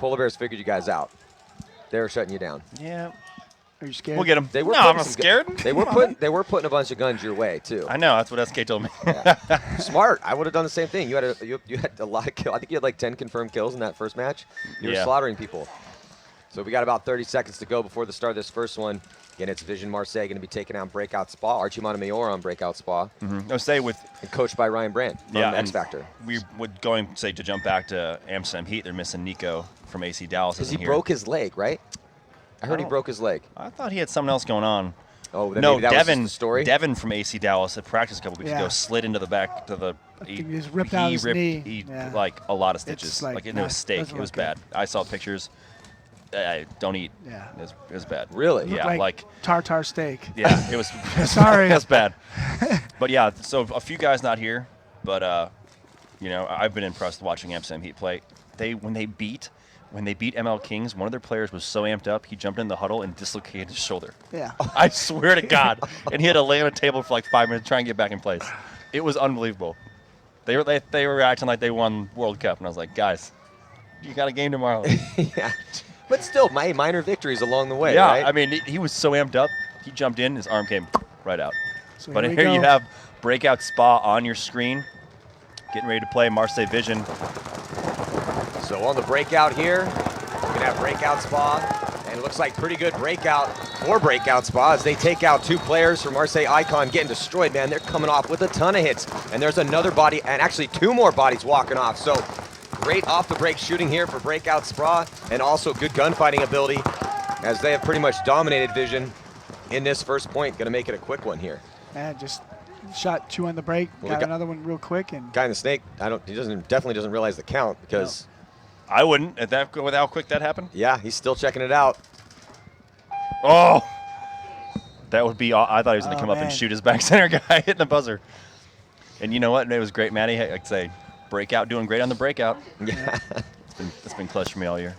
Polar Bears figured you guys out. They were shutting you down. Yeah. Are you scared? We'll get them. They were no, I'm not scared. They were putting a bunch of guns your way too. I know. That's what SK told me. Yeah. Smart. I would have done the same thing. You had a lot of kills. I think you had like 10 confirmed kills in that first match. You were slaughtering people. So we got about 30 seconds to go before the start of this first one. Again, it's Vision Marseille going to be taking on Breakout Spa. Archie Montemayor on Breakout Spa. No, say with and coached by Ryan Brandt from X Factor. We would going say to jump back to Amsterdam Heat. They're missing Nico from AC Dallas. Because he broke his leg, right? I heard he broke his leg. I thought he had something else going on. Oh, no, that Devin. Was the story. Devin from AC Dallas at practice a couple weeks ago slid into the back to the. He just ripped out his knee. He like a lot of stitches, like into a steak. It was bad. I saw pictures. Don't eat. Yeah. It was bad. Really? Yeah, like tartar steak. Yeah, it was. Sorry. That's bad. But yeah, so a few guys not here, but you know, I've been impressed watching Amsterdam Heat play. When they beat ML Kings, one of their players was so amped up, he jumped in the huddle and dislocated his shoulder. Yeah. I swear to God. And he had to lay on a table for like 5 minutes to try and get back in place. It was unbelievable. They were acting like they won World Cup, and I was like, guys, you got a game tomorrow. Yeah. But still, minor victories along the way, yeah, right? I mean, he was so amped up. He jumped in, his arm came right out. So but here you have Breakout Spa on your screen, getting ready to play Marseille Vision. So on the breakout here, we're going to have Breakout Spa, and it looks like pretty good breakout for Breakout Spa as they take out 2 players from Marseille Icon getting destroyed, man. They're coming off with a ton of hits, and there's another body, and actually 2 more bodies walking off. So great off-the-break shooting here for Breakout Spa, and also good gunfighting ability as they have pretty much dominated Vision in this first point. Going to make it a quick one here. Man, just shot 2 on the break, got another one real quick, and guy in the snake. He definitely doesn't realize the count because. No. I wouldn't with how quick that happened. Yeah, he's still checking it out. Oh, that would be. I thought he was going to come up and shoot his back center guy hitting the buzzer. And you know what? It was great, Matty. I'd say breakout, doing great on the breakout. Yeah, it's been clutch for me all year.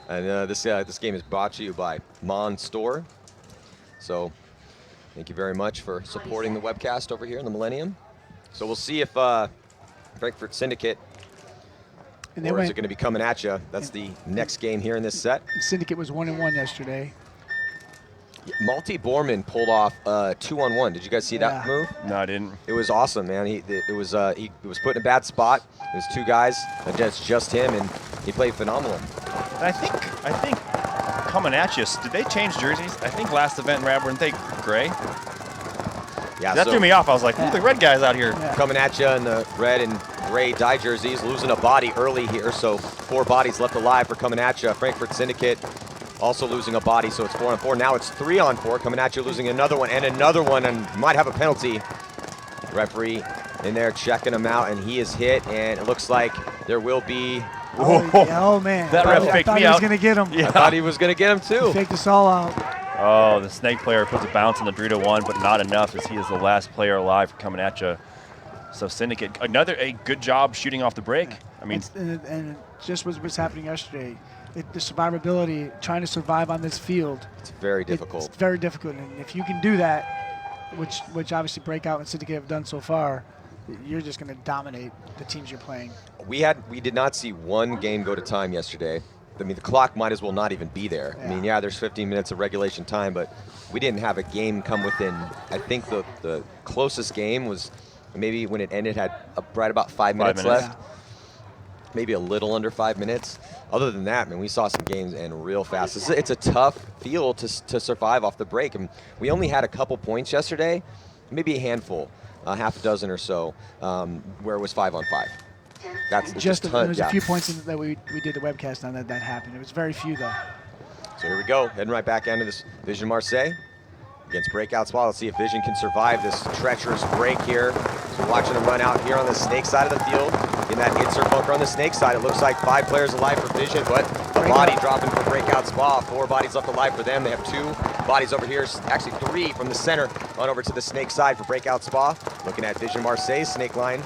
And this game is brought to you by Mon Store. So thank you very much for supporting the webcast over here in the Millennium. So we'll see if Frankfurt Syndicate. And or is it going to be coming at you? That's the next game here in this set. Syndicate was 1-1 yesterday. Yeah, Malty Borman pulled off 2-on-1. Did you guys see that move? No, I didn't. It was awesome, man. He was put in a bad spot. It was 2 guys, and just him, and he played phenomenal. And I think coming at you. Did they change jerseys? I think last event, weren't they gray? Yeah, that threw me off. I was like, ooh, the red guy's out here. Yeah. Coming at you in the red and gray dye jerseys, losing a body early here, so 4 bodies left alive for coming at you. Frankfurt Syndicate also losing a body, so it's 4-on-4. Now it's 3-on-4, coming at you, losing another one, and might have a penalty. Referee in there checking him out, and he is hit, and it looks like there will be... Oh man. That ref faked me out. I thought he was going to get him. Yeah. I thought he was going to get him too. He faked us all out. Oh, the Snake player puts a bounce on the Dorito 1, but not enough as he is the last player alive coming at you. So Syndicate, a good job shooting off the break. Yeah. I mean, and just what's happening yesterday. The survivability, trying to survive on this field. It's very difficult. It's very difficult, and if you can do that, which obviously Breakout and Syndicate have done so far, you're just going to dominate the teams you're playing. We did not see one game go to time yesterday. I mean, the clock might as well not even be there. Yeah. I mean, there's 15 minutes of regulation time, but we didn't have a game come within. I think the closest game was maybe when it ended had right about 5 minutes left. Yeah. Maybe a little under 5 minutes. Other than that, man, we saw some games end real fast. It's a tough field to survive off the break. And we only had a couple points yesterday, maybe a handful, half a dozen or so, where it was 5-on-5. That's just there was a few points that we did the webcast on that happened. It was very few though. So here we go, heading right back into this Vision Marseille against Breakout Spa. Let's see if Vision can survive this treacherous break here. So watching them run out here on the Snake side of the field. In that insert bunker on the Snake side, it looks like 5 players alive for Vision, but a body dropping for Breakout Spa. 4 bodies left alive for them. They have 2 bodies over here, actually 3 from the center on over to the Snake side for Breakout Spa. Looking at Vision Marseille Snake line.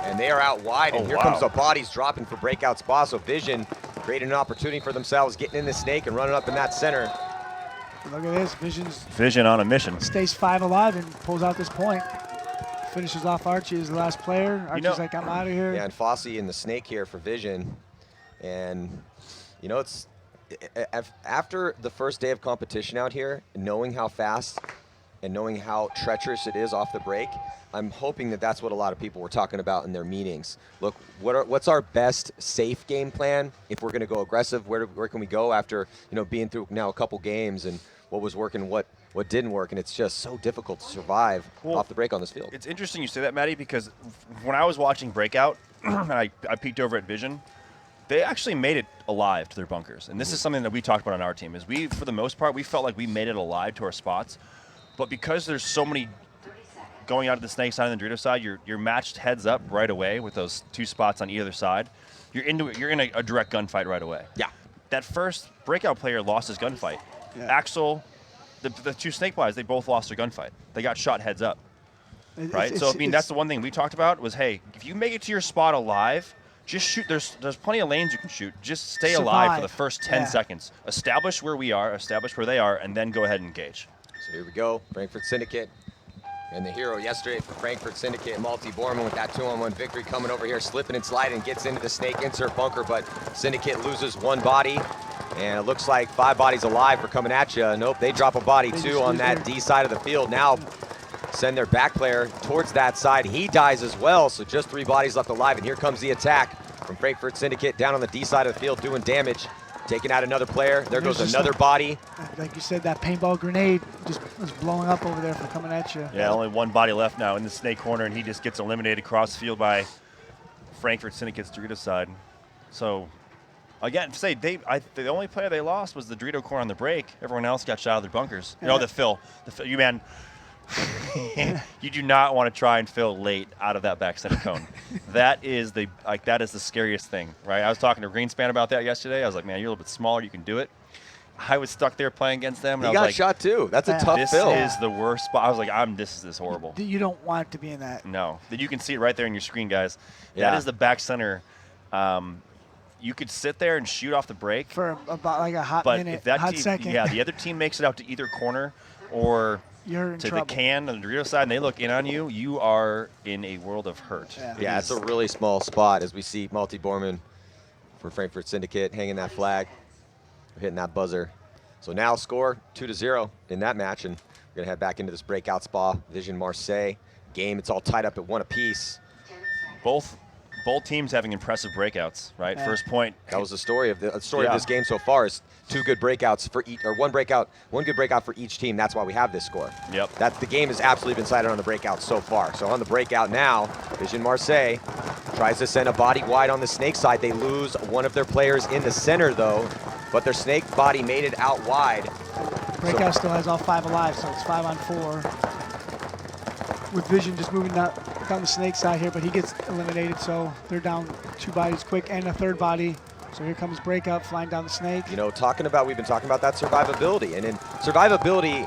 And they are out wide, and here comes the bodies dropping for Breakout Spa. So Vision creating an opportunity for themselves, getting in the Snake and running up in that center. Look at this, Vision on a mission. Stays 5 alive and pulls out this point. Finishes off Archie as the last player. Archie's like, I'm out of here. Yeah, and Fossey in the Snake here for Vision. And, you know, it's after the first day of competition out here, knowing how fast and knowing how treacherous it is off the break, I'm hoping that that's what a lot of people were talking about in their meetings. Look, what's our best safe game plan? If we're going to go aggressive, where can we go after, you know, being through now a couple games and what was working, what didn't work, and it's just so difficult to survive off the break on this field. It's interesting you say that, Matty, because when I was watching Breakout, and I peeked over at Vision, they actually made it alive to their bunkers. And this is something that we talked about on our team, is we, for the most part, we felt like we made it alive to our spots. But because there's so many going out to the snake side and the Dorito side, you're matched heads up right away with those 2 spots on either side. You're in a direct gunfight right away. Yeah. That first Breakout player lost his gunfight. Yeah. Axel, the 2 snake guys, they both lost their gunfight. They got shot heads up. Right? So, I mean, that's the one thing we talked about was, hey, if you make it to your spot alive, just shoot. There's plenty of lanes you can shoot. Just stay alive for the first 10 seconds. Establish where we are, establish where they are, and then go ahead and engage. So here we go, Frankfurt Syndicate. And the hero yesterday for Frankfurt Syndicate, Malty Borman with that 2-on-1 victory coming over here, slipping and sliding, gets into the snake insert bunker, but Syndicate loses 1 body. And it looks like 5 bodies alive for coming at you. Nope, they drop a body too on that D side of the field. Now send their back player towards that side. He dies as well, so just 3 bodies left alive. And here comes the attack from Frankfurt Syndicate down on the D side of the field doing damage. Taking out another player. There goes another body. Like you said, that paintball grenade just was blowing up over there for coming at you. Yeah, only 1 body left now in the snake corner, and he just gets eliminated across the field by Frankfurt Syndicate's Dorito side. So, again, the only player they lost was the Dorito core on the break. Everyone else got shot out of their bunkers. You know, the Phil, you man, you do not want to try and fill late out of that back center cone. That is the scariest thing, right? I was talking to Greenspan about that yesterday. I was like, man, you're a little bit smaller, you can do it. I was stuck there playing against them. And he got shot too. That's a tough fill. This is the worst spot. I was like, this is horrible. You don't want to be in that. No, you can see it right there in your screen, guys. Yeah. That is the back center. You could sit there and shoot off the break for about like a hot minute, second. Yeah, the other team makes it out to either corner or you're in to trouble. the can on the Dorito side, and they look in on you. You are in a world of hurt. Yeah, it's a really small spot as we see Malty Borman for Frankfurt Syndicate hanging that flag, hitting that buzzer. So now score 2-0 in that match, and we're going to head back into this breakout spa, Vision Marseille game. It's all tied up at 1 apiece. Both teams having impressive breakouts, right? Yeah. First point. That was the story of this game so far is 2 good breakouts for each, or one good breakout for each team. That's why we have this score. Yep. The game has absolutely been decided on the breakout so far. So on the breakout now, Vision Marseille tries to send a body wide on the snake side. They lose one of their players in the center though, but their snake body made it out wide. Breakout still has all 5 alive, so it's 5 on 4. With Vision just moving down the snake side here, but he gets eliminated, so they're down 2 bodies quick and a 3rd body. So here comes Breakout flying down the snake. You know, we've been talking about that survivability, and in survivability,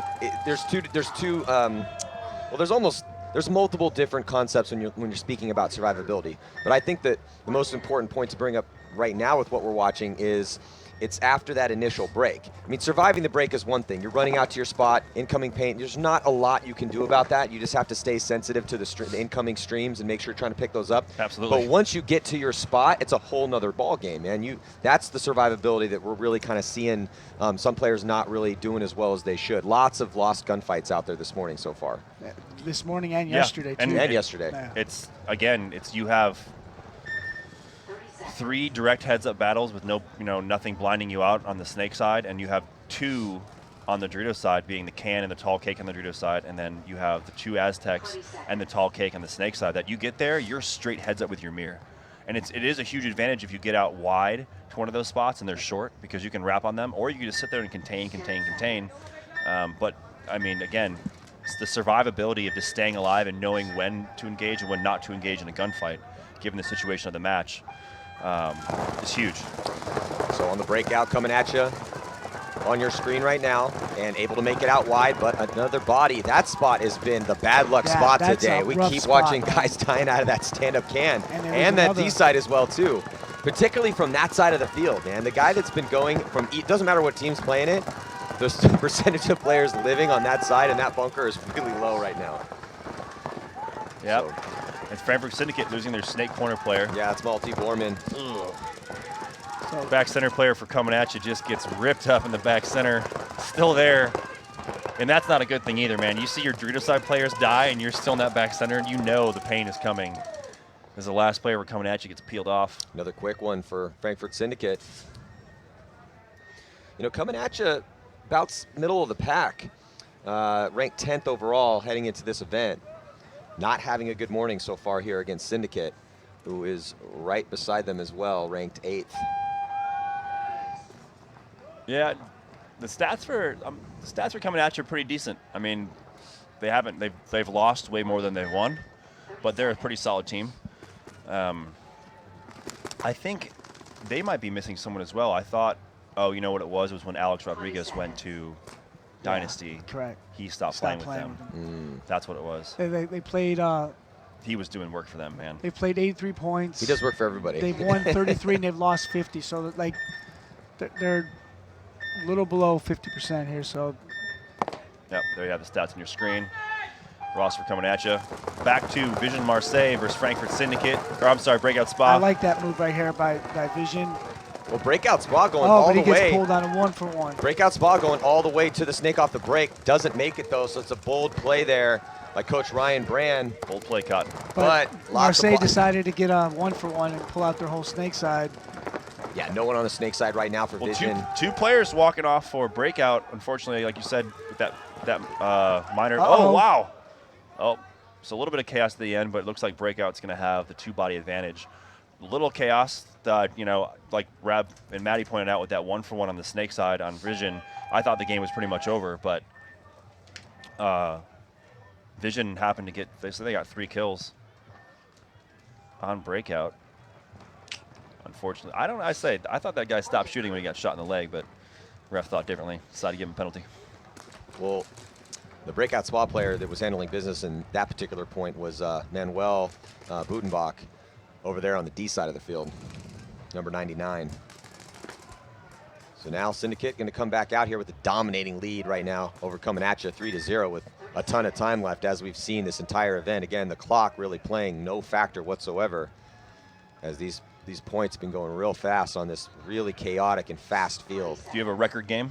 there's multiple different concepts when you're speaking about survivability. But I think that the most important point to bring up right now with what we're watching is it's after that initial break. I mean, surviving the break is one thing. You're running out to your spot, incoming paint. There's not a lot you can do about that. You just have to stay sensitive to the incoming streams and make sure you're trying to pick those up. Absolutely. But once you get to your spot, it's a whole nother ball game, man. That's the survivability that we're really kind of seeing some players not really doing as well as they should. Lots of lost gunfights out there this morning so far. This morning and yesterday, too. And yesterday. Yeah. You have 3 direct heads-up battles with nothing blinding you out on the snake side, and you have 2 on the Dorito side, being the can and the tall cake on the Dorito side, and then you have the 2 Aztecs and the tall cake on the snake side. That you get there, you're straight heads up with your mirror, and it is a huge advantage if you get out wide to one of those spots and they're short, because you can wrap on them, or you can just sit there and contain. But I mean, again, it's the survivability of just staying alive and knowing when to engage and when not to engage in a gunfight, given the situation of the match. It's huge. So on the breakout coming at you on your screen right now, and able to make it out wide, but another body. That spot has been the bad luck spot today. We keep watching guys dying out of that stand-up can, and that D side as well too, particularly from that side of the field, man. The guy that's been going from, it doesn't matter what team's playing it, the percentage of players living on that side and that bunker is really low right now. Yep. So, it's Frankfurt Syndicate losing their snake corner player. Yeah, it's Malty Borman. So Back center player for coming at you just gets ripped up in the back center. Still there. And that's not a good thing either, man. You see your Dorito side players die, and you're still in that back center, and you know the pain is coming. As the last player we're coming at you gets peeled off. Another quick one for Frankfurt Syndicate. You know, coming at you about middle of the pack. Ranked 10th overall heading into this event. Not having a good morning so far here against Syndicate, who is right beside them as well, ranked 8th. Yeah, the stats for coming at you are pretty decent. I mean, they've lost way more than they've won, but they're a pretty solid team. I think they might be missing someone as well. I thought, oh, you know what it was? It was when Alex Rodriguez went to Dynasty. Correct. He stopped playing with them. That's what it was. They played. He was doing work for them, man. They played 83 points. He does work for everybody. They've won 33 and they've lost 50. So like, they're a little below 50% here. So. Yep, there you have the stats on your screen. Roster coming at you. Back to Vision Marseille versus Frankfurt Syndicate. Or I'm sorry, Breakout Spa. I like that move right here by Vision. Well, Breakout Spa going all the way. Oh, but he gets pulled on a 1-for-1. Breakout Spa going all the way to the snake off the break. Doesn't make it, though, so it's a bold play there by Coach Ryan Brand. Bold play, Cotton. But Marseille decided to get a 1-for-1 and pull out their whole snake side. Yeah, no one on the snake side right now for Vision. Two players walking off for Breakout, unfortunately, like you said, with that minor. Uh-oh. Oh, wow. Oh, so a little bit of chaos at the end, but it looks like Breakout's going to have the two-body advantage. Little chaos, you know, like Rab and Maddie pointed out with that 1-for-1 on the snake side on Vision. I thought the game was pretty much over, but Vision happened to get, so they got 3 kills on Breakout. Unfortunately, I thought that guy stopped shooting when he got shot in the leg, but ref thought differently, decided to give him a penalty. Well, the Breakout Spa player that was handling business in that particular point was Manuel Budenbach over there on the D side of the field, number 99. So now Syndicate going to come back out here with a dominating lead right now, coming at you 3-0 with a ton of time left, as we've seen this entire event. Again, the clock really playing no factor whatsoever, as these points have been going real fast on this really chaotic and fast field. Do you have a record game?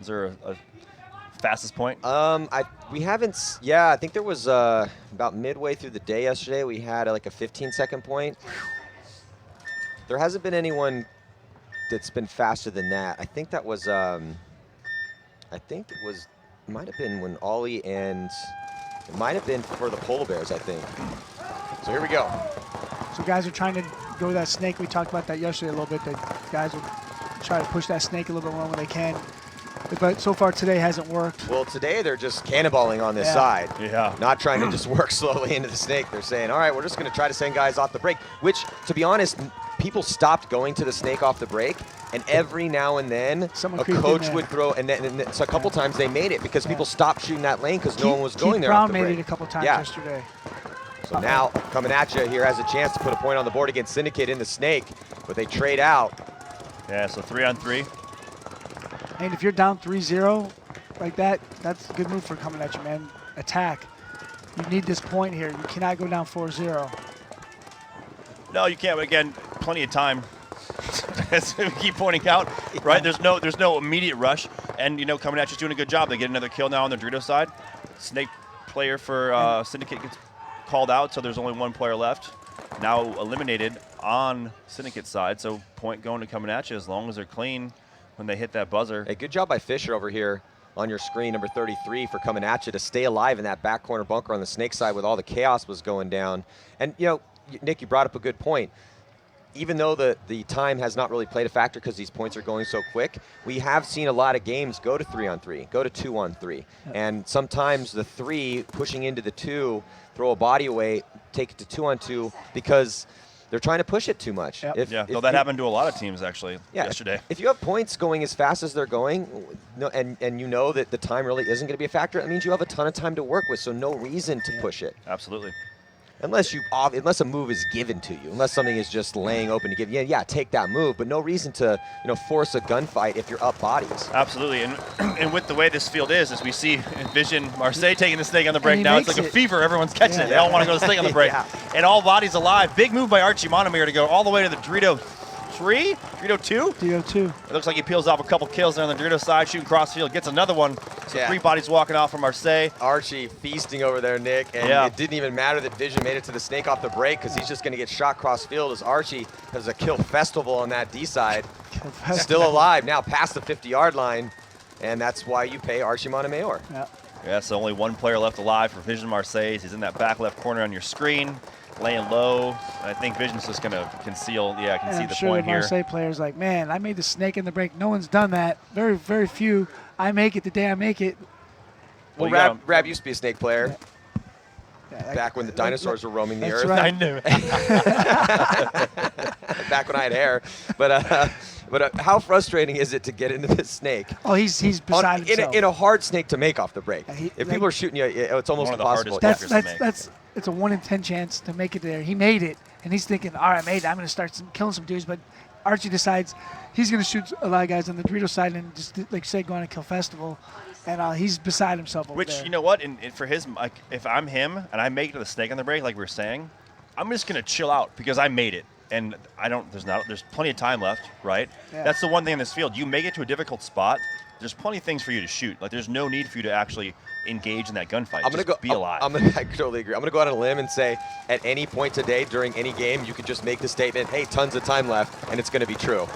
Is there a fastest point? We haven't. Yeah, I think there was about midway through the day yesterday. We had like a 15-second point. There hasn't been anyone that's been faster than that. I think that was. I think it was. Might have been when Ollie and it might have been for the Polar Bears. I think. So here we go. So guys are trying to go that snake. We talked about that yesterday a little bit. That guys will try to push that snake a little bit more when they can. But so far today hasn't worked. Well, today they're just cannonballing on this side. Yeah. Not trying to just work slowly into the snake. They're saying, all right, we're just going to try to send guys off the break, which, to be honest, people stopped going to the snake off the break, and every now and then a coach would throw, and so a couple times they made it because people stopped shooting that lane because no one was going there off the break. Brown made it a couple times yesterday. So now, coming at you here, has a chance to put a point on the board against Syndicate in the snake, but they trade out. Yeah, so 3-on-3. And if you're down 3-0 like that, that's a good move for coming at you, man. Attack. You need this point here. You cannot go down 4-0. No, you can't. But again, plenty of time. As we keep pointing out, right? There's no immediate rush, and you know, coming at you's doing a good job. They get another kill now on the Dorito side. Snake player for Syndicate gets called out, so there's only one player left. Now eliminated on Syndicate side, so point going to coming at you as long as they're clean when they hit that buzzer. Hey, good job by Fisher over here on your screen, number 33, for coming at you to stay alive in that back corner bunker on the snake side with all the chaos was going down. And, you know, Nick, you brought up a good point. Even though the time has not really played a factor because these points are going so quick, we have seen a lot of games go to 3-on-3, go to 2-on-3. And sometimes the 3 pushing into the 2, throw a body away, take it to 2-on-2 because they're trying to push it too much. Yep. Though that happened to a lot of teams actually yesterday. If you have points going as fast as they're going, and you know that the time really isn't going to be a factor, it means you have a ton of time to work with, so no reason to push it. Absolutely. Unless a move is given to you, unless something is just laying open to give you, take that move, but no reason to force a gunfight if you're up bodies. Absolutely, and with the way this field is, as we see Vision Marseille taking the snake on the break now, it's like a fever. Everyone's catching it. They all want to go to the snake on the break. And all bodies alive. Big move by Archie Monomir to go all the way to the Dorito 3, Dorito 2. Dorito 2. It looks like he peels off a couple kills there on the Dorito side, shooting crossfield, gets another one. So Yeah. 3 bodies walking off from Marseille. Archie feasting over there, Nick, and Yeah. it didn't even matter that Vision made it to the snake off the break because he's just going to get shot cross field as Archie has a kill festival on that D side. Still alive now past the 50-yard line, and that's why you pay Archie Montemayor. Yeah. Yeah, so only 1 player left alive for Vision Marseille. He's in that back left corner on your screen, laying low. I think Vision's just going to conceal. Yeah, I can And see I'm the sure point the here. Marseille players like, man, I made the snake in the break. No one's done that. Very, very few. I make it the day I make it. Well, you got him. Rab used to be a snake player Yeah, back when the dinosaurs were roaming the That's earth. right. I knew. Back when I had hair. But how frustrating is it to get into this snake? Oh, he's beside himself. In a hard snake to make off the break. Yeah, he- If like- people are shooting you, it's almost One of the impossible. hardest That's blockers to make. it's a 1 in 10 chance to make it there. He made it, and he's thinking, all right, I made it. I'm going to start killing some dudes. But Archie decides he's going to shoot a lot of guys on the Dorito side and just, like you said, go on a kill festival. And he's beside himself over Which, there. you know what, and for his, like, if I'm him and I make it to the snake on the break, like we were saying, I'm just going to chill out because I made it. And there's plenty of time left, right? Yeah. That's the one thing in this field. You make it to a difficult spot, there's plenty of things for you to shoot. Like, there's no need for you to actually engage in that gunfight. I'm gonna Just go. be alive. I totally agree. I'm gonna go out on a limb and say, at any point today during any game, you could just make the statement, "Hey, tons of time left," and it's gonna be true.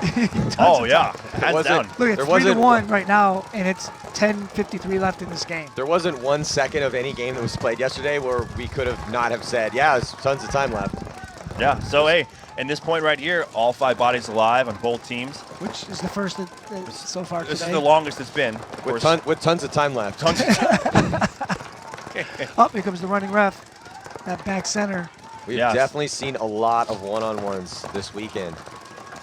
Oh, yeah. Hands wasn't- down. Look, it's there 3-1 right now, and it's 10:53 left in this game. There wasn't 1 second of any game that was played yesterday where we could have not have said, "Yeah, there's tons of time left." Yeah, so, hey, in this point right here, all 5 bodies alive on both teams. Which is the first so far This today. is the longest it's been. Of With, course. with tons of time left. Tons of time. Oh, here comes the running ref. That back center. We've Yes. definitely seen a lot of one-on-ones this weekend.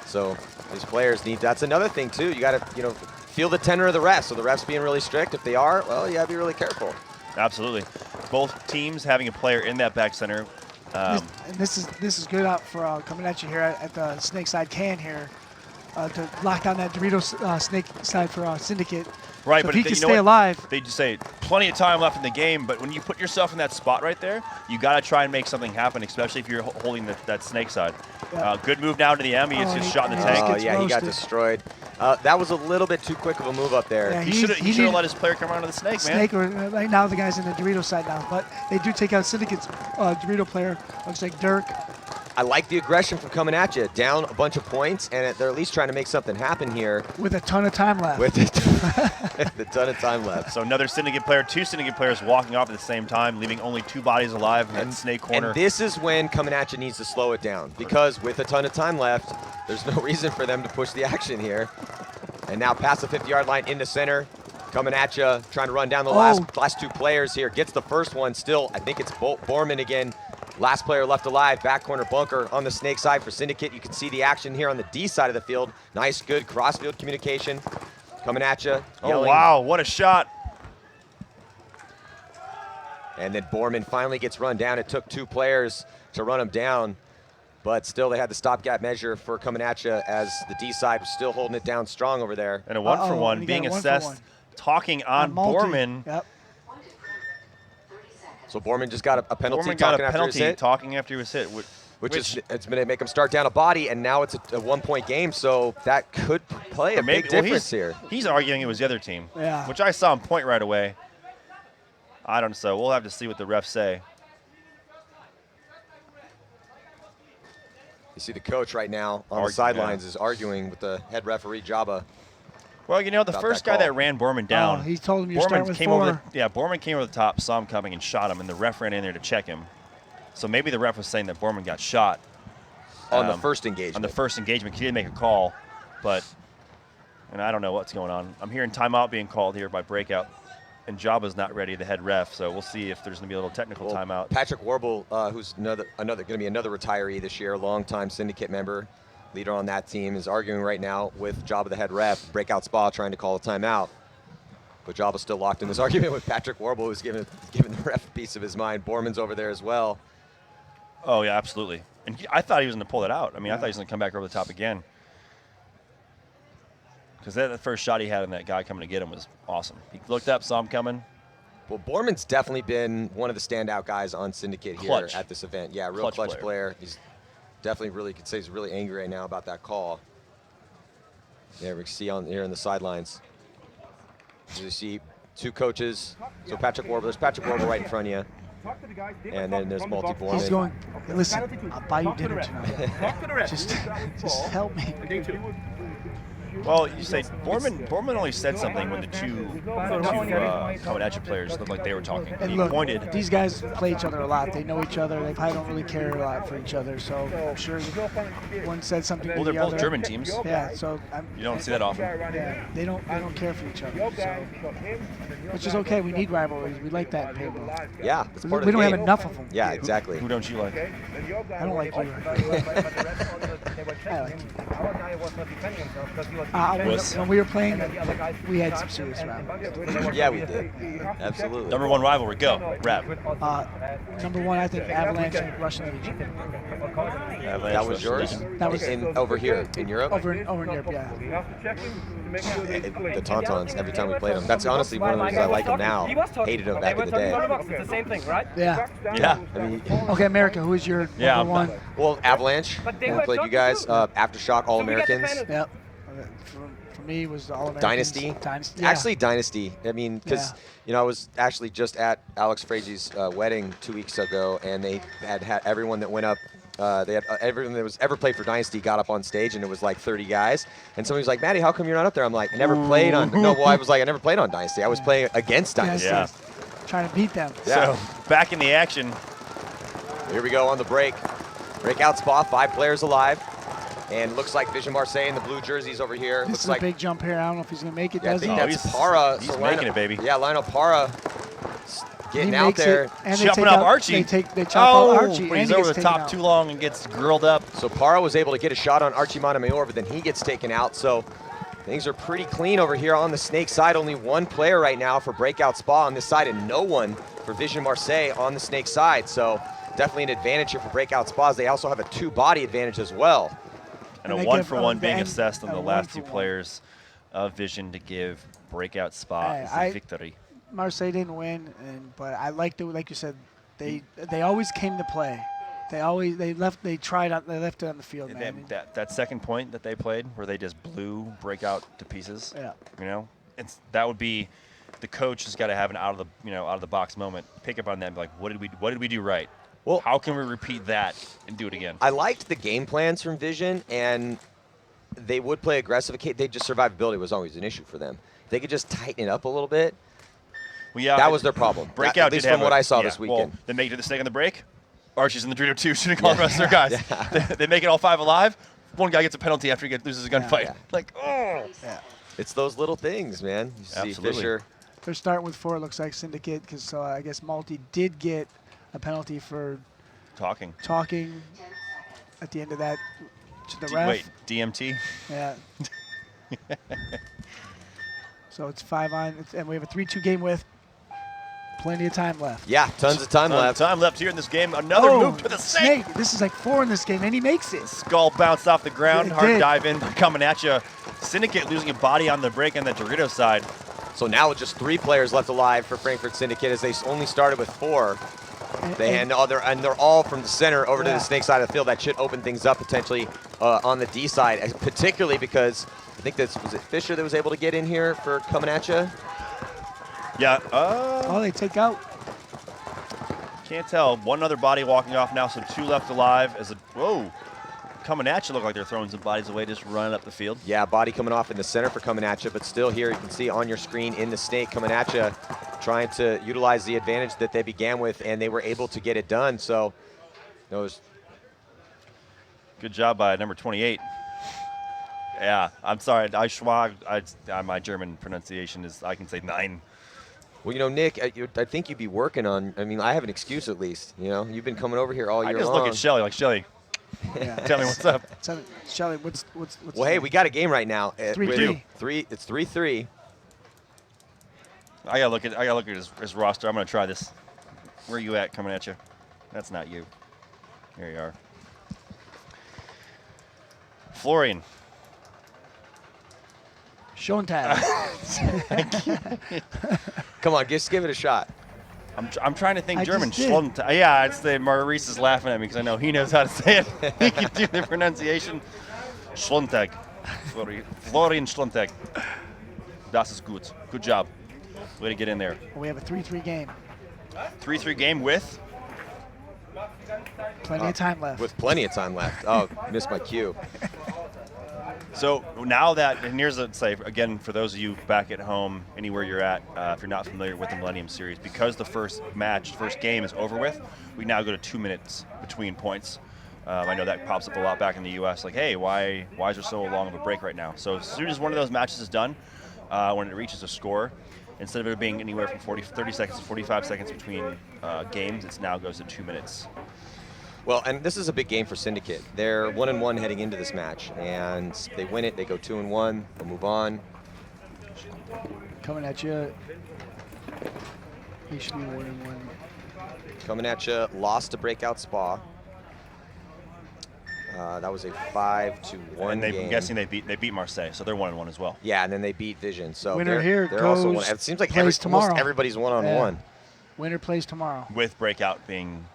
So these players need. That's another thing too. You got to, feel the tenor of the refs. So the refs being really strict. If they are, well, you got to be really careful. Absolutely. Both teams having a player in that back center. This is good out for coming at you here at the snake side can here to lock down that Dorito snake side for Syndicate. Right, so but if he you can know stay what? alive. They just say plenty of time left in the game, but when you put yourself in that spot right there, you got to try and make something happen, especially if you're holding that snake side. Yeah. Good move down to the M. He gets Oh, just he- shot in the he just tank. Oh gets yeah, he got roasted. destroyed. That was a little bit too quick of a move up there. Yeah, He he should have needed- let his player come around to the snake, man. Snake, or right now the guy's in the Dorito side now, but they do take out Syndicate's Dorito player. Looks like Dirk. I like the aggression from coming at you. Down a bunch of points, and they're at least trying to make something happen here With a ton of time left. with a ton of time left. So another Syndicate player, 2 Syndicate players walking off at the same time, leaving only 2 bodies alive in that snake corner. And this is when coming at you needs to slow it down, because with a ton of time left, there's no reason for them to push the action here. And now past the 50-yard line in the center, coming at you, trying to run down the last 2 players here. Gets the first one still. I think it's Borman again. Last player left alive, back corner bunker on the snake side for Syndicate. You can see the action here on the D side of the field. Nice, good cross-field communication coming at you. Oh, wow, what a shot. And then Borman finally gets run down. It took 2 players to run him down, but still they had the stopgap measure for coming at you as the D side was still holding it down strong over there. And a 1-for-1 and he being got a 1 for assessed, 1. talking on Multi. Borman. Yep. So Borman just got a penalty Borman got talking a after his penalty hit, talking after he was hit. which is it's going to make him start down a body, and now it's a 1-point game, so that could play a big difference here. He's arguing it was the other team, Yeah. which I saw him point right away. I don't know, so we'll have to see what the refs say. You see the coach right now on the Arguing, sidelines is arguing with the head referee, Jabba. Well, the About first that guy call. that ran Borman down, he told him you're starting with came 4. over. Borman came over the top, saw him coming, and shot him, and the ref ran in there to check him. So maybe the ref was saying that Borman got shot On the first engagement. on the first engagement. He didn't make a call, and I don't know what's going on. I'm hearing timeout being called here by Breakout, and Jabba's not ready, the head ref. So we'll see if there's going to be a little technical Well, timeout. Patrick Warble, who's going to be another retiree this year, longtime Syndicate member, leader on that team, is arguing right now with Jabba, the head ref. Breakout Spa trying to call a timeout. But Jabba's still locked in this argument with Patrick Warble, who's giving the ref a piece of his mind. Borman's over there as well. Oh, yeah, absolutely. And I thought he was going to pull it out. I mean, I thought he was going to come back over the top again. Because the first shot he had on that guy coming to get him was awesome. He looked up, saw him coming. Well, Borman's definitely been one of the standout guys on Syndicate here Clutch. at this event. Yeah, real Clutch clutch player. definitely really could say he's really angry right now about that call. There we can see on here in the sidelines. You see two coaches. So Patrick Warble, there's Patrick Warble right in front of you. And then there's Multi Borman. He's going, listen, I'll buy you dinner tonight. just help me. Well, you say Borman only said something when the two Carnage players looked like they were talking. And He look, pointed. these guys play each other a lot. They know each other. They probably don't really care a lot for each other. So I'm sure one said something Well, to they're the both other. German teams. Yeah, so You don't see that often. yeah, they don't care for each other. So, which is okay. We need rivalries. We like that in paintball. Yeah, it's We part of the don't have game. enough of them. Yeah, exactly. Who don't you like? I don't like you. I like you. When we were playing, we had some serious rivalries. Yeah, we did. Absolutely. Number one rivalry, go. Rap. Number one, I think Avalanche and Russian Legion. That was yours? That was over here in Europe? over in Europe, yeah. The Tontons, every time we played them. That's honestly one of the reasons I like them now. Hated them back in the day. It's the same thing, right? Yeah. Yeah. I mean, Okay, America, who is your Yeah, number one? well, Avalanche. I played you guys. Aftershock, All-Americans. Yep. For me, it was the All-Americans. Dynasty. Dynasty. Yeah. Actually, Dynasty. I mean, because I was actually just at Alex Frazi's wedding 2 weeks ago, and they had everyone that went up. They had everyone that was ever played for Dynasty got up on stage, and it was like 30 guys. And somebody was like, "Maddie, how come you're not up there?" I'm like, "I never played on." No, well, I was like, "I never played on Dynasty. I was playing against Dynasty." Yeah. Trying to beat them. Yeah. So back in the action. Here we go on the break. Breakout spot, 5 players alive. And looks like Vision Marseille in the blue jerseys over here. This Looks is like a big jump here. I don't know if he's going to make it, I does think he? that's he's- Para. he's So making it, baby. Yeah, Lionel Para getting He out makes there. it, and they Jumping take up out, Archie. They chop out Archie. But and he's he over gets the taken top out. too long and gets grilled up. So Para was able to get a shot on Archie Montemayor, but then he gets taken out. So things are pretty clean over here on the Snake side. Only one player right now for Breakout Spa on this side, and no one for Vision Marseille on the Snake side. So definitely an advantage here for Breakout Spas. They also have a 2-body advantage as well. And And a they 1-for-1 give, being and assessed on a the last 2 1-for-1. players of Vision to give Breakout Spa Hey, the victory. Marseille didn't win, but I liked it. Like you said, they always came to play. They left it on the field, man. That second point that they played, where they just blew Breakout to pieces. Yeah. You know, that would be the coach has got to have an out of the box moment, pick up on that, and be like, what did we do right? Well, how can we repeat that and do it again? I liked the game plans from Vision, and they would play aggressive. They just survivability was always an issue for them. They could just tighten it up a little bit. Well, yeah, that was their problem. Breakout at least did have from what I saw yeah, this weekend. Well, they make it to the Snake on the break. Archie's in the Dorito 2 shooting all the rest of their guys. Yeah. They make it all 5 alive. One guy gets a penalty after he loses a gunfight. Yeah. Like, oh. Yeah. It's those little things, man. You see Absolutely. Fisher. They're starting with 4. It looks like Syndicate, because I guess Malty did get a penalty for Talking at the end of that to the ref. Wait, DMT? Yeah. So it's 5 on, and we have a 3-2 game with plenty of time left. Yeah, tons of time left. Time left here in this game. Another move to the Snake. This is like 4 in this game, and he makes it. Skull bounced off the ground. It Hard did. dive in, coming at you. Syndicate losing a body on the break on the Dorito side. So now with just 3 players left alive for Frankfurt Syndicate, as they only started with 4. And they're all from the center over to the Snake side of the field. That should open things up potentially on the D side, particularly because I think was it Fisher that was able to get in here for coming at you? Yeah. Oh, they take out. Can't tell. One other body walking off now, so 2 left alive. Whoa. Coming at you look like they're throwing some bodies away, just running up the field. Yeah, body coming off in the center for coming at you, but still here you can see on your screen in the Snake coming at you, trying to utilize the advantage that they began with, and they were able to get it done. So those. Good job by number 28. Yeah, I'm sorry. My German pronunciation is, I can say 9. Well, you know, Nick, I think you'd be working on, I mean, I have an excuse at least. You know, you've been coming over here all year long. I just look at Shelly like, Shelly, Yeah. tell me what's up. Shelly, what's Well, hey, we got a game right now. 3-3. It's 3-3. I gotta look at his roster. I'm gonna try this. Where are you at? Coming at you. That's not you. Here you are. Florian. Schoenthal. Come on, just give it a shot. I'm trying to think I German. just did. Schlontag. Yeah, it's the Maurice is laughing at me because I know he knows how to say it. He can do the pronunciation. Schlontag. Florian Schlontag. Das ist gut. Good job. Way to get in there. We have a 3-3 game. 3-3 game with? Plenty of time left. With plenty of time left. Oh, missed my cue. So now that, and here's a say, again, for those of you back at home, anywhere you're at, if you're not familiar with the Millennium Series, because the first game is over with, we now go to 2 minutes between points. I know that pops up a lot back in the U.S. Like, hey, why is there so long of a break right now? So as soon as one of those matches is done, when it reaches a score, instead of it being anywhere from 30 seconds to 45 seconds between games, it now goes to 2 minutes. Well, and this is a big game for Syndicate. They're 1-1 heading into this match, and they win it, they go 2-1, they'll move on. Coming at you. He should be 1-1. Coming at you, lost to Breakout Spa. That was a 5-1 and game. I'm guessing they beat Marseille, so they're 1-1 as well. Yeah, and then they beat Vision. So Winner they're goes, also one. It seems like plays tomorrow. almost everybody's 1-1. Yeah. Winner plays tomorrow. With Breakout being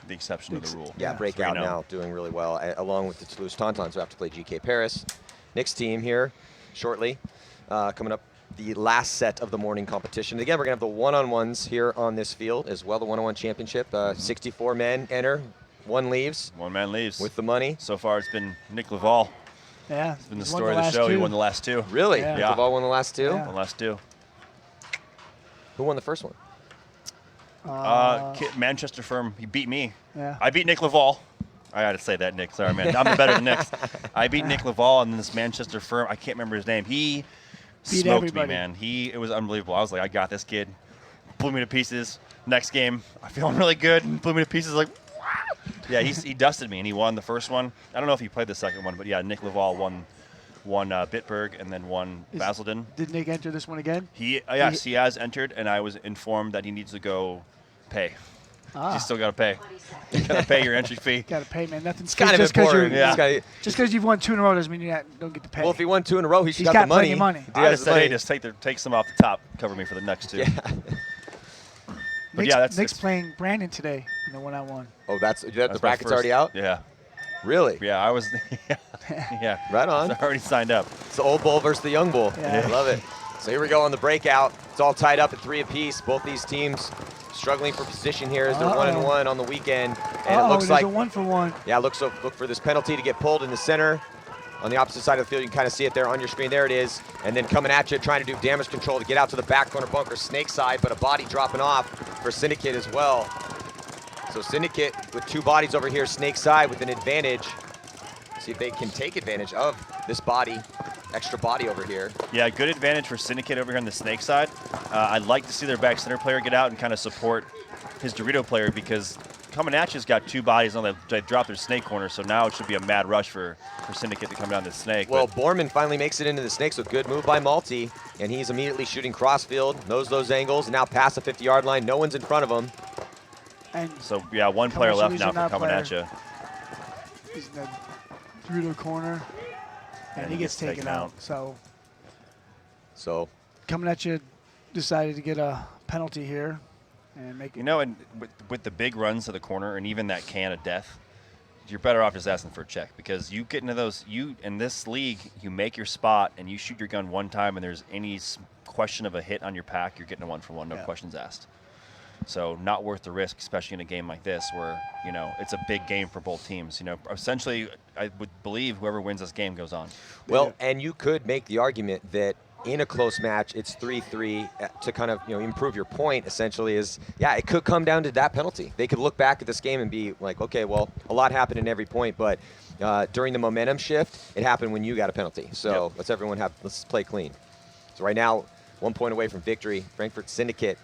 the exception to the rule. Yeah, Breakout 3-0. now doing really well, along with the Toulouse Tontons, who have to play GK Paris. Nick's team here shortly, coming up the last set of the morning competition. Again, we're going to have the one-on-ones here on this field as well, the one-on-one championship. 64 men enter, one leaves. One man leaves. With the money. So far, it's been Nick Laval. Yeah. It's been the story of the show. He won the last two. Really? Yeah. Nick Laval won the last two? Yeah. The last two. Who won the first one? Manchester firm. He beat me. Yeah. I beat Nick Laval. I got to say that, Nick. Sorry, man. I'm better than Nick. I beat Nick Laval and this Manchester firm. I can't remember his name. He Beat smoked everybody. me, man. It was unbelievable. I was like, I got this kid. Blew me to pieces. Next game, I feeling really good. Blew me to pieces. Like, yeah, he dusted me and he won the first one. I don't know if he played the second one, but yeah, Nick Laval won Bitburg and then won Basildon. Did Nick enter this one again? He has entered, and I was informed that he needs to go pay. You still got to pay. You got to pay your entry fee. Got to pay, man. Nothing's Kind of just because important. Yeah. just because you've won 2 in a row doesn't mean you don't get to pay. Well, if he won 2 in a row, he's got got the money. plenty of money. I just said, hey, just take some off the top, cover me for the next two. Yeah. But Nick's playing Brandon today in the one-on-one. Oh, the my bracket's first- already out? Yeah. Really? Yeah, I was. Yeah. Right on. I was already signed up. It's the old bull versus the young bull. Yeah. I love it. So here we go on the breakout. It's all tied up at 3 apiece. Both these teams struggling for position here as they're 1-1 on the weekend. And it looks like there's a 1-for-1. Yeah, look for this penalty to get pulled in the center. On the opposite side of the field, you can kind of see it there on your screen. There it is. And then coming at you, trying to do damage control to get out to the back corner bunker, snake side, but a body dropping off for Syndicate as well. So Syndicate with 2 bodies over here, snake side with an advantage. See if they can take advantage of this body, extra body over here. Yeah, good advantage for Syndicate over here on the snake side. I'd like to see their back center player get out and kind of support his Dorito player because coming at you's got 2 bodies on they drop their snake corner, so now it should be a mad rush for Syndicate to come down the snake. Well, Borman finally makes it into the snake, so good move by Malty, and he's immediately shooting crossfield, knows those angles, and now past the 50-yard line. No one's in front of him. And so, yeah, 1 player left now for that coming at you. He's in the Dorito corner, and he gets taken out. So coming at you, decided to get a penalty here. And make it. You know, and with the big runs to the corner and even that can of death, you're better off just asking for a check because you get into those, in this league, you make your spot and you shoot your gun one time and there's any question of a hit on your pack, you're getting a 1-for-1, no questions asked. So not worth the risk, especially in a game like this where, it's a big game for both teams. Essentially, I would believe whoever wins this game goes on. Well, and you could make the argument that in a close match, it's 3-3 to kind of improve your point. Essentially, it could come down to that penalty. They could look back at this game and be like, okay, well, a lot happened in every point, but during the momentum shift, it happened when you got a penalty. So let's play clean. So right now, 1 point away from victory. Frankfurt Syndicate,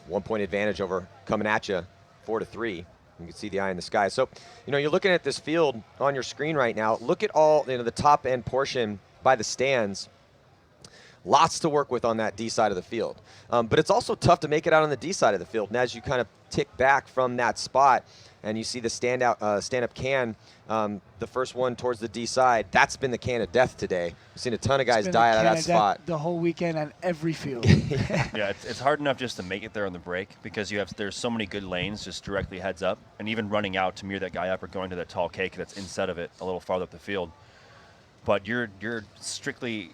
1 point advantage over coming at you, 4-3. You can see the eye in the sky. So you're looking at this field on your screen right now. Look at all the top end portion by the stands. lots to work with on that D side of the field. But it's also tough to make it out on the D side of the field. And as you kind of tick back from that spot, and you see the stand-up can, the first one towards the D side, that's been the can of death today. We've seen a ton of guys die out of that spot. The whole weekend on every field. Yeah, it's hard enough just to make it there on the break because there's so many good lanes just directly heads up, and even running out to mirror that guy up or going to that tall cake that's instead of it a little farther up the field. But you're strictly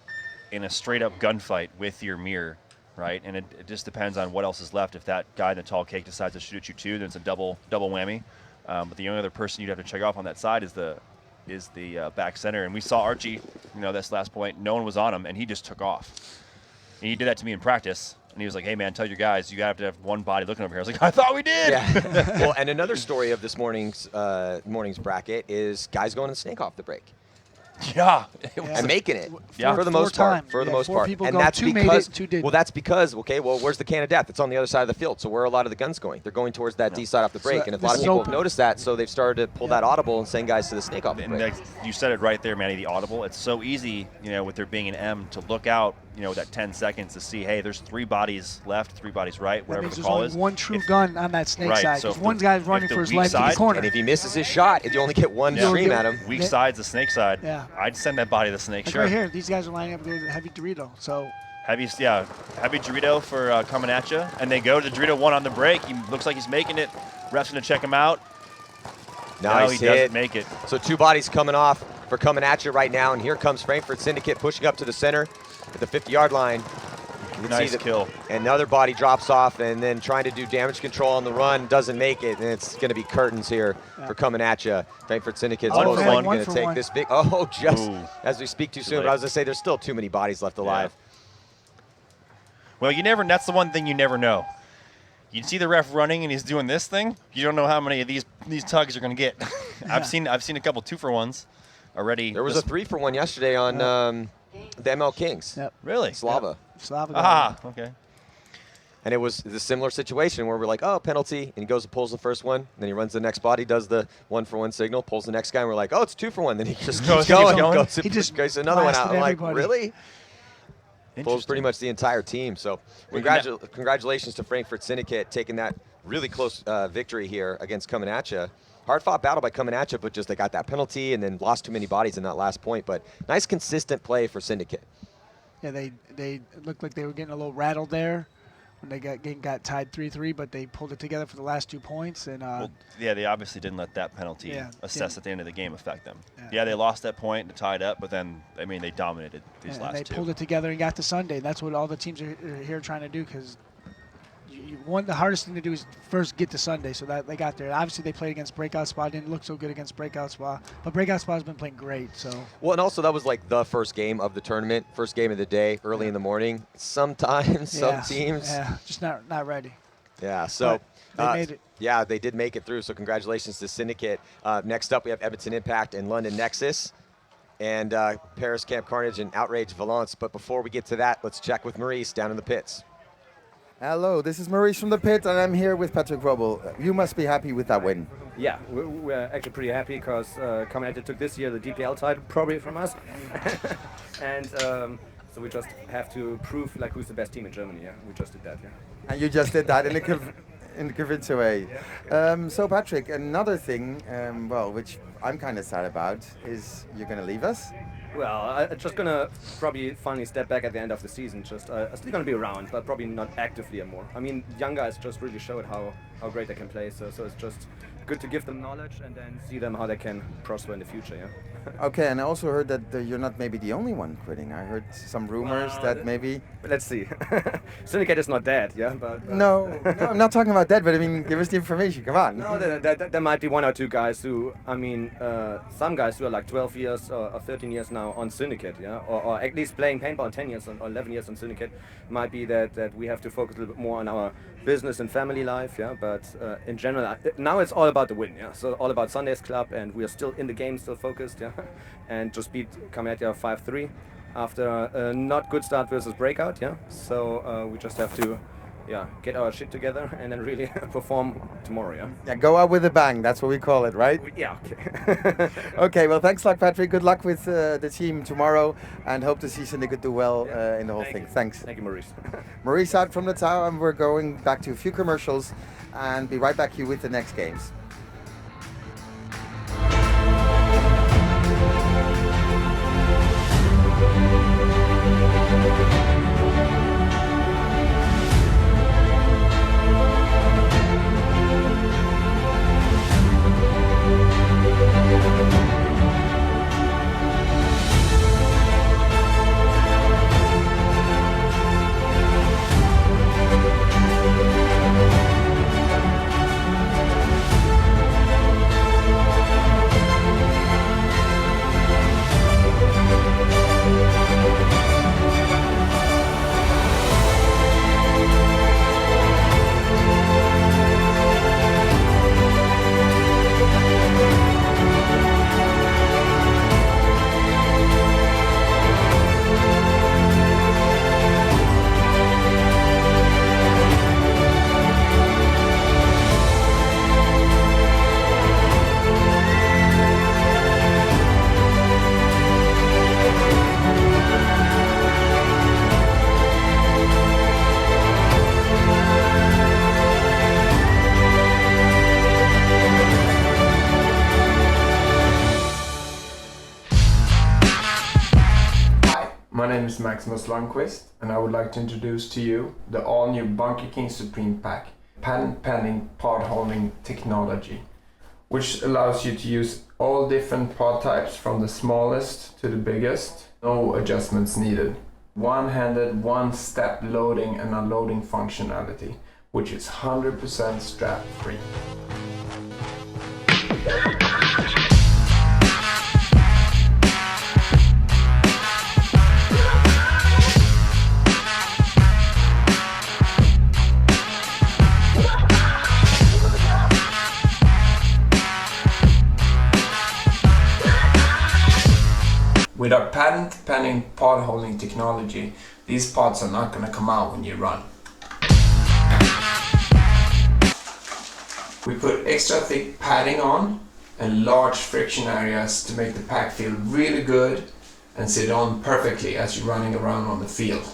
in a straight-up gunfight with your mirror, right? And it just depends on what else is left. If that guy in the tall cake decides to shoot at you too, then it's a double whammy. But the only other person you'd have to check off on that side is the back center. And we saw Archie, this last point, no one was on him, and he just took off. And he did that to me in practice. And he was like, hey, man, tell your guys, you have to have one body looking over here. I was like, I thought we did. Yeah. Well, and another story of this morning's bracket is guys going to snake off the break. Yeah. And making it Yeah. for the most part. For the most part. People And go, that's two because, made it, two didn't. well, that's because, okay, well, where's the can of death? It's on the other side of the field. So where are a lot of the guns going? They're going towards that D side off the break. And a lot of people have noticed that, so they've started to pull that audible and send guys to the snake off the break. And you said it right there, Manny, the audible. It's so easy, with there being an M, to look out, that 10 seconds to see, hey, there's 3 bodies left, 3 bodies right, whatever the call is. There's only one true gun on that snake Right, side. so Because if one the- guy's if running the for his weak life in the side- corner. And if he misses his shot, you only get one stream at him. Weak side's the snake side. Yeah. I'd send that body to the snake, Like sure. right here, these guys are lining up to go to the heavy Dorito. So Heavy Dorito for coming at you. And they go to the Dorito 1 on the break. He looks like he's making it. Ref's going to check him out. Nice No, he hit. doesn't make it. So 2 bodies coming off for coming at you right now. And here comes Frankfurt Syndicate pushing up to the center at the 50-yard line. You can Nice see kill. Another body drops off and then trying to do damage control on the run, doesn't make it, and it's going to be curtains here for coming at you. Frankfurt Syndicate's One most for likely one. going to take this big. Oh, just Ooh. as we speak too soon. late. But I was going to say there's still too many bodies left alive. Well, that's the one thing you never know. You see the ref running and he's doing this thing. You don't know how many of these tugs you're going to get. I've seen a couple 2-for-1s already. There was a 3-for-1 yesterday on the ML Kings. Yep. Really? Slava. Slava. Okay. And it was the similar situation where we're like, oh, penalty, and he goes and pulls the first one, and then he runs the next body, does the 1-for-1 signal, pulls the next guy, and we're like, oh, it's 2-for-1. Then he just keeps going. He just goes another one out. blasted I'm like, everybody. really? Pulls Interesting. pretty much the entire team. So congratulations to Frankfurt Syndicate taking that really close victory here against Coming At Ya. Hard-fought battle by Coming At Ya, but just they got that penalty and then lost too many bodies in that last point. But nice consistent play for Syndicate. Yeah, they looked like they were getting a little rattled there when they got tied 3-3, but they pulled it together for the last 2 points. And They obviously didn't let that penalty assess at the end of the game affect them. Yeah, they lost that point to tie it up, but then, they dominated these last 2. They pulled it together and got to Sunday. That's what all the teams are here trying to do, because the hardest thing to do is first get to Sunday, so that they got there. Obviously, they played against Breakout Spa. Didn't look so good against Breakout Spa, but Breakout Spa has been playing great. So. Well, and also that was like the first game of the tournament, first game of the day, early in the morning. Sometimes some teams, just not ready. Yeah, so they made it. Yeah, they did make it through. So congratulations to Syndicate. Next up, we have Edmonton Impact and London Nexus, and Paris Camp Carnage and Outrage Valence. But before we get to that, let's check with Maurice down in the pits. Hello, this is Maurice from the pit, and I'm here with Patrick Robel. You must be happy with that win. Yeah, we're actually pretty happy because Carnage took this year the DPL title probably from us, and so we just have to prove who's the best team in Germany. Yeah, we just did that. Yeah. And you just did that in a convincing way. So Patrick, another thing, which I'm kind of sad about, is you're going to leave us. Well, I'm just gonna probably finally step back at the end of the season. Just I'm still gonna be around, but probably not actively anymore. Young guys just really showed how great they can play. So it's just good to give them knowledge and then see them how they can prosper in the future. Yeah. Okay, and I also heard that you're not maybe the only one quitting. I heard some rumors that maybe. But let's see. Syndicate is not dead, yeah. But no, I'm not talking about that. But give us the information. Come on. No, there might be 1 or 2 guys who, some guys who are like 12 years or 13 years now on Syndicate, yeah, or at least playing paintball 10 years or 11 years on Syndicate. Might be that we have to focus a little bit more on our business and family life, yeah. But in general, now it's all about the win, yeah. So all about Sunday's club, and we are still in the game, still focused, yeah. And just beat Kametia 5-3 after a not good start versus Breakout, yeah. So we just have to yeah, get our shit together and then really perform tomorrow. Yeah. Yeah, go out with a bang. That's what we call it, right? Yeah. Okay. Okay, well, thanks a lot, Patrick. Good luck with the team tomorrow, and hope to see Syndicate do well in the whole thing. Thanks. Thank you, Maurice. Maurice out from the tower, and we're going back to a few commercials and be right back here with the next games. My name is Maximus Lundqvist, and I would like to introduce to you the all-new Bunker King Supreme Pack, patent-pending pod-holding technology, which allows you to use all different pod types from the smallest to the biggest, no adjustments needed. One-handed, one-step loading and unloading functionality, which is 100% strap-free. With our patent-pending pod holding technology, these pods are not going to come out when you run. We put extra thick padding on and large friction areas to make the pack feel really good and sit on perfectly as you're running around on the field.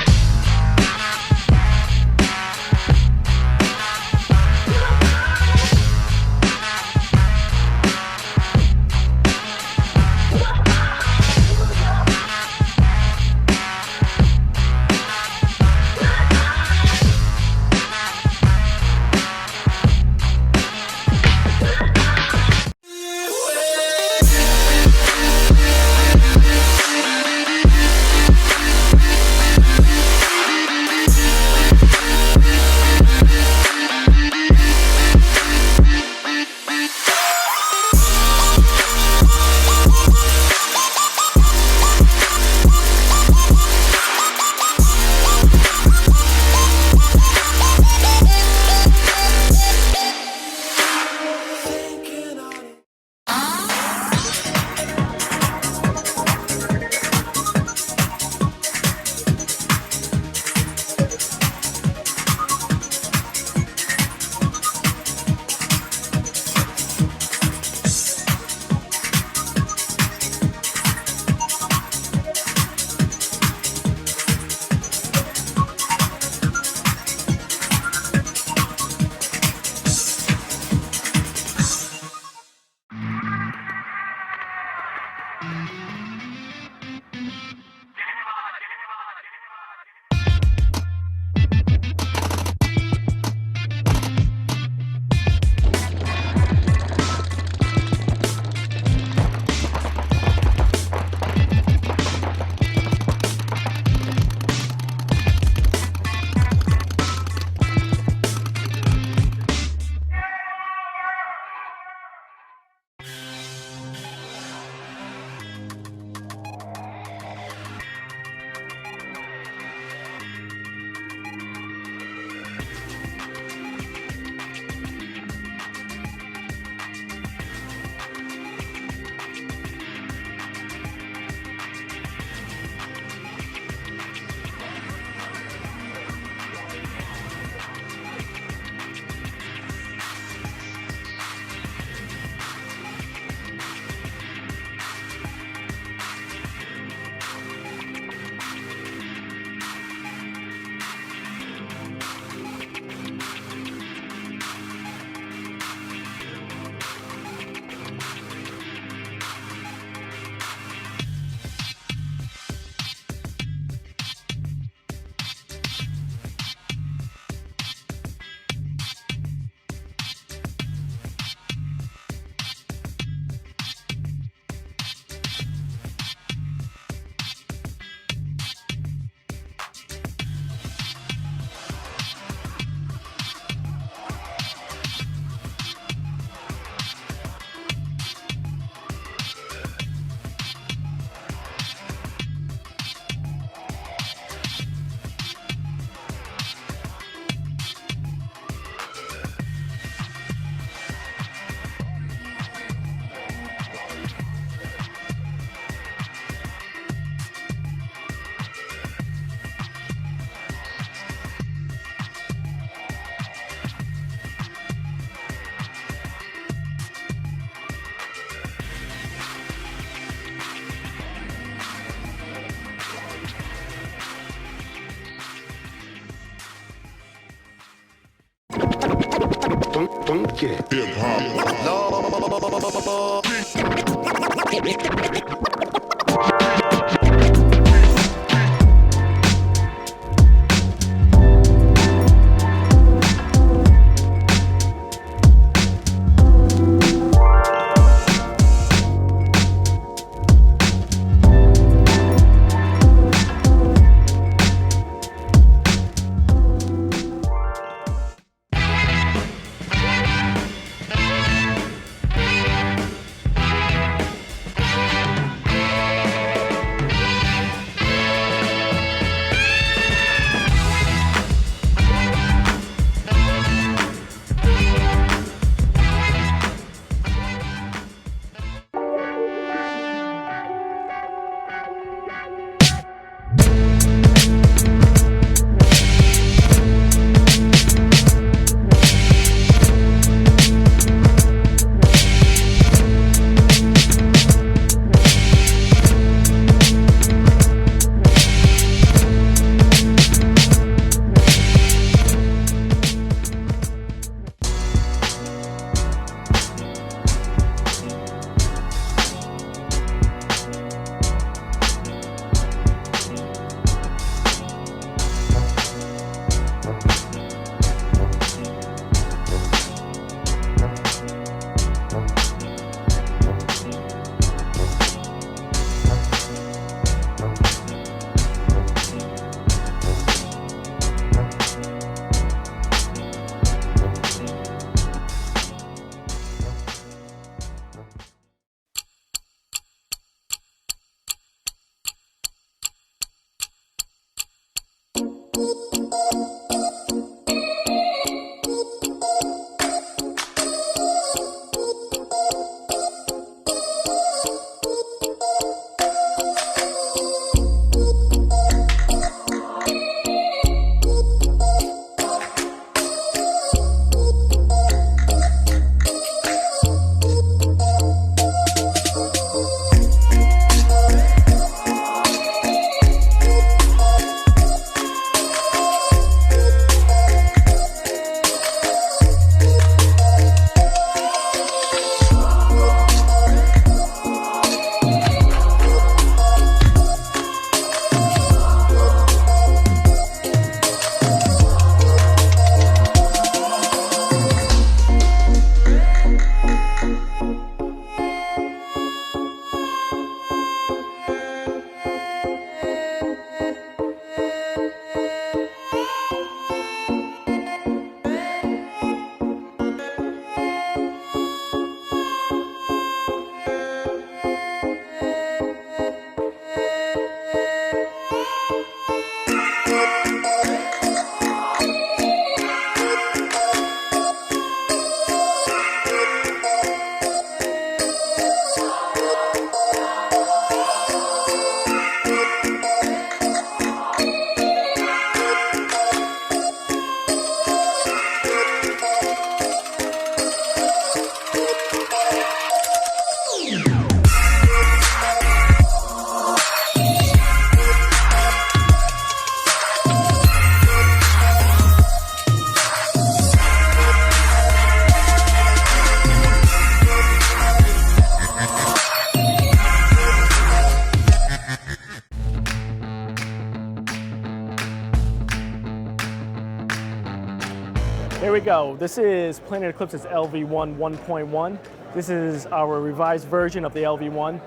Here we go. This is Planet Eclipse's LV1 1.1. This is our revised version of the LV1.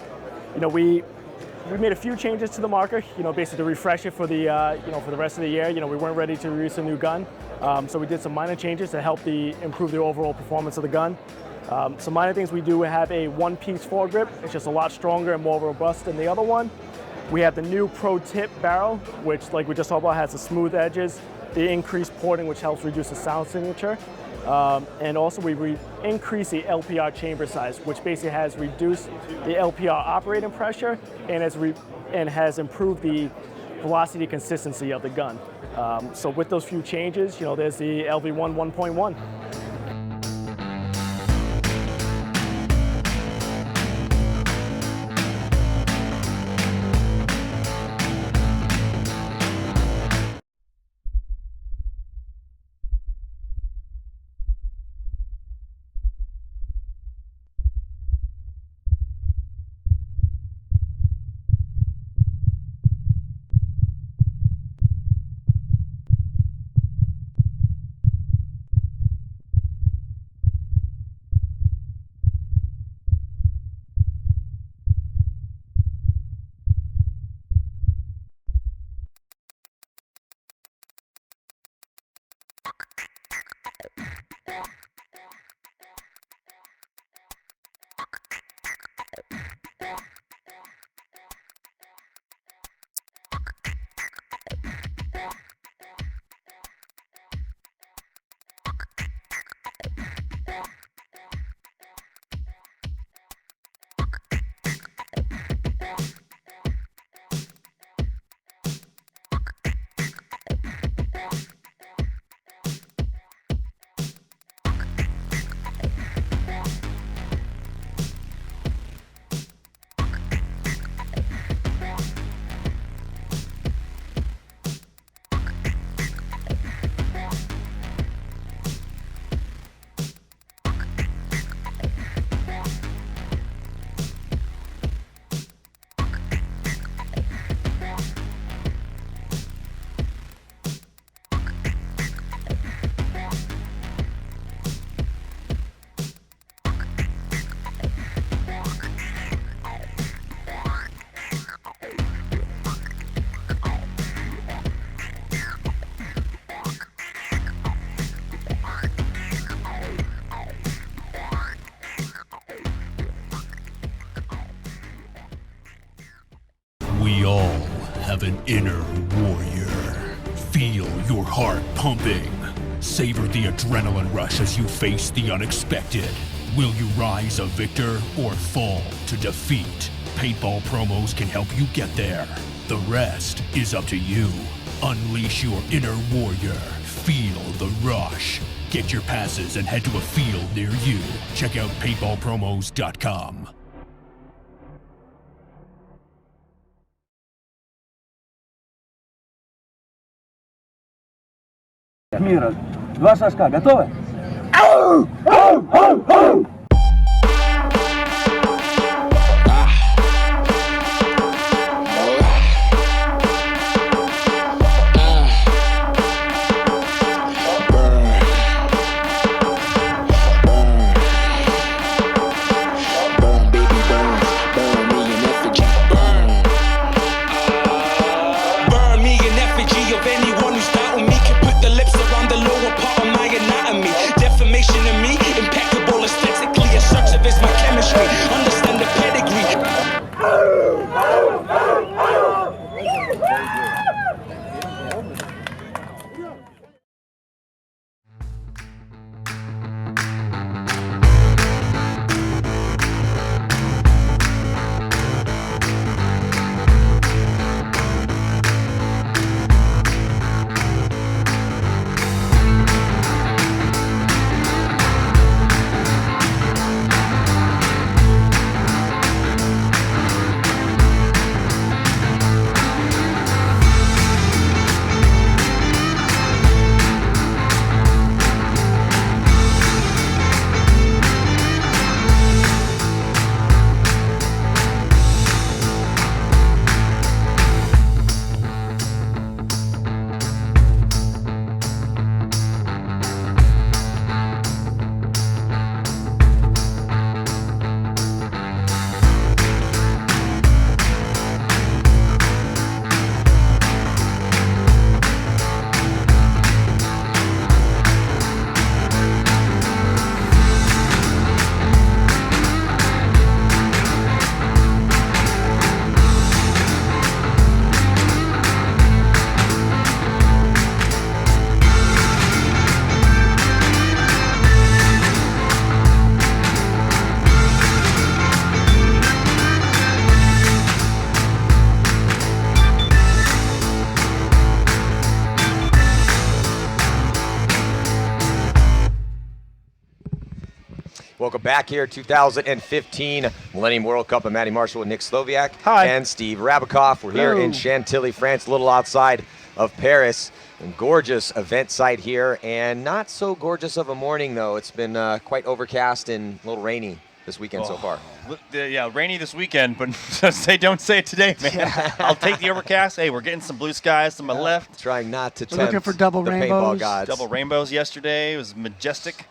You know, we made a few changes to the marker, basically to refresh it for the, for the rest of the year. We weren't ready to release a new gun. So we did some minor changes to help improve the overall performance of the gun. Some minor things we do, we have a one-piece foregrip. It's just a lot stronger and more robust than the other one. We have the new Pro Tip barrel, which, like we just talked about, has the smooth edges, the increased porting, which helps reduce the sound signature. And also we increase the LPR chamber size, which basically has reduced the LPR operating pressure and has improved the velocity consistency of the gun. So with those few changes, there's the LV1 1.1. inner warrior. Feel your heart pumping. Savor the adrenaline rush as you face the unexpected. Will you rise a victor or fall to defeat? Paintball promos can help you get there. The rest is up to you. Unleash your inner warrior. Feel the rush. Get your passes and head to a field near you. Check out paintballpromos.com. Мира. Два шажка. Готовы? Ау! Ау! Ау! Ау! Welcome back here, 2015 Millennium World Cup. I'm Matty Marshall with Nick Sloviak. Hi. And Steve Rabikoff. We're here in Chantilly, France, a little outside of Paris. And gorgeous event site here, and not so gorgeous of a morning, though. It's been quite overcast and a little rainy this weekend so far. Yeah, rainy this weekend, but don't say it today, man. Yeah. I'll take the overcast. Hey, we're getting some blue skies to my left. Trying not to We're looking tempt for double the rainbows. paintball gods. Double rainbows yesterday. It was majestic.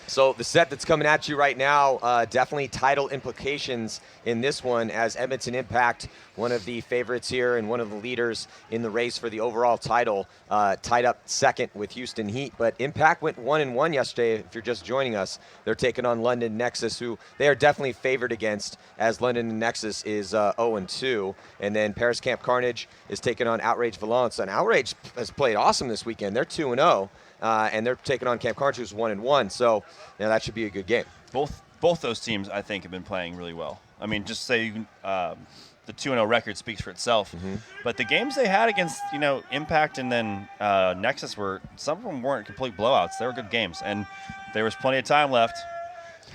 So the set that's coming at you right now, definitely title implications in this one, as Edmonton Impact, one of the favorites here and one of the leaders in the race for the overall title, tied up second with Houston Heat. But Impact went 1-1 yesterday. If you're just joining us, they're taking on London Nexus, who they are definitely favored against, as London Nexus is 0-2. And then Paris Camp Carnage is taking on Outrage Valence. And Outrage has played awesome this weekend. They're 2-0. And they're taking on Camp Carnage, who's 1-1. So that should be a good game. Both those teams, I think, have been playing really well. I mean, just say the 2-0 record speaks for itself. Mm-hmm. But the games they had against Impact and then Nexus some of them weren't complete blowouts. They were good games, and there was plenty of time left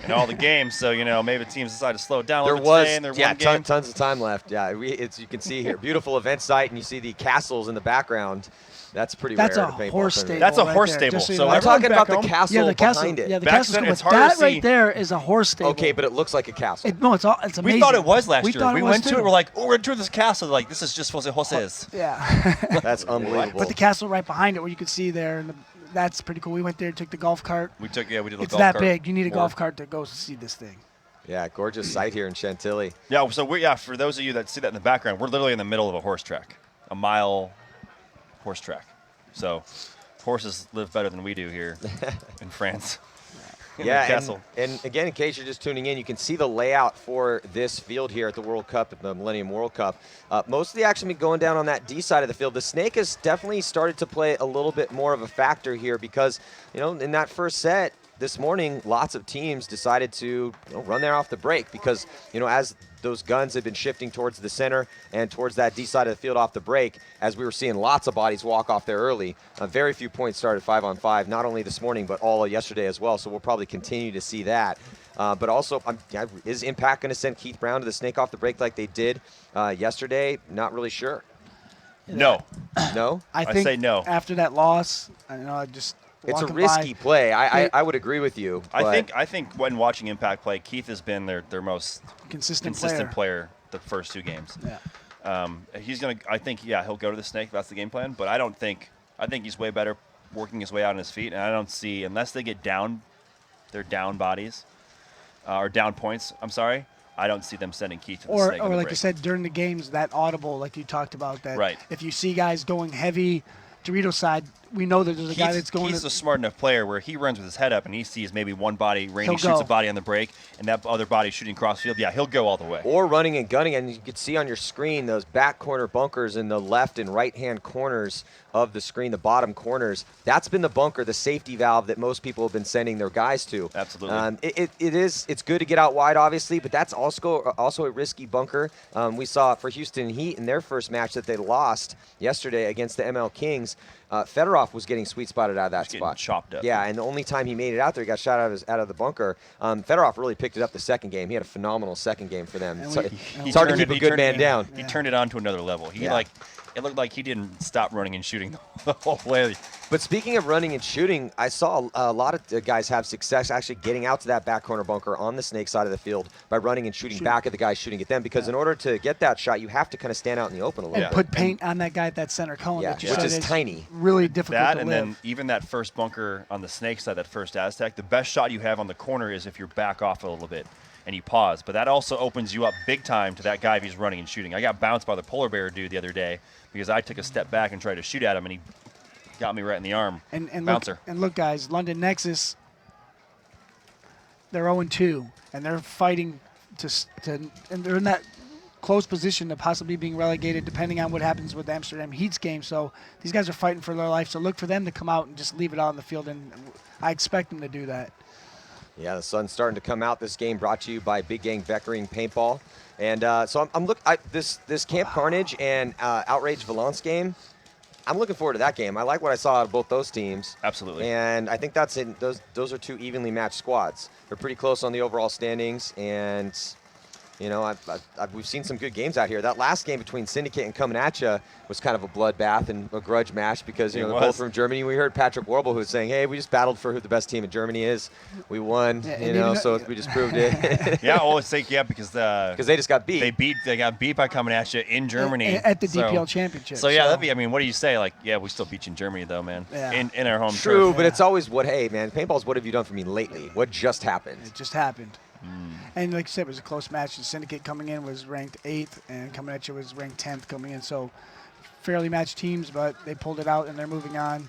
in all the games. So maybe the teams decided to slow it down a little bit today in their one game. Tons of time left. Yeah, you can see here, beautiful event site, and you see the castles in the background. That's pretty rare. That's a horse stable. That's a right horse there, stable. So I'm talking about the castle behind it. Yeah, the Back castle. then, it's But hard to that see. right there is a horse stable. Okay, but it looks like a castle. No, it's amazing. We thought it was last year. thought We it was went to too. it. We're like, we're going to tour this castle. Like, this is just for the horses. Yeah. That's unbelievable. But the castle right behind it, where you can see there, and that's pretty cool. We went there, took the golf cart. We did the golf cart. It's that big. You need a golf cart to go see this thing. Yeah, gorgeous site here in Chantilly. Yeah, so for those of you that see that in the background, we're literally in the middle of a horse track, a mile horse track. So horses live better than we do here in France. Yeah, Castle. and again, in case you're just tuning in, you can see the layout for this field here at the World Cup, at the Millennium World Cup. Most of the action been going down on that D side of the field. The Snake has definitely started to play a little bit more of a factor here because, in that first set this morning, lots of teams decided to run there off the break because, as those guns have been shifting towards the center and towards that D side of the field off the break, as we were seeing lots of bodies walk off there early. Very few points started 5-on-5, not only this morning, but all yesterday as well. So we'll probably continue to see that. But also, is Impact going to send Keith Brown to the Snake off the break like they did yesterday? Not really sure. No. No? I think say no. after that loss, It's a risky play. I would agree with you. I think when watching Impact play, Keith has been their most consistent player the first 2 games. Yeah. I think he'll go to the Snake. That's the game plan. But I think he's way better working his way out on his feet. And I don't see, unless they get down, their down bodies or down points. I'm sorry. I don't see them sending Keith to the Snake. Or like you said, during the games, that audible, like you talked about, that right. If you see guys going heavy, Dorito's side, we know that there's a guy that's going. He's a smart enough player where he runs with his head up and he sees maybe one body, Rainey shoots a body on the break, and that other body shooting cross field. Yeah, he'll go all the way. Or running and gunning, and you can see on your screen those back corner bunkers in the left and right hand corners of the screen, the bottom corners. That's been the bunker, the safety valve that most people have been sending their guys to. Absolutely. It's good to get out wide, obviously, but that's also a risky bunker. We saw for Houston Heat in their first match that they lost yesterday against the ML Kings. Fedorov was getting sweet spotted out of that spot. Chopped up. Yeah, and the only time he made it out there, he got shot out of the bunker. Fedorov really picked it up the second game. He had a phenomenal second game for them. It's hard to keep a good man down. He turned it on to another level. It looked like he didn't stop running and shooting the whole way. But speaking of running and shooting, I saw a lot of guys have success actually getting out to that back corner bunker on the Snake side of the field by running and shooting back at the guys shooting at them. Because in order to get that shot, you have to kind of stand out in the open a little bit. Put paint on that guy at that center cone. Yeah, which is tiny. Really difficult that, to and live. then even that first bunker on the Snake side, that first Aztec, the best shot you have on the corner is if you're back off a little bit and you pause. But that also opens you up big time to that guy if he's running and shooting. I got bounced by the polar bear dude the other day because I took a step back and tried to shoot at him, and he got me right in the arm. And bouncer. Look, guys, London Nexus, they're 0-2, and they're fighting and they're in that close position of possibly being relegated depending on what happens with the Amsterdam Heat's game. So these guys are fighting for their life. So look for them to come out and just leave it out on the field, and I expect them to do that. Yeah, the sun's starting to come out. This game brought to you by Big Gang Beckering Paintball. And so this Camp Carnage and Outrage Valence game, I'm looking forward to that game. I like what I saw out of both those teams. Absolutely. And I think those are 2 evenly matched squads. They're pretty close on the overall standings, and we've seen some good games out here. That last game between Syndicate and Coming At Ya was kind of a bloodbath and a grudge match because they're both from Germany. We heard Patrick Warble who was saying, "Hey, we just battled for who the best team in Germany is. We won, so we just proved it." Yeah, well, it's like because they just got beat. They got beat by Coming At Ya in Germany at the DPL Championship. So yeah, what do you say? Like, yeah, we still beat you in Germany though, man. Yeah. In our home. True, turf. but it's always hey man, paintball's what have you done for me lately? What just happened? It just happened. And like you said, it was a close match. The Syndicate coming in was ranked 8th, and Coming At You was ranked 10th coming in. So fairly matched teams, but they pulled it out, and they're moving on.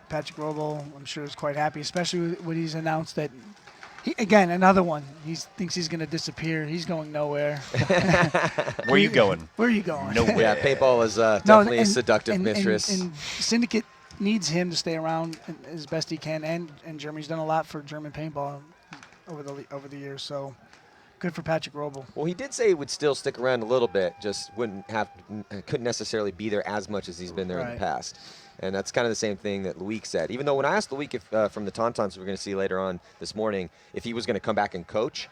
Patrick Roble, I'm sure, is quite happy, especially when he's announced that, again, another one. He thinks he's going to disappear. He's going nowhere. Where are you going? Where are you going? Nowhere. Yeah, paintball is definitely a seductive mistress. And Syndicate needs him to stay around as best he can, and Germany's done a lot for German paintball over the years, so good for Patrick Roble. Well, he did say he would still stick around a little bit, just couldn't necessarily be there as much as he's been there in the past. And that's kind of the same thing that Loic said. Even though when I asked Loic if from the Tontons we're going to see later on this morning, if he was going to come back and coach,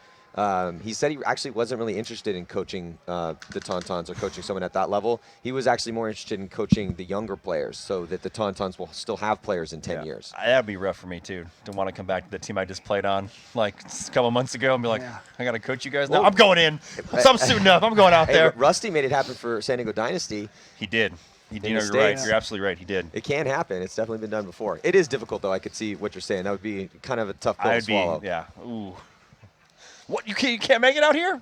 he said he actually wasn't really interested in coaching the Tontons or coaching someone at that level. He was actually more interested in coaching the younger players so that the Tontons will still have players in 10 years. That'd be rough for me, too, to want to come back to the team I just played on like a couple months ago and be like, I got to coach you guys now. I'm going in. So I'm suiting up. I'm going out there. Rusty made it happen for San Diego Dynasty. He did. You're right. You're absolutely right. He did. It can happen. It's definitely been done before. It is difficult, though. I could see what you're saying. That would be kind of a tough pill to swallow. Yeah. Ooh. What, you can't make it out here?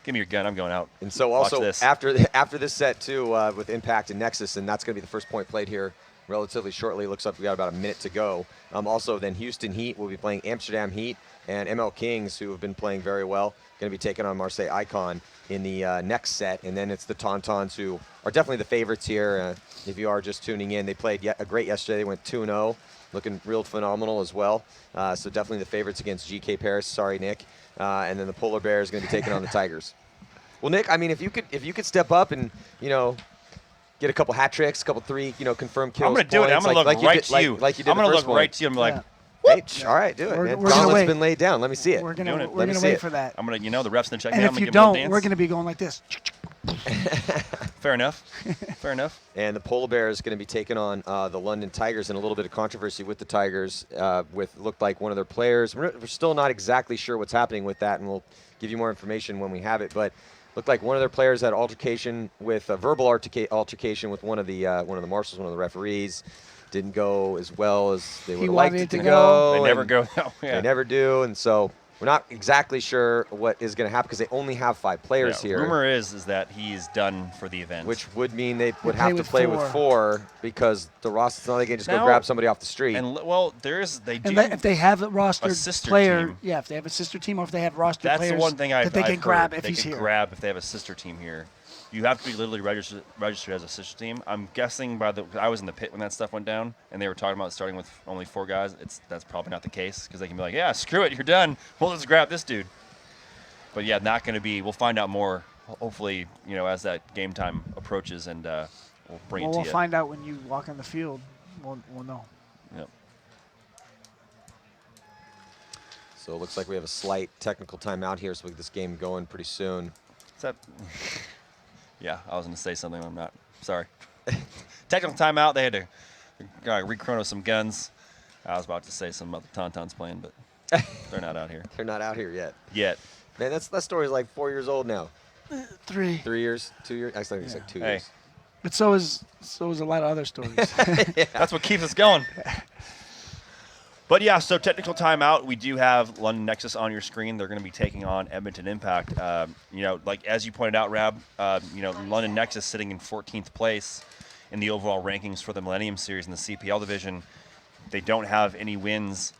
Give me your gun. I'm going out. And so also after this set too with Impact and Nexus, and that's going to be the first point played here relatively shortly. Looks like we got about a minute to go. Also, then Houston Heat will be playing Amsterdam Heat, and ML Kings, who have been playing very well, going to be taking on Marseille Icon in the next set. And then it's the Tontons, who are definitely the favorites here. If you are just tuning in, they played a great yesterday. They went 2-0, looking real phenomenal as well. So definitely the favorites against GK Paris. Sorry, Nick. And then the Polar Bears going to be taking on the Tigers. Well, Nick, I mean, if you could step up and get a couple hat tricks, a couple 3 confirmed kills. I'm gonna do it. I'm gonna look right to you. Like you did I'm gonna the first look right to you. I'm like, hey, all right, do it. We're Man. gonna Gauntlet's wait. been laid down. Let me see it. We're gonna wait for that. I'm gonna, the ref's gonna check And me out. if I'm you gonna give him a little don't, dance. we're gonna be going like this. Fair enough. Fair enough. And the Polar Bears is going to be taking on the London Tigers, and a little bit of controversy with the Tigers with looked like one of their players. We're still not exactly sure what's happening with that, and we'll give you more information when we have it. But looked like one of their players had altercation with a verbal altercation with one of the marshals, one of the referees. Didn't go as well as they would have liked it to go. They never go. They never do, and so we're not exactly sure what is going to happen because they only have 5 players here. Rumor is that he's done for the event, which would mean they would have to play with 4 because the roster, they can just go grab somebody off the street. And they do. And if they have a rostered player, team. if they have a sister team, or if they have rostered That's players the one thing that they can grab if he's here. Grab if they have a sister team here. You have to be literally registered as a sister team. I'm guessing I was in the pit when that stuff went down, and they were talking about starting with only 4 guys. That's probably not the case because they can be like, yeah, screw it, you're done. We'll just grab this dude. But yeah, not going to be. We'll find out more. Hopefully, as that game time approaches, and we'll bring it to you. We'll find out when you walk on the field. We'll know. Yep. So it looks like we have a slight technical timeout here, so we get this game going pretty soon. Is that? Yeah, I was going to say something. I'm not. Sorry. Technical timeout. They had to re-chrono some guns. I was about to say something about the Tontons playing, but they're not out here. They're not out here yet. Man, that story's like 4 years old now. 3. 3 years? 2 years? Actually, it's like 2 years. But so is a lot of other stories. That's what keeps us going. But yeah, so technical timeout. We do have London Nexus on your screen. They're going to be taking on Edmonton Impact. Like as you pointed out, Rab, London Nexus sitting in 14th place in the overall rankings for the Millennium Series in the CPL division. They don't have any wins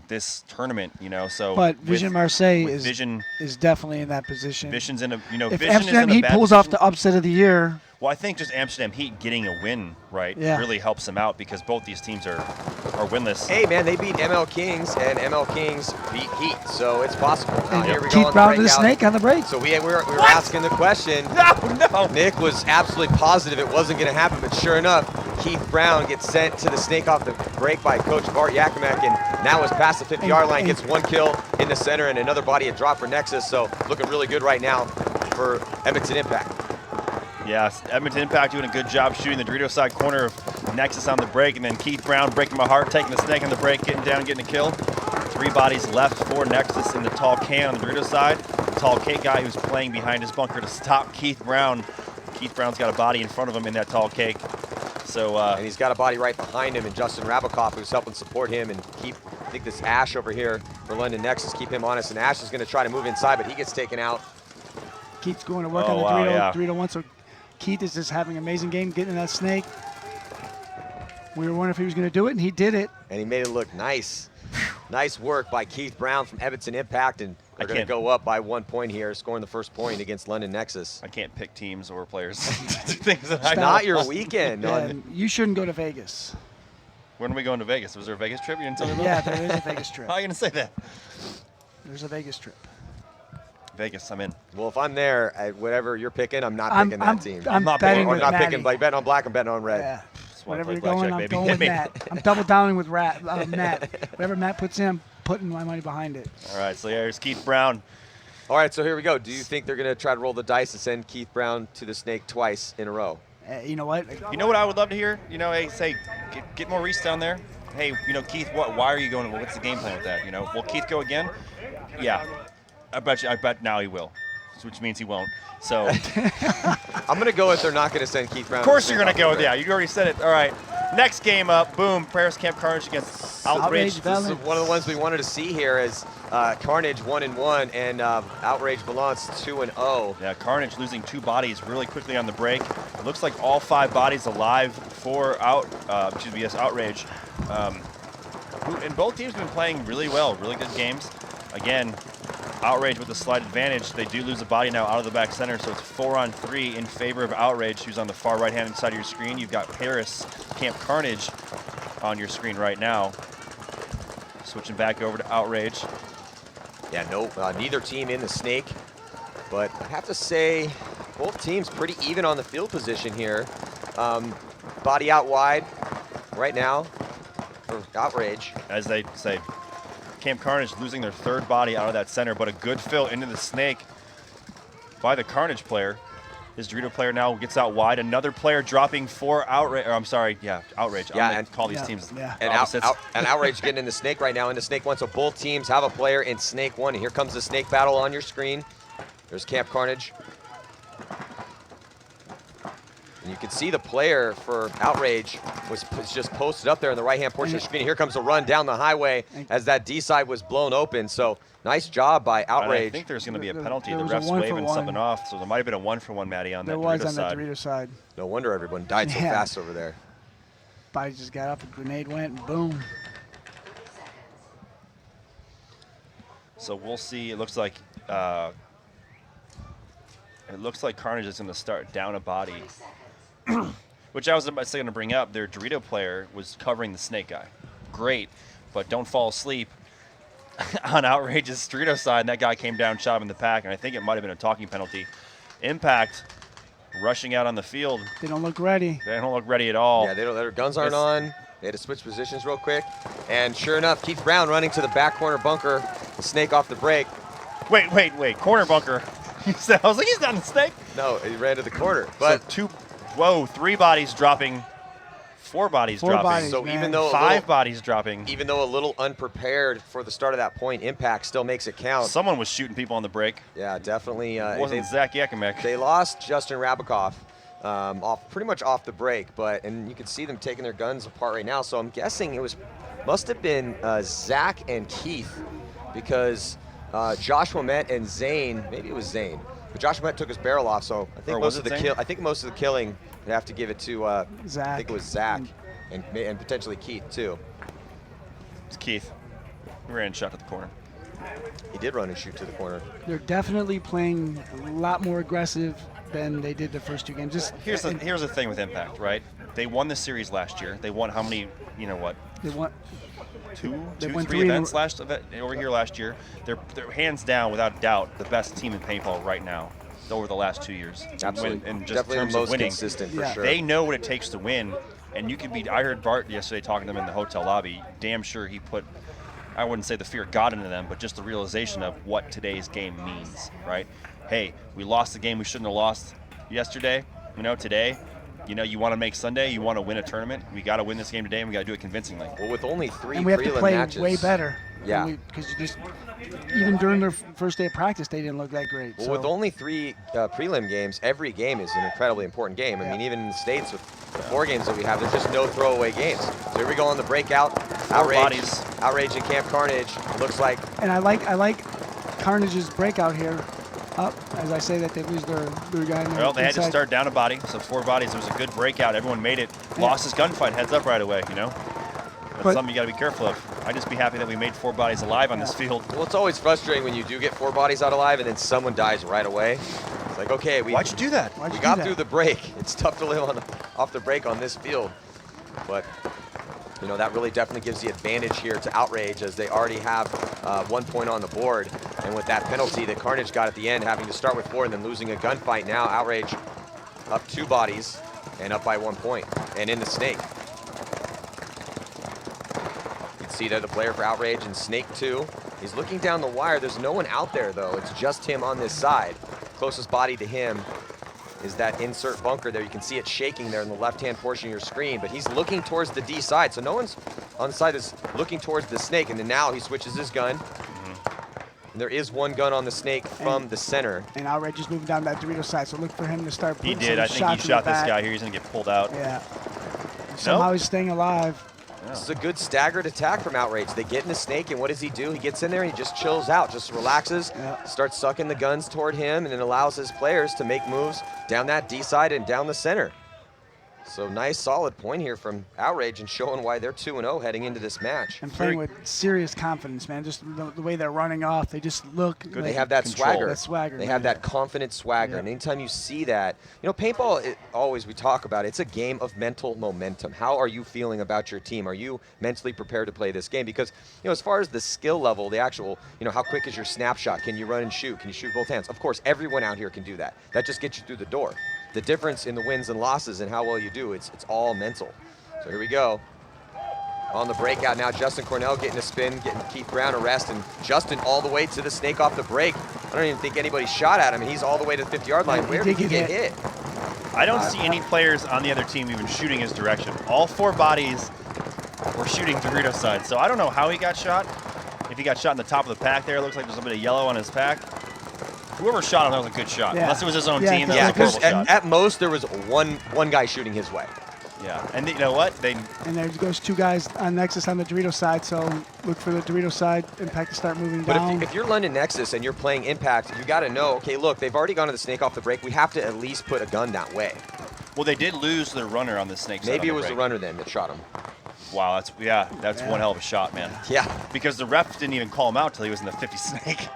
this tournament, So, but Vision Marseille Vision is definitely in that position. Vision's in a, if Vision Amsterdam is in a Heat bad pulls position. off the upset of the year. Well, I think just Amsterdam Heat getting a win, right, Yeah. really helps them out because both these teams are winless. Hey, man, they beat ML Kings, and ML Kings beat Heat, so it's possible. And Here we go Keith on Brown to the breakout. snake on the break. So we were asking the question. No. Nick was absolutely positive it wasn't going to happen, but sure enough, Keith Brown gets sent to the snake off the break by Coach Bart Yakimek, and now is past the 50-yard line, gets 1 kill in the center and another body a drop for Nexus, so looking really good right now for Edmonton Impact. Yes, Edmonton Impact doing a good job shooting the Dorito side corner of Nexus on the break, and then Keith Brown breaking my heart, taking the snake on the break, getting down, getting a kill. 3 bodies left for Nexus in the tall can on the Dorito side. The tall cake guy who's playing behind his bunker to stop Keith Brown. Keith Brown's got a body in front of him in that tall cake. So and he's got a body right behind him, and Justin Rabikoff, who's helping support him and keep, I think this Ash over here for London Nexus, keep him honest, and Ash is going to try to move inside, but he gets taken out. Keith's going to work on the Dorito 1, so Keith is just having an amazing game getting in that snake. We were wondering if he was going to do it, and he did it. And he made it look nice. Nice work by Keith Brown from Edmonton Impact, and they're going to go up by 1 point here, scoring the first point against London Nexus. I can't pick teams or players. Things that It's not your weekend. You shouldn't go to Vegas. When are we going to Vegas? Was there a Vegas trip? You didn't tell me about? Yeah, there is a Vegas trip. How are you going to say that? There's a Vegas trip. Vegas, I'm in. Well, if I'm there, whatever you're picking, I'm not picking that team. I'm not betting with not Matty. picking, like betting on black, I'm betting on red. Yeah. why I Whatever play you're going, blackjack, I'm baby. going Hit with me. Matt. I'm double downing with Matt. Whatever Matt puts in, I'm putting my money behind it. All right, so here's Keith Brown. All right, so here we go. Do you think they're going to try to roll the dice and send Keith Brown to the snake twice in a row? You know what? You know what I would love to hear? Hey, say, get Maurice down there. Hey, Keith, why are you going? What's the game plan with that? Will Keith go again? Yeah, I bet now he will, which means he won't. So I'm going to go with they're not going to send Keith Brown. Of course you're going to go with that. You already said it. All right. Next game up, boom, Paris Camp Carnage against Outrage. This is one of the ones we wanted to see here as Carnage 1-1 and Outrage Balance 2-0. Yeah, Carnage losing 2 bodies really quickly on the break. It looks like all 5 bodies alive for Outrage. And both teams have been playing really well, really good games. Again, Outrage with a slight advantage. They do lose a body now out of the back center, so it's 4-on-3 in favor of Outrage, who's on the far right-hand side of your screen. You've got Paris, Camp Carnage on your screen right now. Switching back over to Outrage. Yeah, neither team in the snake, but I have to say both teams pretty even on the field position here. Body out wide right now for Outrage. As they say, Camp Carnage losing their 3rd body out of that center, but a good fill into the snake by the Carnage player. His Dorito player now gets out wide. Another player dropping for Outrage, or I'm sorry, Outrage. Yeah, I'm gonna call these teams and Outrage getting in the snake right now, in the snake one, so both teams have a player in snake one. And here comes the snake battle on your screen. There's Camp Carnage. And you can see the player for Outrage was just posted up there in the right-hand portion of the screen. Here comes a run down the highway as that D side was blown open. So nice job by Outrage. And I think there's going to be a penalty. The ref's waving something off, so there might have been a 1-for-1, Maddie, on that Dorito side. There was on that Dorito side. No wonder everyone died so fast over there. Body just got up, a grenade went, and boom. So we'll see. It looks like Carnage is going to start down a body. Which I was going to bring up. Their Dorito player was covering the snake guy. Great, but don't fall asleep on Outrage's Dorito side. And that guy came down, shot him in the pack, and I think it might have been a talking penalty. Impact rushing out on the field. They don't look ready. They don't look ready at all. Yeah, their guns aren't on. They had to switch positions real quick. And sure enough, Keith Brown running to the back corner bunker. The snake off the break. Wait. Corner bunker. I was like, he's not in the snake. No, he ran to the corner. But so 3 bodies dropping, 4 bodies dropping. Bodies, so man. even though 5 bodies dropping. Even though a little unprepared for the start of that point, Impact still makes it count. Someone was shooting people on the break. Yeah, definitely. It wasn't Zach Yakimek. They lost Justin Rabikoff pretty much off the break, and you can see them taking their guns apart right now. So I'm guessing must have been Zach and Keith, because Joshua Met and Zane, maybe it was Zane, but Joshua Met took his barrel off. So I think most of the killing would have to give it to Zach. I think it was Zach and potentially Keith too. It's Keith. He ran and shot to the corner. He did run and shoot to the corner. They're definitely playing a lot more aggressive than they did the first 2 games. Here's the thing with Impact, right? They won the series last year. They won how many? You know what? They won 3 events over here last year. They're hands down, without doubt, the best team in paintball right now over the last 2 years. Absolutely. And just definitely in terms the most of winning, consistent for sure. They know what it takes to win, and you could be. I heard Bart yesterday talking to them in the hotel lobby. Damn sure he put, I wouldn't say the fear of God into them, but just the realization of what today's game means, right? Hey, we lost the game we shouldn't have lost yesterday. Today, you want to make Sunday, you want to win a tournament. We got to win this game today, and we got to do it convincingly. Well, with only 3 and we have to prelim play matches, way better. Yeah. Because even during their first day of practice, they didn't look that great. Well, with only 3 prelim games, every game is an incredibly important game. I mean, even in the States with the 4 games that we have, there's just no throwaway games. So here we go on the breakout. Outrage and Camp Carnage. It looks like. And I like Carnage's breakout here. Up, as I say that they lose their guy. Well, they had to start down a body, so 4 bodies. It was a good breakout. Everyone made it. Lost his gunfight, heads up right away. That's something you got to be careful of. I just be happy that we made 4 bodies alive on this field. Well, it's always frustrating when you do get 4 bodies out alive and then someone dies right away. It's like, okay, why'd you do that? We got through the break. It's tough to live off the break on this field, but. That really definitely gives the advantage here to Outrage, as they already have 1 point on the board. And with that penalty that Carnage got at the end, having to start with 4 and then losing a gunfight, now Outrage up 2 bodies and up by 1 point and in the snake. You can see there the player for Outrage in snake 2. He's looking down the wire. There's no one out there, though. It's just him on this side. Closest body to him is that insert bunker there. You can see it shaking there in the left-hand portion of your screen, but he's looking towards the D side, so no one's on the side that's looking towards the snake, and then now he switches his gun. And there is 1 gun on the snake from the center. And Outrage is moving down that Dorito side, so look for him to start putting He did. I think he shot this guy here. He's going to get pulled out. Yeah. Somehow he's staying alive. This is a good staggered attack from Outrage. They get in the snake, and what does he do? He gets in there and he just chills out, just relaxes, starts sucking the guns toward him, and it allows his players to make moves down that D side and down the center. So nice, solid point here from Outrage and showing why they're 2-0 heading into this match. And playing with serious confidence, man. Just the way they're running off, they just look Good. like They have that swagger. That swagger. They have that confident swagger. Yeah. And anytime you see that, you know, paintball, always we talk about, it's a game of mental momentum. How are you feeling about your team? Are you mentally prepared to play this game? Because, you know, as far as the skill level, the actual, you know, how quick is your snapshot? Can you run and shoot? Can you shoot both hands? Of course, everyone out here can do that. That just gets you through the door. The difference in the wins and losses and how well you do, it's all mental. So here we go. On the breakout now, Justin Cornell getting a spin, getting Keith Brown a rest, and Justin all the way to the snake off the break. I don't even think anybody shot at him, and he's all the way to the 50-yard line. Where did he get hit? I don't see any players on the other team even shooting his direction. All 4 bodies were shooting Dorito side, so I don't know how he got shot. If he got shot in the top of the pack there, it looks like there's a bit of yellow on his pack. Whoever shot him, that was a good shot. Yeah. Unless it was his own Yeah, team, Yeah, that was a because horrible shot. at most there was one guy shooting his way. Yeah, and you know what? And there goes 2 guys on Nexus on the Dorito side, so look for the Dorito side Impact to start moving But down. if you're London Nexus and you're playing Impact, you got to know, okay, look, they've already gone to the snake off the break. We have to at least put a gun that way. Well, they did lose their runner on the snake side. Maybe it on was the the break. runner then that shot him. Wow, that's one hell of a shot, man. Yeah. Because the ref didn't even call him out till he was in the 50 snake.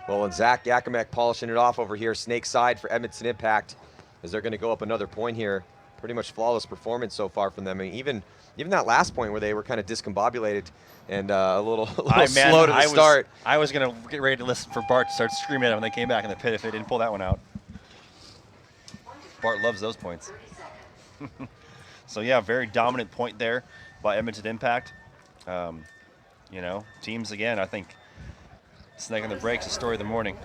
Well, and Zach Yakimek polishing it off over here, snake side for Edmonton Impact, as they're going to go up another point here. Pretty much flawless performance so far from them. I mean, even that last point where they were kind of discombobulated and a little slow to the start. I was going to get ready to listen for Bart to start screaming at him when they came back in the pit if they didn't pull that one out. Bart loves those points. So, yeah, very dominant point there by Edmonton Impact. You know, teams, again, I think snake on the breaks, the story of the morning.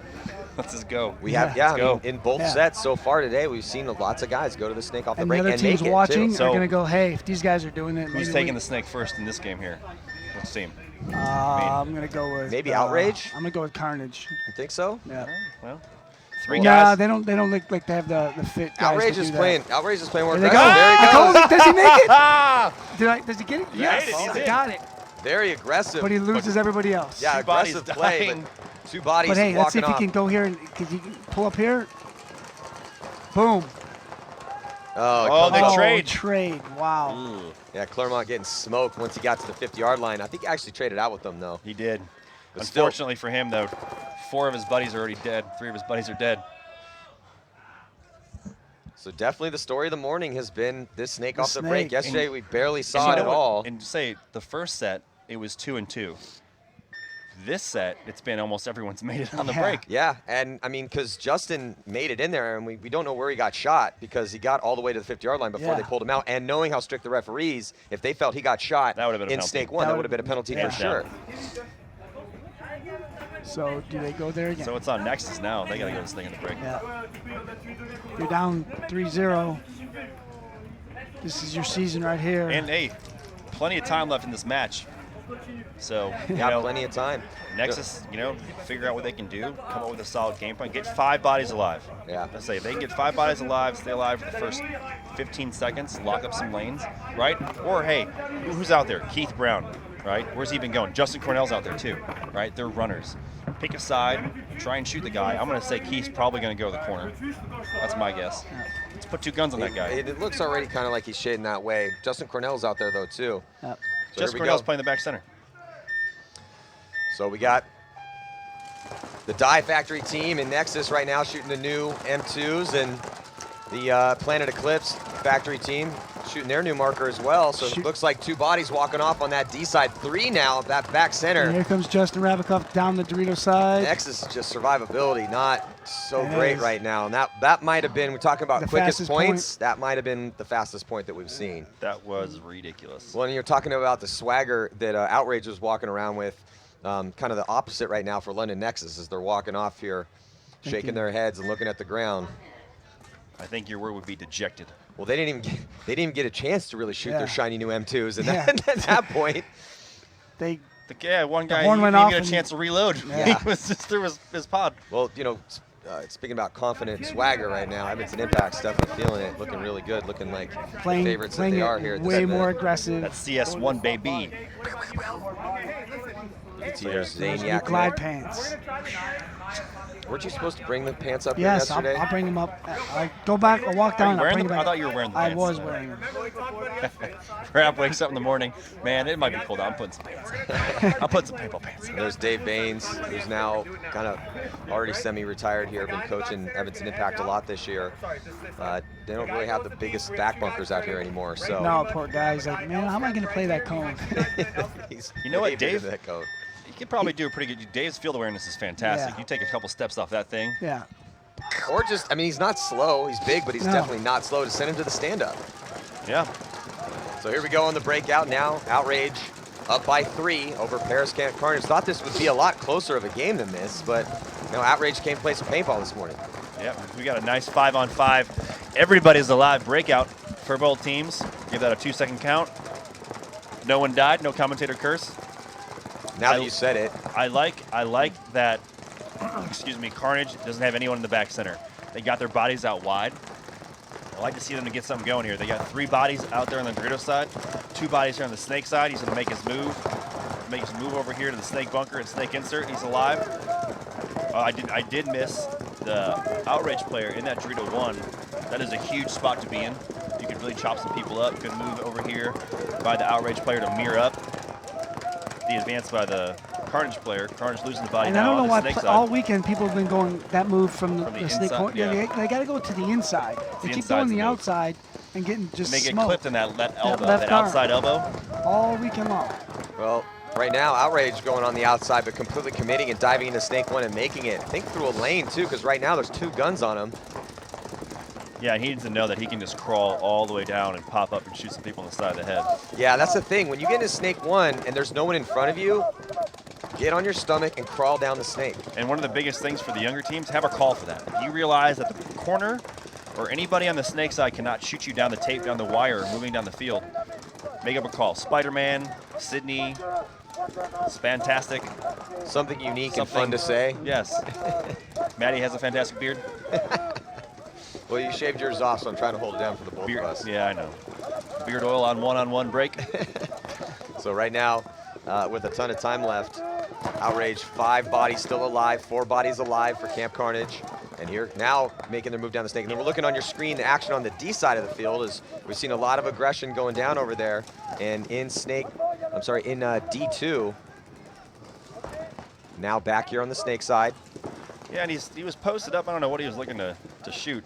Let's just go. We have, I mean, in both sets so far today, we've seen lots of guys go to the snake off the break and the and other teams make it, watching too. are going to go, hey, if these guys are doing it, Who's taking the snake first in this game here? Which team? I'm going to go with maybe Outrage. I'm going to go with Carnage. You think so? Yeah. Well, Three guys. They don't look like they have the fit guys. Outrage is playing more there aggressive. There he goes. Does he make it? Does he get it? Yes. He Got it. Very aggressive. But he loses everybody else. Yeah, aggressive play. dying. But 2 bodies But hey, let's see if he walking can go here and can he pull up here. Boom. off. they trade. Trade. Wow. Yeah, Claremont getting smoked once he got to the 50-yard line. I think he actually traded out with them, though. He did. But Unfortunately for him, though, 4 of his buddies are already dead. 3 of his buddies are dead. So definitely the story of the morning has been this snake off the snake. break. Yesterday we barely saw And it you at know all. what? And say the first set, it was 2-2. This set, it's been almost everyone's made it on the break. Yeah, and I mean, because Justin made it in there, and we don't know where he got shot because he got all the way to the 50-yard line before they pulled him out. And knowing how strict the referees, if they felt he got shot that would have been a in penalty. snake 1, that would have been a penalty for sure. So do they go there again? So it's on Nexus now. They got to go to snake on the break. Yeah. You're down 3-0. This is your season right here. And hey, plenty of time left in this match. So you Got know, plenty of time. Nexus, you know, figure out what they can do, come up with a solid game plan, get 5 bodies alive. Yeah. Let's say if they can get 5 bodies alive, stay alive for the first 15 seconds, lock up some lanes, right? Or hey, who's out there? Keith Brown, right? Where's he been going? Justin Cornell's out there too, right? They're runners. Pick a side, try and shoot the guy. I'm going to say Keith's probably going to go to the corner. That's my guess. Let's put 2 guns on that guy. It looks already kind of like he's shading that way. Justin Cornell's out there, though, too. Yep. So Justin Cornell's playing the back center. So we got the Die Factory team in Nexus right now shooting the new M2s, and the Planet Eclipse Factory team shooting their new marker as well. So it looks like 2 bodies walking off on that D side. 3 now of that back center. And here comes Justin Rabikoff down the Dorito side. Nexus is just survivability, not so It great is. right now. And that might have been, we're talking about The quickest fastest points, that might have been the fastest point that we've seen. That was ridiculous. Well, and you're talking about the swagger that Outrage was walking around with, kind of the opposite right now for London Nexus as they're walking off here, shaking their heads and looking at the ground. I think your word would be dejected. Well, they didn't even get a chance to really shoot Yeah. their shiny new M2s, and Yeah. at that point, They One guy horn he went didn't off get a and- chance to reload. Yeah. He was just through his pod. well, you know, speaking about confident swagger right now, Edmonton Impact's definitely feeling it, looking really good, looking like the favorites that they are here at this way event. more aggressive. That's CS1, baby. You can see there's Zaniac. Glide pants. Weren't you supposed to bring the pants up Yes, here yesterday? I'll bring them up. I'll go back, I'll walk down. Are you wearing I'll bring them? them back. I thought you were wearing the I pants. was wearing them. Rap wakes up in the morning. Man, it might be cold out. I'm putting some pants on. I'll put some paintball pants on. There's Dave Baines, who's now kind of already semi-retired here, been coaching Edmonton Impact a lot this year. They don't really have the biggest back bunkers out here anymore, so. No, poor guy. He's like, man, how am I going to play that cone? You know what, Dave? That cone. You could probably do a pretty good. Dave's field awareness is fantastic. Yeah. You take a couple steps off that thing. Yeah. Or just, I mean, he's not slow. He's big, but he's definitely not slow. To send him to the stand-up. Yeah. So here we go on the breakout now. Outrage up by 3 over Paris Carnage. Thought this would be a lot closer of a game than this, but no, Outrage came play some paintball this morning. Yep, we got a nice 5-on-5. Everybody's alive breakout for both teams. Give that a 2-second count. No one died, no commentator curse. Now that you said it. I like that, excuse me, Carnage doesn't have anyone in the back center. They got their bodies out wide. I like to see them to get something going here. They got 3 bodies out there on the Dorito side, 2 bodies here on the Snake side. He's gonna make his move. Over here to the Snake bunker and Snake insert. He's alive. I did miss the Outrage player in that Dorito 1. That is a huge spot to be in. You could really chop some people up. Good move over here by the Outrage player to mirror up. The advance by the Carnage player. Carnage losing the body And now I don't know on the why Snake side. all weekend people have been going that move from the Snake inside, corner. yeah. They got to go to the inside. They keep inside's going the the move. outside and getting just And they get smoked clipped in that elbow, left that arm. outside elbow. all weekend long. Well, right now, Outrage going on the outside, but completely committing and diving into Snake 1 and making it. I think through a lane, too, because right now there's 2 guns on him. Yeah, and he needs to know that he can just crawl all the way down and pop up and shoot some people on the side of the head. Yeah, that's the thing. When you get into Snake 1 and there's no one in front of you, get on your stomach and crawl down the snake. And one of the biggest things for the younger teams, have a call for that. You realize that the corner or anybody on the Snake side cannot shoot you down the tape, down the wire, or moving down the field. Make up a call. Spider-Man, Sydney, it's fantastic. Something unique and fun to say. Yes. Maddie has a fantastic beard. Well, you shaved yours off, so I'm trying to hold it down for the both of us. Yeah, I know. Beard oil on one-on-one break. So right now, with a ton of time left, Outrage, 5 bodies still alive, 4 bodies alive for Camp Carnage. And here now making their move down the snake. And then we're looking on your screen, the action on the D side of the field is we've seen a lot of aggression going down over there. And in D2, now back here on the Snake side. Yeah, and he was posted up. I don't know what he was looking to shoot.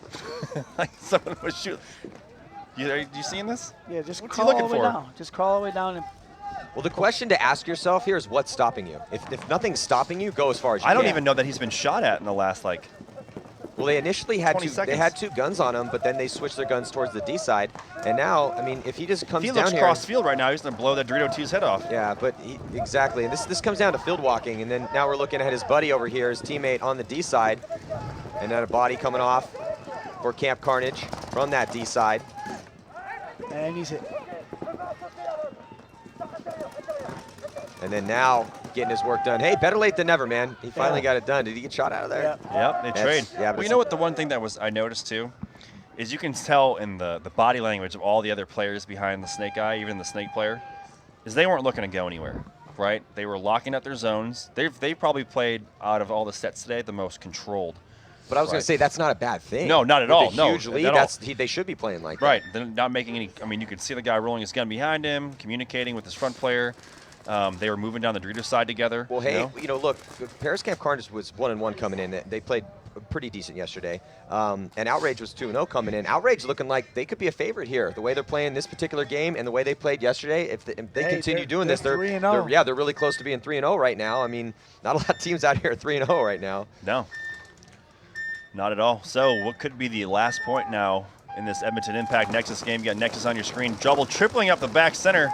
Like someone was shooting. Are you seeing this? Yeah, just What's he crawl all looking the way for? down. Just crawl all the way down. And Well, the question to ask yourself here is what's stopping you? If nothing's stopping you, go as far as you can. I don't even know that he's been shot at in the last, like, Well, they initially had 20 they seconds. had 2 guns on him, but then they switched their guns towards the D side. And now, I mean, if he just comes he down looks here, cross field right now. He's going to blow that Dorito 2's head off. yeah, but exactly. And this comes down to field walking. And then now we're looking at his buddy over here, his teammate on the D side, and then a body coming off for Camp Carnage from that D side. and he's hit. And then now getting his work done. Hey, better late than never, man. He finally got it done. Did he get shot out of there? Yep, they trade. Yeah, but Well, you know what the one thing that I noticed too, is you can tell in the body language of all the other players behind the Snake guy, even the Snake player, is they weren't looking to go anywhere, right? They were locking up their zones. They probably played out of all the sets today the most controlled. But I was going to say that's not a bad thing. No, not at With all. a No, huge lead, at all. they should be playing like that. Right. They're not making any. I mean, you could see the guy rolling his gun behind him, communicating with his front player. They were moving down the Dorito side together. Well, hey, you know, look, Paris Camp Carnage was 1-1 coming in. They played pretty decent yesterday. And Outrage was 2-0 coming in. Outrage looking like they could be a favorite here. The way they're playing this particular game and the way they played yesterday, if they continue doing this, they're 3-0. they're really close to being 3-0 right now. I mean, not a lot of teams out here are 3-0 right now. No. Not at all. So what could be the last point now in this Edmonton Impact Nexus game? You got Nexus on your screen. Double tripling up the back center.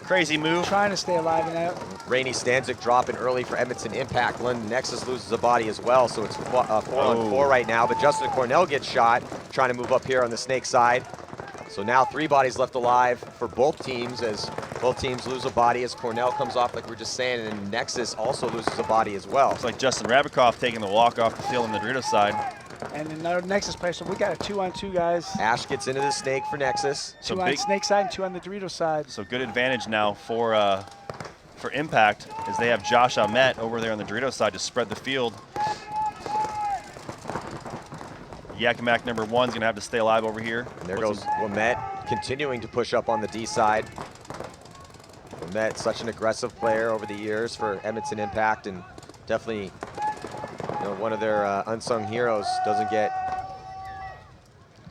Crazy move. Trying to stay alive in that. Rainey Stanzik dropping early for Edmonton Impact. London Nexus loses a body as well, so it's 4-on-4 right now. But Justin Cornell gets shot, trying to move up here on the Snake side. So now 3 bodies left alive for both teams as both teams lose a body as Cornell comes off, like we were just saying, and Nexus also loses a body as well. It's like Justin Rabikoff taking the walk off the field on the Doritos side. And another Nexus player, so we got a 2-on-2, guys. Ash gets into the snake for Nexus. Two on Snake side and 2 on the Doritos side. So good advantage now for Impact as they have Josh Ahmet over there on the Doritos side to spread the field. Yakima number 1 is going to have to stay alive over here. And there goes Wamet continuing to push up on the D side. Wamet, such an aggressive player over the years for Edmonton Impact, and definitely one of their unsung heroes. Doesn't get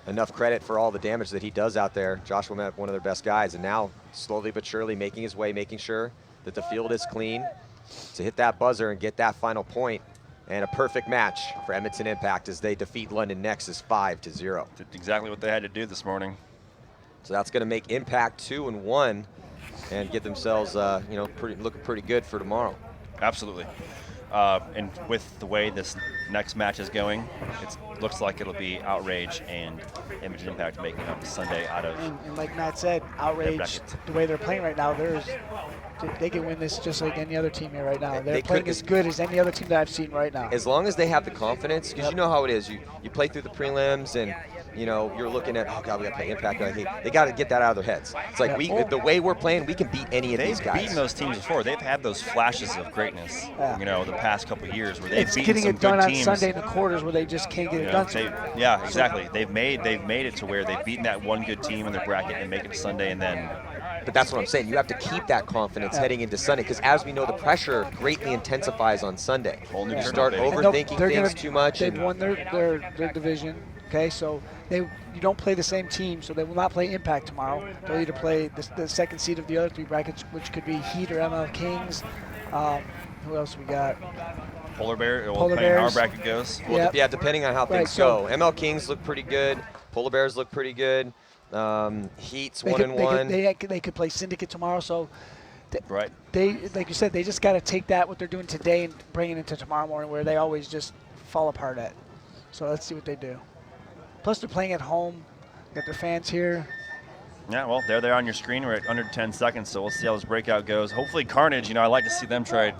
enough credit for all the damage that he does out there. Josh Wamet, one of their best guys, and now slowly but surely making his way, making sure that the field is clean to hit that buzzer and get that final point. And a perfect match for Edmonton Impact as they defeat London Nexus 5-0. Did exactly what they had to do this morning. So that's going to make Impact 2-1 and get themselves, looking pretty good for tomorrow. Absolutely. And with the way this next match is going, it looks like it'll be Outrage and Edmonton Impact making up Sunday out of. And like Matt said, Outrage, the way they're playing right now, they can win this just like any other team here right now. They're playing as good as any other team that I've seen right now. As long as they have the confidence, because you know how it is. You play through the prelims and you're looking at, oh God, we got to play Impact. They got to get that out of their heads. It's like the way we're playing, we can beat any of these guys. They've beaten those teams before. They've had those flashes of greatness, the past couple of years where they've beaten some good teams. It's getting it done on Sunday in the quarters where they just can't get it done. Yeah, exactly. They've made it to where they've beaten that one good team in their bracket and make it to Sunday, and then. But that's what I'm saying. You have to keep that confidence heading into Sunday, because as we know, the pressure greatly intensifies on Sunday. You start overthinking things too much. They've won their division. Okay, so you don't play the same team, so they will not play Impact tomorrow. They'll either play the second seed of the other 3 brackets, which could be Heat or ML Kings. Who else we got? Polar Bear. Depending on how our bracket goes. Well, yeah, depending on how things go. ML Kings look pretty good. Polar Bears look pretty good. Heat's 1-1. They could play Syndicate tomorrow, so. Right. They, like you said, they just got to take what they're doing today and bring it into tomorrow morning, where they always just fall apart at. So let's see what they do. Plus, they're playing at home. Got their fans here. Yeah, well, there they are on your screen. We're at under 10 seconds, so we'll see how this breakout goes. Hopefully, Carnage, I like to see them try,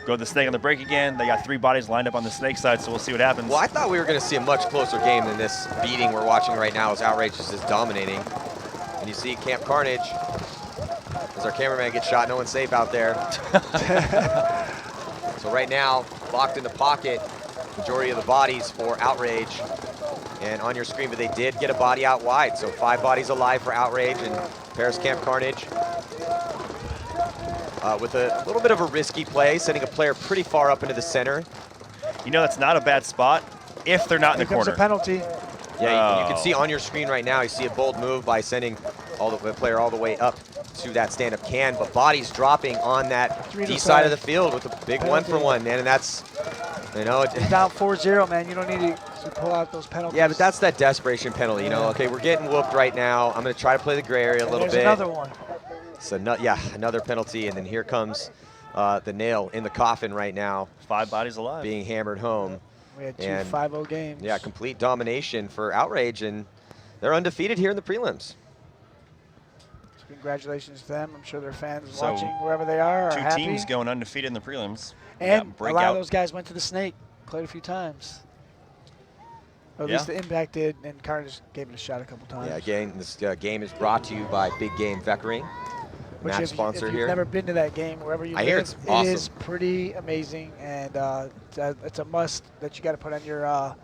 go to the snake on the break again. They got 3 bodies lined up on the snake side, so we'll see what happens. Well, I thought we were going to see a much closer game than this beating we're watching right now as Outrage is just dominating. And you see Camp Carnage, as our cameraman gets shot, no one's safe out there. So right now, locked in the pocket, majority of the bodies for Outrage. And on your screen, but they did get a body out wide. So 5 bodies alive for Outrage and Paris Camp Carnage. With a little bit of a risky play, sending a player pretty far up into the center. That's not a bad spot if they're not in the corner. A penalty. Yeah, you can see on your screen right now, you see a bold move by sending the player all the way up to that stand-up can, but bodies dropping on that D side of the field with a big penalty. 1-for-1, man, and that's, It's down 4-0, man. You don't need to pull out those penalties. Yeah, but that's that desperation penalty, Okay, we're getting whooped right now. I'm going to try to play the gray area a little bit. Another one. So, another penalty, and then here comes the nail in the coffin right now. 5 bodies alive. Being hammered home. We had 2 5-0 games. Yeah, complete domination for Outrage, and they're undefeated here in the prelims. So congratulations to them. I'm sure their fans watching wherever they are 2 happy. teams going undefeated in the prelims. And a lot of those guys went to the snake quite a few times. Or at least the Impact did, and Carnage gave it a shot a couple times. Yeah, again, this game is brought to you by Big Game Vectoring. Match sponsor if here. you've never been to that game, wherever you live, hear it's awesome. It is pretty amazing, and it's a must that you got to put on your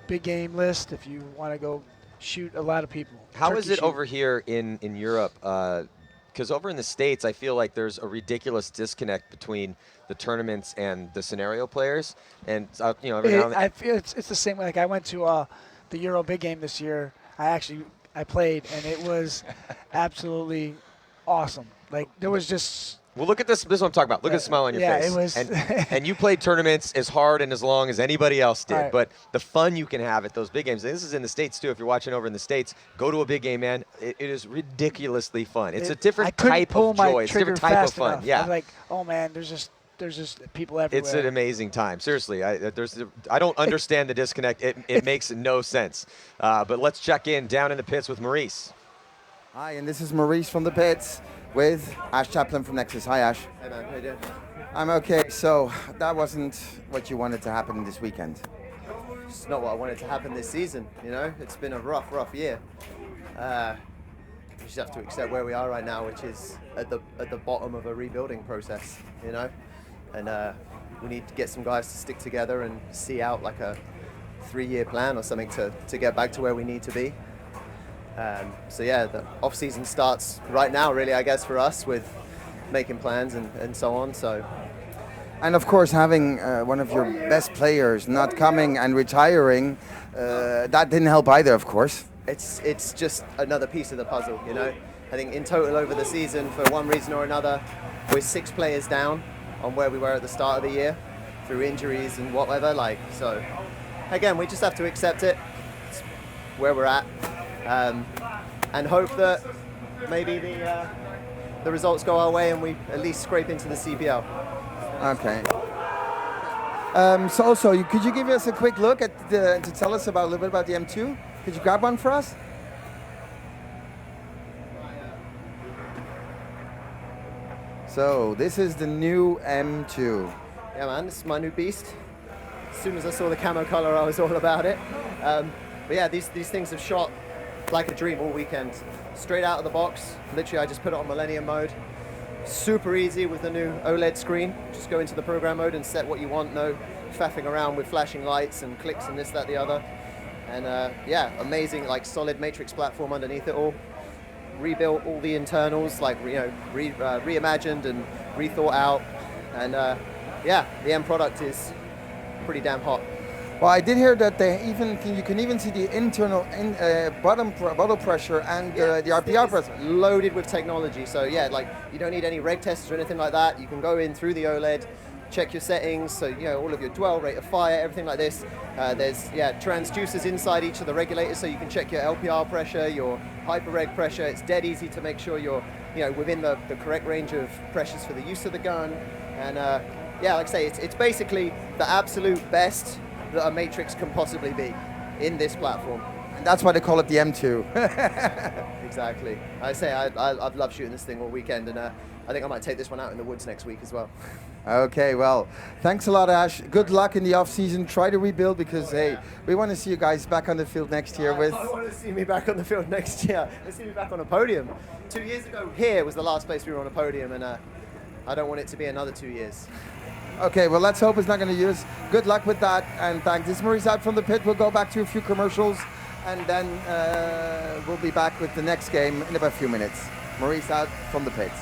big game list if you want to go shoot a lot of people. How is it over here in Europe? Because over in the States, I feel like there's a ridiculous disconnect between the tournaments and the scenario players, and every now and then. I feel it's the same way. Like I went to the Euro big game this year. I played, and it was absolutely awesome. Like there was just. Well, look at this. This is what I'm talking about. Look at the smile on your face. Yeah, it was. And you played tournaments as hard and as long as anybody else did. Right. But the fun you can have at those big games, and this is in the States too. If you're watching over in the States, go to a big game, man. It is ridiculously fun. It's a different type of joy. It's a different type of fun. Enough. Yeah. I'm like, oh man, there's just there's just people everywhere. It's an amazing time. Seriously, I don't understand the disconnect. It makes no sense. But let's check in down in the pits with Maurice. Hi, and this is Maurice from the pits with Ash Chaplin from Nexus. Hi, Ash. Hey man, how you doing? I'm okay. So that wasn't what you wanted to happen this weekend. It's not what I wanted to happen this season, you know? It's been a rough year. We just have to accept where we are right now, which is at the bottom of a rebuilding process, you know? And we need to get some guys to stick together and see out like a 3-year plan or something to get back to where we need to be. So yeah, the off-season starts right now, really, I guess, for us with making plans and so on. So. And of course, having one of your best players not coming and retiring, that didn't help either, of course. It's just another piece of the puzzle, you know. I think in total over the season, for one reason or another, we're 6 players down on where we were at the start of the year through injuries and whatever. Like, so again, we just have to accept it. It's where we're at, and hope that maybe the results go our way and we at least scrape into the CPL. Okay. So also, could you give us a quick look at to tell us about a little bit about the M2? Could you grab one for us? So this is the new M2. Yeah, man, this is my new beast. As soon as I saw the camo color, I was all about it. But yeah, these things have shot like a dream all weekend. Straight out of the box. Literally, I just put it on Millennium mode. Super easy with the new OLED screen. Just go into the program mode and set what you want. No faffing around with flashing lights and clicks and this, that, the other. And yeah, amazing, like solid matrix platform underneath it all. Rebuilt all the internals, like reimagined and rethought out. And yeah, the end product is pretty damn hot. Well, I did hear that you can even see the internal bottle pressure and the RPR pressure. Loaded with technology. So yeah, like you don't need any reg testers or anything like that. You can go in through the OLED, check your settings. So you know all of your dwell, rate of fire, everything like this. There's transducers inside each of the regulators, so you can check your LPR pressure, your hyper reg pressure. It's dead easy to make sure you're within the correct range of pressures for the use of the gun. And yeah, like I say, it's basically the absolute best that a Matrix can possibly be in this platform. And that's why they call it the M2. Exactly. I say I've loved shooting this thing all weekend, and I think I might take this one out in the woods next week as well. Okay, well, thanks a lot, Ash. Good luck in the off-season. Try to rebuild because, hey, we want to see you guys back on the field next year with... I want to see me back on the field next year. Let's see me back on a podium. 2 years ago here was the last place we were on a podium, and I don't want it to be another 2 years. Okay, well, let's hope it's not going to use. Good luck with that, and thanks. This is Maurice out from the pit. We'll go back to a few commercials, and then we'll be back with the next game in about a few minutes. Maurice out from the pits.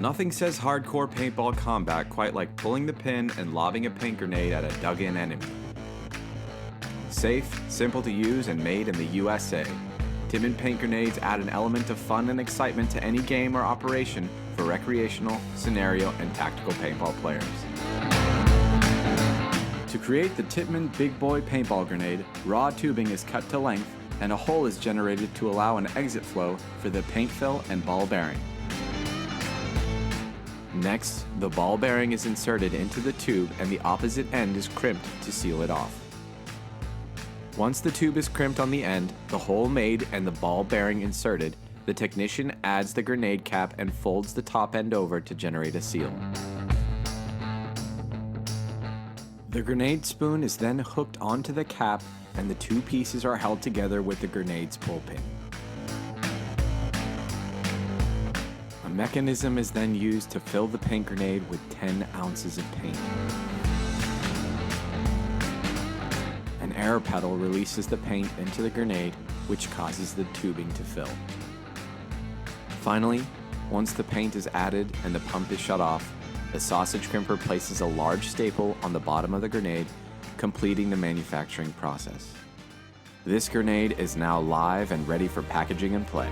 Nothing says hardcore paintball combat quite like pulling the pin and lobbing a paint grenade at a dug-in enemy. Safe, simple to use, and made in the USA. Tippmann paint grenades add an element of fun and excitement to any game or operation for recreational, scenario, and tactical paintball players. To create the Tippmann Big Boy paintball grenade, raw tubing is cut to length and a hole is generated to allow an exit flow for the paint fill and ball bearing. Next, the ball bearing is inserted into the tube and the opposite end is crimped to seal it off. Once the tube is crimped on the end, the hole made, and the ball bearing inserted, the technician adds the grenade cap and folds the top end over to generate a seal. The grenade spoon is then hooked onto the cap and the two pieces are held together with the grenade's pull pin. A mechanism is then used to fill the paint grenade with 10 ounces of paint. An air pedal releases the paint into the grenade, which causes the tubing to fill. Finally, once the paint is added and the pump is shut off, the sausage crimper places a large staple on the bottom of the grenade, completing the manufacturing process. This grenade is now live and ready for packaging and play.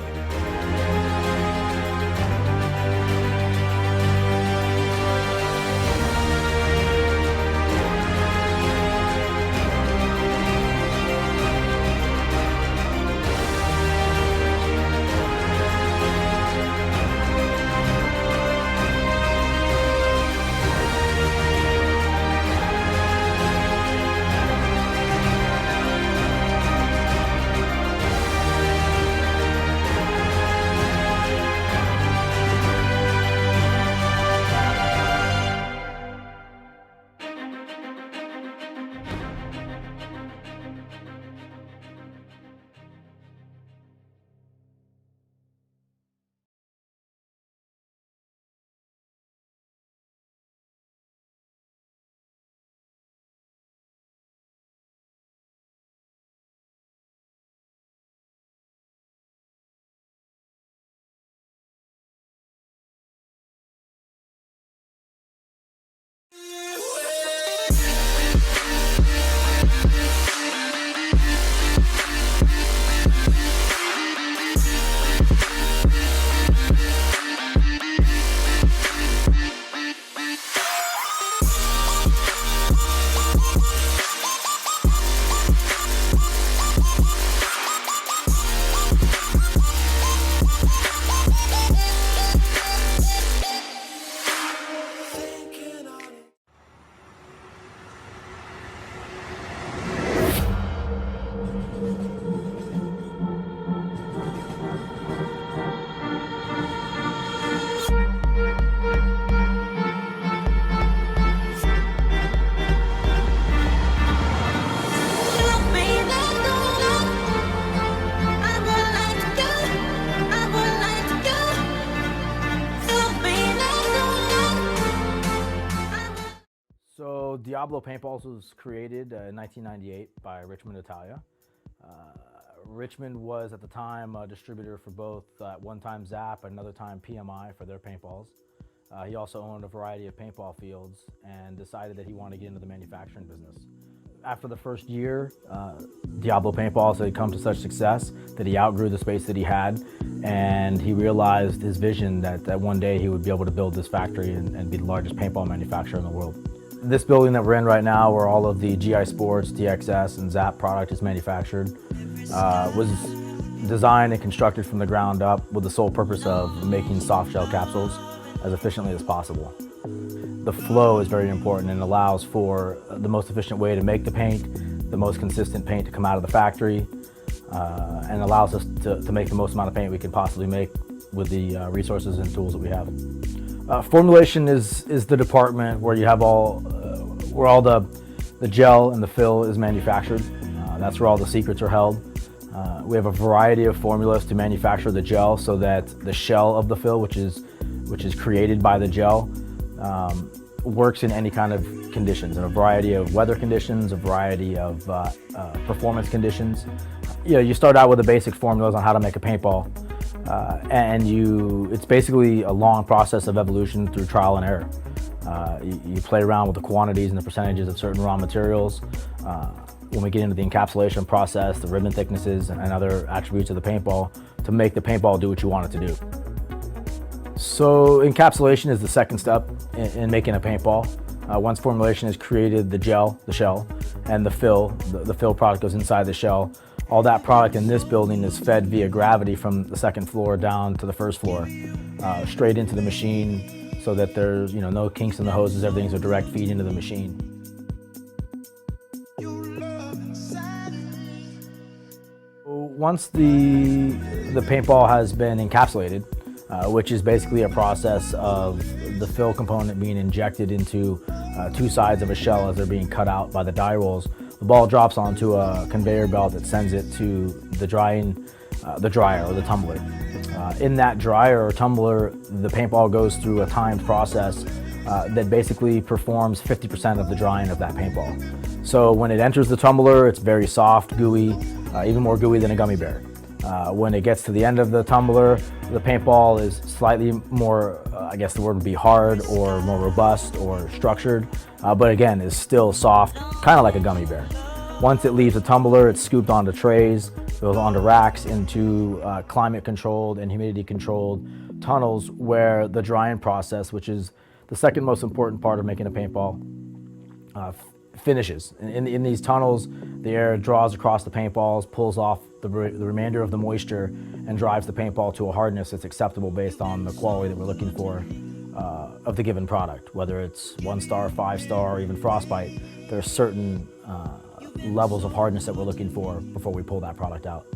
Diablo Paintballs was created in 1998 by Richmond, Italia. Richmond was at the time a distributor for both at one time Zap and another time PMI for their paintballs. He also owned a variety of paintball fields and decided that he wanted to get into the manufacturing business. After the first year, Diablo Paintballs had come to such success that he outgrew the space that he had, and he realized his vision that one day he would be able to build this factory and be the largest paintball manufacturer in the world. This building that we're in right now, where all of the GI Sports, DXS, and Zap product is manufactured, was designed and constructed from the ground up with the sole purpose of making soft shell capsules as efficiently as possible. The flow is very important and allows for the most efficient way to make the paint, the most consistent paint to come out of the factory, and allows us to make the most amount of paint we can possibly make with the resources and tools that we have. Formulation is the department where you have where all the gel and the fill is manufactured. That's where all the secrets are held. We have a variety of formulas to manufacture the gel so that the shell of the fill, which is created by the gel, works in any kind of conditions, in a variety of weather conditions, a variety of performance conditions. You start out with the basic formulas on how to make a paintball. and it's basically a long process of evolution through trial and error. You play around with the quantities and the percentages of certain raw materials. When we get into the encapsulation process, the ribbon thicknesses and other attributes of the paintball to make the paintball do what you want it to do. So encapsulation is the second step in making a paintball. Once formulation has created the shell, and the fill product goes inside the shell. All that product in this building is fed via gravity from the second floor down to the first floor, straight into the machine, so that there's no kinks in the hoses. Everything's a direct feed into the machine. Once the paintball has been encapsulated, which is basically a process of the fill component being injected into two sides of a shell as they're being cut out by the die rolls, the ball drops onto a conveyor belt that sends it to the dryer or the tumbler. In that dryer or tumbler, the paintball goes through a timed process that basically performs 50% of the drying of that paintball. So when it enters the tumbler, it's very soft, gooey, even more gooey than a gummy bear. When it gets to the end of the tumbler, the paintball is slightly more, I guess the word would be hard or more robust or structured, but again, is still soft, kind of like a gummy bear. Once it leaves the tumbler, it's scooped onto trays, goes onto racks into climate-controlled and humidity-controlled tunnels where the drying process, which is the second most important part of making a paintball, finishes. In these tunnels, the air draws across the paintballs, pulls off the remainder of the moisture, and drives the paintball to a hardness that's acceptable based on the quality that we're looking for of the given product. Whether it's 1-star, 5-star, or even frostbite, there are certain levels of hardness that we're looking for before we pull that product out.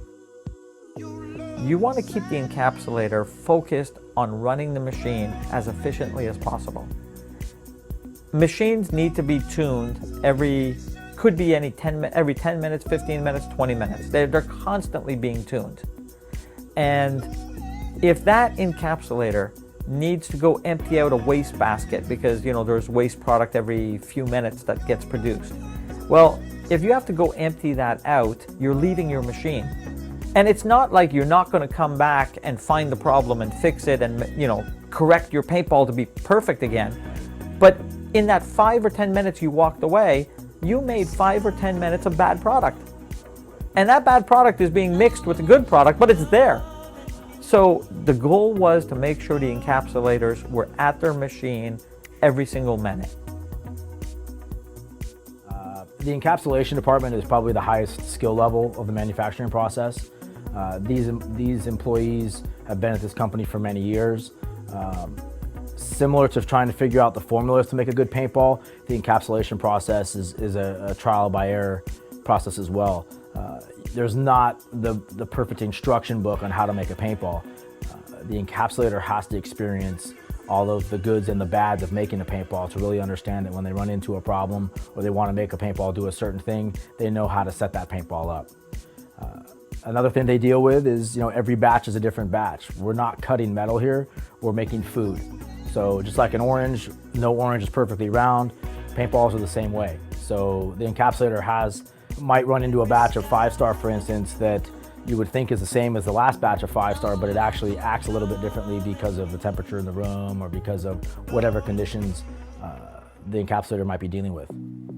You want to keep the encapsulator focused on running the machine as efficiently as possible. Machines need to be tuned every 10 minutes, 15 minutes, 20 minutes. They're constantly being tuned. And if that encapsulator needs to go empty out a waste basket because there's waste product every few minutes that gets produced, well, if you have to go empty that out, you're leaving your machine. And it's not like you're not going to come back and find the problem and fix it and correct your paintball to be perfect again. But in that 5 or 10 minutes you walked away, you made 5 or 10 minutes of bad product. And that bad product is being mixed with a good product, but it's there. So the goal was to make sure the encapsulators were at their machine every single minute. The encapsulation department is probably the highest skill level of the manufacturing process. These employees have been at this company for many years. Similar to trying to figure out the formulas to make a good paintball, the encapsulation process is a trial by error process as well. There's not the perfect instruction book on how to make a paintball. The encapsulator has to experience all of the goods and the bads of making a paintball to really understand that when they run into a problem or they want to make a paintball do a certain thing, they know how to set that paintball up. Another thing they deal with is, every batch is a different batch. We're not cutting metal here, we're making food. So just like an orange, no orange is perfectly round, paintballs are the same way. So the encapsulator might run into a batch of 5-star, for instance, that you would think is the same as the last batch of 5-star, but it actually acts a little bit differently because of the temperature in the room or because of whatever conditions the encapsulator might be dealing with.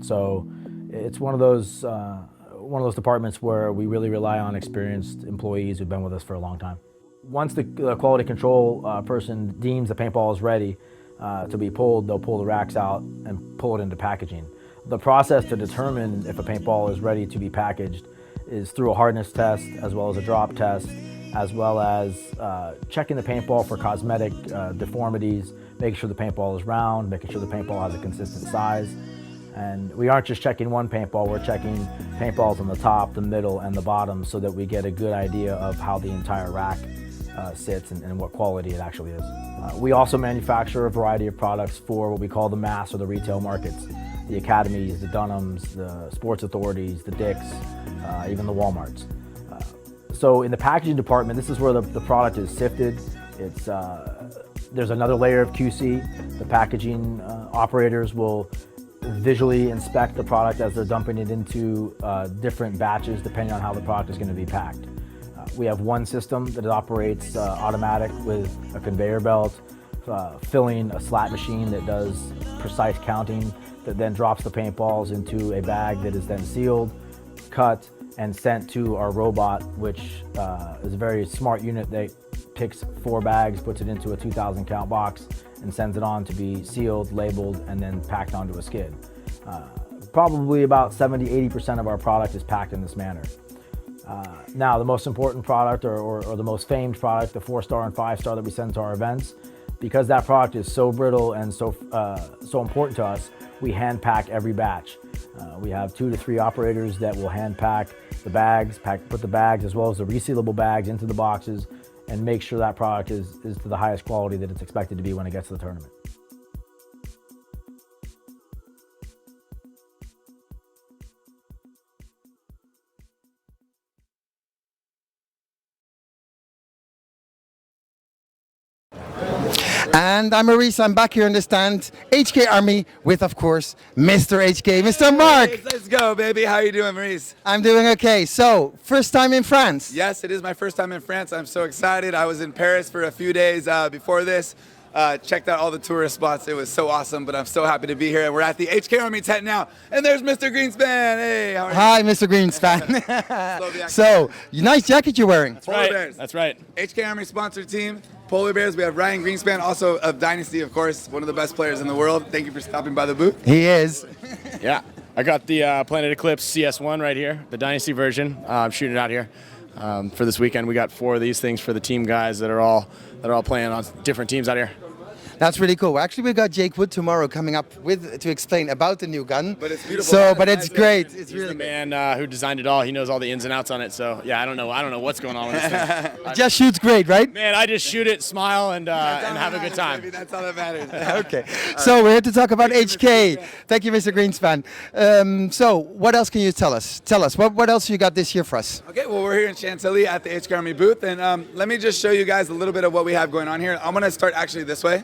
So it's one of those departments where we really rely on experienced employees who've been with us for a long time. Once the quality control person deems the paintball is ready to be pulled, they'll pull the racks out and pull it into packaging. The process to determine if a paintball is ready to be packaged is through a hardness test, as well as a drop test, as well as checking the paintball for cosmetic deformities, making sure the paintball is round, making sure the paintball has a consistent size. And we aren't just checking one paintball, we're checking paintballs on the top, the middle, and the bottom so that we get a good idea of how the entire rack sits and what quality it actually is. We also manufacture a variety of products for what we call the mass or the retail markets. The academies, the Dunhams, the sports authorities, the Dicks, even the Walmarts. So in the packaging department, this is where the product is sifted. There's another layer of QC. The packaging operators will visually inspect the product as they're dumping it into different batches depending on how the product is going to be packed. We have one system that operates automatic with a conveyor belt, filling a slat machine that does precise counting, that then drops the paintballs into a bag that is then sealed, cut, and sent to our robot, which is a very smart unit that picks 4 bags, puts it into a 2,000 count box, and sends it on to be sealed, labeled, and then packed onto a skid. Probably about 70–80% of our product is packed in this manner. Now, the most important product or the most famed product, the 4-star and 5-star that we send to our events, because that product is so brittle and so important to us, we hand pack every batch. We have 2 to 3 operators that will hand pack the bags, put the bags as well as the resealable bags into the boxes, and make sure that product is to the highest quality that it's expected to be when it gets to the tournament. And I'm Maurice, I'm back here in the stand, HK Army, with, of course, Mr. HK, Mr. Mark. Hey, let's go, baby. How you doing, Maurice? I'm doing okay. So, first time in France? Yes, it is my first time in France. I'm so excited. I was in Paris for a few days before this. Checked out all the tourist spots. It was so awesome, but I'm so happy to be here. And we're at the HK Army tent now. And there's Mr. Greenspan. Hey, how are you? Hi, Mr. Greenspan. So, nice jacket you're wearing. That's right. Bears. That's right. HK Army sponsored team. Polar Bears. We have Ryan Greenspan, also of Dynasty, of course, one of the best players in the world. Thank you for stopping by the booth. He is. Yeah, I got the Planet Eclipse CS1 right here, the Dynasty version. I'm shooting it out here for this weekend. We got 4 of these things for the team guys that are all playing on different teams out here. That's really cool. Actually, we got Jake Wood tomorrow coming up to explain about the new gun. But it's beautiful. So, but it's great. It's He's really the man who designed it all. He knows all the ins and outs on it. So yeah, I don't know what's going on with this thing. It just shoots great, right? Man, I just shoot it, smile, and have a good time. Baby, that's all that matters. Okay. So we're here to talk about HK. Thank you, Mr. Greenspan. So what else can you tell us? Tell us, what else you got this year for us? Okay, well, we're here in Chantilly at the HK Army booth. And let me just show you guys a little bit of what we have going on here. I'm going to start actually this way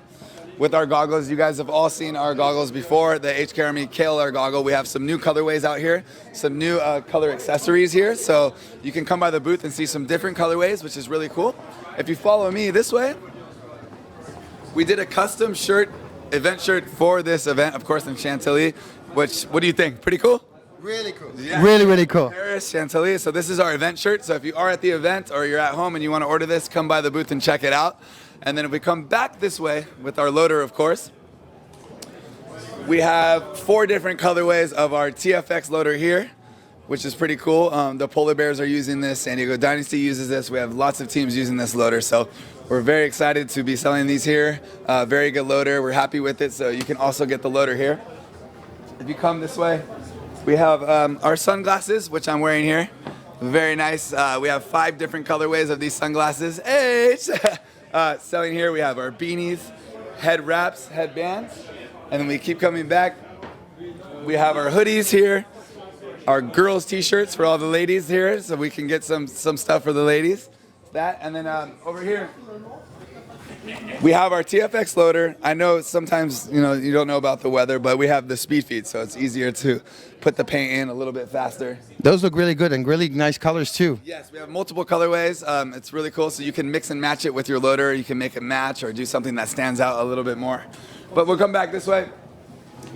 with our goggles. You guys have all seen our goggles before, the HK Army KLR goggle. We have some new colorways out here, some new color accessories here. So you can come by the booth and see some different colorways, which is really cool. If you follow me this way, we did a custom shirt, event shirt for this event, of course, in Chantilly, which, what do you think? Pretty cool? Really cool. Yeah. Really, really cool. Paris, Chantilly. So this is our event shirt. So if you are at the event or you're at home and you want to order this, come by the booth and check it out. And then if we come back this way with our loader, of course, we have 4 different colorways of our TFX loader here, which is pretty cool. The Polar Bears are using this. San Diego Dynasty uses this. We have lots of teams using this loader. So we're very excited to be selling these here. Very good loader. We're happy with it. So you can also get the loader here. If you come this way, we have our sunglasses, which I'm wearing here. Very nice. We have 5 different colorways of these sunglasses. Hey! Selling here, we have our beanies, head wraps, headbands, and then we keep coming back. We have our hoodies here, our girls' t-shirts for all the ladies here, so we can get some stuff for the ladies. That, and then over here, we have our TFX loader. I know sometimes you don't know about the weather, but we have the speed feed, so it's easier to put the paint in a little bit faster. Those look really good and really nice colors too. Yes, we have multiple colorways. It's really cool, so you can mix and match it with your loader. You can make it match or do something that stands out a little bit more. But we'll come back this way.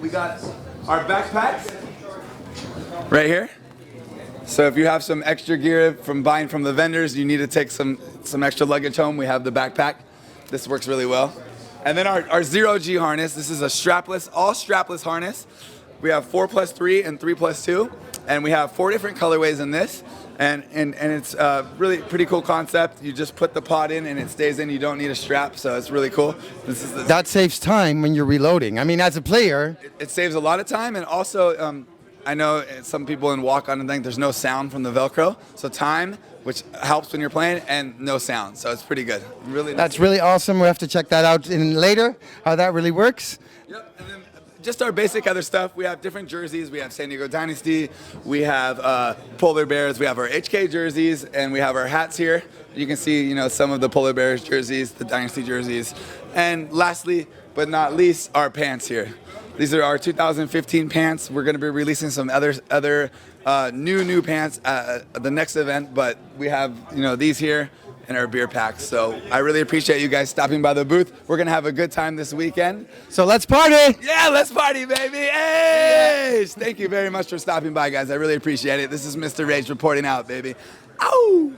We got our backpacks right here. So if you have some extra gear from buying from the vendors, you need to take some extra luggage home, we have the backpack. This works really well. And then our 0G harness. This is a strapless, all strapless harness. We have 4+3 and 3+2, and we have 4 different colorways in this. And it's really pretty cool concept. You just put the pod in and it stays in. You don't need a strap, so it's really cool. That saves time when you're reloading. I mean, as a player, it saves a lot of time, and also I know some people in walk-on and think there's no sound from the Velcro, so time, which helps when you're playing, and no sound, so it's pretty good. Really nice. That's really awesome. We have to check that out in later, how that really works. Yep, and then just our basic other stuff. We have different jerseys. We have San Diego Dynasty. We have Polar Bears. We have our HK jerseys, and we have our hats here. You can see, some of the Polar Bears jerseys, the Dynasty jerseys, and lastly, but not least, our pants here. These are our 2015 pants. We're going to be releasing some other new pants at the next event, but we have these here in our beer packs. So I really appreciate you guys stopping by the booth. We're going to have a good time this weekend. So let's party! Yeah, let's party, baby! Hey! Thank you very much for stopping by, guys. I really appreciate it. This is Mr. Rage reporting out, baby. Ow!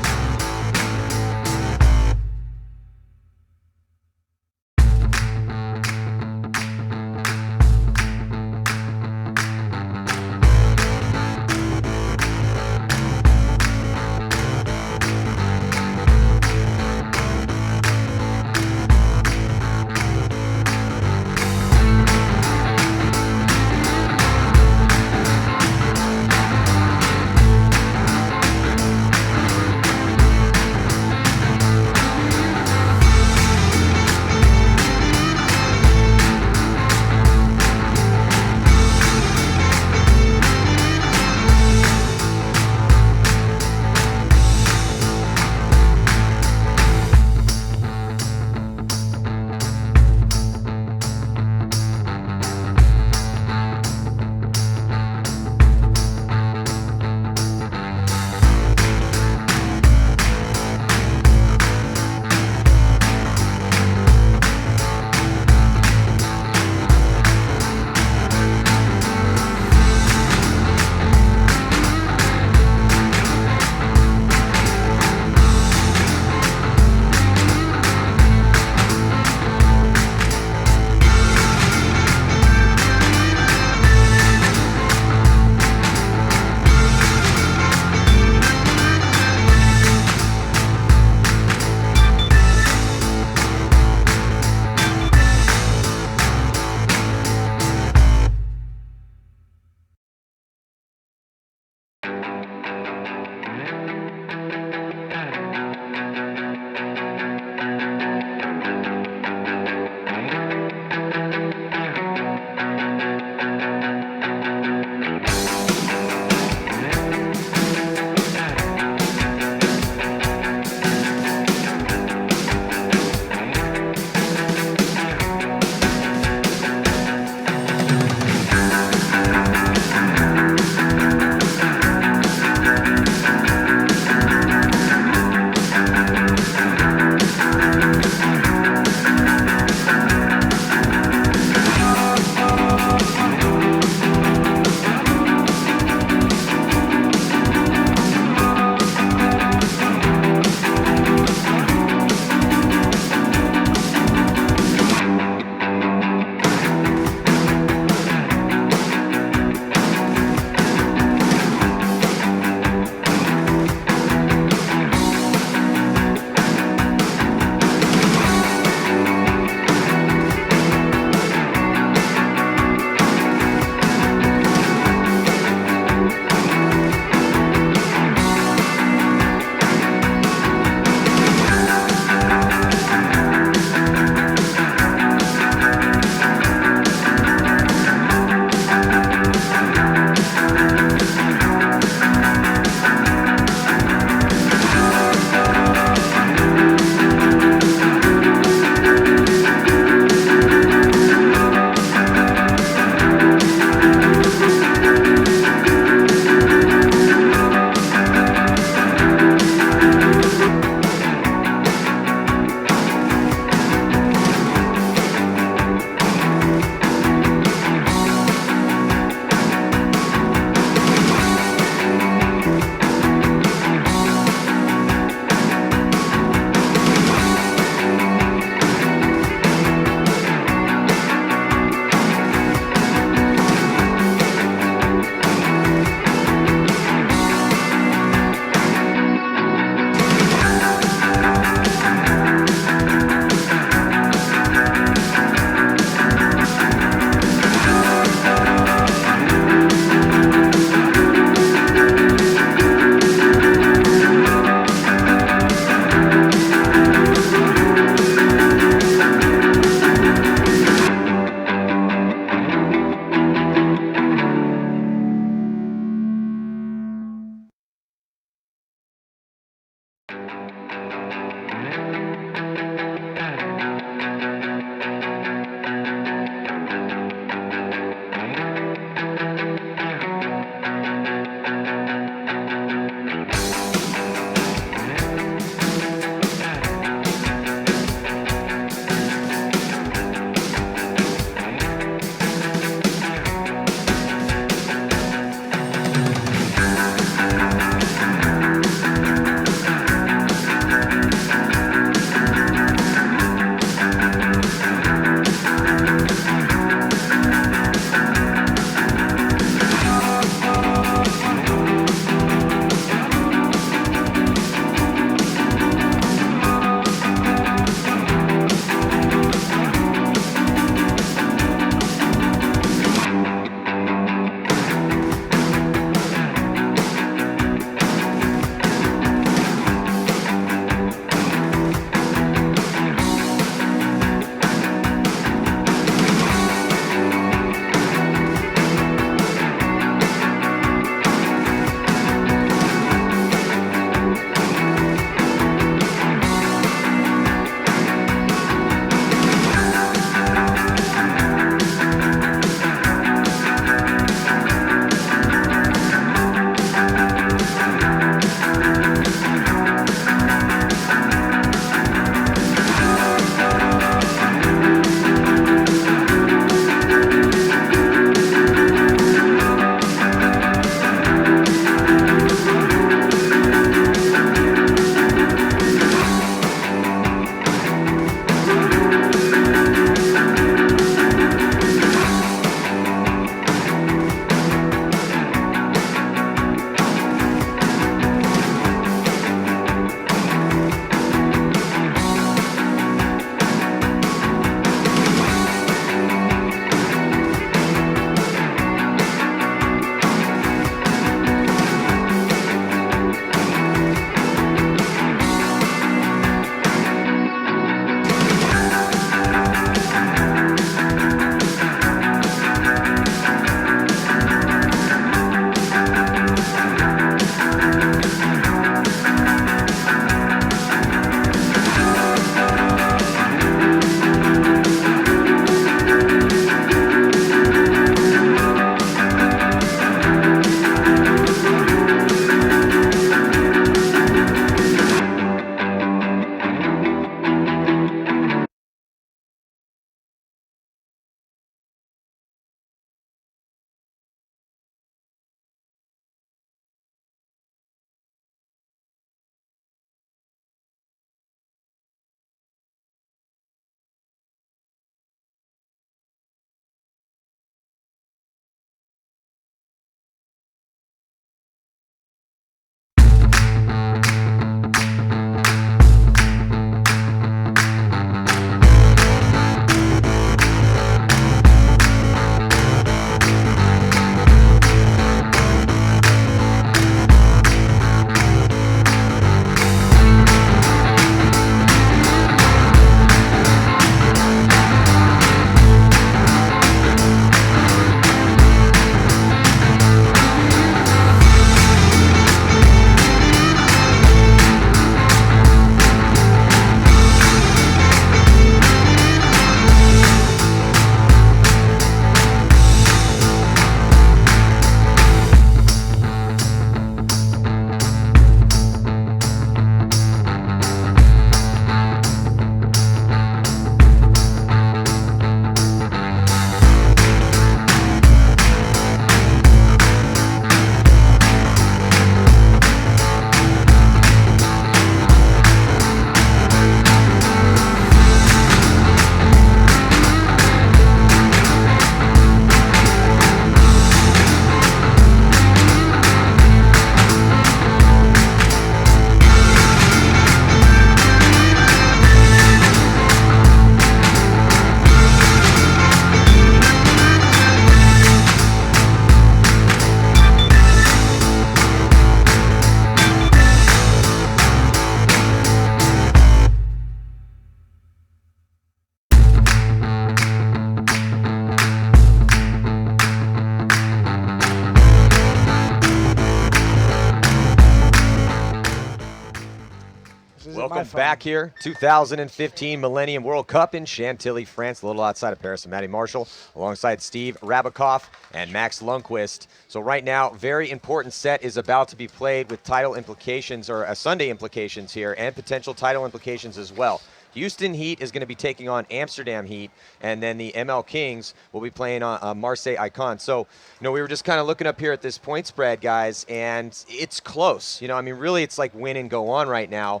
Welcome back here. 2015 Millennium World Cup in Chantilly, France, a little outside of Paris. I'm Matty Marshall, alongside Steve Rabikoff and Max Lundqvist. So right now, very important set is about to be played with title implications, or Sunday implications here, and potential title implications as well. Houston Heat is going to be taking on Amsterdam Heat, and then the ML Kings will be playing on Marseille Icon. So, we were just kind of looking up here at this point spread, guys, and it's close. I mean, really, it's like win and go on right now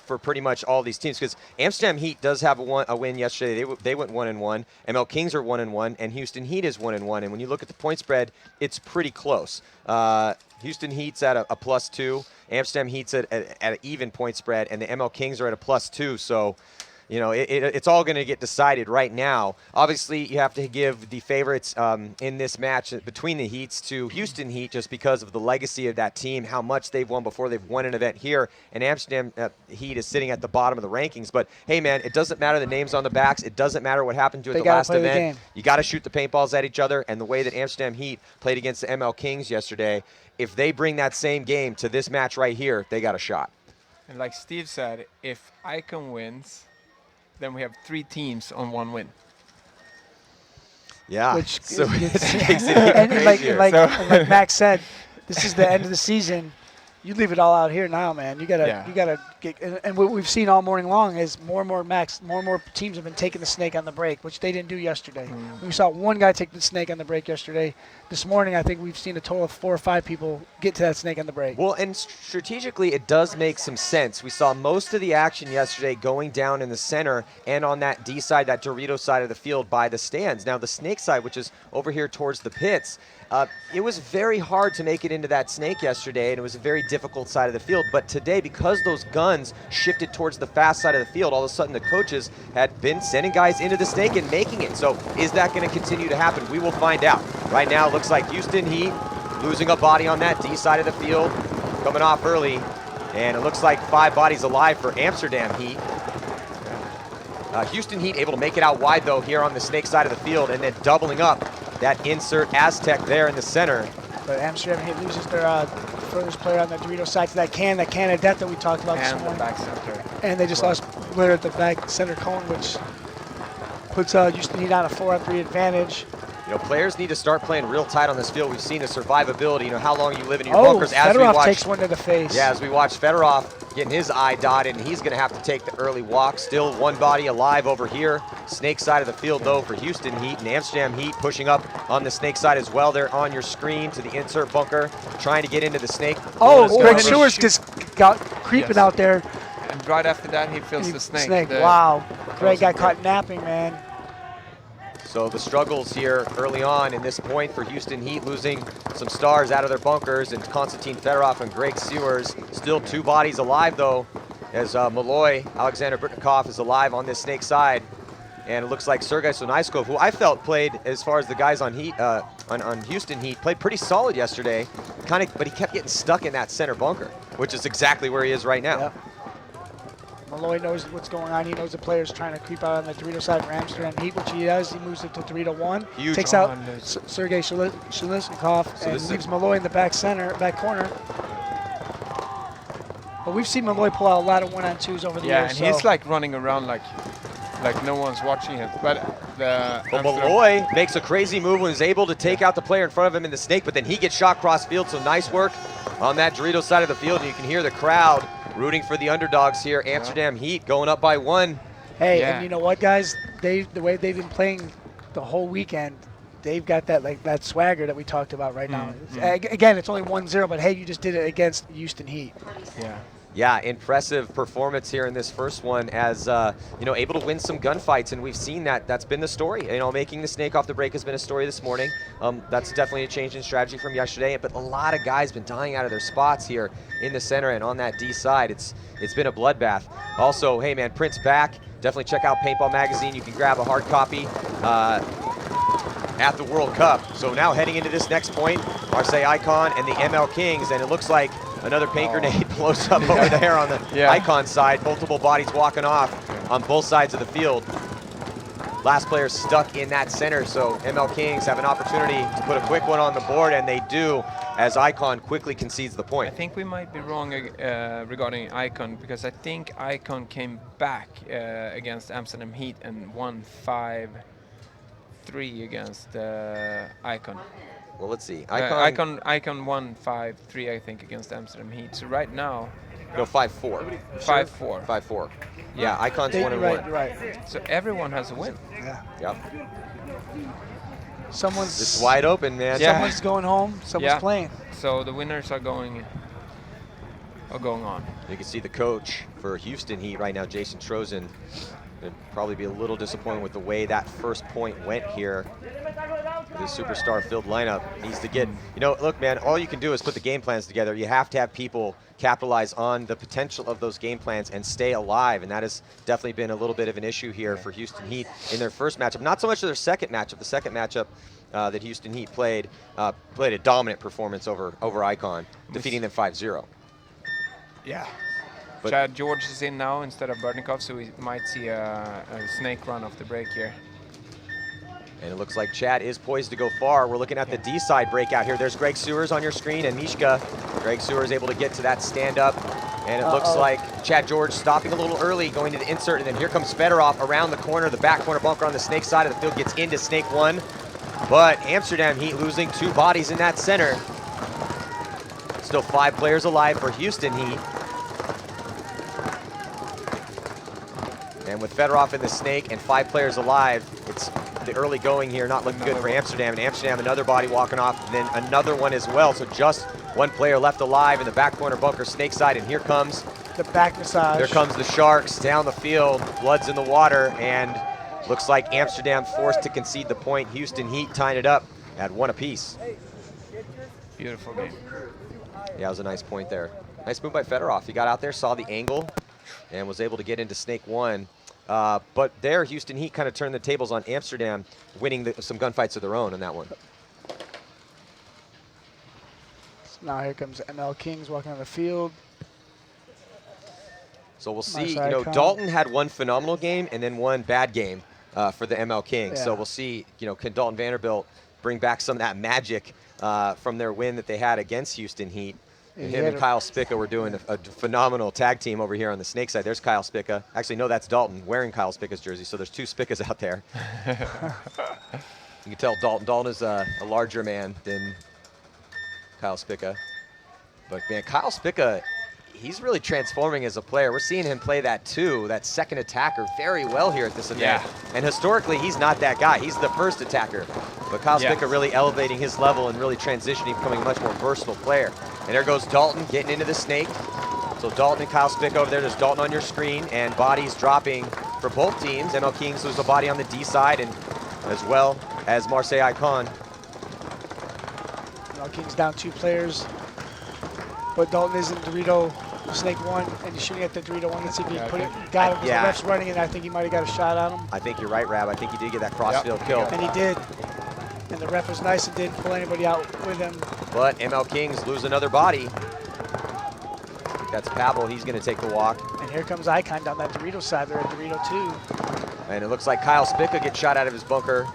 for pretty much all these teams, because Amsterdam Heat does have a win yesterday. They went 1-1. ML Kings are 1-1, and Houston Heat is 1-1. And when you look at the point spread, it's pretty close. Houston Heat's at a +2. Amsterdam Heat's at an even point spread, and the ML Kings are at a +2. So, it's all going to get decided right now. Obviously, you have to give the favorites in this match between the Heats to Houston Heat, just because of the legacy of that team, how much they've won before they've won an event here. And Amsterdam Heat is sitting at the bottom of the rankings. But, hey, man, it doesn't matter the names on the backs. It doesn't matter what happened to it at the last event. You got to shoot the paintballs at each other. And the way that Amsterdam Heat played against the ML Kings yesterday, if they bring that same game to this match right here, they got a shot. And like Steve said, if Icon wins, then we have 3 teams on 1 win. Yeah, which so makes it and crazier. like Max said, this is the end of the season. You leave it all out here now, man. You gotta get. And what we've seen all morning long is more and more teams have been taking the snake on the break, which they didn't do yesterday. We saw one guy take the snake on the break yesterday. This morning, I think we've seen a total of 4 or 5 people get to that snake on the break. Well, and strategically, it does make some sense. We saw most of the action yesterday going down in the center and on that D side, that Dorito side of the field by the stands. Now, the snake side, which is over here towards the pits, it was very hard to make it into that snake yesterday, and it was a very difficult side of the field. But today, because those guns shifted towards the fast side of the field, all of a sudden the coaches had been sending guys into the snake and making it. So is that going to continue to happen? We will find out. Right now, it looks like Houston Heat losing a body on that D side of the field, coming off early. And it looks like 5 bodies alive for Amsterdam Heat. Houston Heat able to make it out wide, though, here on the snake side of the field, and then doubling up that insert Aztec there in the center. But Amsterdam Heat loses their furthest player on the Dorito side to that can of death that we talked about this morning. And the back center. And they just lost player at the back center cone, which puts Houston Heat on a 4-on-3 advantage. Players need to start playing real tight on this field. We've seen the survivability, how long you live in your bunkers. As we Fedorov takes one to the face. Yeah, as we watch Fedorov getting his eye dotted, and he's going to have to take the early walk. Still 1 body alive over here. Snake side of the field, though, for Houston Heat, and Amsterdam Heat pushing up on the snake side as well. They're on your screen to the insert bunker, trying to get into the snake. Greg Sewers just got creeping out there. And right after that, he feels the snake. Wow. Greg got caught napping, man. So the struggles here early on in this point for Houston Heat, losing some stars out of their bunkers, and Konstantin Fedorov and Greg Sewers. Still 2 bodies alive, though, as Malloy, Alexander Britnikov, is alive on this snake side. And it looks like Sergei Sonaiskov, who I felt played, as far as the guys on Heat, on Houston Heat, played pretty solid yesterday. But he kept getting stuck in that center bunker, which is exactly where he is right now. Yep. Malloy knows what's going on. He knows the player's trying to creep out on the Dorito side for Amsterdam Heat, which he does. He moves it to Dorito 1. Huge. Takes out Sergei Shalisnikov and leaves Malloy in the back corner. But we've seen Malloy pull out a lot of 1-on-2s over the years. Yeah, and he's like running around like no one's watching him. But Malloy makes a crazy move when he's able to take out the player in front of him in the snake, but then he gets shot cross field. So nice work on that Dorito side of the field, and you can hear the crowd rooting for the underdogs here. Amsterdam Heat going up by 1. Hey, and you know what, guys? The way they've been playing the whole weekend, they've got that swagger that we talked about right now. Again, it's only 1-0, but hey, you just did it against Houston Heat. Yeah, impressive performance here in this first one, as able to win some gunfights, and we've seen that. That's been the story. Making the snake off the break has been a story this morning. That's definitely a change in strategy from yesterday, but a lot of guys been dying out of their spots here in the center and on that D side. It's been a bloodbath. Also, hey man, Print's back. Definitely check out Paintball Magazine. You can grab a hard copy at the World Cup. So now heading into this next point, Marseille Icon and the ML Kings, and it looks like another paint grenade blows up over there on the Icon side. Multiple bodies walking off on both sides of the field. last player stuck in that center. So ML Kings have an opportunity to put a quick one on the board, and they do, as Icon quickly concedes the point. I think we might be wrong regarding Icon, because I think Icon came back against Amsterdam Heat and won 5-3 against Icon. Well, let's see. Icon won 5-3, I think, against Amsterdam Heat. So right now, no, 5-4. 5-4. 5-4. Yeah, Icon's 1-1. You're right. So everyone has a win. Yeah. Yep. Someone's It's wide open, man. Yeah. Someone's going home. Someone's playing. So the winners are going on. You can see the coach for Houston Heat right now, Jason Trozen. Would probably be a little disappointed with the way that first point went here. The superstar-filled lineup needs to get, look, man, all you can do is put the game plans together. You have to have people capitalize on the potential of those game plans and stay alive, and that has definitely been a little bit of an issue here for Houston Heat in their first matchup. Not so much their second matchup. The second matchup that Houston Heat played a dominant performance over Icon, defeating them 5-0. Yeah. But Chad George is in now instead of Berdnikov, so we might see a snake run off the break here. And it looks like Chad is poised to go far. We're looking at the D-side breakout here. There's Greg Sewers on your screen and Mishka. Greg Sewers able to get to that stand-up. And it looks like Chad George stopping a little early, going to the insert, and then here comes Fedorov around the corner. The back corner bunker on the snake side of the field gets into snake one. But Amsterdam Heat losing 2 bodies in that center. Still 5 players alive for Houston Heat. And with Fedorov in the snake and 5 players alive, it's the early going here not looking good for Amsterdam. And Amsterdam, another body walking off, and then another one as well. So just 1 player left alive in the back corner bunker, snake side, and here comes the back massage. There comes the Sharks down the field. Blood's in the water, and looks like Amsterdam forced to concede the point. Houston Heat tying it up at 1 apiece. Beautiful game. Yeah, it was a nice point there. Nice move by Fedorov. He got out there, saw the angle, and was able to get into snake one. But there, Houston Heat kind of turned the tables on Amsterdam, winning some gunfights of their own on that one. So now here comes ML Kings walking on the field. So we'll see. Dalton had 1 phenomenal game and then 1 bad game for the ML Kings. Yeah. So we'll see. Can Dalton Vanderbilt bring back some of that magic from their win that they had against Houston Heat? And him and Kyle Spica were doing a phenomenal tag team over here on the snake side. There's Kyle Spica. Actually, no, that's Dalton wearing Kyle Spica's jersey. So there's 2 Spicas out there. You can tell Dalton is a larger man than Kyle Spica. But man, Kyle Spica, he's really transforming as a player. We're seeing him play that second attacker very well here at this event. Yeah. And historically, he's not that guy. He's the first attacker. But Kyle Spica really elevating his level and really transitioning, becoming a much more versatile player. And there goes Dalton getting into the snake. So Dalton and Kyle Spica over there. There's Dalton on your screen, and bodies dropping for both teams. ML Kings lose a body on the D side, and as well as Marseille Icon. ML Kings down 2 players. But Dalton is in Dorito snake 1, and he's shooting at the Dorito 1. Let's see if he put it. Got it. The ref's running, and I think he might have got a shot at him. I think you're right, Rab. I think he did get that cross-field kill. And he did. And the ref was nice and didn't pull anybody out with him. But ML Kings lose another body. That's Pavel. He's going to take the walk. And here comes Icon down that Dorito side. They're at Dorito 2. And it looks like Kyle Spica gets shot out of his bunker.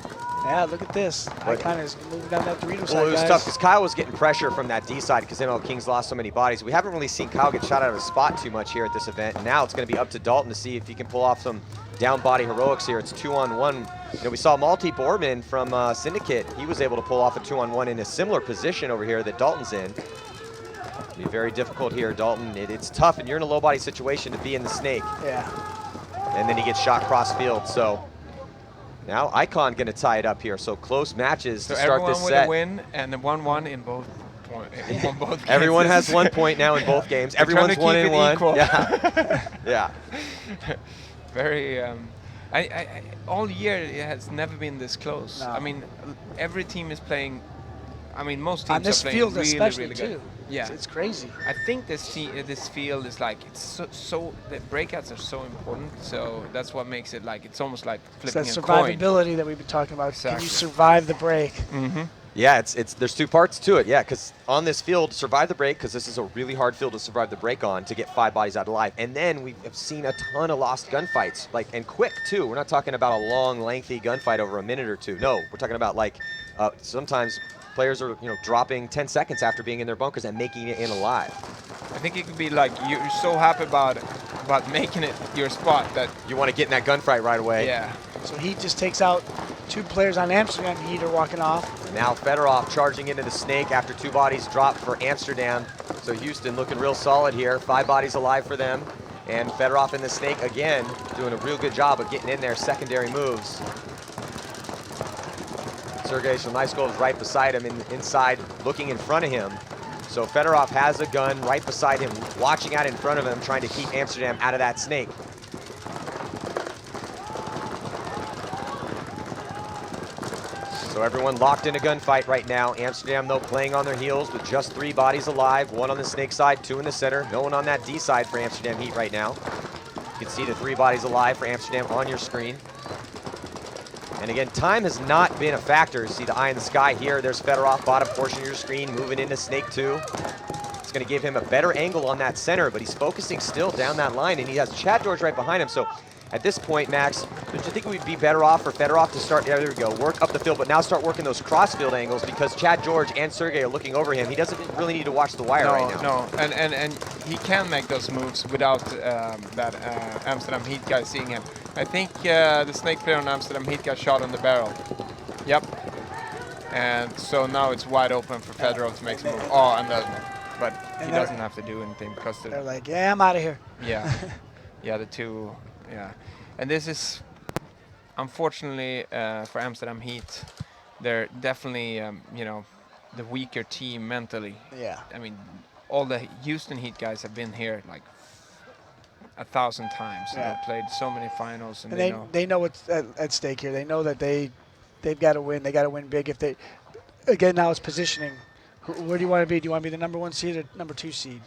Yeah, look at this. Icon is moving down that Dorito side, Well, it was guys. tough because Kyle was getting pressure from that D side because ML Kings lost so many bodies. We haven't really seen Kyle get shot out of his spot too much here at this event. And now it's going to be up to Dalton to see if he can pull off some down body heroics here. It's 2-on-1. We saw Malty Borman from Syndicate. He was able to pull off a 2-on-1 in a similar position over here that Dalton's in. It'll be very difficult here, Dalton. It's tough, and you're in a low body situation to be in the snake. Yeah. And then he gets shot cross field. So now Icon going to tie it up here. So close matches to start this set. So everyone with a win and a 1-1 in both games. Everyone has 1 point now in both games. Everyone's 1-1. Yeah. Yeah. Very. All year it has never been this close. No. I mean, every team is playing. I mean, most On teams this are playing field really, especially, really good. too. Yeah, It's crazy. I think this field is like so the breakouts are so important. So that's what makes it like it's almost like It's flipping that a coin. survivability that we've been talking about. Can Exactly. you survive the break? Mm-hmm. Yeah, there's two parts to it. Yeah, because on this field, survive the break, because this is a really hard field to survive the break on to get 5 bodies out alive. And then we have seen a ton of lost gunfights, and quick too. We're not talking about a long, lengthy gunfight over a minute or two. No, we're talking about sometimes players are dropping 10 seconds after being in their bunkers and making it in alive. I think it could be like you're so happy about making it your spot that you want to get in that gunfight right away. Yeah. So Heat just takes out 2 players on Amsterdam. Heat are walking off. Now Fedorov charging into the snake after 2 bodies dropped for Amsterdam. So Houston looking real solid here. 5 bodies alive for them. And Fedorov in the snake again, doing a real good job of getting in there, secondary moves. Sergei Shemaiskov is right beside him inside, looking in front of him. So Fedorov has a gun right beside him, watching out in front of him, trying to keep Amsterdam out of that snake. So everyone locked in a gunfight right now. Amsterdam, though, playing on their heels with just 3 bodies alive. 1 on the snake side, 2 in the center. No one on that D side for Amsterdam Heat right now. You can see the 3 bodies alive for Amsterdam on your screen. And again, time has not been a factor. See the eye in the sky here. There's Fedorov, bottom portion of your screen, moving into Snake 2. It's going to give him a better angle on that center, but he's focusing still down that line, and he has Chad George right behind him. So at this point, Max, don't you think it would be better off for Fedorov to start, there we go, work up the field, but now start working those cross-field angles because Chad George and Sergey are looking over him. He doesn't really need to watch the wire right now. No, and he can make those moves without that Amsterdam Heat guy seeing him. I think the snake player on Amsterdam Heat got shot on the barrel. Yep. And so now it's wide open for Fedorov to make some move. Oh, but he doesn't have to do anything because they're like, yeah, I'm out of here. Yeah. Yeah, the 2, yeah. And this is, unfortunately, for Amsterdam Heat, they're definitely, the weaker team mentally. Yeah. I mean, all the Houston Heat guys have been here like 1,000 times. Yeah. They've played so many finals, and they know what's at stake here. They know that they've got to win. They got to win big. If they, again, now it's positioning. Where do you want to be? Do you want to be the number 1 seed or number 2 seed?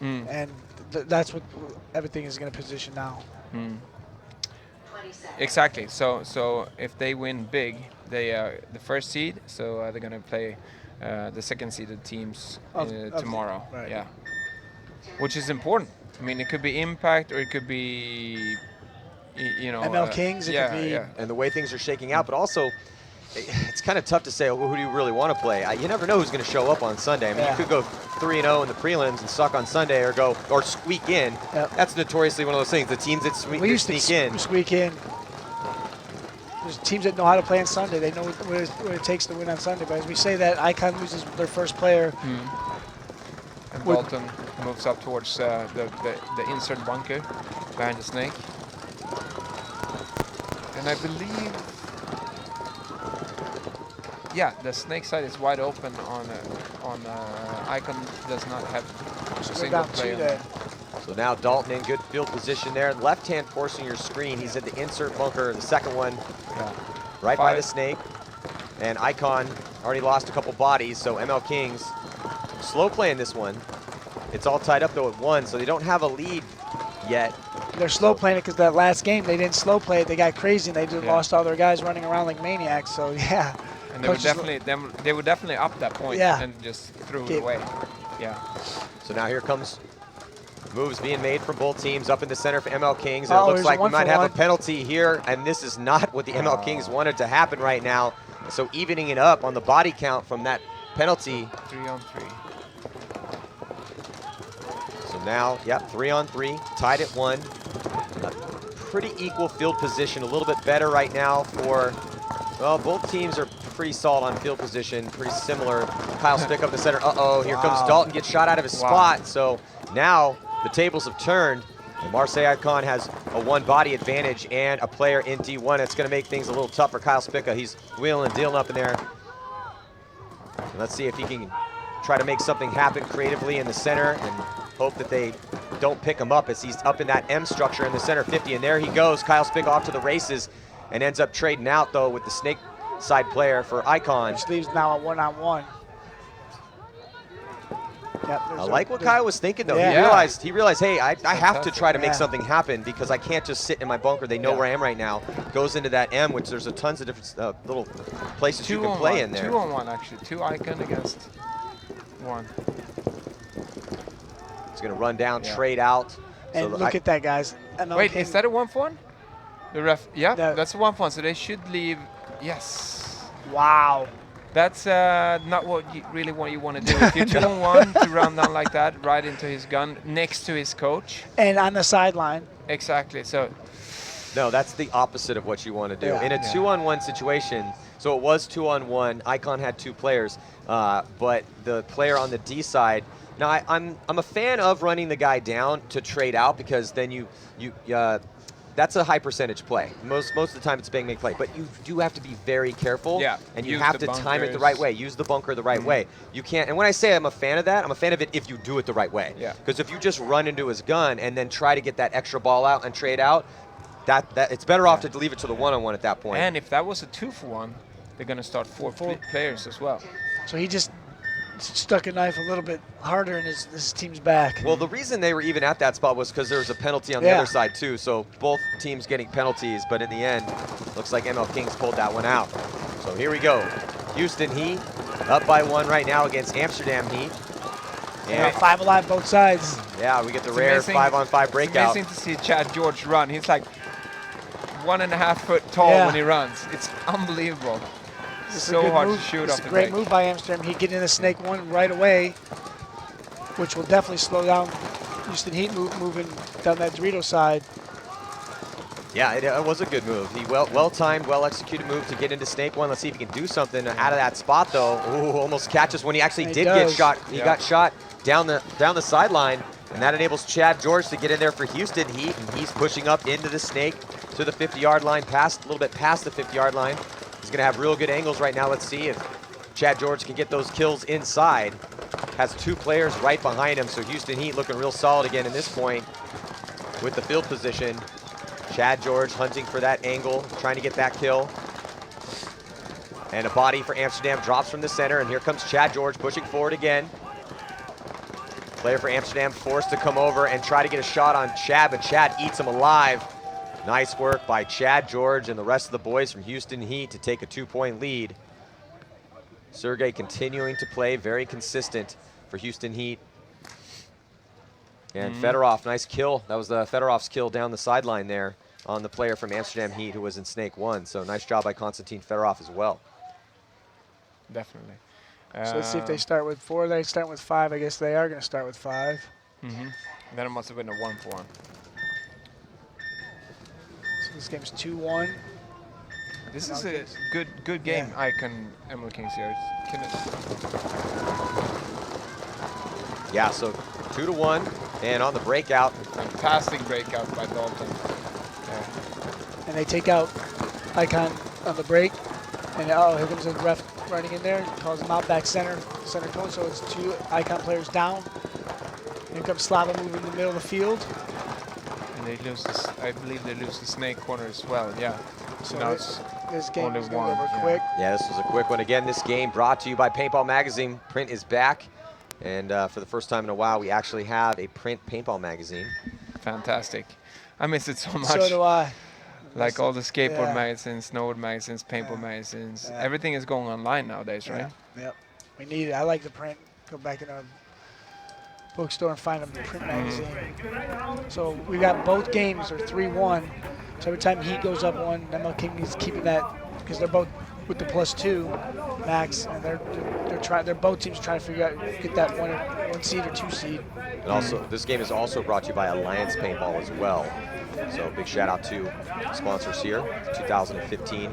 And that's what everything is going to position now. Exactly. So if they win big, they are the 1st seed. So they're going to play the 2nd seeded teams tomorrow. Right. Yeah. Which is important. I mean, it could be Impact or it could be, ML Kings. It could be. Yeah. And the way things are shaking out, but also it's kind of tough to say, who do you really want to play? You never know who's going to show up on Sunday. I mean, you could go 3-0 in the prelims and suck on Sunday, or squeak in. Yep. That's notoriously one of those things. The teams that sneak in. Squeak in. There's teams that know how to play on Sunday. They know what it takes to win on Sunday. But as we say that, Icon loses their first player. And Bolton moves up towards the insert bunker behind the snake. And I believe, yeah, the snake side is wide open on Icon. Does not have a single player. So now Dalton in good field position there. Left-hand portion of your screen. He's at the insert bunker, the second one, right by the snake. And Icon already lost a couple bodies, so ML Kings slow playing this one. It's all tied up though at 1, so they don't have a lead yet. They're slow playing it because that last game they didn't slow play it. They got crazy and they just lost all their guys running around like maniacs. So yeah. And they would definitely up that point and just threw it away. Yeah. So now here comes moves being made from both teams up in the center for ML Kings. And it looks like we might have a penalty here, and this is not what the ML Kings wanted to happen right now. So evening it up on the body count from that penalty. 3-on-3. So now, 3-on-3, tied at 1. A pretty equal field position, a little bit better right now for, well, both teams are pretty solid on field position, pretty similar. Kyle Spick up the center. Here comes Dalton, gets shot out of his spot. So now the tables have turned. And Marseille Icon has a 1-body advantage and a player in D1. It's going to make things a little tough for Kyle Spica. He's wheeling and dealing up in there. And let's see if he can try to make something happen creatively in the center and hope that they don't pick him up as he's up in that M structure in the center 50. And there he goes, Kyle Spica off to the races and ends up trading out though with the snake side player for Icon. Which leaves now a 1-on-1. Yep, I like what Kyle was thinking, though. Yeah. He realized, hey, I have to try to make Yeah. something happen because I can't just sit in my bunker. They know where I am right now. Goes into that M, which there's a tons of different little places you can play in there. 2-on-1, actually. 2 icon against 1. He's going to run down, trade out. And look at that, guys. Wait, is that a 1-for-1? The ref, yeah, that's a 1-for-1. So they should leave. Yes. Wow. That's not what you really want to do. If you're 2-on-1 to run down like that, right into his gun, next to his coach. And on the sideline. Exactly. So. No, that's the opposite of what you want to do. Yeah. In a 2-on-1 situation, so it was 2-on-1. Icon had 2 players, but the player on the D side. Now, I'm a fan of running the guy down to trade out because then that's a high percentage play. Most of the time it's a bang play, but you do have to be very careful. Yeah. And you have to time it the right way. Use the bunker the right way. You can't. And when I say I'm a fan of that, I'm a fan of it if you do it the right way. Yeah. Because if you just run into his gun and then try to get that extra ball out and trade out, that it's better off to leave it to the 1-on-1 at that point. And if that was a 2-for-1, they're going to start 4 players as well. So he just stuck a knife a little bit harder in his team's back. Well, the reason they were even at that spot was because there was a penalty on the other side too. So both teams getting penalties, but in the end, looks like ML Kings pulled that one out. So here we go. Houston Heat up by 1 right now against Amsterdam Heat. And 5 alive both sides. Yeah, we get the It's rare amazing. 5-on-5 breakout. It's amazing to see Chad George run. He's like 1.5 foot tall when he runs. It's unbelievable. So hard to shoot off It's the a great break. move by Amsterdam. He get in the snake 1 right away, which will definitely slow down Houston Heat moving down that Dorito side. Yeah, it was a good move. He well-timed, well-executed move to get into snake 1. Let's see if he can do something out of that spot, though. Ooh, almost catches when he actually He did does. get shot. He got shot down the sideline, and that enables Chad George to get in there for Houston Heat, and he's pushing up into the snake to the 50-yard line, a little bit past the 50-yard line. He's going to have real good angles right now. Let's see if Chad George can get those kills inside. Has 2 players right behind him, so Houston Heat looking real solid again in this point with the field position. Chad George hunting for that angle, trying to get that kill. And a body for Amsterdam drops from the center, and here comes Chad George pushing forward again. Player for Amsterdam forced to come over and try to get a shot on Chad, but Chad eats him alive. Nice work by Chad George and the rest of the boys from Houston Heat to take a 2-point lead. Sergey continuing to play very consistent for Houston Heat. And Fedorov, nice kill. That was Fedorov's kill down the sideline there on the player from Amsterdam Heat who was in snake 1. So nice job by Konstantin Fedorov as well. Definitely. So let's see if they start with 4. They start with 5. I guess they are going to start with 5. Then it must have been a 1-for-1. So this game's 2-1. This is a good game. Icon ML Kings here. Yeah, so 2-1, and on the breakout. Fantastic breakout by Dalton. And they take out Icon on the break. And here comes the ref running in there. Calls him out back center cone. So it's 2 Icon players down. Here comes Slava moving in the middle of the field. And they lose this. I believe they lose the snake corner as well. Yeah. So now it's this game only is 1. going over quick. Yeah, this was a quick one. Again, this game brought to you by Paintball Magazine. Print is back. And for the first time in a while, we actually have a print paintball magazine. Fantastic. I miss it so much. So do I. Like all the skateboard magazines, snowboard magazines, paintball magazines. Everything is going online nowadays, right? Yep. We need it. I like the print. Go back in our bookstore and find a print magazine. So we got both games are 3-1. So every time Heat goes up 1, ML King is keeping that because they're both with the +2 max, and they're both teams trying to figure out get that 1 seed or 2 seed. And also, this game is also brought to you by Alliance Paintball as well. So big shout out to sponsors here. 2015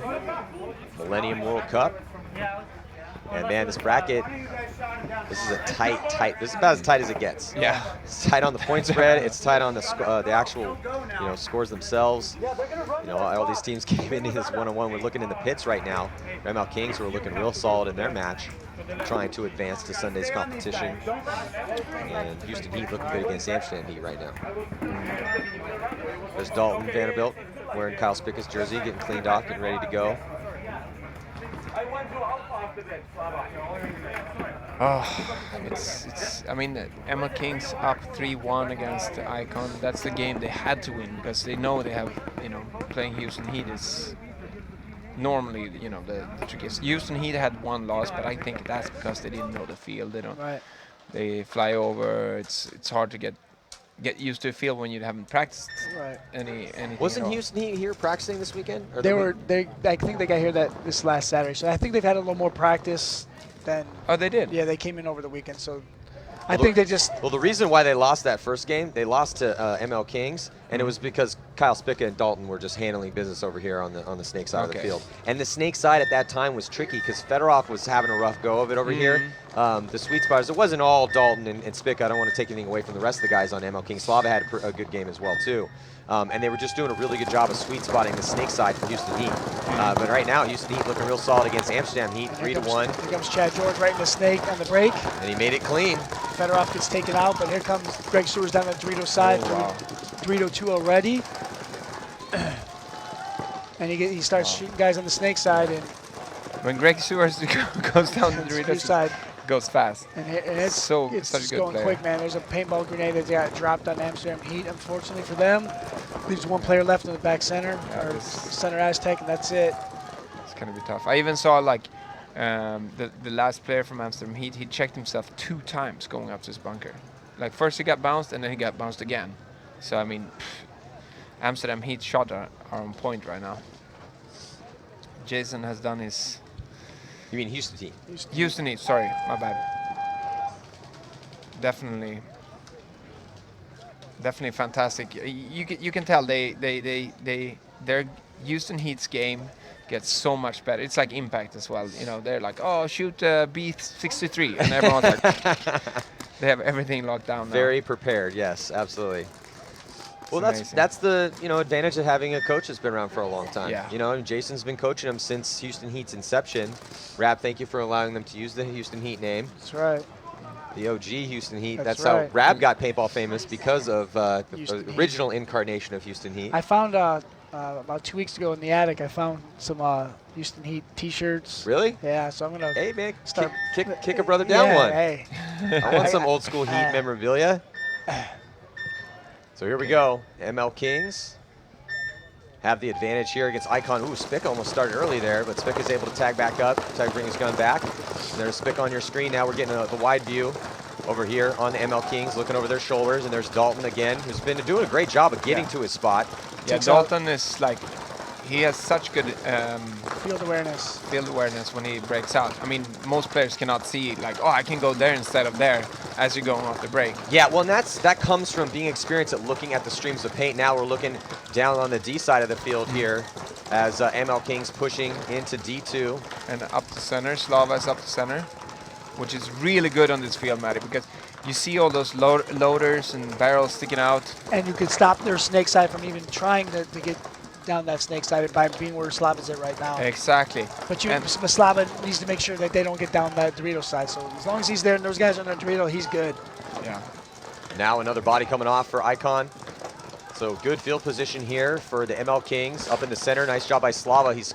Millennium World Cup. And man, this bracket, this is a tight. This is about as tight as it gets. Yeah. It's tight on the point spread. It's tight on the actual, scores themselves. All these teams came into this 1-on-1. We're looking in the pits right now. ML Kings were looking real solid in their match, trying to advance to Sunday's competition. And Houston Heat looking good against Amsterdam Heat right now. There's Dalton Vanderbilt wearing Kyle Spicka's jersey, getting cleaned off, getting ready to go. Oh, it's. I mean, ML Kings up 3-1 against Icon. That's the game they had to win because they know they have, playing Houston Heat is normally, the trickiest. Houston Heat had one loss, but I think that's because they didn't know the field. They don't. Right. They fly over. It's hard to get used to a field when you haven't practiced anything. Wasn't at all. Houston Heat here practicing this weekend? Or I think they got here this last Saturday, so I think they've had a little more practice than. Oh, they did. Yeah, they came in over the weekend, so I think they just. Well, the reason why they lost that first game, they lost to ML Kings, and it was because Kyle Spica and Dalton were just handling business over here on the snake side of the field. And the snake side at that time was tricky because Fedorov was having a rough go of it over here. The sweet spots, it wasn't all Dalton and Spica. I don't want to take anything away from the rest of the guys on ML King. Slava had a good game as well, too. And they were just doing a really good job of sweet spotting the snake side for Houston Heat. But right now, Houston Heat looking real solid against Amsterdam Heat, 3-1. Here comes Chad George right in the snake on the break. And he made it clean. Fedorov gets taken out, but here comes Greg Sewers down the Dorito side. Dorito 2 already. And he starts shooting guys on the snake side. And when Greg Sewers goes down the Dorito side, goes fast. And it's such a just good going player. quick, man. There's a paintball grenade that got dropped on Amsterdam Heat, unfortunately for them. Leaves one player left in the back center, or center Aztec, and that's it. It's going to be tough. I even saw the last player from Amsterdam Heat, he checked himself 2 times going up to his bunker. Like first he got bounced and then he got bounced again. So I mean, Amsterdam Heat shot are on point right now. Jason has done his... You mean Houston Heat? Houston Heat, sorry, my bad. Definitely fantastic. You can tell their Houston Heat's game gets so much better. It's like Impact as well. They're like, oh, shoot B63, and everyone's like, they have everything locked down now. Very prepared, yes, absolutely. Well, It's that's the advantage of having a coach that's been around for a long time. Yeah. And Jason's been coaching them since Houston Heat's inception. Rab, thank you for allowing them to use the Houston Heat name. That's right. The OG Houston Heat. That's how right. Rab got paintball famous because of the Houston original incarnation of Houston Heat. I found about 2 weeks ago in the attic, I found some Houston Heat T-shirts. Really? Yeah, so I'm gonna. Hey man, start kick a brother down one. Hey. I want some old school Heat memorabilia. So here we go. ML Kings have the advantage here against Icon. Ooh, Spick almost started early there, but Spick is able to tag back up, bring his gun back. And there's Spick on your screen. Now we're getting the wide view over here on the ML Kings, looking over their shoulders. And there's Dalton again, who's been doing a great job of getting to his spot. Yeah, Dalton is like, he has such good field awareness. Field awareness when he breaks out. I mean, most players cannot see like, oh, I can go there instead of there as you're going off the break. Yeah, well, and that comes from being experienced at looking at the streams of paint. Now we're looking down on the D side of the field here as ML Kings pushing into D2. And up to center, Slava's up to center, which is really good on this field, Matty, because you see all those loaders and barrels sticking out. And you can stop their snake side from even trying to get down that snake side by being where Slava's at right now. Exactly. But Slava needs to make sure that they don't get down that Dorito side. So as long as he's there and those guys are on the Dorito, he's good. Yeah. Now another body coming off for Icon. So good field position here for the ML Kings up in the center. Nice job by Slava. He's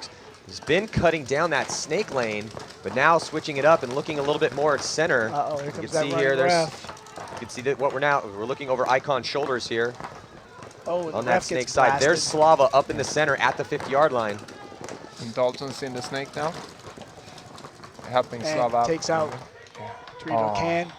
been cutting down that snake lane, but now switching it up and looking a little bit more at center. Uh-oh, here you comes can that see running here, ref. you can see that we're looking over Icon's shoulders here. Oh, on that snake side. There's Slava up in the center at the 50-yard line. And Dalton's in the snake now. Helping Slava out. Takes out Dorito can.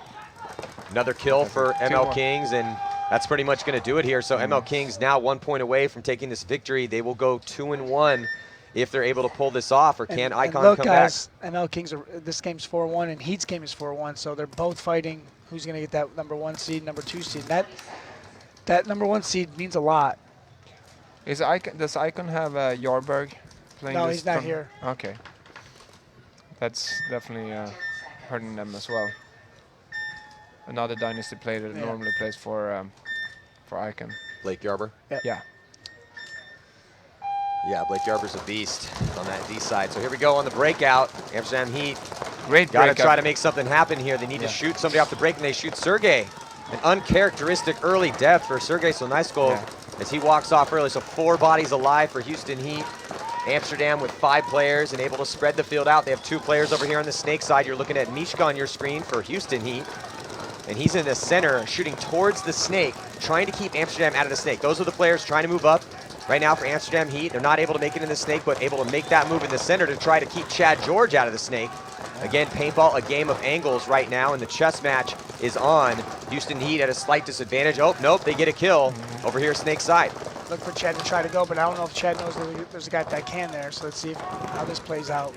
Another kill for ML Kings, and that's pretty much going to do it here. So ML Kings now 1 point away from taking this victory. They will go 2-1 if they're able to pull this off, or can Icon look, come guys, back? ML Kings, this game's 4-1, and Heat's game is 4-1, so they're both fighting who's going to get that #1 seed, #2 seed. That #1 seed means a lot. Does Icon have Jarberg playing? No, this he's not from here. Okay. That's definitely hurting them as well. Another Dynasty player that normally plays for Icon. Blake Yarber? Yeah. Yeah, Blake Yarber's a beast on that D side. So here we go on the breakout. Amsterdam Heat. Great Got to breakout. try to make something happen here. They need to shoot somebody off the break, and they shoot Sergey. An uncharacteristic early death for Sergey, so nice goal as he walks off early. So 4 bodies alive for Houston Heat. Amsterdam with 5 players and able to spread the field out. They have 2 players over here on the snake side. You're looking at Mishka on your screen for Houston Heat. And he's in the center, shooting towards the snake, trying to keep Amsterdam out of the snake. Those are the players trying to move up right now for Amsterdam Heat. They're not able to make it in the snake, but able to make that move in the center to try to keep Chad George out of the snake. Again, paintball, a game of angles right now, and the chess match is on. Houston Heat at a slight disadvantage. Oh, nope, they get a kill over here, snake side. Look for Chad to try to go, but I don't know if Chad knows that there's a guy that can there, so let's see how this plays out.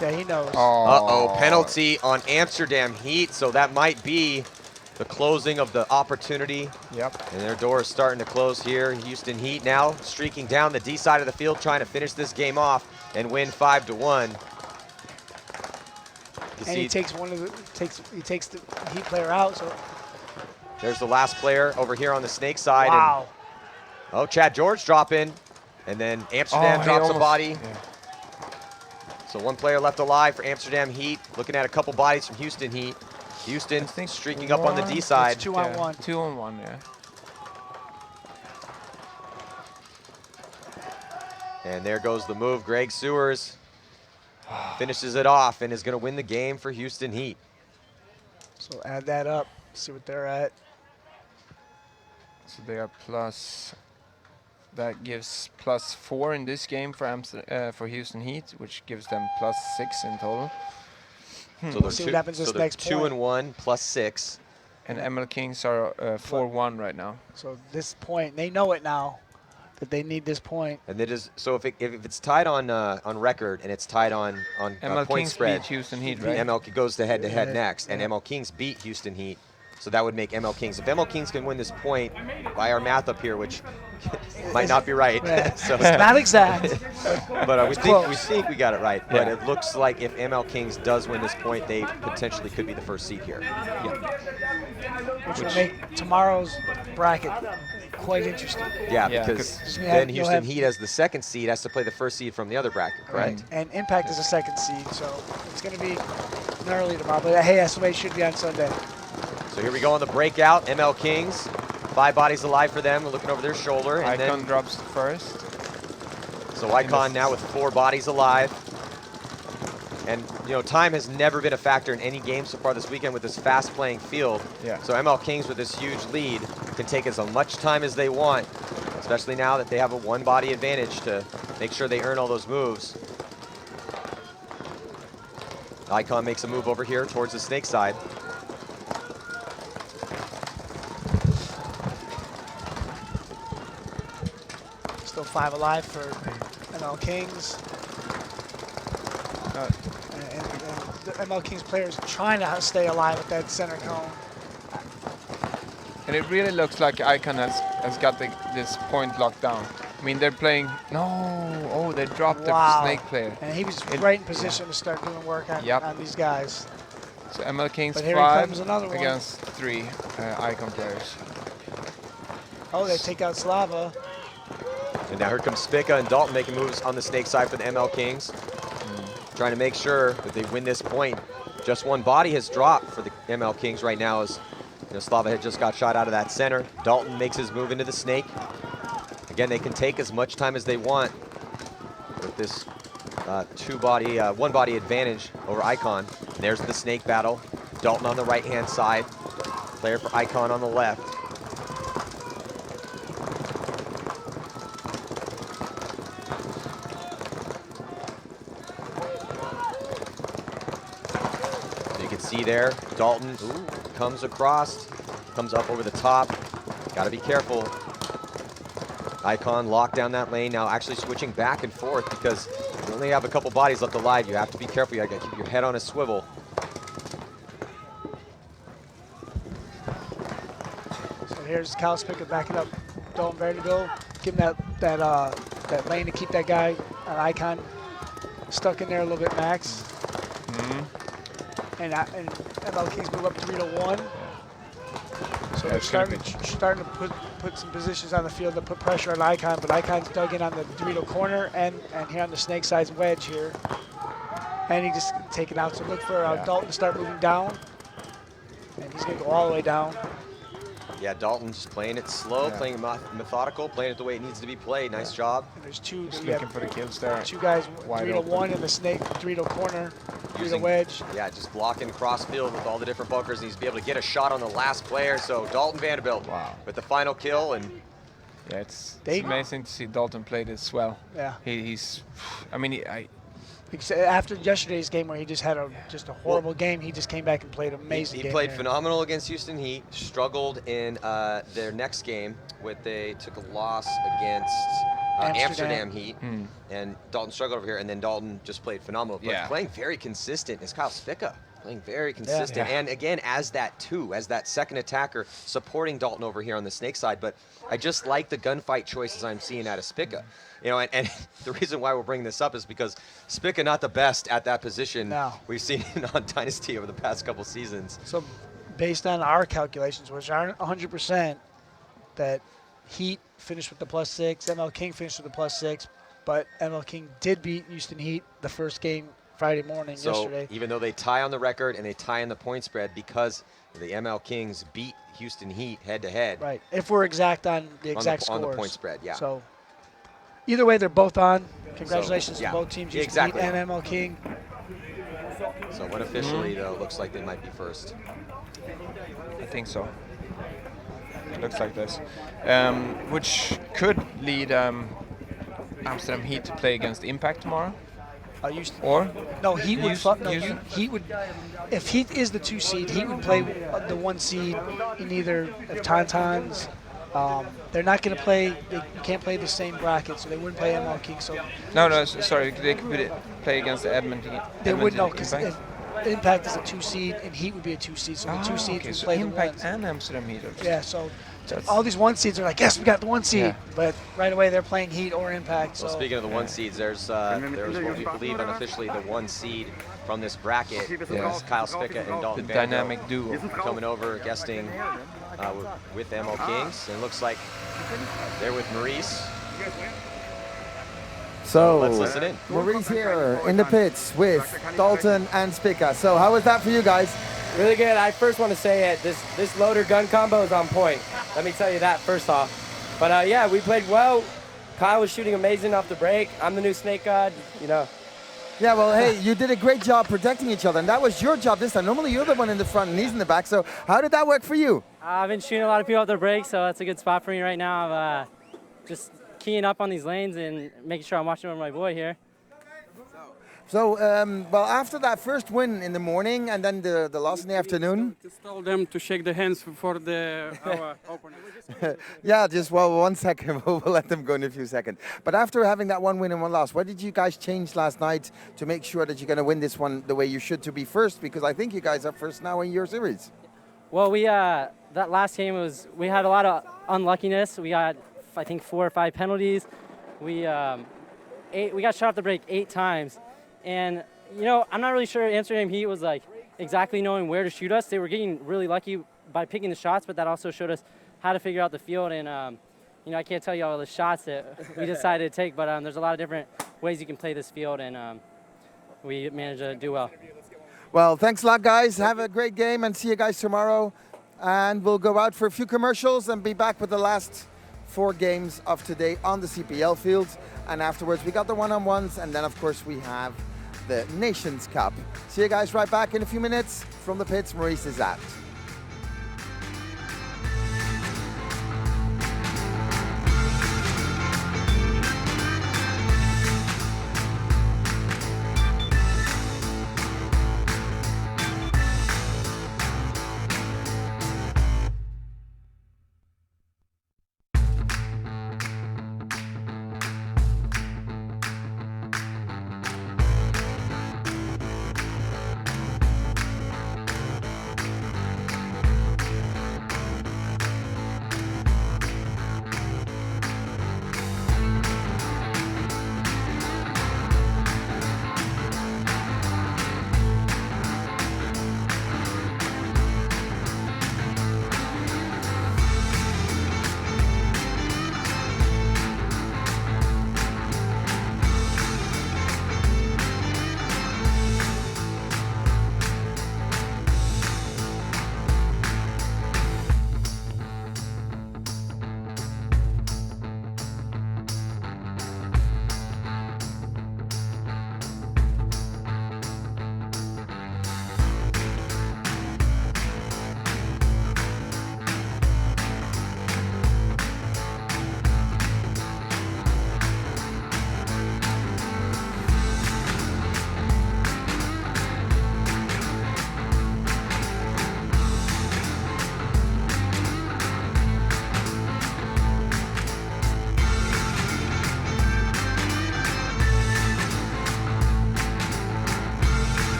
Yeah, he knows. Uh-oh, penalty on Amsterdam Heat, so that might be the closing of the opportunity. Yep. And their door is starting to close here. Houston Heat now streaking down the D side of the field, trying to finish this game off and win 5-1. And he takes he takes the Heat player out, so. There's the last player over here on the snake side. Wow. And, oh, Chad George dropping, and then Amsterdam drops a body. Yeah. So 1 player left alive for Amsterdam Heat. Looking at a couple bodies from Houston Heat. Houston streaking up on the D side. It's 2-on-1. 2-on-1, yeah. And there goes the move. Greg Sewers finishes it off and is going to win the game for Houston Heat. So add that up, see what they're at. So they are plus. That gives +4 in this game for Houston Heat, which gives them +6 in total. So we'll see what happens this next 2-1 +6. And ML Kings are 4-1 right now. So this point, they know it now that they need this point. And it is so if it's tied on record and it's tied on ML point Kings spread, beat Houston Heat, right? ML goes to head-to-head Yeah. next, and ML Kings beat Houston Heat. So that would make ML Kings. If ML Kings can win this point by our math up here, which might not be right. Yeah. So It's not exact. But It's we think we got it right. But it looks like if ML Kings does win this point, they potentially could be the first seed here. Which will make tomorrow's bracket quite interesting. Yeah, because then Houston Heat as the 2nd seed has to play the 1st seed from the other bracket, correct? And Impact is a 2nd seed, so it's going to be gnarly tomorrow. But hey, SMA should be on Sunday. So here we go on the breakout. ML Kings, 5 bodies alive for them. We're looking over their shoulder. And Icon then drops first. So Icon now with 4 bodies alive. And you know, time has never been a factor in any game so far this weekend with this fast playing field. Yeah. So ML Kings with this huge lead can take as much time as they want, especially now that they have a 1 body advantage to make sure they earn all those moves. Icon makes a move over here towards the snake side. Still 5 alive for ML Kings. And the ML Kings players trying to stay alive at that center cone. And it really looks like Icon has got this point locked down. I mean, they're playing. No, oh, they dropped the snake player. And he was right in position to start doing work on these guys. So ML Kings But here 5 comes another one. against 3 Icon players. Oh, they take out Slava. And now here comes Spica and Dalton making moves on the snake side for the ML Kings. Trying to make sure that they win this point. Just 1 body has dropped for the ML Kings right now as Slava had just got shot out of that center. Dalton makes his move into the snake. Again, they can take as much time as they want with this 1 body advantage over Icon. And there's the snake battle. Dalton on the right-hand side. Player for Icon on the left. See there, Dalton comes across, comes up over the top. Got to be careful. Icon locked down that lane, now actually switching back and forth because you only have a couple bodies left alive. You have to be careful. You got to keep your head on a swivel. So here's Kyle Spica backing up Dalton Vanderbilt, giving that lane to keep that guy, Icon, stuck in there a little bit, Max. And ML Kings move up 3-1. So they're starting to put some positions on the field to put pressure on Icon, but Icon's dug in on the Dorito corner and here on the snake side's wedge here. And he just taken out. So look for Dalton to start moving down. And he's going to go all the way down. Yeah, Dalton just playing it slow, Yeah. playing it methodical, playing it the way it needs to be played. Nice job. And there's two. Just we have looking for the kills there. Two guys, Wide 3 to open. 1 in the snake, 3 to corner, 3 to Using- wedge. Yeah, just blocking cross field with all the different bunkers. Needs to be able to get a shot on the last player. So Dalton Vanderbilt with the final kill. And Yeah, it's They- amazing to see Dalton play this well. Yeah. He's, I mean, After yesterday's game where he just had a horrible game, he just came back and played an amazing he game. played there. phenomenal against Houston Heat. Struggled in their next game, they took a loss against Amsterdam Heat, and Dalton struggled over here. And then Dalton just played phenomenal. But Yeah. playing very consistent is Kyle Spica. Playing very consistent, Yeah. and again as that second attacker, supporting Dalton over here on the snake side. But I just like the gunfight choices I'm seeing out of Spica. You know, and the reason why we're bringing this up is because Spica not the best at that position. No. We've seen it on Dynasty over the past couple seasons. So based on our calculations, which aren't 100%, that Heat finished with the +6, ML King finished with the +6, but ML King did beat Houston Heat the first game Friday morning So yesterday. even though they tie on the record and they tie in the point spread, because the ML Kings beat Houston Heat head-to-head. Right. If we're exact on the exact on the scores. point spread, yeah. So either way, they're both on. Congratulations yeah, to both teams, Houston exactly. Heat and ML King. So unofficially, though, looks like they might be first. I think so. It looks like this, which could lead Amsterdam Heat to play against Impact tomorrow. Or No, Heat would. Houston- No, Houston? Heat would. If Heat is the 2 seed, Heat would play the 1 seed in either of Tontons. They're not going to play. You can't play the same bracket, so they wouldn't play ML King. So no, sorry, they could play against the Edmonton. they would know Edmonton because Impact. Impact is a 2 seed and Heat would be a 2 seed. So the 2 seeds okay, would so play the Impact 1s. and Amsterdam Heat. Yeah, so That's- all these 1 seeds are like, yes, we got the 1 seed, Yeah. but right away they're playing Heat or Impact. Well, so speaking of the 1 seeds, there's what we believe unofficially the 1 seed from this bracket. Yeah. Is Kyle Spica and Dalton The Vanderbilt dynamic duo. coming over, guesting with ML Kings. And it looks like they're with Maurice. So let's listen in. Maurice here in the pits with Dalton and Spica. So how was that for you guys? Really good. I first want to say it. This loader gun combo is on point. Let me tell you that first off. But yeah, we played well. Kyle was shooting amazing off the break. I'm the new snake god, you know. Yeah, well, hey, you did a great job protecting each other, and that was your job this time. Normally you're the one in the front and he's in the back. So how did that work for you? I've been shooting a lot of people off their break, so that's a good spot for me right now. I'm just keying up on these lanes and making sure I'm watching over my boy here. So, well, after that first win in the morning and then the loss in the afternoon. Just told them to shake the hands for our opponent. Yeah, just, well, 1 second. We'll let them go in a few seconds. But after having that 1 win and 1 loss, what did you guys change last night to make sure that you're going to win this one the way you should to be first? Because I think you guys are first now in your series. Well, that last game we had a lot of unluckiness. We got, I think, 4 or 5 penalties. We got shot off the break 8 times. And, you know, I'm not really sure Amsterdam Heat was like exactly knowing where to shoot us. They were getting really lucky by picking the shots, but that also showed us how to figure out the field. And, you know, I can't tell you all the shots that we decided to take, but there's a lot of different ways you can play this field, and we managed to do well. Well, thanks a lot, guys. Have a great game and see you guys tomorrow. And we'll go out for a few commercials and be back with the last 4 games of today on the CPL field. And afterwards, we got the one-on-ones, and then, of course, we have the Nations Cup. See you guys right back in a few minutes. From the pits, Maurice is out.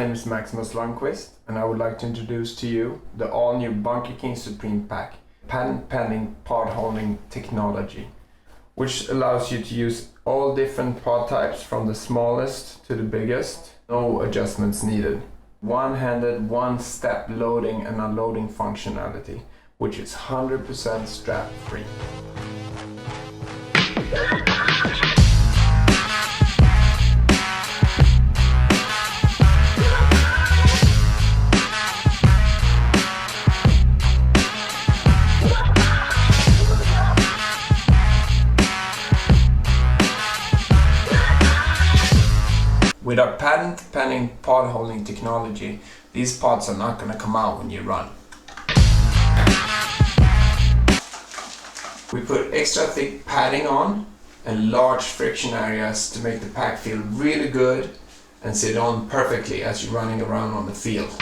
name is Maximus Lundqvist, and I would like to introduce to you the all-new Bunker King Supreme Pack, patent-pending pod-holding technology, which allows you to use all different pod types from the smallest to the biggest, no adjustments needed. One-handed, one-step loading and unloading functionality, which is 100% strap-free. With our patent-pending pod-holding technology, these pods are not going to come out when you run. We put extra thick padding on and large friction areas to make the pack feel really good and sit on perfectly as you're running around on the field.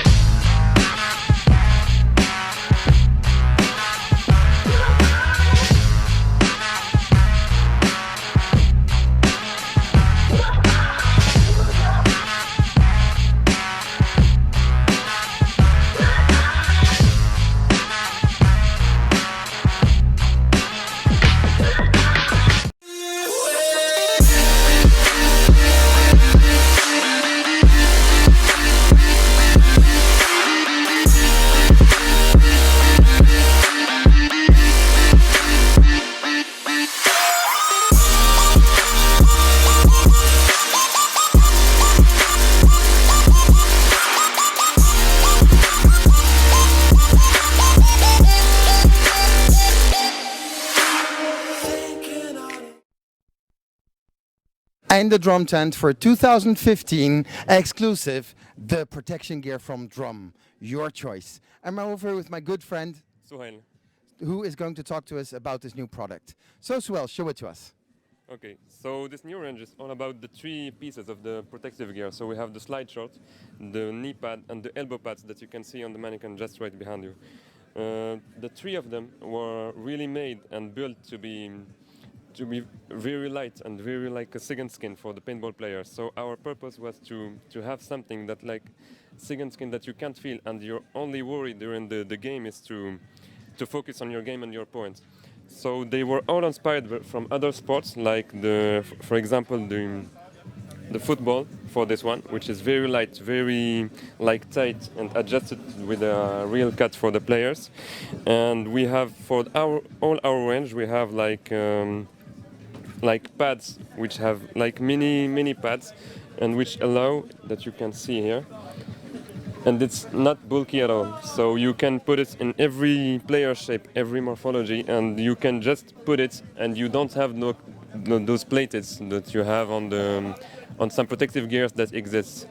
And the drum tent for 2015 exclusive, the protection gear from Drum, your choice. I'm over with my good friend Suhail, who is going to talk to us about this new product. So Suhail, show it to us. Okay, so this new range is all about the three pieces of the protective gear. So we have the slide short, the knee pad, and the elbow pads that you can see on the mannequin just right behind you. The three of them were really made and built to be very light and very like a second skin for the paintball players. So our purpose was to have something that like second skin that you can't feel, and your only worry during the game is to focus on your game and your points. So they were all inspired from other sports, like for example the football for this one, which is very light, very like tight and adjusted with a real cut for the players. And we have for all our range we have like pads which have like mini pads, and which allow that you can see here, and it's not bulky at all, so you can put it in every player shape, every morphology, and you can just put it and you don't have those plates that you have on some protective gears that exist.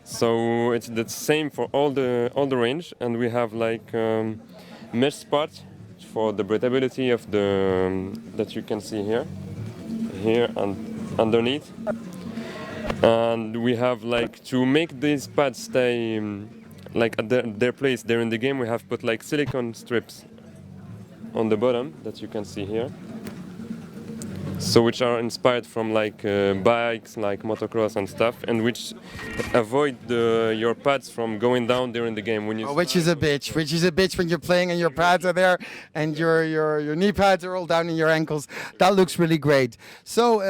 So it's the same for all the range, and we have like mesh parts for the breathability of that you can see here and underneath. And we have like to make these pads stay like at their place there in the game, we have put like silicone strips on the bottom that you can see here. So which are inspired from like bikes, like motocross and stuff, and which avoid your pads from going down during the game when you. Which is a bitch when you're playing and your pads are there and your knee pads are all down in your ankles. That looks really great. So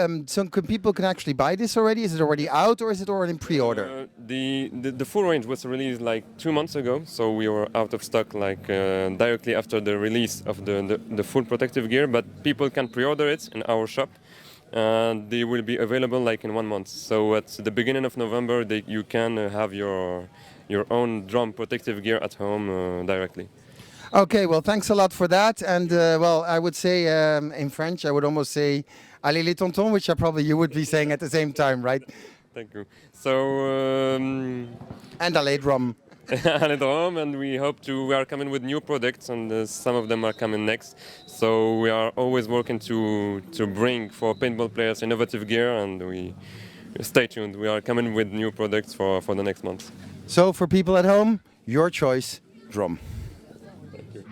people can actually buy this already? Is it already out or is it already in pre-order? The full range was released like 2 months ago, so we were out of stock like directly after the release of the full protective gear. But people can pre-order it in our shop, and they will be available like in 1 month. So at the beginning of November, you can have your own drum protective gear at home directly. Okay, well, thanks a lot for that. And well, I would say in French, I would almost say "Allez les tontons," which probably you would be saying at the same time, right? Thank you. So and allez drum. Allez drum, and we are coming with new products, and some of them are coming next. So we are always working to bring for paintball players innovative gear, and we stay tuned. We are coming with new products for the next month. So for people at home, your choice, drum. Thank you.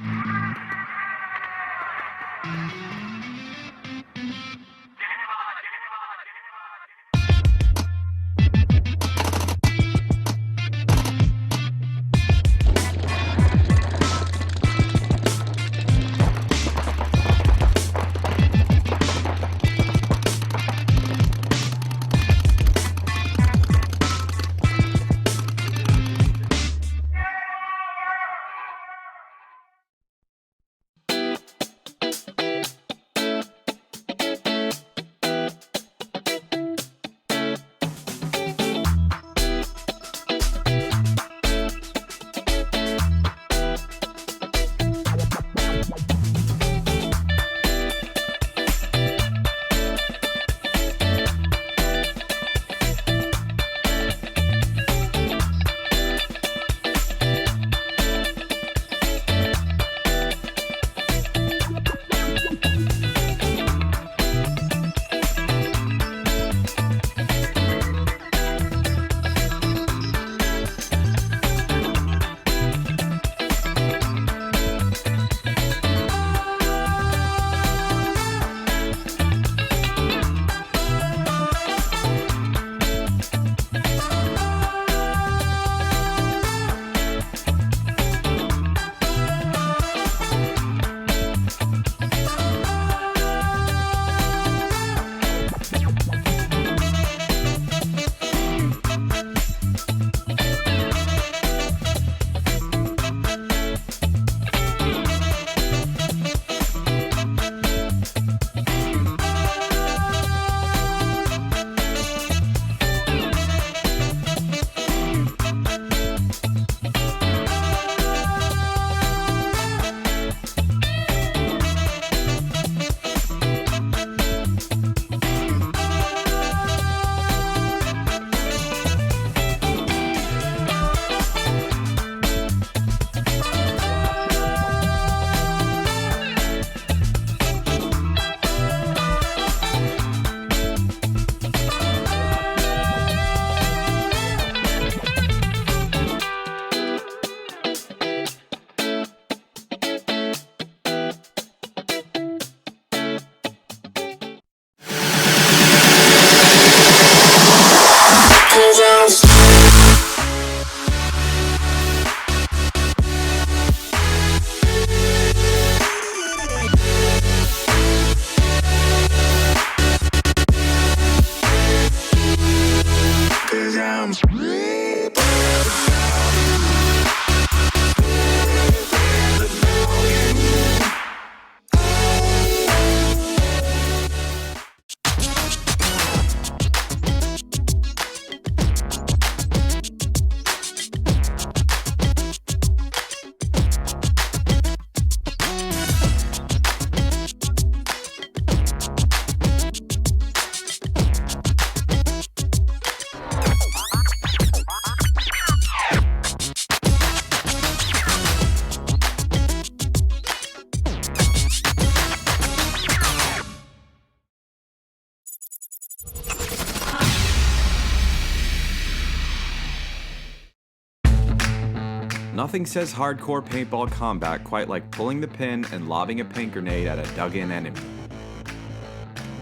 Nothing says hardcore paintball combat quite like pulling the pin and lobbing a paint grenade at a dug-in enemy.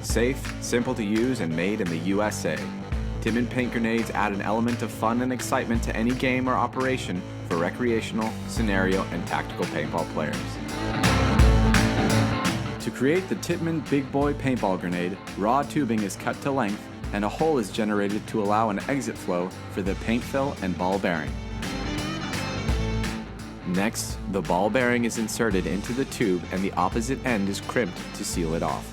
Safe, simple to use, and made in the USA. Tippmann paint grenades add an element of fun and excitement to any game or operation for recreational, scenario, and tactical paintball players. To create the Tippmann Big Boy paintball grenade, raw tubing is cut to length and a hole is generated to allow an exit flow for the paint fill and ball bearing. Next, the ball bearing is inserted into the tube and the opposite end is crimped to seal it off.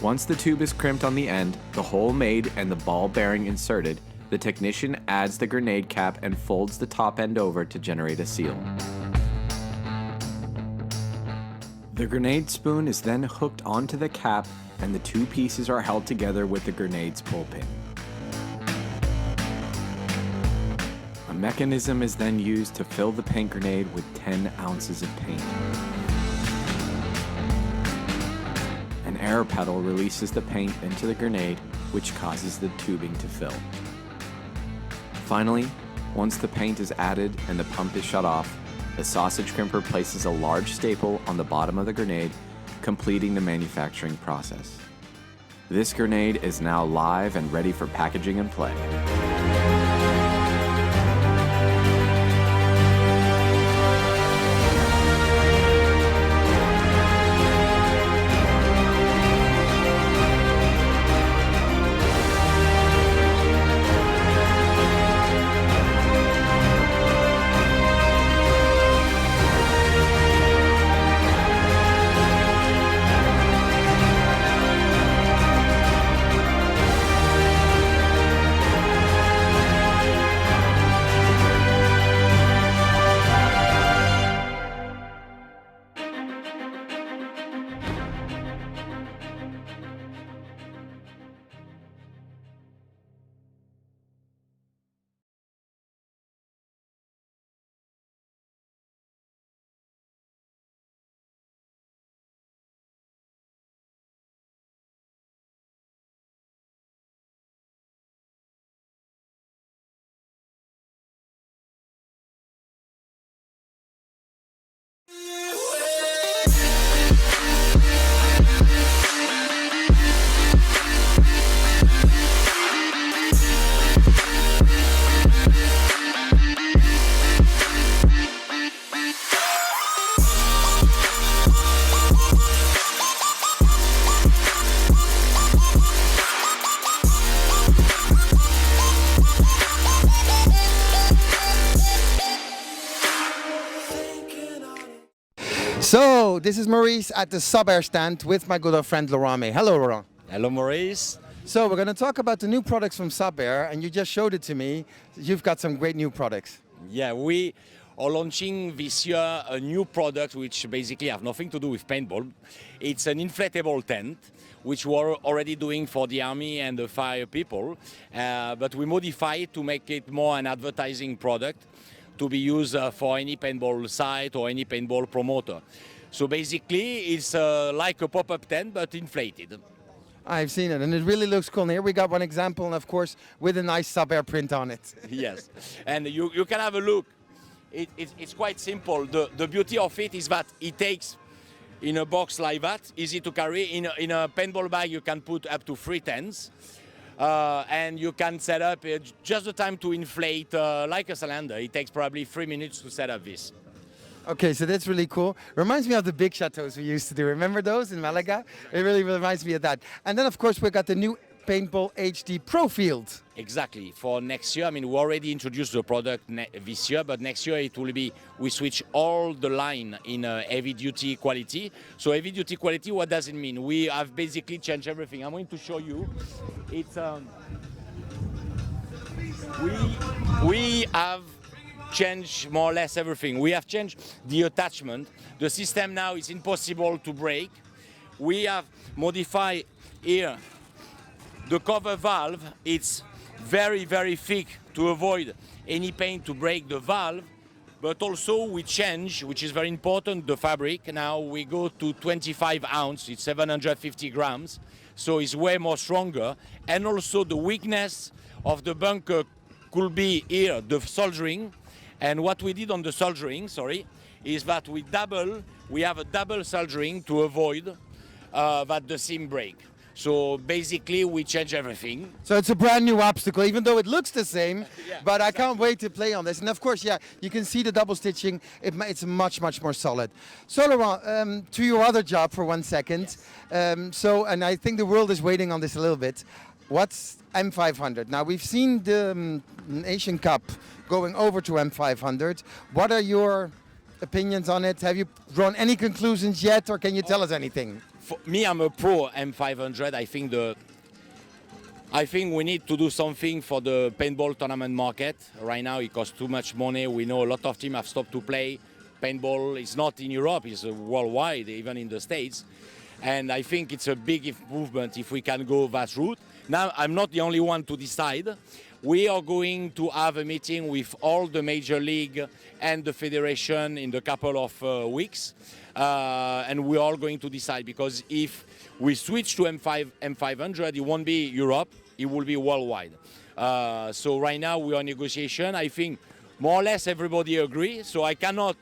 Once the tube is crimped on the end, the hole made, and the ball bearing inserted, the technician adds the grenade cap and folds the top end over to generate a seal. The grenade spoon is then hooked onto the cap and the two pieces are held together with the grenade's pull pin. A mechanism is then used to fill the paint grenade with 10 ounces of paint. An air pedal releases the paint into the grenade, which causes the tubing to fill. Finally, once the paint is added and the pump is shut off, the sausage crimper places a large staple on the bottom of the grenade, completing the manufacturing process. This grenade is now live and ready for packaging and play. So, this is Maurice at the Sub-Air stand with my good old friend Laurent May. Hello, Laurent. Hello, Maurice. So, we're going to talk about the new products from Sub-Air, and you just showed it to me. You've got some great new products. Yeah, we are launching this year a new product which basically have nothing to do with paintball. It's an inflatable tent, which we're already doing for the army and the fire people, but we modify it to make it more an advertising product to be used for any paintball site or any paintball promoter. So basically, it's like a pop-up tent, but inflated. I've seen it, and it really looks cool. And here we got one example, and of course, with a nice Sub-Air print on it. Yes, and you can have a look. It's quite simple. The beauty of it is that it takes in a box like that, easy to carry. In a paintball bag, you can put up to 3 tents. And you can set up just the time to inflate like a cylinder. It takes probably 3 minutes to set up this. Okay, so that's really cool. Reminds me of the big chateaus we used to do. Remember those in Malaga? It really reminds me of that. And then, of course, we got the new Paintball HD Pro Field. Exactly. For next year, I mean, we already introduced the product this year, but next year it will be, we switch all the line in heavy duty quality. So heavy duty quality, what does it mean? We have basically changed everything. I'm going to show you. It's we have changed more or less everything. We have changed the attachment. The system now is impossible to break. We have modified here the cover valve. It's very, very thick to avoid any paint to break the valve. But also we change, which is very important, the fabric. Now we go to 25 ounce, it's 750 grams. So it's way more stronger. And also the weakness of the bunker could be here, the soldering. And what we did on the soldering, is that we have a double soldering to avoid that the seam break. So basically we change everything. So it's a brand new obstacle, even though it looks the same, but I can't wait to play on this. And of course, yeah, you can see the double stitching. It's much, much more solid. So Laurent, to your other job for 1 second. And I think the world is waiting on this a little bit. What's M500? Now we've seen the Asian Cup going over to M500. What are your opinions on it? Have you drawn any conclusions yet, or can you tell us anything? For me, I'm a pro M500. I think we need to do something for the paintball tournament market. Right now, it costs too much money. We know a lot of teams have stopped to play. Paintball is not in Europe, it's worldwide, even in the States. And I think it's a big improvement if we can go that route. Now, I'm not the only one to decide. We are going to have a meeting with all the major league and the federation in a couple of weeks. And we're all going to decide, because if we switch to M500, it won't be Europe, it will be worldwide. So right now we are in negotiation. I think more or less everybody agrees. So I cannot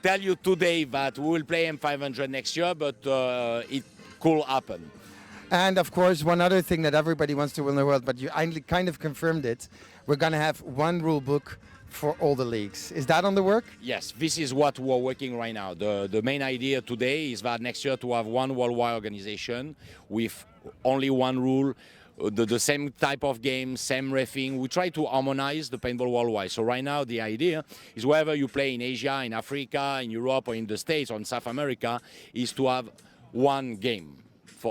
tell you today that we will play M500 next year, but it could happen. And of course, one other thing that everybody wants to win the world, but you kind of confirmed it, we're going to have one rule book for all the leagues. Is that on the work? Yes, this is what we're working right now. The main idea today is that next year to have one worldwide organization with only one rule, the same type of game, same reffing. We try to harmonize the paintball worldwide. So right now the idea is wherever you play in Asia, in Africa, in Europe, or in the States, or in South America, is to have one game.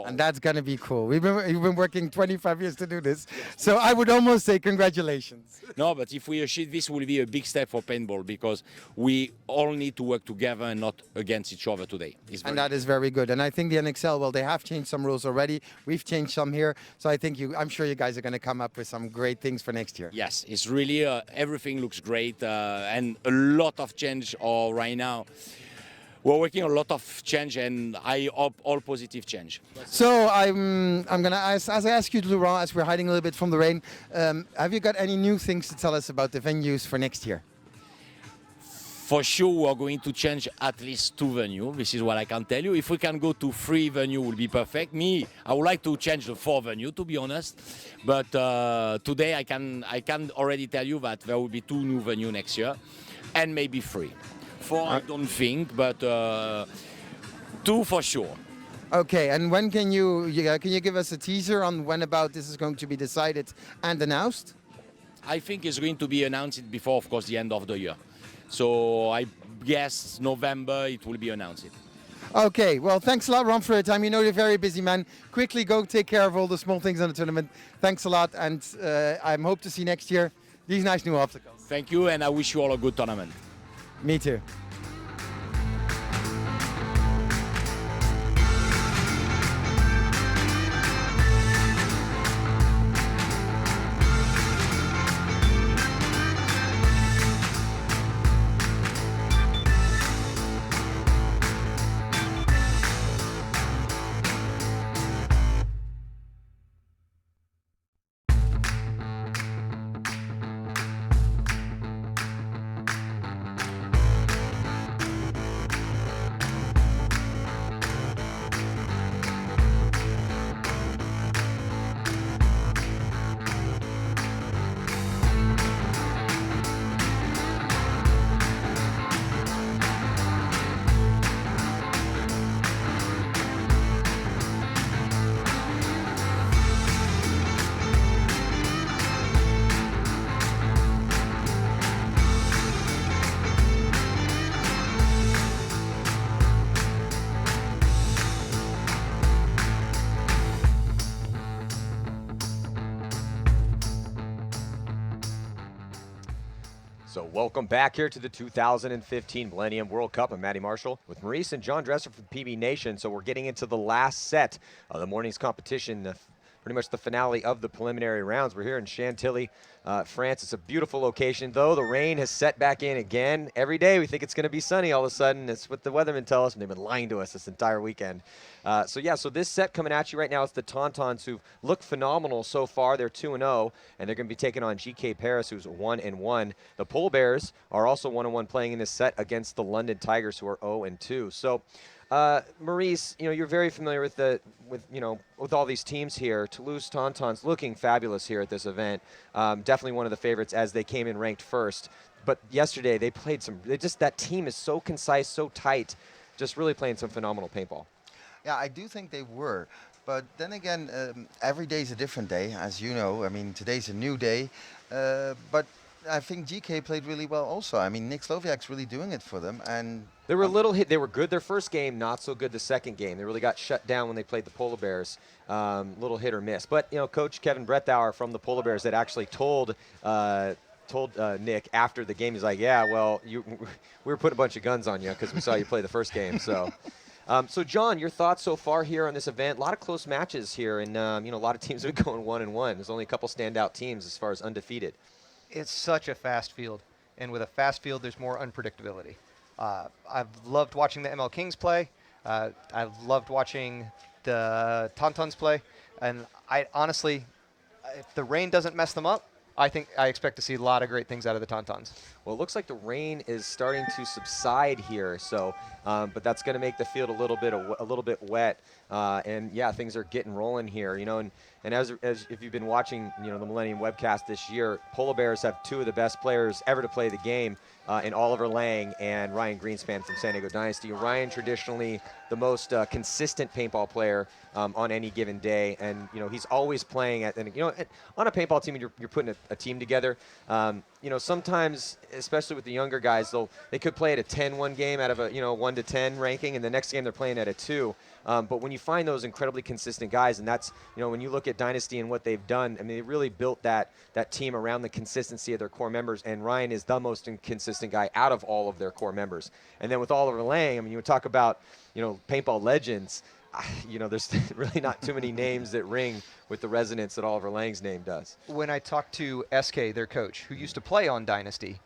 And that's going to be cool. You've been working 25 years to do this. So I would almost say congratulations. No, but if we achieve this, will be a big step for paintball, because we all need to work together and not against each other today. And that is very good. And I think the NXL, well, they have changed some rules already. We've changed some here. So I think I'm sure you guys are going to come up with some great things for next year. Yes, it's really, everything looks great, and a lot of change right now. We're working on a lot of change, and I hope all positive change. So I'm going to ask, as I ask you, Laurent, as we're hiding a little bit from the rain, have you got any new things to tell us about the venues for next year? For sure, we're going to change at least 2 venues. This is what I can tell you. If we can go to 3 venues, will be perfect. I would like to change the 4 venue, to be honest. But today, I can already tell you that there will be 2 new venues next year, and maybe 3. 4, I don't think, but 2 for sure. Okay, and when can you give us a teaser on when about this is going to be decided and announced? I think it's going to be announced before, of course, the end of the year. So I guess November it will be announced. Okay, well, thanks a lot, Ron, for your time. You know you're a very busy man. Quickly go take care of all the small things in the tournament. Thanks a lot, and I hope to see next year these nice new obstacles. Thank you, and I wish you all a good tournament. Me too. So welcome back here to the 2015 Millennium World Cup. I'm Matty Marshall with Maurice and John Dresser from PB Nation. So we're getting into the last set of the morning's competition. pretty much the finale of the preliminary rounds. We're here in Chantilly, France. It's a beautiful location, though. The rain has set back in again. Every day we think it's going to be sunny all of a sudden. It's what the weathermen tell us, and they've been lying to us this entire weekend. So this set coming at you right now, it's the Tontons, who've looked phenomenal so far. They're 2-0, and they're going to be taking on GK Paris, who's 1-1. The Pole Bears are also 1-1, playing in this set against the London Tigers, who are 0-2. So, Maurice, you're very familiar with all these teams here. Toulouse Tontons looking fabulous here at this event. Definitely one of the favorites as they came in ranked first. But yesterday they played that team is so concise, so tight, just really playing some phenomenal paintball. Yeah, I do think they were. But then again, every day is a different day, as you know. I mean, today's a new day. But I think GK played really well also. I mean, Nick Sloviak's really doing it for them. And they were a little hit. They were good their first game, not so good the second game. They really got shut down when they played the Polar Bears. Little hit or miss. But, Coach Kevin Brettauer from the Polar Bears had actually told Nick after the game, he's like, yeah, well, we were putting a bunch of guns on you because we saw you play the first game. So, so John, your thoughts so far here on this event? A lot of close matches here, and a lot of teams have been going 1-1. There's only a couple standout teams as far as undefeated. It's such a fast field, and with a fast field, there's more unpredictability. I've loved watching the ML Kings play. I've loved watching the Tontons play, and I honestly, if the rain doesn't mess them up, I expect to see a lot of great things out of the Tontons. Well, it looks like the rain is starting to subside here, so but that's going to make the field a little bit wet, and yeah, things are getting rolling here, and as if you've been watching, the Millennium webcast this year, Polar Bears have two of the best players ever to play the game, in Oliver Lang and Ryan Greenspan from San Diego Dynasty. Ryan, traditionally the most consistent paintball player on any given day, and he's always playing on a paintball team. You're putting a team together. Sometimes, especially with the younger guys, they could play at a 10-1 game out of a 1-10 ranking, and the next game they're playing at a 2. But when you find those incredibly consistent guys, and that's when you look at Dynasty and what they've done, I mean, they really built that team around the consistency of their core members, and Ryan is the most inconsistent guy out of all of their core members. And then with Oliver Lang, I mean, you would talk about paintball legends. There's really not too many names that ring with the resonance that Oliver Lang's name does. When I talked to SK, their coach, who used to play on Dynasty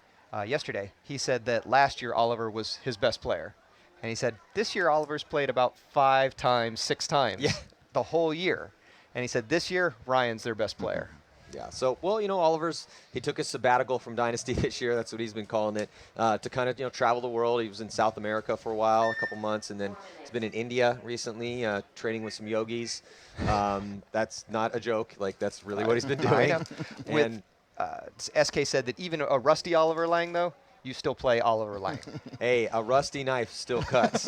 yesterday, he said that last year Oliver was his best player. And he said, this year Oliver's played about 5 times, 6 times the whole year. And he said, this year, Ryan's their best player. Yeah, so, Oliver's, he took a sabbatical from Dynasty this year. That's what he's been calling it, to kind of, travel the world. He was in South America for a while, a couple months, and then he's been in India recently, training with some yogis. That's not a joke. Like, that's really what he's been doing. And SK said that even a rusty Oliver Lang, though, you still play Oliver Lang. Hey, a rusty knife still cuts.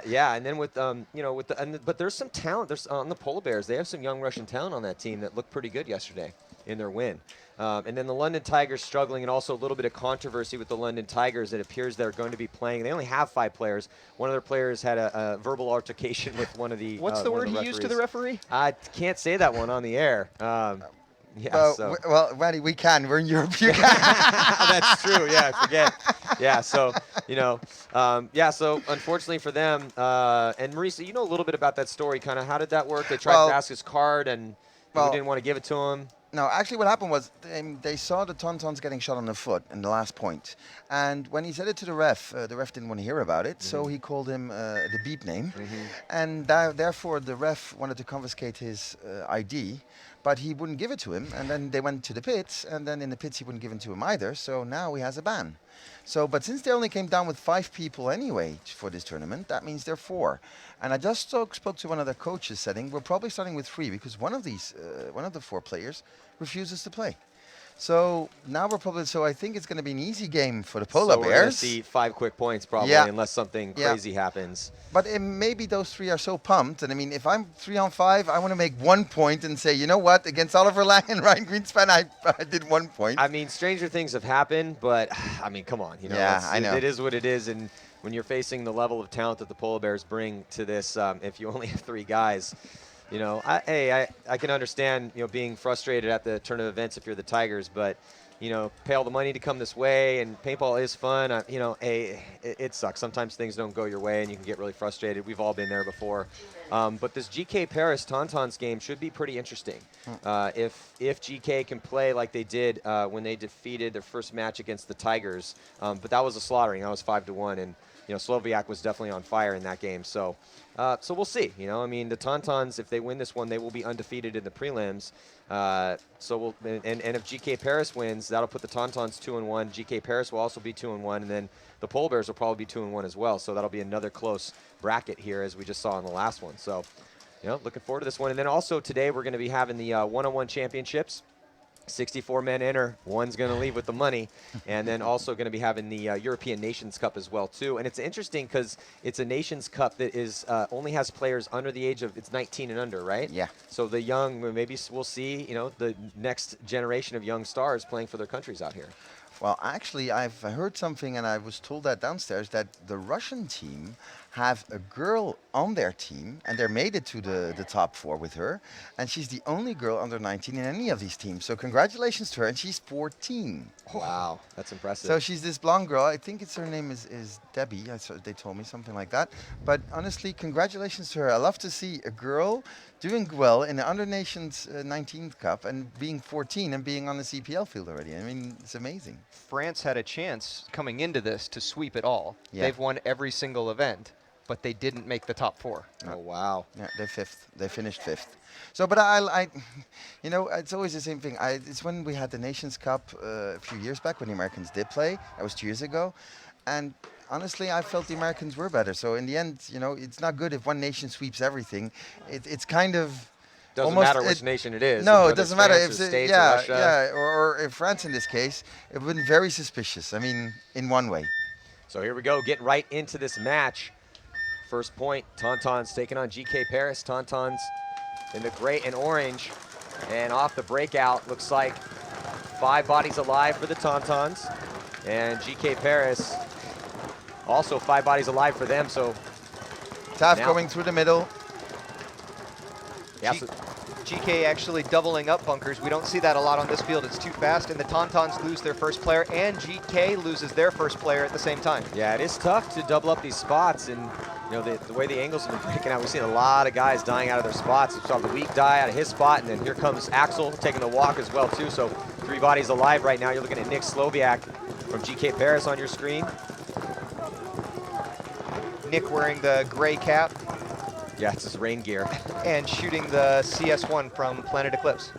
Yeah, and then with but there's some talent. There's on the Polar Bears. They have some young Russian talent on that team that looked pretty good yesterday in their win. And then the London Tigers struggling, and also a little bit of controversy with the London Tigers. It appears they're going to be playing. They only have 5 players. One of their players had a verbal altercation with one of the. What's the word he used to the referee? I can't say that one on the air. Yeah, well, Randy, we can. We're in Europe. You can. That's true. Yeah, I forget. Yeah, so, so unfortunately for them, and Marisa, you know a little bit about that story. Kind of how did that work? They tried to ask his card, and he didn't want to give it to him. No, actually what happened was they saw the Tontons getting shot on the foot in the last point. And when he said it to the ref didn't want to hear about it, so he called him the beep name. And therefore the ref wanted to confiscate his ID, but he wouldn't give it to him. And then they went to the pits, and then in the pits he wouldn't give it to him either, so now he has a ban. So, but since they only came down with 5 people anyway for this tournament, that means they're 4. And I just spoke to one of the coaches saying we're probably starting with 3 because one of the 4 players refuses to play. So now we're probably, I think it's going to be an easy game for the Polar Bears. We're going to see 5 quick points probably, unless something crazy happens. But maybe those 3 are so pumped. And I mean, if I'm 3 on 5, I want to make 1 point and say, you know what, against Oliver Lang and Ryan Greenspan, I did 1 point. I mean, stranger things have happened, but I mean, come on. I know. It is what it is. And when you're facing the level of talent that the Polar Bears bring to this, if you only have 3 guys, I can understand being frustrated at the turn of events if you're the Tigers, but you know, pay all the money to come this way, and paintball is fun. You know, it sucks. Sometimes things don't go your way, and you can get really frustrated. We've all been there before. But this GK Paris Tontons game should be pretty interesting. If GK can play like they did when they defeated their first match against the Tigers, but that was a slaughtering. That was 5-1, and you know, Sloviak was definitely on fire in that game. So we'll see. You know, I mean, the Tontons, if they win this one, they will be undefeated in the prelims. So if GK Paris wins, that'll put the Tontons 2-1. GK Paris will also be 2-1, and then the Polar Bears will probably be 2-1 as well. So that'll be another close bracket here, as we just saw in the last one. So, you know, looking forward to this one. And then also today we're going to be having the one-on-one championships. 64 men enter, one's going to leave with the money, and then also going to be having the European Nations Cup as well too. And it's interesting because it's a Nations Cup that is only has players under the age of, it's 19 and under, right? Yeah. So the young, maybe we'll see, you know, the next generation of young stars playing for their countries out here. Well, actually, I've heard something, and I was told that downstairs, that the Russian team have a girl on their team, and they made it to the top 4 with her, and she's the only girl under 19 in any of these teams. So congratulations to her, and she's 14. Wow, that's impressive. So she's this blonde girl. I think her name is Debbie. They told me something like that. But honestly, congratulations to her. I love to see a girl doing well in the Under Nations 19th Cup and being 14 and being on the CPL field already. I mean, it's amazing. France had a chance coming into this to sweep it all. Yeah. They've won every single event, but they didn't make the top 4. Oh, wow. Yeah, they're 5th. They finished 5th. So, but I you know, it's always the same thing. It's when we had the Nations Cup a few years back when the Americans did play. That was 2 years ago. And honestly, I felt the Americans were better. So in the end, you know, it's not good if one nation sweeps everything. It's kind of... Doesn't matter which nation it is. No, it doesn't matter if States or Russia. or if France in this case, it would have been very suspicious. I mean, in one way. So here we go, getting right into this match. First point, Tontons taking on GK Paris. Tontons in the gray and orange, and off the breakout, looks like 5 bodies alive for the Tontons, and GK Paris also 5 bodies alive for them. So Taff going through the middle. Yeah, so GK actually doubling up bunkers. We don't see that a lot on this field. It's too fast, and the Tontons lose their first player, and GK loses their first player at the same time. yeah, it is tough to double up these spots, and you know, the way the angles have been breaking out, we've seen a lot of guys dying out of their spots. We saw the Weak die out of his spot, and then here comes Axel taking the walk as well too. So 3 bodies alive right now. You're looking at Nick Sloviak from GK Paris on your screen. Nick wearing the gray cap. Yeah, it's his rain gear. And shooting the CS1 from Planet Eclipse.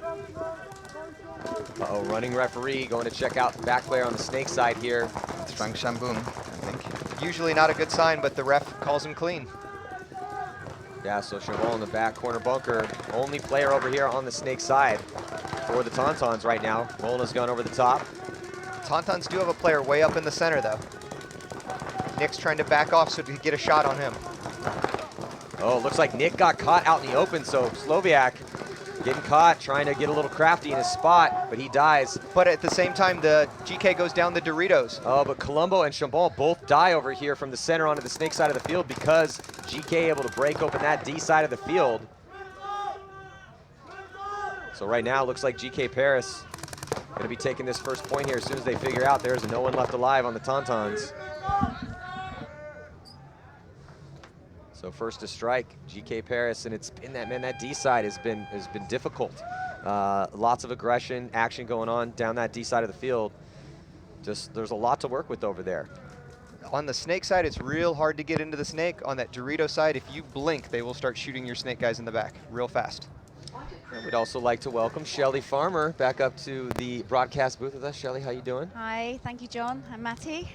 Uh-oh, running referee going to check out the back player on the snake side here. It's Frank Shamboon, I think. Usually not a good sign, but the ref calls him clean. Yeah, so Chabot in the back corner bunker. Only player over here on the snake side for the Tontons right now. Rolling his gun over the top. Tontons do have a player way up in the center, though. Nick's trying to back off so to get a shot on him. Oh, looks like Nick got caught out in the open, so Sloviak getting caught, trying to get a little crafty in his spot, but he dies. But at the same time, the GK goes down the Doritos. Oh, but Colombo and Chambon both die over here from the center onto the snake side of the field because GK able to break open that D side of the field. So right now, looks like GK Paris going to be taking this first point here as soon as they figure out there's no one left alive on the Tontons. So first to strike, GK Paris, and it's been that D side has been difficult. Lots of aggression, action going on down that D side of the field. Just there's a lot to work with over there. On the snake side, it's real hard to get into the snake. On that Dorito side, if you blink, they will start shooting your snake guys in the back real fast. And we'd also like to welcome Shelly Farmer back up to the broadcast booth with us. Shelly, how you doing? Hi, thank you, John. I'm Matty.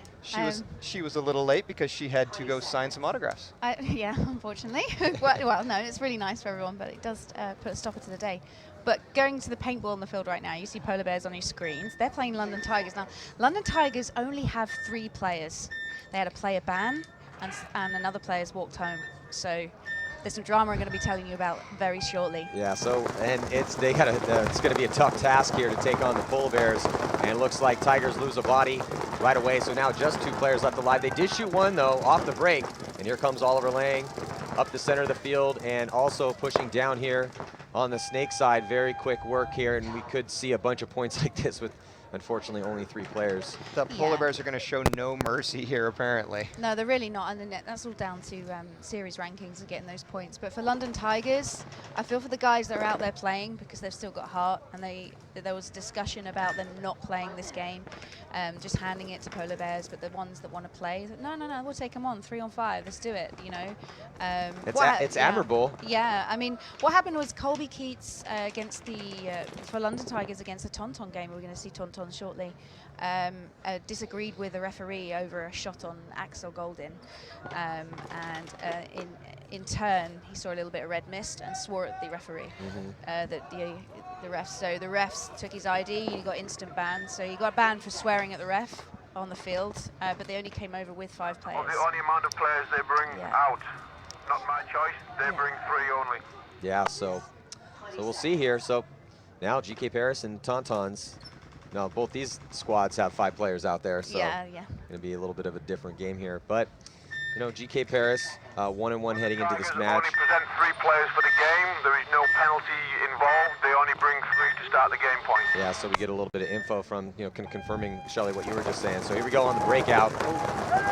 She was a little late because she had to go sign some autographs. Yeah, unfortunately. well, no, it's really nice for everyone, but it does put a stopper to the day. But going to the paintball on the field right now, you see Polar Bears on your screens. They're playing London Tigers. Now, London Tigers only have 3 players. They had a player ban, and another player's walked home. So there's some drama I'm going to be telling you about very shortly. Yeah, so, and it's going to be a tough task here to take on the Polar Bears, and it looks like Tigers lose a body right away, so now just 2 players left alive. They did shoot one, though, off the break, and here comes Oliver Lang up the center of the field, and also pushing down here on the snake side. Very quick work here, and we could see a bunch of points like this with unfortunately only 3 players. The Polar Bears are going to show no mercy here, apparently. No, they're really not, and that's all down to series rankings and getting those points. But for London Tigers, I feel for the guys that are out there playing because they've still got heart, and there was discussion about them not playing this game, just handing it to Polar Bears. But the ones that want to play, no, we'll take them on 3-on-5. Let's do it. You know, It's admirable. Yeah, I mean, what happened was Colby Keats against for London Tigers against the Tonton game. We're going to see Tontons shortly. Disagreed with the referee over a shot on Axel Goldin, and in turn he saw a little bit of red mist and swore at the referee, that the refs. So the refs took his ID. He got instant ban. So he got banned for swearing at the ref on the field, but they only came over with 5 players. Well, the only amount of players they bring out, not my choice. They bring 3 only. Yeah, so we'll see here. So now GK Paris and Tontons. No, both these squads have 5 players out there, so yeah. Gonna be a little bit of a different game here. But you know, GK Paris 1-1 heading into this match. Only present 3 players for the game. There is no penalty involved. They only bring 3 to start the game point. Yeah, so we get a little bit of info from, you know, confirming, Shelly, what you were just saying. So here we go on the breakout.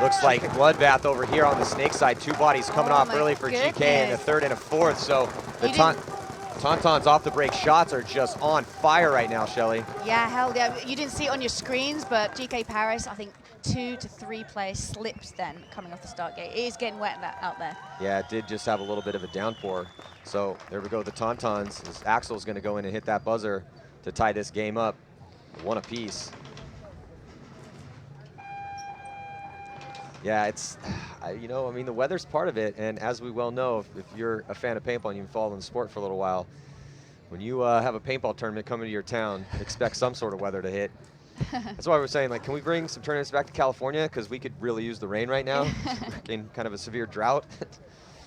Looks like bloodbath over here on the snake side. 2 bodies coming off early for GK, and a 3rd and a 4th. So the Tontons off the break shots are just on fire right now, Shelly. Yeah, hell yeah. You didn't see it on your screens, but GK Paris, I think 2 to 3 players slipped then coming off the start gate. It is getting wet out there. Yeah, it did just have a little bit of a downpour. So there we go, the Tontons. Axel's going to go in and hit that buzzer to tie this game up 1 apiece. Yeah, it's, you know, I mean, the weather's part of it, and as we well know, if you're a fan of paintball and you've been following the sport for a little while, when you have a paintball tournament coming to your town, expect some sort of weather to hit. That's why we're saying, like, can we bring some tournaments back to California? Because we could really use the rain right now in kind of a severe drought.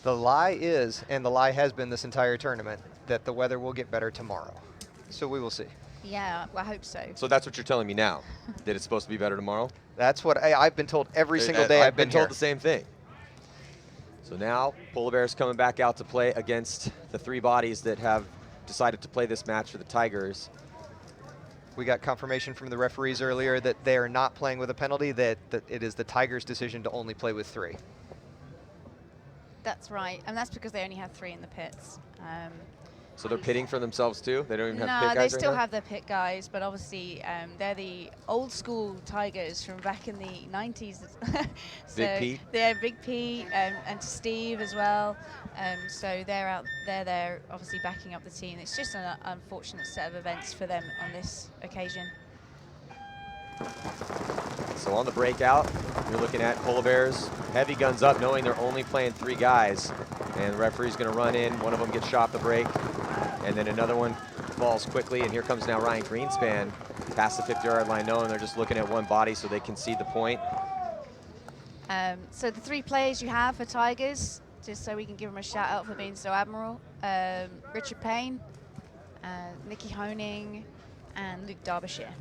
The lie is, and the lie has been this entire tournament, that the weather will get better tomorrow. So we will see. Yeah, well, I hope so. So that's what you're telling me now, that it's supposed to be better tomorrow? That's what I've been told every single day I've been told the same thing. So now Polar Bears coming back out to play against the 3 bodies that have decided to play this match for the Tigers. We got confirmation from the referees earlier that they are not playing with a penalty, that it is the Tigers' decision to only play with 3. That's right, and that's because they only have 3 in the pits. So they're pitting for themselves too? They don't even have No, pit guys they still right now? have their pit guys, but obviously they're the old school Tigers from back in the 90s. So Big Pete? They're Big Pete and Steve as well. So they're there obviously backing up the team. It's just an unfortunate set of events for them on this occasion. So on the breakout, you're looking at Polar Bears, heavy guns up, knowing they're only playing 3 guys. And the referee's gonna run in, one of them gets shot off the break, and then another one falls quickly, and here comes now Ryan Greenspan, past the 50-yard line, knowing they're just looking at 1 body so they can see the point. So the 3 players you have for Tigers, just so we can give them a shout out for being so admirable, Richard Payne, Nicky Honing, and Luke Derbyshire.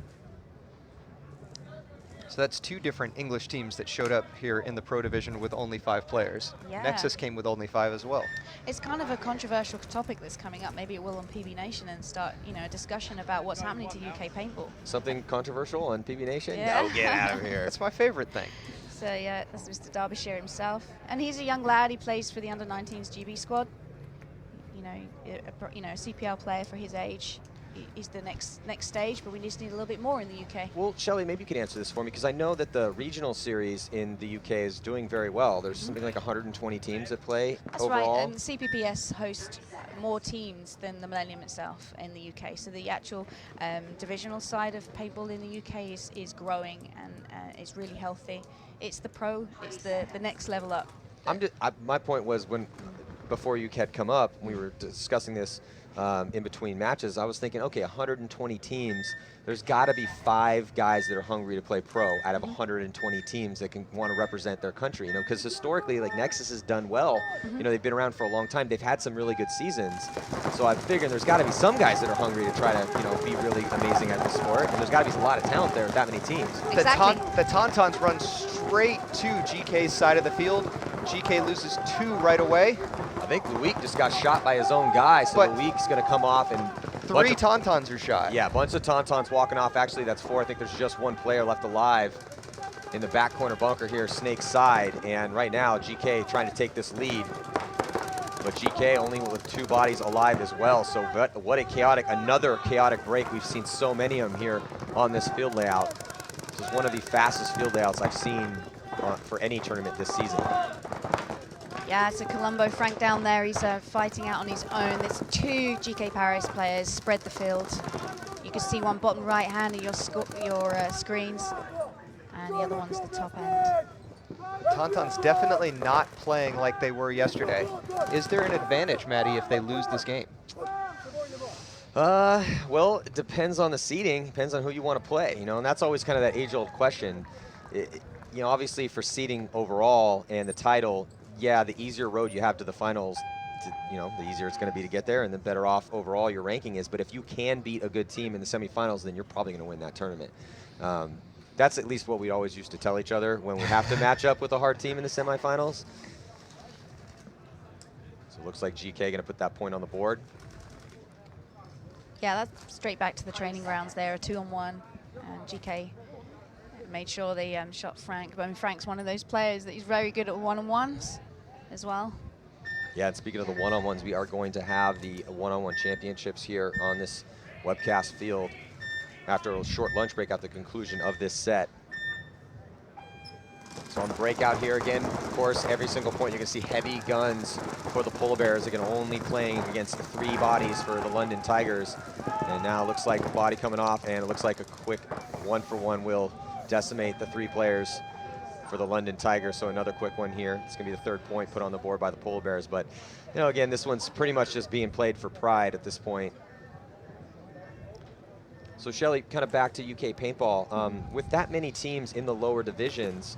So that's 2 different English teams that showed up here in the Pro Division with only 5 players. Yeah. Nexus came with only 5 as well. It's kind of a controversial topic that's coming up. Maybe it will on PB Nation and start, you know, a discussion about what's happening to UK paintball. Something controversial on PB Nation? Yeah. No, get out of here. That's my favorite thing. So yeah, that's Mr. Derbyshire himself, and he's a young lad. He plays for the under-19s GB squad. You know, a CPL player for his age. He's the next stage, but we just need a little bit more in the UK. Well, Shelly, maybe you can answer this for me, because I know that the regional series in the UK is doing very well. There's something like 120 teams that play That's overall. right, and CPPS hosts more teams than the Millennium itself in the UK. So the actual divisional side of paintball in the UK is growing and is really healthy. It's the pro, it's the next level up. My point was, before you had come up, we were discussing this in between matches, I was thinking, okay, 120 teams, there's got to be 5 guys that are hungry to play pro out of 120 teams that can want to represent their country, you know, because historically, like, Nexus has done well. You know, they've been around for a long time. They've had some really good seasons. So I'm figuring there's got to be some guys that are hungry to try to, you know, be really amazing at the sport, and there's got to be a lot of talent there with that many teams. Exactly. The Tauntauns run straight to GK's side of the field. GK loses 2 right away. I think Luik just got shot by his own guy, so Luik's going to come off and 3 Tauntauns are shot. Yeah, a bunch of Tauntauns walking off. Actually, that's 4. I think there's just 1 player left alive in the back corner bunker here, Snake's side. And right now, GK trying to take this lead. But GK only with 2 bodies alive as well. So what another chaotic break. We've seen so many of them here on this field layout. This is one of the fastest field layouts I've seen for any tournament this season. Yeah, so Colombo Frank down there, he's fighting out on his own. There's 2 GK Paris players spread the field. You can see one bottom right hand of your screens, and the other one's the top end. Tauntaun's definitely not playing like they were yesterday. Is there an advantage, Maddie, if they lose this game? Well, it depends on the seeding, depends on who you want to play, you know, and that's always kind of that age-old question. You know, obviously for seeding overall and the title, yeah, the easier road you have to the finals, you know, the easier it's going to be to get there, and the better off overall your ranking is. But if you can beat a good team in the semifinals, then you're probably going to win that tournament. That's at least what we always used to tell each other when we have to match up with a hard team in the semifinals. So it looks like GK going to put that point on the board. Yeah, that's straight back to the training grounds there, a 2-on-1, and GK made sure they shot Frank. But I mean, Frank's one of those players that he's very good at one-on-ones as well. Yeah, and speaking of the one-on-ones, we are going to have the one-on-one championships here on this webcast field after a short lunch break at the conclusion of this set. So on the breakout here again, of course, every single point you can see heavy guns for the Polar Bears. Again, only playing against 3 bodies for the London Tigers. And now it looks like a body coming off, and it looks like a quick 1-for-1 will decimate the 3 players for the London Tigers. So another quick one here. It's going to be the 3rd point put on the board by the Polar Bears. But, you know, again, this one's pretty much just being played for pride at this point. So, Shelly, kind of back to UK paintball. With that many teams in the lower divisions,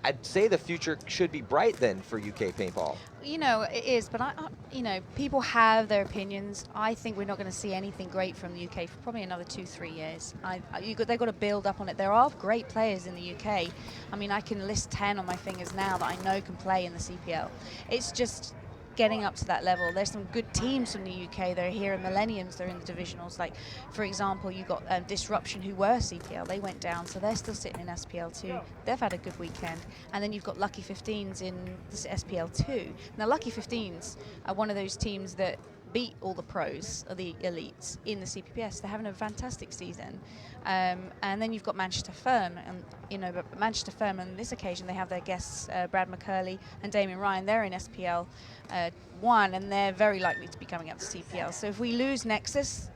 I'd say the future should be bright then for UK paintball. You know, it is, but you know, people have their opinions. I think we're not going to see anything great from the UK for probably another 2-3 years. They've got to build up on it. There are great players in the UK. I mean, I can list 10 on my fingers now that I know can play in the CPL. It's just getting up to that level. There's some good teams from the UK. They're here in Millenniums. They're in the divisionals. Like, for example, you got Disruption, who were CPL. They went down, so they're still sitting in SPL 2. They've had a good weekend. And then you've got Lucky 15s in this SPL 2. Now, Lucky 15s are one of those teams that beat all the pros, or the elites, in the CPPS. They're having a fantastic season. And then you've got Manchester Firm, and you know, but Manchester Firm on this occasion, they have their guests Brad McCurley and Damien Ryan. They're in SPL 1, and they're very likely to be coming up to CPL. So if we lose Nexus,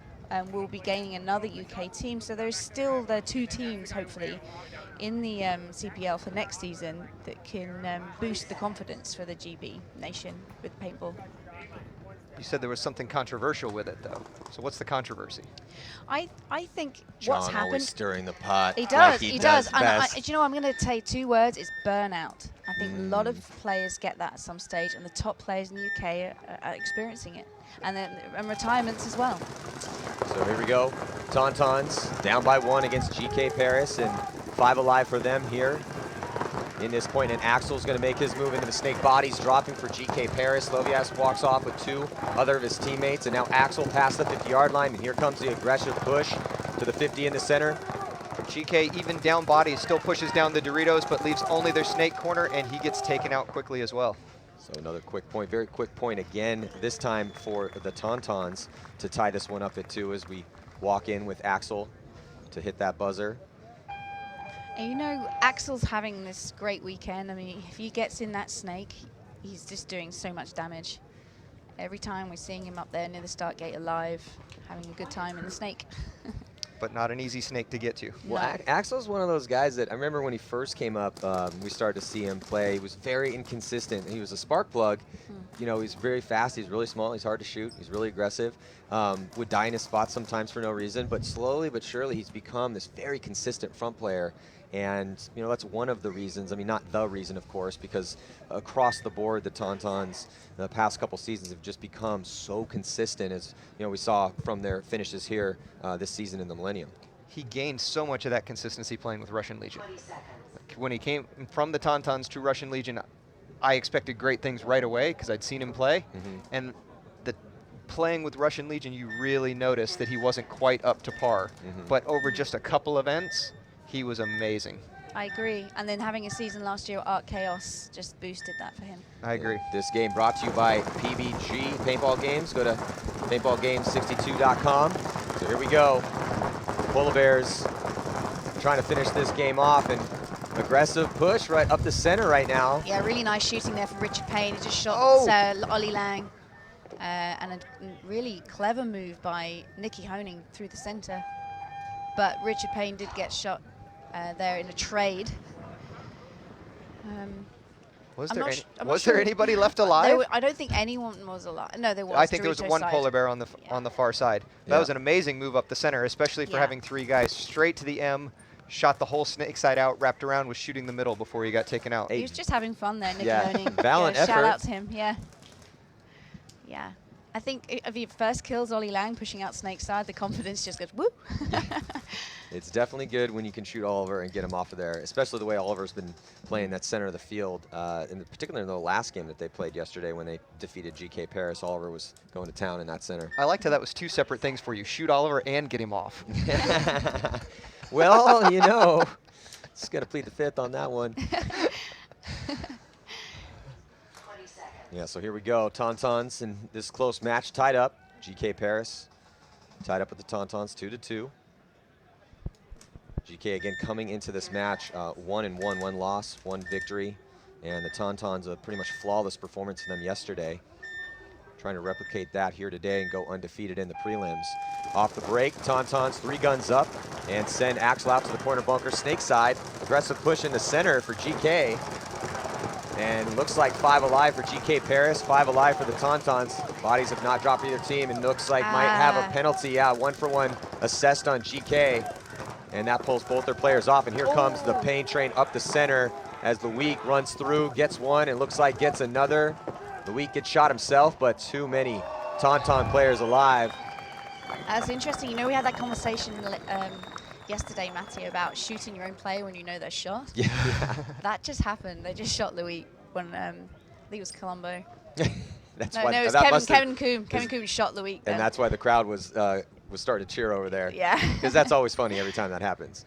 we'll be gaining another UK team. So there's still the 2 teams, hopefully, in the CPL for next season that can boost the confidence for the GB nation with paintball. You said there was something controversial with it, though. So what's the controversy? I think John what's happened. always stirring the pot. He does. Like he does. And best. you know, I'm going to say 2 words. It's burnout. I think a lot of players get that at some stage, and the top players in the UK are experiencing it, and retirements as well. So here we go. Tauntauns down by 1 against GK Paris, and 5 alive for them here in this point. And Axel's going to make his move into the snake. Bodies dropping for GK Paris. Lovias walks off with 2 other of his teammates, and now Axel past the 50-yard line, and here comes the aggressive push to the 50 in the center. GK, even down bodies, still pushes down the Doritos, but leaves only their snake corner, and he gets taken out quickly as well. So another quick point, very quick point again, this time for the Tauntauns to tie this one up at 2 as we walk in with Axel to hit that buzzer. And you know, Axel's having this great weekend. I mean, if he gets in that snake, he's just doing so much damage. Every time we're seeing him up there near the start gate alive, having a good time in the snake. But not an easy snake to get to. Well, Axel's one of those guys that I remember when he first came up, we started to see him play. He was very inconsistent. He was a spark plug. You know, he's very fast. He's really small. He's hard to shoot. He's really aggressive. Would die in his spots sometimes for no reason. But slowly but surely, he's become this very consistent front player. And, you know, that's one of the reasons. I mean, not the reason, of course, because across the board, the Tauntauns the past couple seasons have just become so consistent, as, you know, we saw from their finishes here this season in the Millennium. He gained so much of that consistency playing with Russian Legion. When he came from the Tauntauns to Russian Legion, I expected great things right away because I'd seen him play. And the playing with Russian Legion, you really noticed that he wasn't quite up to par. But over just a couple events, he was amazing. I agree. And then having a season last year at Arc Chaos just boosted that for him. I agree. This game brought to you by PBG Paintball Games. Go to paintballgames62.com. So here we go. Polar Bears trying to finish this game off, and aggressive push right up the center right now. Yeah, really nice shooting there for Richard Payne. He just shot Ollie Lang. And a really clever move by Nikki Honing through the center. But Richard Payne did get shot there in a trade. Was there anybody left alive? I don't think anyone was alive. No, there was. I think there was Dorito one side. polar bear on the far side. That was an amazing move up the center, especially for having 3 guys straight to the M, shot the whole snake side out, wrapped around, was shooting the middle before he got taken out. He was just having fun there, Nikki Yeah. Honing. Valiant Shout effort. out to him, yeah. Yeah. I think if he first kills Ollie Lang pushing out snake side, the confidence just goes whoop. It's definitely good when you can shoot Oliver and get him off of there, especially the way Oliver's been playing that center of the field. Particularly in the last game that they played yesterday when they defeated GK Paris, Oliver was going to town in that center. I liked how that was 2 separate things for you. Shoot Oliver and get him off. Well, you know, just got to plead the fifth on that one. Yeah, so here we go. Tontons in this close match tied up. GK Paris tied up with the Tontons 2-2. GK again coming into this match 1-1, 1 loss, 1 victory. And the Tontons, a pretty much flawless performance for them yesterday. Trying to replicate that here today and go undefeated in the prelims. Off the break, Tontons 3 guns up and send Axel out to the corner bunker. Snake side, aggressive push in the center for GK. And looks like 5 alive for GK Paris, 5 alive for the Tontons. Bodies have not dropped either team, and looks like might have a penalty. Yeah, 1-for-1 assessed on GK. And that pulls both their players off. And here comes the Payne train up the center as Loic runs through, gets one, and looks like gets another. Loic gets shot himself, but too many Taunton players alive. That's interesting. You know, we had that conversation yesterday, Matty, about shooting your own player when you know they're shot. Yeah. That just happened. They just shot Louis when I think it was Colombo. That's no, why no, it was Kevin Coombe. Kevin Coombe shot Louis. And that's why the crowd was starting to cheer over there. Yeah. Because that's always funny every time that happens.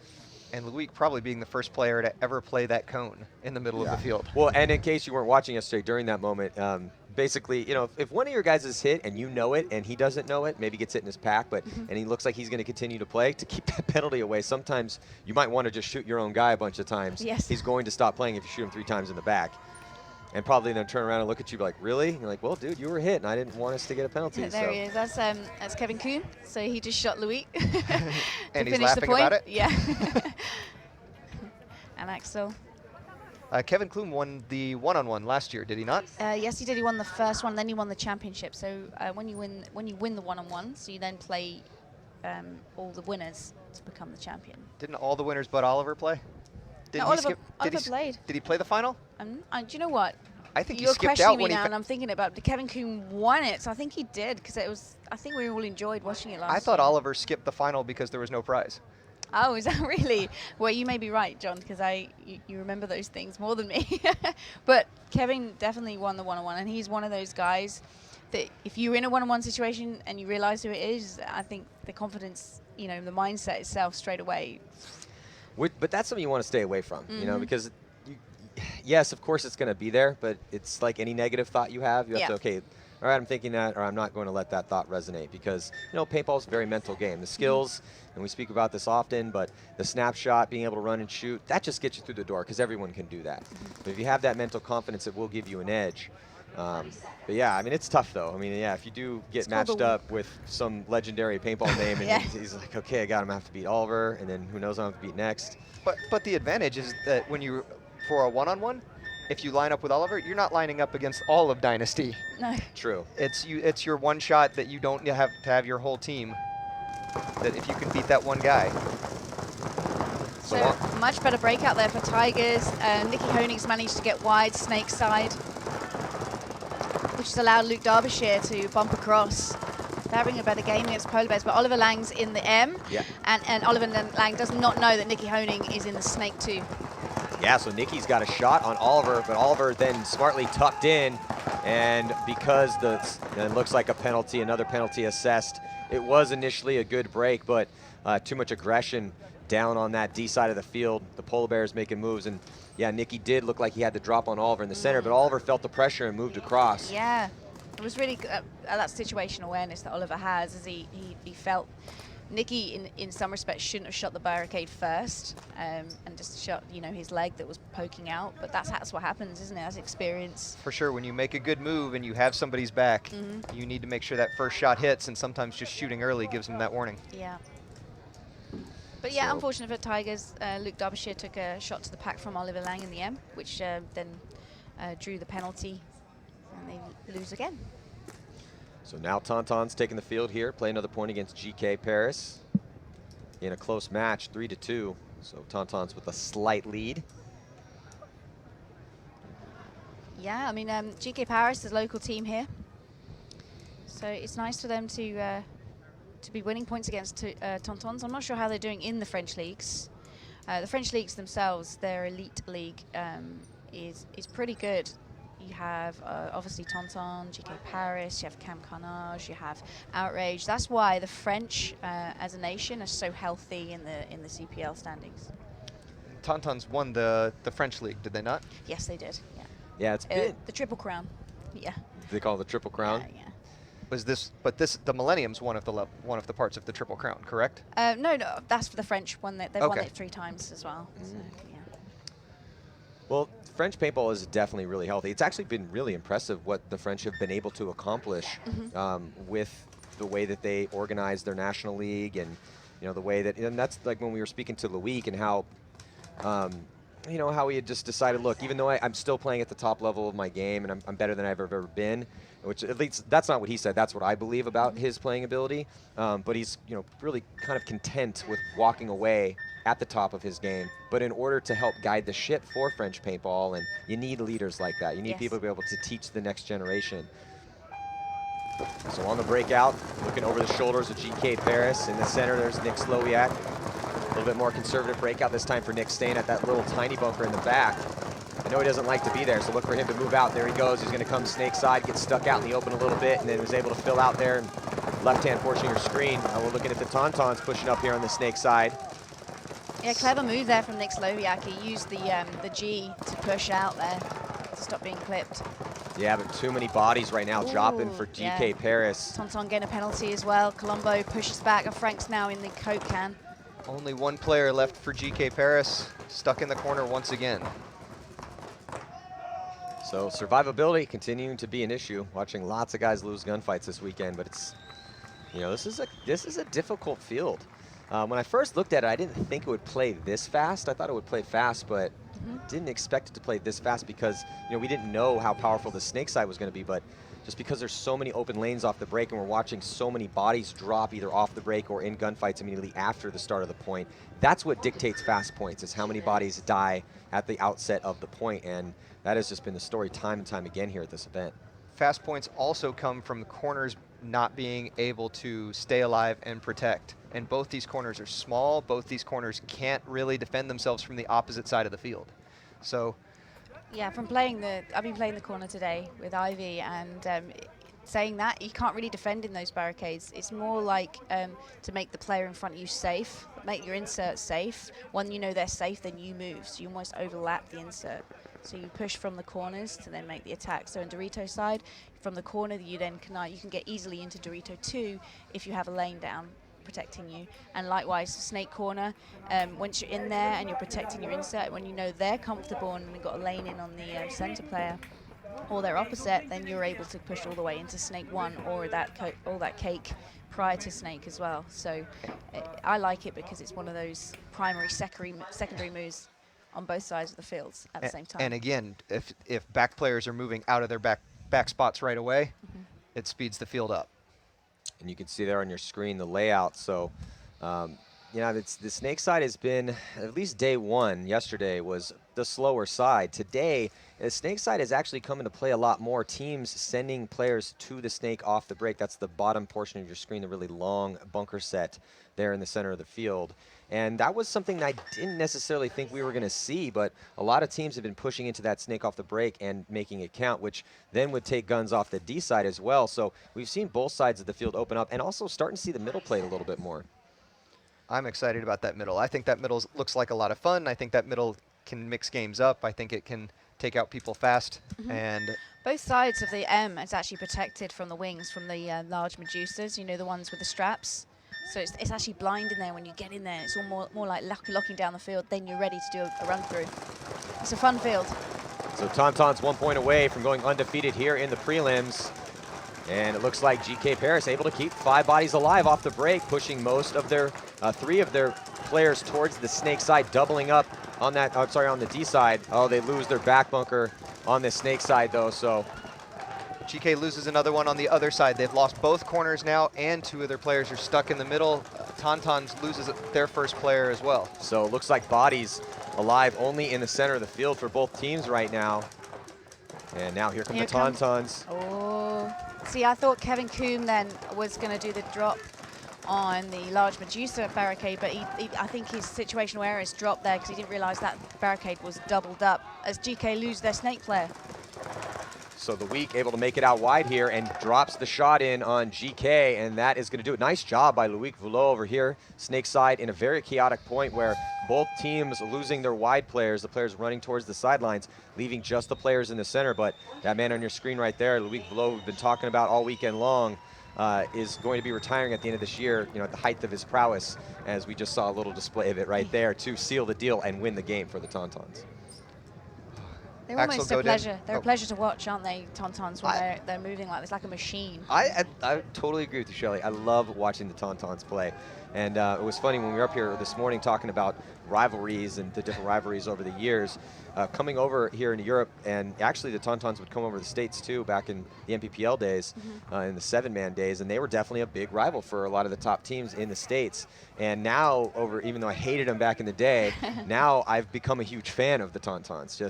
And Loic probably being the first player to ever play that cone in the middle of the field. Well, and in case you weren't watching yesterday during that moment, basically, you know, if one of your guys is hit and you know it and he doesn't know it, maybe gets hit in his pack, but and he looks like he's going to continue to play, to keep that penalty away, sometimes you might want to just shoot your own guy a bunch of times. Yes. He's going to stop playing if you shoot him 3 times in the back. And probably then turn around and look at you like, really? And you're like, well, dude, you were hit, and I didn't want us to get a penalty. There he is. That's Kevin Coombe. So he just shot Louis. And he's laughing about it? Yeah. And Axel. Kevin Coombe won the one-on-one last year, did he not? Yes, he did. He won the first one, then he won the championship. So when you win the one-on-one, so you then play all the winners to become the champion. Didn't all the winners but Oliver play? Did No, Oliver played. Did he play the final? Do you know what? I think You're he skipped questioning out me when now, and I'm thinking about Kevin Coombe won it, so I think he did because it was. I think we all enjoyed watching it last. I thought year. Oliver skipped the final because there was no prize. Oh, is that really? Well, you may be right, John, because you remember those things more than me. But Kevin definitely won the one-on-one, and he's one of those guys that if you're in a one-on-one situation and you realize who it is, I think the confidence, you know, the mindset itself straight away. But that's something you want to stay away from, you know, because yes, of course it's going to be there, but it's like any negative thought you have. You have to, okay, all right, I'm thinking that, or I'm not going to let that thought resonate because, you know, paintball is a very mental game. The skills, and we speak about this often, but the snapshot, being able to run and shoot, that just gets you through the door because everyone can do that. But if you have that mental confidence, it will give you an edge. But yeah, I mean, it's tough though. I mean, yeah, if you do get matched up with some legendary paintball name and he's like, okay, I got him, I have to beat Oliver, and then who knows, I have to beat next. But the advantage is that when you, for a one-on-one, if you line up with Oliver, you're not lining up against all of Dynasty. No. True. It's your one shot that you don't have to have your whole team. That if you can beat that one guy. So much better breakout there for Tigers. Nikki Honig's managed to get wide, snake side, which has allowed Luke Derbyshire to bump across. They're having a better game against Polar Bears, but Oliver Lang's in the M, and Oliver Lang does not know that Nikki Honing is in the snake too. Yeah, so Nikki's got a shot on Oliver, but Oliver then smartly tucked in And because it looks like a penalty, another penalty assessed, it was initially a good break, but too much aggression down on that D side of the field. The Polar Bears making moves, and yeah, Nicky did look like he had the drop on Oliver in the center, but Oliver felt the pressure and moved across. Yeah, it was really good, that situation awareness that Oliver has, as he felt Nicky in some respects shouldn't have shot the barricade first, and just shot his leg that was poking out, but that's what happens, isn't it? That's experience. For sure, when you make a good move and you have somebody's back, you need to make sure that first shot hits, and sometimes just shooting early gives them that warning. Yeah. But yeah, unfortunate for Tigers, Luke Derbyshire took a shot to the pack from Oliver Lang in the M, which then drew the penalty, and they lose again. So now Tontons taking the field here, play another point against GK Paris in a close match, 3-2. So Tontons with a slight lead. Yeah, I mean, GK Paris is a local team here, so it's nice for them to be winning points against Tontons. I'm not sure how they're doing in the French leagues. The French leagues themselves, their elite league is pretty good. You have obviously Tontons, GK Paris, you have Carnage, you have Outrage. That's why the French as a nation are so healthy in the CPL standings. Tontons won the French league, did they not? Yes, they did. Yeah. Yeah, it's been the Triple Crown. Yeah. They call it the Triple Crown. Yeah. Was this? But the Millennium's one of the parts of the Triple Crown, correct? No, that's for the French one. They've won it 3 times as well. So, yeah. Well, French paintball is definitely really healthy. It's actually been really impressive what the French have been able to accomplish with the way that they organize their national league, and the way that, and that's like when we were speaking to Loic and how how he had just decided, look, even though I'm still playing at the top level of my game and I'm better than I've ever been, which at least that's not what he said, that's what I believe about his playing ability, but he's really kind of content with walking away at the top of his game. But in order to help guide the ship for French paintball, and you need leaders like that, you need people to be able to teach the next generation. So on the breakout, looking over the shoulders of GK Paris. In the center, there's Nick Slowiak. A little bit more conservative breakout this time for Nick, staying at that little tiny bunker in the back. I know he doesn't like to be there, so look for him to move out. There he goes. He's going to come snake side, get stuck out in the open a little bit, and then was able to fill out there. And left-hand portion of your screen. We're looking at the Tontons pushing up here on the snake side. Yeah, clever move there from Nick Slowiak. He used the G to push out there to stop being clipped. Yeah, but too many bodies right now dropping for GK Paris. Tonton getting a penalty as well. Colombo pushes back, and Frank's now in the Coke can. Only one player left for GK Paris, stuck in the corner once again. So survivability continuing to be an issue. Watching lots of guys lose gunfights this weekend, but it's, this is a difficult field. When I first looked at it, I didn't think it would play this fast. I thought it would play fast, but didn't expect it to play this fast because we didn't know how powerful the snake side was going to be. But just because there's so many open lanes off the break, and we're watching so many bodies drop either off the break or in gunfights immediately after the start of the point, that's what dictates fast points, is how many bodies die at the outset of the point. And that has just been the story time and time again here at this event. Fast points also come from the corners not being able to stay alive and protect. And both these corners are small. Both these corners can't really defend themselves from the opposite side of the field. So, yeah, I've been playing the corner today with Ivy, and saying that you can't really defend in those barricades. It's more like to make the player in front of you safe, make your insert safe. When you know they're safe, then you move. So you almost overlap the insert. So you push from the corners to then make the attack. So on Dorito side, from the corner, you can get easily into Dorito 2 if you have a lane down protecting you. And likewise, snake corner, once you're in there and you're protecting your insert, when you know they're comfortable and you've got a lane in on the center player or their opposite, then you're able to push all the way into snake 1 or that cake prior to snake as well. So I like it because it's one of those primary, secondary moves on both sides of the fields at the same time. And again, if back players are moving out of their back spots right away, it speeds the field up. And you can see there on your screen the layout. So, the snake side has been, at least day one, yesterday, was the slower side. Today, the snake side has actually come into play a lot more. Teams sending players to the snake off the break. That's the bottom portion of your screen, the really long bunker set there in the center of the field. And that was something that I didn't necessarily think we were going to see, but a lot of teams have been pushing into that snake off the break and making it count, which then would take guns off the D side as well. So we've seen both sides of the field open up and also starting to see the middle played a little bit more. I'm excited about that middle. I think that middle looks like a lot of fun. I think that middle can mix games up. I think it can take out people fast. And both sides of the M is actually protected from the wings, from the large Medusas, you know, the ones with the straps. So it's actually blind in there when you get in there. It's all more like locking down the field. Then you're ready to do a run through. It's a fun field. So Tontons 1 point away from going undefeated here in the prelims. And it looks like GK Paris able to keep 5 bodies alive off the break, pushing most of their 3 of their players towards the snake side, doubling up on that, on the D side. Oh, they lose their back bunker on the snake side though, so. GK loses another one on the other side. They've lost both corners now, and 2 of their players are stuck in the middle. Tontons loses their first player as well. So it looks like bodies alive only in the center of the field for both teams right now. And now here come the Tontons. Oh, see, I thought Kevin Coombe then was going to do the drop on the large Medusa barricade, but I think his situational awareness dropped there because he didn't realize that barricade was doubled up as GK lose their snake player. So the Weak able to make it out wide here and drops the shot in on GK, and that is going to do it. Nice job by Loic Voulot over here, snake side, in a very chaotic point where both teams losing their wide players, the players running towards the sidelines, leaving just the players in the center. But that man on your screen right there, Loic Voulot, we've been talking about all weekend long, is going to be retiring at the end of this year, you know, at the height of his prowess, as we just saw a little display of it right there to seal the deal and win the game for the Tontons. They're almost a pleasure. They're a pleasure to watch, aren't they, Tontons, when they're moving like this, like a machine. I totally agree with you, Shelley. I love watching the Tontons play. And it was funny when we were up here this morning talking about rivalries and the different rivalries over the years. Coming over here in Europe, and actually the Tontons would come over to the States too back in the MPPL days, in the 7-man days, and they were definitely a big rival for a lot of the top teams in the States. And now, even though I hated them back in the day, now I've become a huge fan of the Tontons.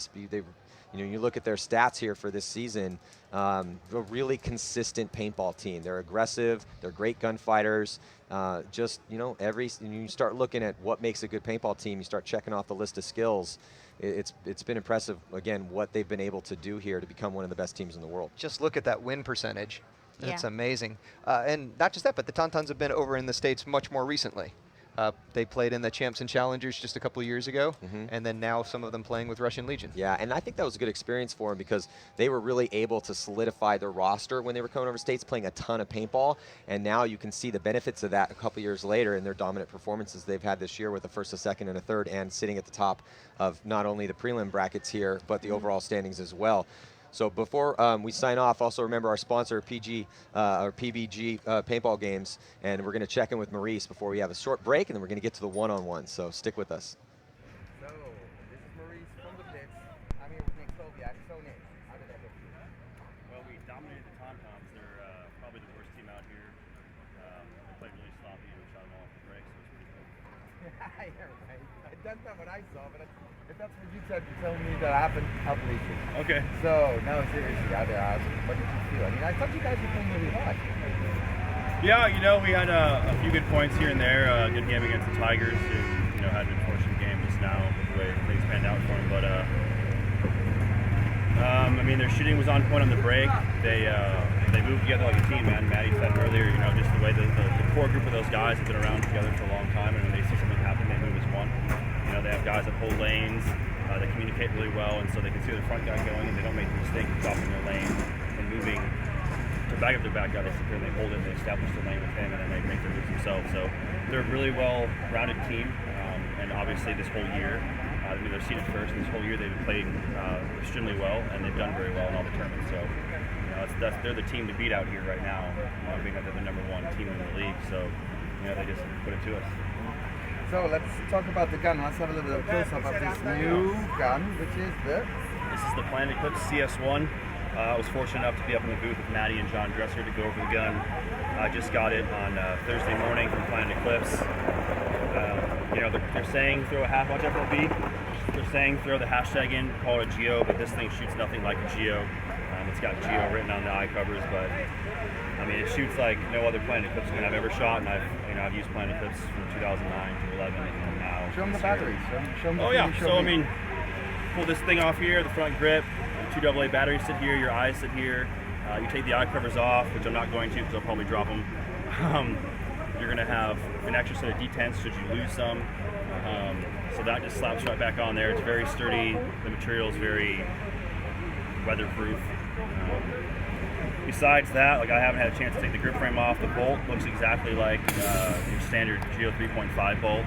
You know, you look at their stats here for this season, a really consistent paintball team. They're aggressive, they're great gunfighters. You start looking at what makes a good paintball team, you start checking off the list of skills. It's been impressive, again, what they've been able to do here to become one of the best teams in the world. Just look at that win percentage. It's amazing. And not just that, but the Tontons have been over in the States much more recently. They played in the Champs and Challengers just a couple of years ago, and then now some of them playing with Russian Legion. Yeah, and I think that was a good experience for them because they were really able to solidify their roster when they were coming over States, playing a ton of paintball, and now you can see the benefits of that a couple years later in their dominant performances they've had this year with a first, a second, and a third, and sitting at the top of not only the prelim brackets here, but the overall standings as well. So before we sign off, also remember our sponsor, PBG Paintball Games, and we're going to check in with Maurice before we have a short break, and then we're going to get to the one-on-one. So stick with us. So this is Maurice from the pits. I'm here with Nick Koviak. So Nick, how did that go for you? Well, we dominated the Tontons. They're probably the worst team out here. They played really sloppy and we shot them all off the break, so it was pretty cool. Yeah, right. That's not what I saw, but if that's what you said, tell me that happened, I'll believe you. Okay. So, no, seriously, what did you feel? I mean, I thought you guys were playing really hard. Yeah, you know, we had a few good points here and there. Good game against the Tigers, who, you know, had an unfortunate game just now with the way things panned out for them. But, I mean, their shooting was on point on the break. They moved together like a team, man. Maddie said earlier, you know, just the way the core group of those guys have been around together for a long time, and when they see something happen, they move as one. You know, they have guys that hold lanes, they communicate really well, and so they can see the front guy going, and they don't make the mistake of dropping their lane and moving to back up their back guy. They sit there and they hold it, and they establish the lane with him, and then they make their moves themselves. So they're a really well-rounded team, and obviously this whole year, I mean, they're seeded first, and this whole year they've been playing extremely well, and they've done very well in all the tournaments. So, you know, they're the team to beat out here right now, being that they're the #1 team in the league. So, you know, they just put it to us. So let's talk about the gun. Let's have a little bit of a close-up of this new gun, which is This is the Planet Eclipse CS1. I was fortunate enough to be up in the booth with Maddie and John Dresser to go over the gun. I just got it on Thursday morning from Planet Eclipse. You know, they're saying throw a half-watch FLB, which is they're saying throw the hashtag in, call it a Geo, but this thing shoots nothing like a Geo. It's got Geo written on the eye covers, but I mean, it shoots like no other Planet Eclipse gun I've ever shot, and I've used Planet Eclipse from 2009 to 11 and now. Show them the batteries. Show them Oh yeah, so I mean, pull this thing off here, the front grip, 2 AA batteries sit here, your eyes sit here. You take the eye covers off, which I'm not going to because I'll probably drop them. You're gonna have an extra set of detents should you lose some. So that just slaps right back on there. It's very sturdy. The material is very weatherproof. Besides that, like I haven't had a chance to take the grip frame off. The bolt looks exactly like your standard Geo 3.5 bolt.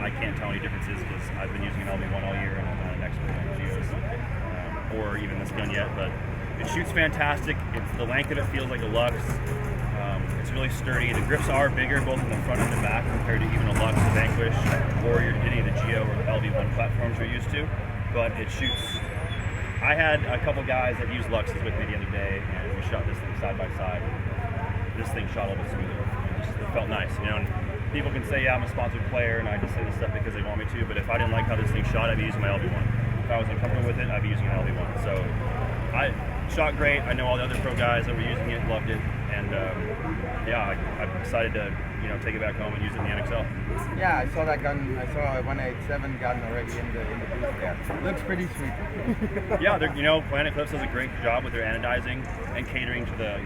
I can't tell any differences because I've been using an LB1 all year and I'm not an expert on Geos or even this gun yet. But it shoots fantastic. The length of it feels like a Lux. It's really sturdy. The grips are bigger both in the front and the back compared to even a Lux, a Vanquish, or any of the Geo or the LB1 platforms you're used to. But it shoots. I had a couple guys that used Luxes with me the other day, and we shot this thing side by side. This thing shot a little bit smoother. It felt nice, you know. And people can say, yeah, I'm a sponsored player, and I just say this stuff because they want me to. But if I didn't like how this thing shot, I'd be using my LB1. If I was uncomfortable with it, I'd be using an LB1. So I shot great. I know all the other pro guys that were using it, loved it, and yeah, I'm excited to take it back home and use it in the NXL. Yeah, I saw that gun. I saw a 187 gun already in the booth there. Looks pretty sweet. Yeah, Planet Eclipse does a great job with their anodizing and catering to the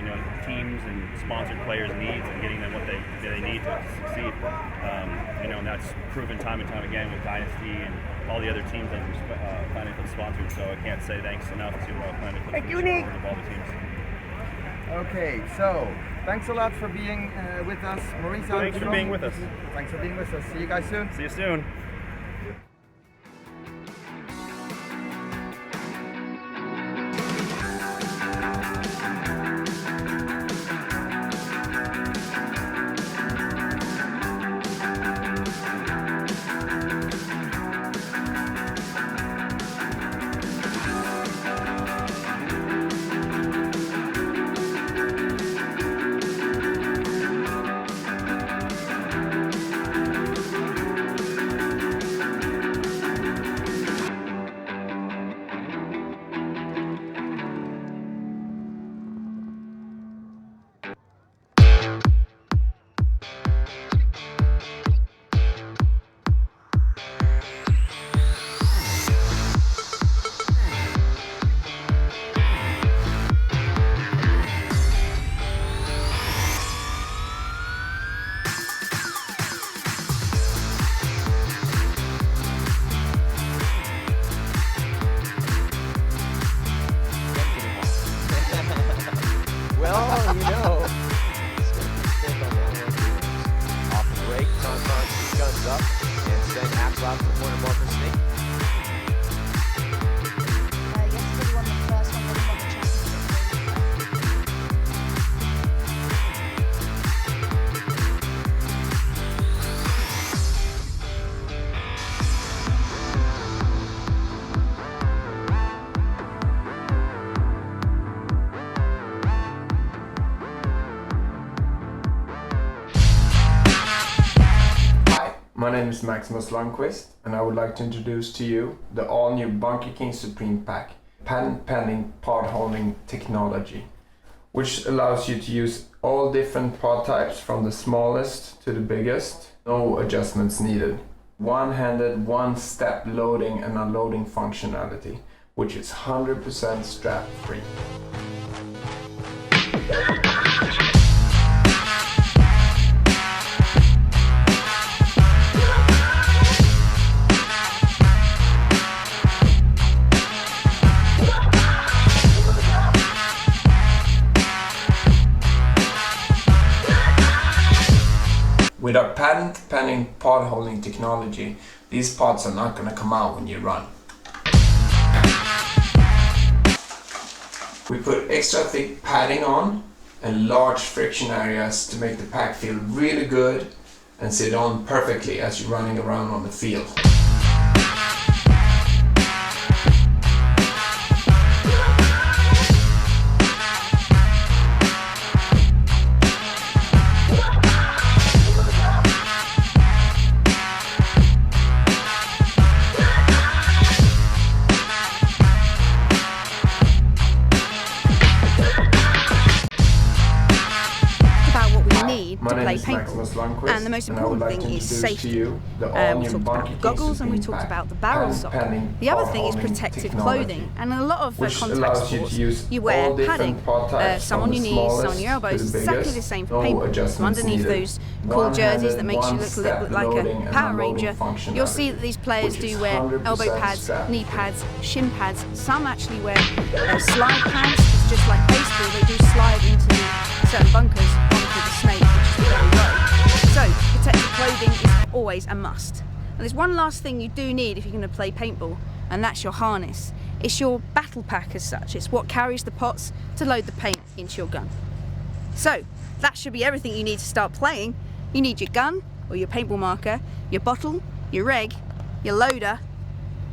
teams and sponsored players' needs and getting them what they need to succeed. And that's proven time and time again with Dynasty and all the other teams that Planet Eclipse sponsored. So I can't say thanks enough to Planet Eclipse for the support of all the teams. Okay, so thanks a lot for being with us, Maurice. Thanks for being with us. Thanks for being with us. See you guys soon. See you soon. My name is Maximus Lundqvist, and I would like to introduce to you the all-new Bunker King Supreme Pack, patent-pending pod-holding technology, which allows you to use all different pod types from the smallest to the biggest, no adjustments needed. One-handed, one-step loading and unloading functionality, which is 100% strap-free. With our patent-pending pod-holding technology, these pods are not going to come out when you run. We put extra thick padding on and large friction areas to make the pack feel really good and sit on perfectly as you're running around on the field. And the most important thing is safety. We talked about the goggles and we talked about the barrel sock. The other thing is protective clothing. And in a lot of contact sports, you wear padding. Some on your knees, some on your elbows. Exactly the same for paintball. So underneath those cool jerseys that makes you look a little bit like a Power Ranger, you'll see that these players do wear elbow pads, knee pads, shin pads. Some actually wear slide pads. It's just like baseball, they do slide into certain bunkers onto the snake, which is very low. So protective clothing is always a must. And there's one last thing you do need if you're going to play paintball, and that's your harness. It's your battle pack as such. It's what carries the pots to load the paint into your gun. So that should be everything you need to start playing. You need your gun or your paintball marker, your bottle, your reg, your loader.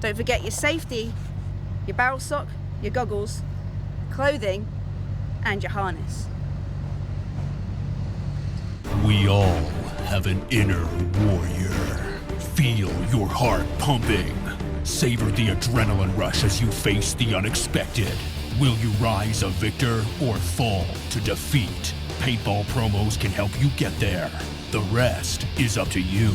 Don't forget your safety, your barrel sock, your goggles, clothing, and your harness. We all have an inner warrior. Feel your heart pumping. Savor the adrenaline rush as you face the unexpected. Will you rise a victor or fall to defeat? Paintball promos can help you get there. The rest is up to you.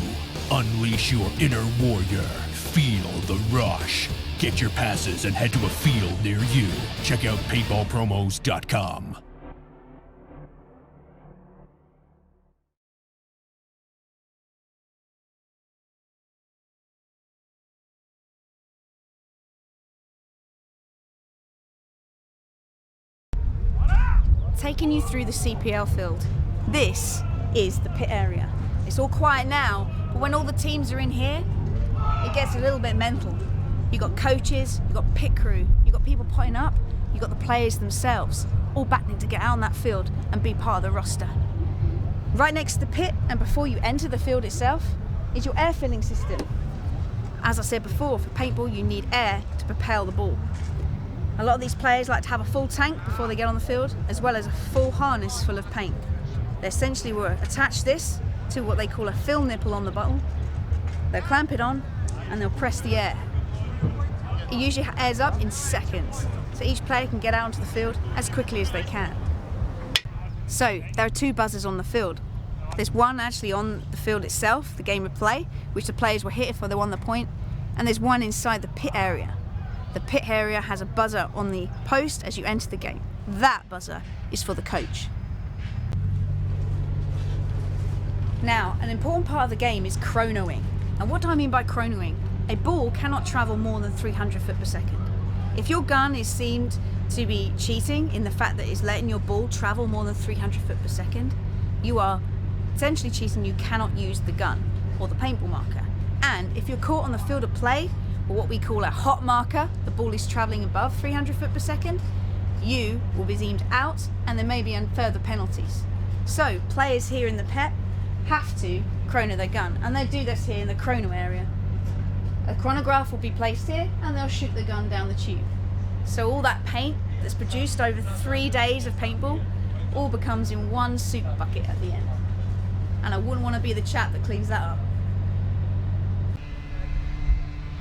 Unleash your inner warrior. Feel the rush. Get your passes and head to a field near you. Check out paintballpromos.com. Taking you through the CPL field. This is the pit area. It's all quiet now, but when all the teams are in here, it gets a little bit mental. You got coaches, you got pit crew, you got people potting up, you got the players themselves, all battling to get out on that field and be part of the roster. Right next to the pit and before you enter the field itself is your air filling system. As I said before, for paintball you need air to propel the ball. A lot of these players like to have a full tank before they get on the field, as well as a full harness full of paint. They essentially will attach this to what they call a fill nipple on the bottle. They'll clamp it on and they'll press the air. It usually airs up in seconds, so each player can get out onto the field as quickly as they can. So there are two buzzers on the field. There's one actually on the field itself, the game of play, which the players will hit if they won the point, and there's one inside the pit area. The pit area has a buzzer on the post as you enter the game. That buzzer is for the coach. Now, an important part of the game is chronoing. And what do I mean by chronoing? A ball cannot travel more than 300 foot per second. If your gun is seen to be cheating in the fact that it's letting your ball travel more than 300 foot per second, you are essentially cheating. You cannot use the gun or the paintball marker. And if you're caught on the field of play, or what we call a hot marker, the ball is traveling above 300 foot per second, you will be deemed out and there may be further penalties. So players here in the pit have to chrono their gun, and they do this here in the chrono area. A chronograph will be placed here and they'll shoot the gun down the tube. So all that paint that's produced over 3 days of paintball all becomes in one soup bucket at the end. And I wouldn't want to be the chap that cleans that up.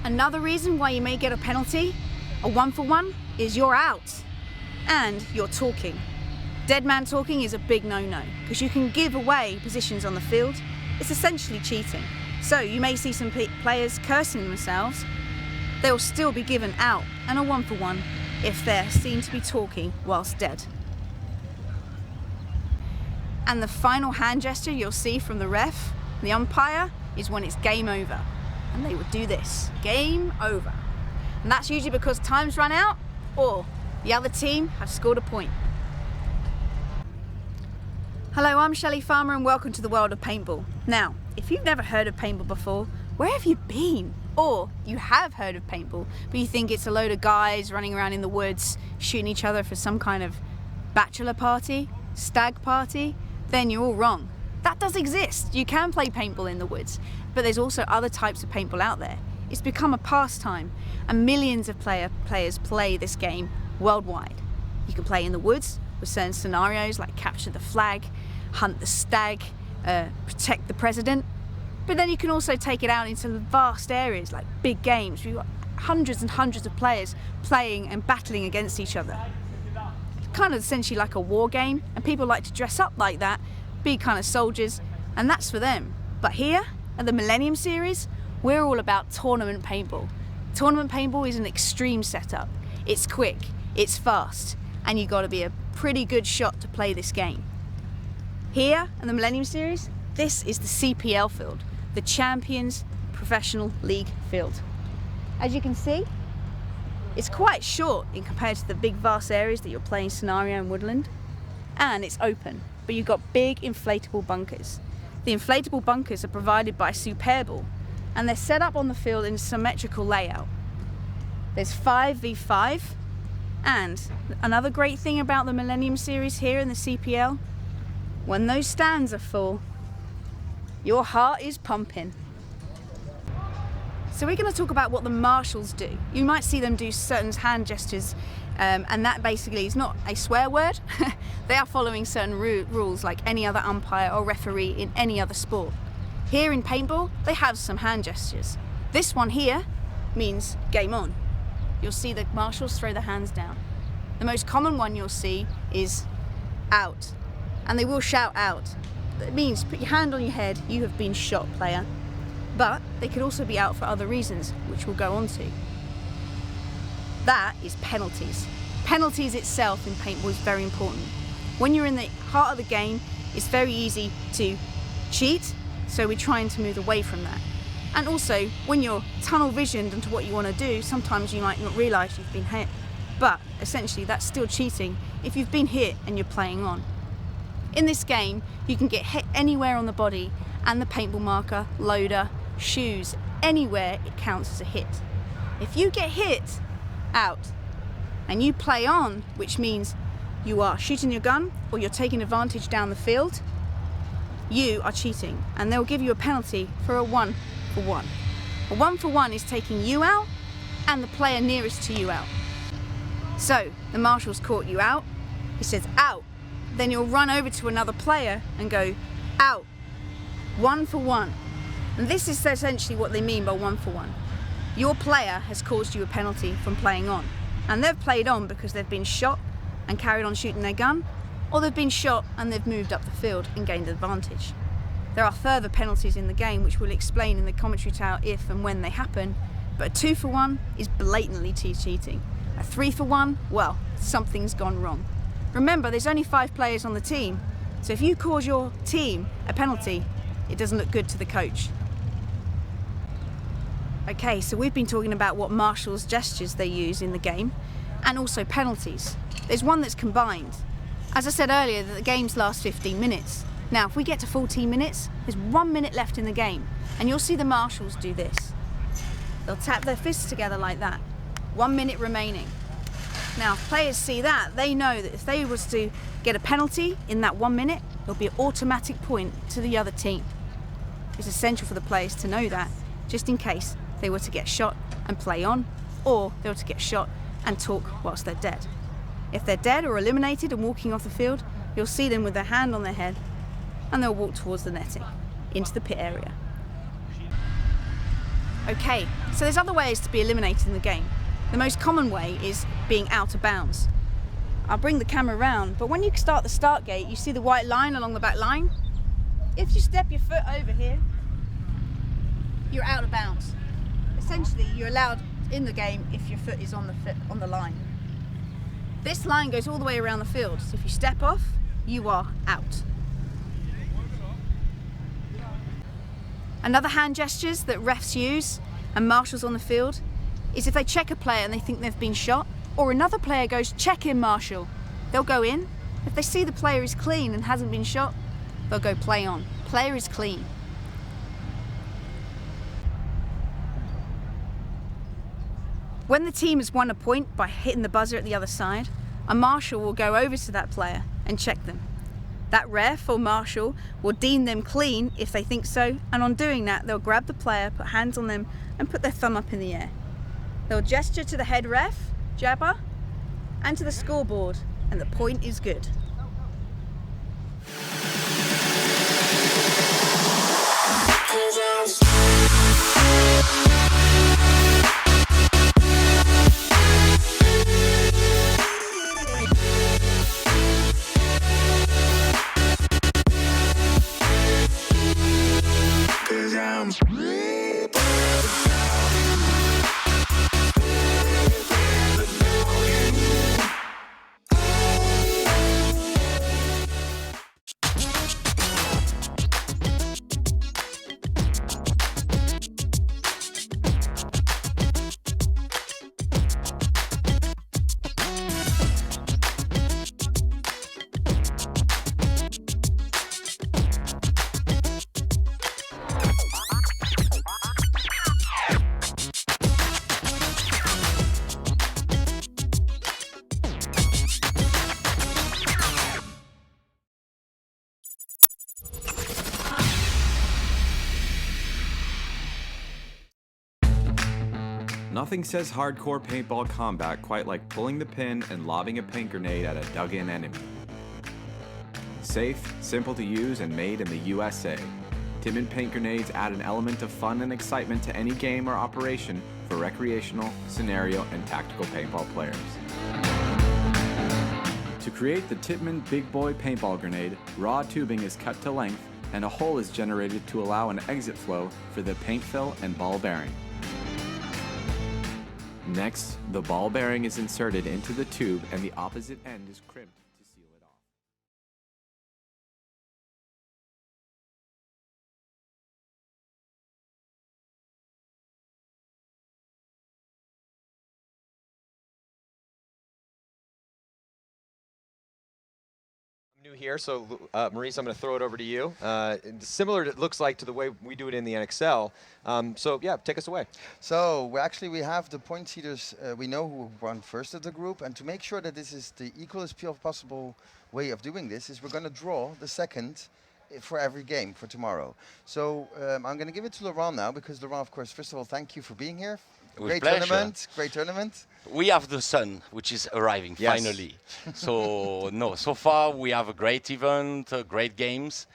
Another reason why you may get a penalty, a 1-for-1, is you're out and you're talking. Dead man talking is a big no-no because you can give away positions on the field. It's essentially cheating. So you may see some players cursing themselves. They'll still be given out and a 1-for-1 if they're seen to be talking whilst dead. And the final hand gesture you'll see from the ref, the umpire, is when it's game over. And they would do this, game over. And that's usually because time's run out or the other team have scored a point. Hello, I'm Shelley Farmer and welcome to the world of paintball. Now, if you've never heard of paintball before, where have you been? Or you have heard of paintball, but you think it's a load of guys running around in the woods shooting each other for some kind of bachelor party, stag party, then you're all wrong. That does exist. You can play paintball in the woods, but there's also other types of paintball out there. It's become a pastime, and millions of players play this game worldwide. You can play in the woods with certain scenarios like capture the flag, hunt the stag, protect the president, but then you can also take it out into vast areas like big games. We've got hundreds and hundreds of players playing and battling against each other. Kind of essentially like a war game, and people like to dress up like that, be kind of soldiers, and that's for them. But here at the Millennium Series, we're all about tournament paintball. Tournament paintball is an extreme setup. It's quick, it's fast, and you've got to be a pretty good shot to play this game. Here at the Millennium Series, this is the CPL field, the Champions Professional League field. As you can see, it's quite short in compared to the big vast areas that you're playing scenario and woodland, and it's open, but you've got big inflatable bunkers. The inflatable bunkers are provided by Superball, and they're set up on the field in a symmetrical layout. There's 5v5, and another great thing about the Millennium Series here in the CPL, when those stands are full, your heart is pumping. So we're going to talk about what the marshals do. You might see them do certain hand gestures, and that basically is not a swear word. They are following certain rules like any other umpire or referee in any other sport. Here in paintball, they have some hand gestures. This one here means game on. You'll see the marshals throw their hands down. The most common one you'll see is out, and they will shout out. It means put your hand on your head, you have been shot, player. But they could also be out for other reasons, which we'll go on to. That is penalties. Penalties itself in paintball is very important. When you're in the heart of the game, it's very easy to cheat, so we're trying to move away from that. And also, when you're tunnel visioned into what you want to do, sometimes you might not realise you've been hit. But essentially, that's still cheating if you've been hit and you're playing on. In this game, you can get hit anywhere on the body, and the paintball marker, loader, shoes, anywhere it counts as a hit. If you get hit, out, and you play on, which means you are shooting your gun or you're taking advantage down the field, you are cheating, and they'll give you a penalty for a 1-for-1. A 1-for-1 is taking you out and the player nearest to you out. So the marshal's caught you out, he says out, then you'll run over to another player and go out, 1-for-1. And this is essentially what they mean by 1-for-1. Your player has caused you a penalty from playing on, and they've played on because they've been shot and carried on shooting their gun, or they've been shot and they've moved up the field and gained advantage. There are further penalties in the game which we'll explain in the commentary tower if and when they happen, but a 2-for-1 is blatantly cheating. A 3-for-1, well, something's gone wrong. Remember, there's only 5 players on the team, so if you cause your team a penalty, it doesn't look good to the coach. Okay, so we've been talking about what marshals' gestures they use in the game, and also penalties. There's one that's combined. As I said earlier, the games last 15 minutes. Now, if we get to 14 minutes, there's 1 minute left in the game, and you'll see the marshals do this. They'll tap their fists together like that. 1 minute remaining. Now, if players see that, they know that if they was to get a penalty in that 1 minute, there'll be an automatic point to the other team. It's essential for the players to know that, just in case they were to get shot and play on, or they were to get shot and talk whilst they're dead. If they're dead or eliminated and walking off the field, you'll see them with their hand on their head, and they'll walk towards the netting, into the pit area. Okay, so there's other ways to be eliminated in the game. The most common way is being out of bounds. I'll bring the camera around, but when you start the start gate, you see the white line along the back line. If you step your foot over here, you're out of bounds. Essentially, you're allowed in the game if your foot is on the line. This line goes all the way around the field, so if you step off, you are out. Another hand gestures that refs use and marshals on the field is if they check a player and they think they've been shot, or another player goes, check in, marshal. They'll go in. If they see the player is clean and hasn't been shot, they'll go play on. Player is clean. When the team has won a point by hitting the buzzer at the other side, a marshal will go over to that player and check them. That ref or marshal will deem them clean if they think so, and on doing that, they'll grab the player, put hands on them, and put their thumb up in the air. They'll gesture to the head ref, jabber, and to the scoreboard, and the point is good. Nothing says hardcore paintball combat quite like pulling the pin and lobbing a paint grenade at a dug-in enemy. Safe, simple to use, and made in the USA. Timin paint grenades add an element of fun and excitement to any game or operation for recreational, scenario, and tactical paintball players. To create the Tippmann Big Boy paintball grenade, raw tubing is cut to length and a hole is generated to allow an exit flow for the paint fill and ball bearing. Next, the ball bearing is inserted into the tube and the opposite end is crimped to seal it off. New here, so Maurice, I'm going to throw it over to you. Similar, it looks like, to the way we do it in the NXL. So yeah, take us away. So we have the point seeders. We know who won first of the group, and to make sure that this is the equalest possible way of doing this, is we're going to draw the second for every game for tomorrow. So I'm going to give it to Laurent now, because Laurent, of course, first of all, thank you for being here. With pleasure. Great tournament. We have the sun, which is arriving finally. So so far we have a great event, great games.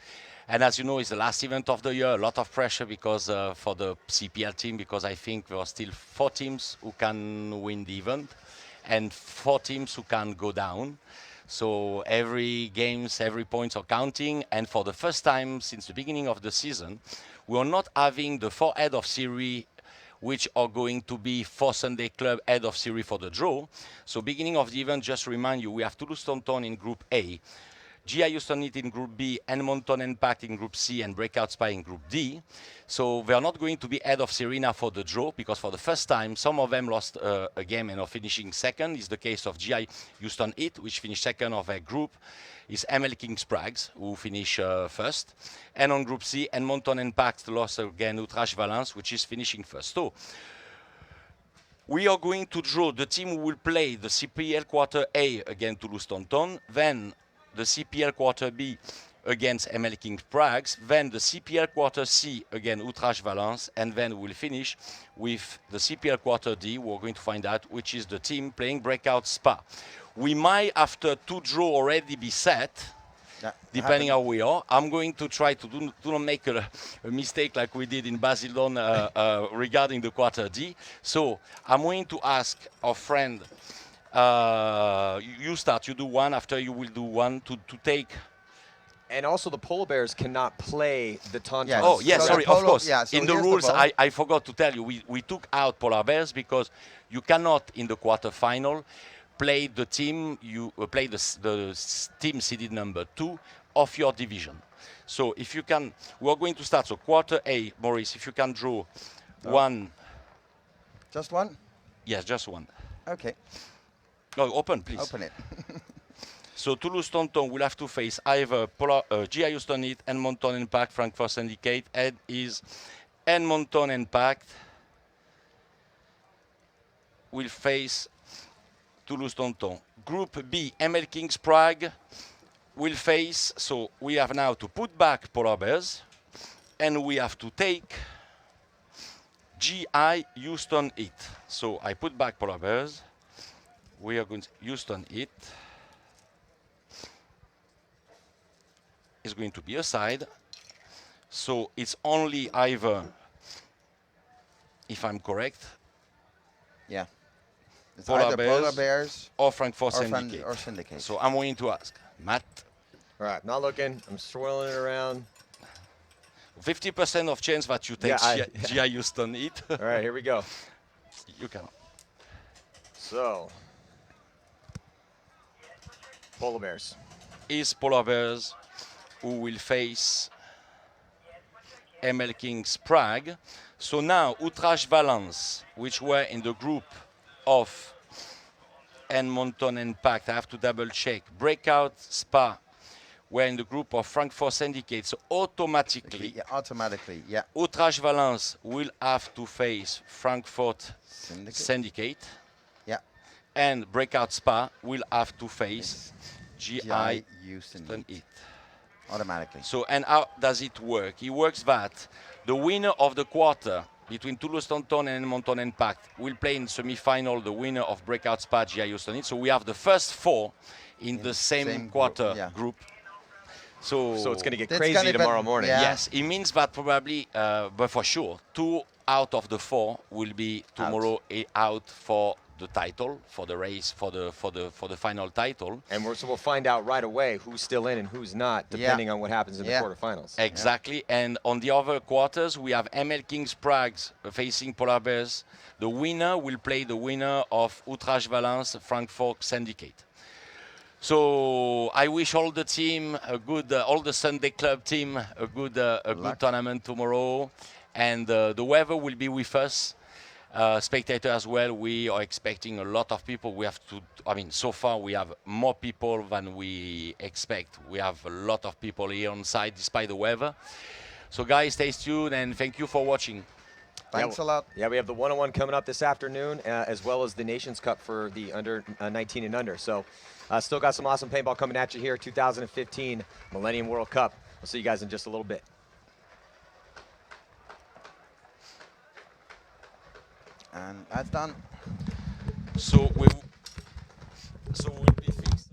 And as you know, it's the last event of the year. A lot of pressure because for the CPL team, because I think there are still 4 teams who can win the event and 4 teams who can go down. So every games, every points are counting. And for the first time since the beginning of the season, we are not having the 4 head of series which are going to be for Sunday Club head of series for the draw. So beginning of the event, just remind you, we have Toulouse Tontons in Group A, GI Houston in Group B, Edmonton Impact in Group C, and Breakout Spy in Group D. So they are not going to be head of series now for the draw, because for the first time, some of them lost a game and are finishing second. It's the case of GI Houston Heat, which finished second of a group. Is ML Kings Prags, who finish first. And on Group C, Edmonton Impact lost again Outrage Valence, which is finishing first. So we are going to draw the team who will play the CPL Quarter A against Toulouse Tontons, then the CPL Quarter B against ML Kings Prags, then the CPL Quarter C against Outrage Valence, and then we'll finish with the CPL Quarter D. We're going to find out which is the team playing Breakout Spa. We might, after 2 draw, already be set, depending how we are. I'm going to try to do not make a mistake like we did in Basildon regarding the Quarter D. So I'm going to ask our friend, you start, you do one, after you will do one, to take. And also the Polar Bears cannot play the Tontons. Yes. Oh, yes, sorry, of course. Yeah, so in the rules, I forgot to tell you, we took out Polar Bears because you cannot, in the quarterfinal, play the team, play the team seeded number 2 of your division. So if you can, we're going to start. So Quarter A, Maurice, if you can draw one. Just one? Yes, just one. Okay. No, open, please. Open it. So Toulouse Tontons will have to face either GI Houston Heat, Edmonton Impact, Frankfurt Syndicate, and is Edmonton Impact will face Toulouse Tontons. Group B, ML Kings Prague will face, so we have now to put back Polar Bears, and we have to take GI Houston Heat. So I put back Polar Bears. We are going to Houston Heat. Is going to be a side. So it's only either, if I'm correct, yeah, it's Polar Polar Bears or Frankfurt Syndicate. Or Syndicate. So I'm going to ask Matt. All right, not looking. I'm swirling it around. 50% of chance that you take GI Houston Heat. All right, here we go. You can. So, Polar Bears. Is Polar Bears who will face ML Kings Prague. So now Outrage Valence, which were in the group of Edmonton Impact, I have to double check. Breakout Spa were in the group of Frankfurt Syndicate. So automatically, Outrage Valence will have to face Frankfurt Syndicate. Yeah. And Breakout Spa will have to face GI Houston Heat. Automatically. So, and how does it work? It works that the winner of the quarter, between Toulouse Tontons and Edmonton Impact. We'll play in semi-final the winner of Breakout Spa GI Houston. So we have the first 4 in the same quarter group. So it's going to get crazy tomorrow morning. Yes, it means that probably, but for sure, 2 out of the 4 will be tomorrow out for the title, for the race, for the final title. And we'll find out right away who's still in and who's not, depending on what happens in the quarterfinals. Exactly. And on the other quarters, we have ML Kings Prague facing Polar Bears. The winner will play the winner of Outrage Valence Frankfurt Syndicate. So I wish all the team a good, all the Sunday Club team a good tournament tomorrow, and the weather will be with us. Spectator as well. We are expecting a lot of people. We have to. I mean, so far we have more people than we expect. We have a lot of people here on site despite the weather. So guys, stay tuned and thank you for watching. Thanks a lot. Yeah, we have the one-on-one coming up this afternoon, as well as the Nations Cup for the under 19 and under. So still got some awesome paintball coming at you here, 2015 Millennium World Cup. We'll see you guys in just a little bit. And that's done. So we'll be fixed.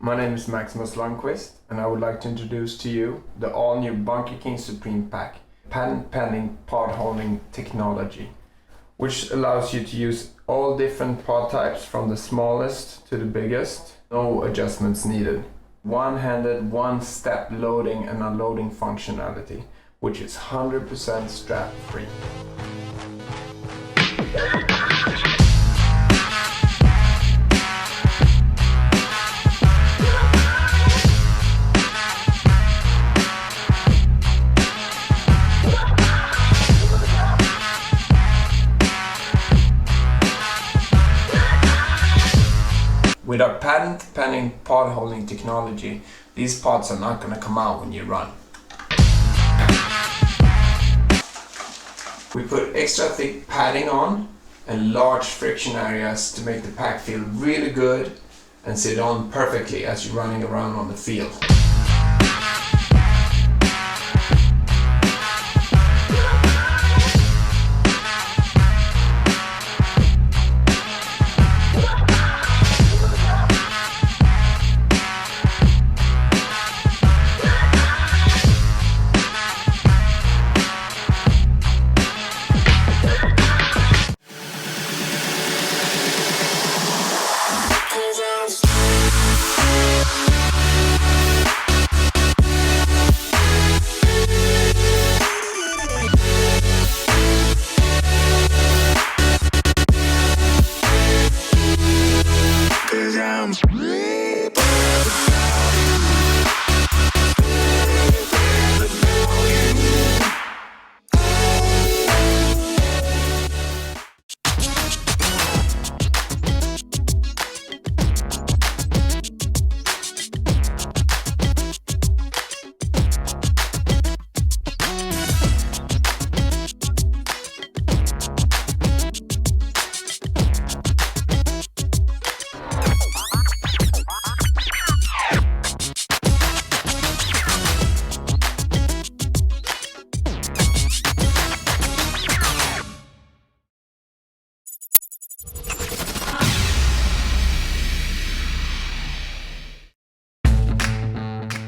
my name is Maximus Lundqvist, and I would like to introduce to you the all-new Bunker King Supreme Pack, patent-pending pod-holding technology, which allows you to use all different pod types from the smallest to the biggest, no adjustments needed. One-handed, one-step loading and unloading functionality, which is 100% strap-free. With our patent-pending pod-holding technology, these pods are not going to come out when you run. We put extra thick padding on and large friction areas to make the pack feel really good and sit on perfectly as you're running around on the field.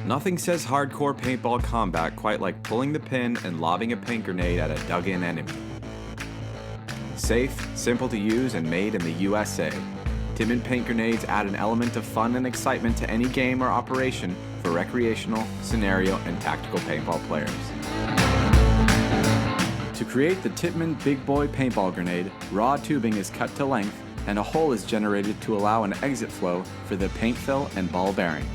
Nothing says hardcore paintball combat quite like pulling the pin and lobbing a paint grenade at a dug-in enemy. Safe, simple to use, and made in the USA. Tippmann paint grenades add an element of fun and excitement to any game or operation for recreational, scenario, and tactical paintball players. To create the Tippmann Big Boy paintball grenade, raw tubing is cut to length and a hole is generated to allow an exit flow for the paint fill and ball bearing.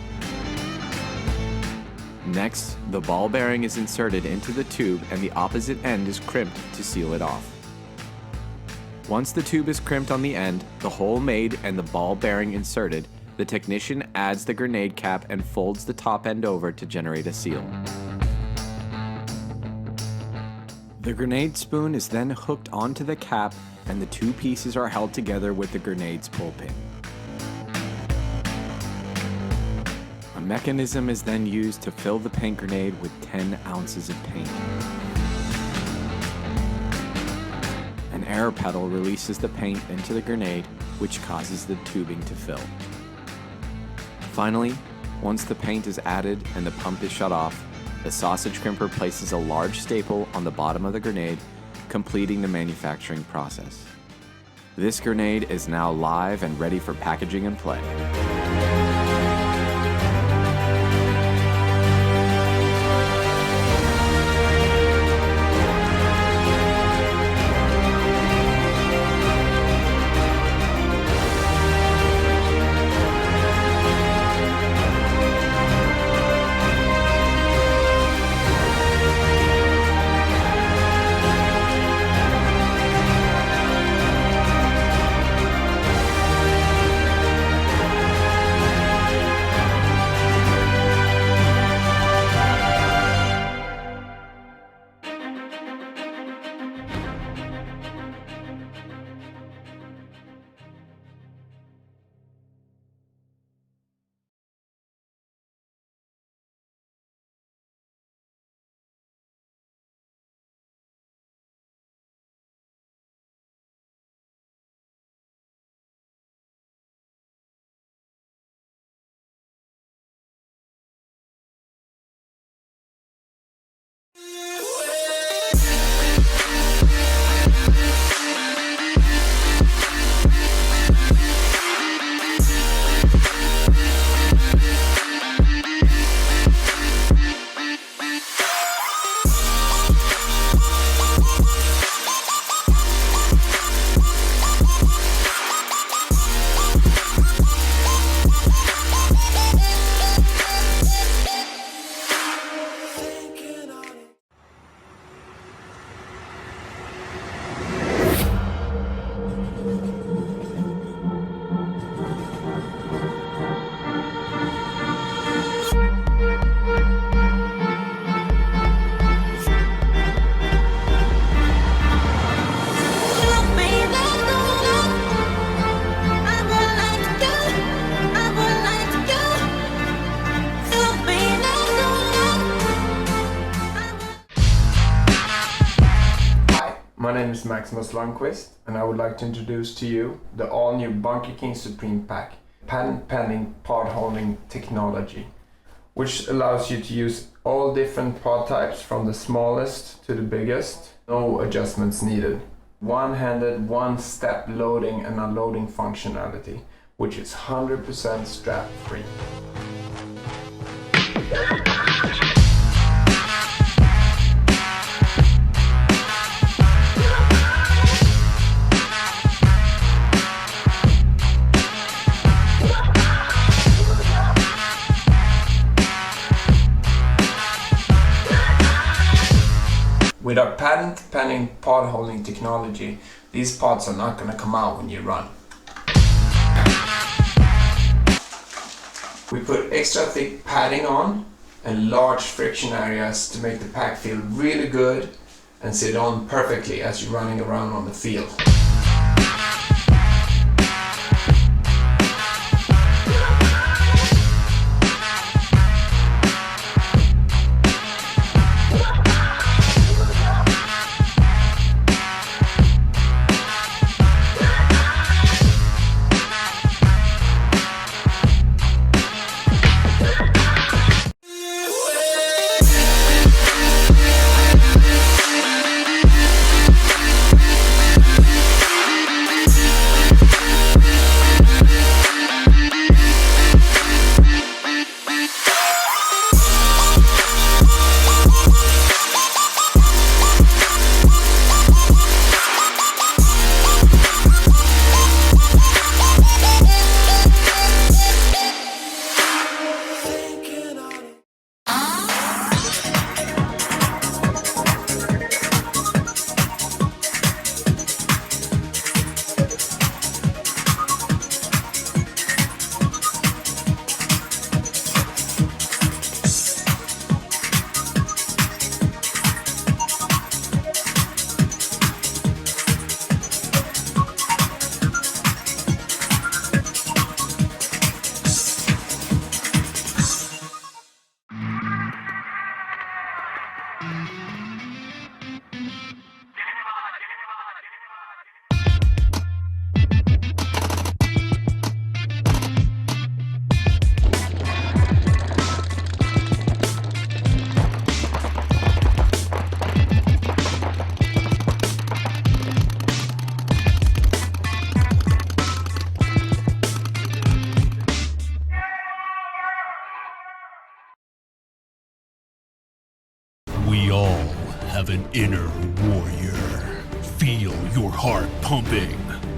Next, the ball bearing is inserted into the tube and the opposite end is crimped to seal it off. Once the tube is crimped on the end, the hole made, and the ball bearing inserted, the technician adds the grenade cap and folds the top end over to generate a seal. The grenade spoon is then hooked onto the cap and the two pieces are held together with the grenade's pull pin. A mechanism is then used to fill the paint grenade with 10 ounces of paint. An air pedal releases the paint into the grenade, which causes the tubing to fill. Finally, once the paint is added and the pump is shut off, the sausage crimper places a large staple on the bottom of the grenade, completing the manufacturing process. This grenade is now live and ready for packaging and play. is Maximus Lundqvist, and I would like to introduce to you the all-new Bunker King Supreme Pack, patent-pending pod-holding technology, which allows you to use all different pod types from the smallest to the biggest, no adjustments needed. One-handed, one-step loading and unloading functionality, which is 100% strap-free. With our patent-pending pod-holding technology, these pods are not going to come out when you run. We put extra thick padding on and large friction areas to make the pack feel really good and sit on perfectly as you're running around on the field. We all have an inner warrior. Feel your heart pumping.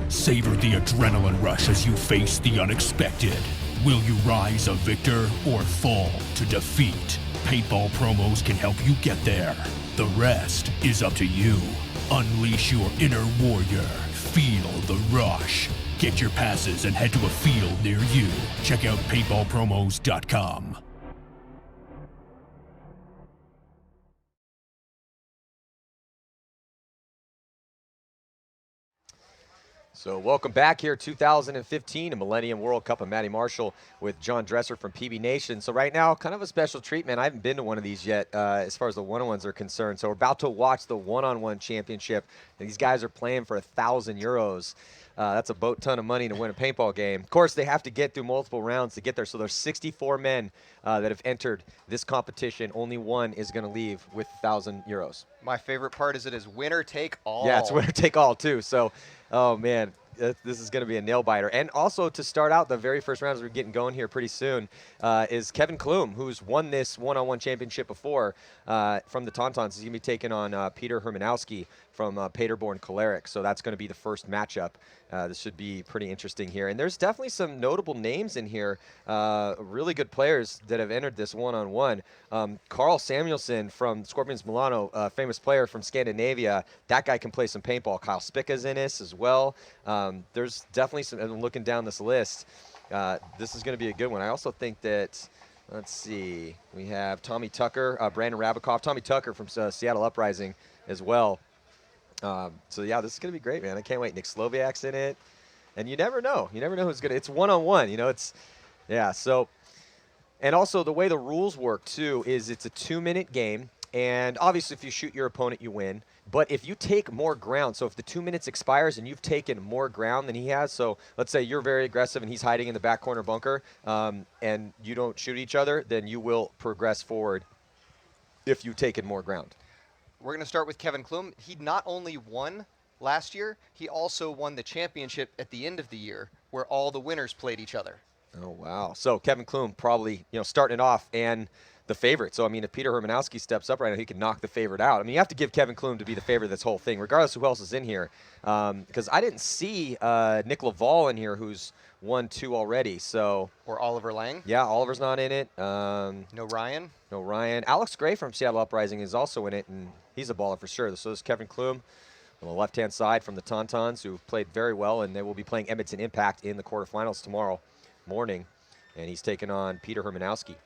Savor the adrenaline rush as you face the unexpected. Will you rise a victor or fall to defeat? Paintball promos can help you get there. The rest is up to you. Unleash your inner warrior. Feel the rush. Get your passes and head to a field near you. Check out paintballpromos.com. So welcome back here, 2015, a Millennium World Cup of Matty Marshall with John Dresser from PB Nation. So right now, kind of a special treatment. I haven't been to one of these yet as far as the one-on-ones are concerned. So we're about to watch the one-on-one championship. These guys are playing for €1,000. That's a boat ton of money to win a paintball game. Of course, they have to get through multiple rounds to get there. So there's 64 men that have entered this competition. Only one is going to leave with €1,000. My favorite part is it is winner take all. Yeah, it's winner take all too. So, oh man, this is going to be a nail biter. And also to start out the very first round as we're getting going here pretty soon is Kevin Klum, who's won this one-on-one championship before from the Tontons. He's going to be taking on Peter Hermanowski from Paderborn Choleric. So that's going to be the first matchup. This should be pretty interesting here. And there's definitely some notable names in here, really good players that have entered this one-on-one. Carl Samuelson from Scorpions Milano, famous player from Scandinavia. That guy can play some paintball. Kyle Spicka's in this as well. There's definitely some, and looking down this list, this is going to be a good one. I also think that, let's see, we have Tommy Tucker, Brandon Rabikoff, Tommy Tucker from Seattle Uprising as well. So yeah, this is going to be great, man. I can't wait. Nick Sloviak's in it. And you never know. You never know who's going to, it's one-on-one, you know, it's, yeah, so, and also the way the rules work too is it's a 2-minute game. And obviously, if you shoot your opponent, you win. But if you take more ground, so if the 2 minutes expires and you've taken more ground than he has, so let's say you're very aggressive and he's hiding in the back corner bunker, and you don't shoot each other, then you will progress forward if you've taken more ground. We're going to start with Kevin Klum. He not only won last year, he also won the championship at the end of the year where all the winners played each other. Oh, wow. So Kevin Klum probably, starting it off and the favorite. So, I mean, if Peter Hermanowski steps up right now, he can knock the favorite out. I mean, you have to give Kevin Klum to be the favorite of this whole thing, regardless of who else is in here. Because I didn't see Nick Laval in here, who's won 2 already. So Or Oliver Lang. Yeah, Oliver's not in it. No Ryan. No Ryan. Alex Gray from Seattle Uprising is also in it, and he's a baller for sure. So there's Kevin Klum on the left-hand side from the Tontons, who played very well, and they will be playing Edmonton Impact in the quarterfinals tomorrow morning. And he's taking on Peter Hermanowski.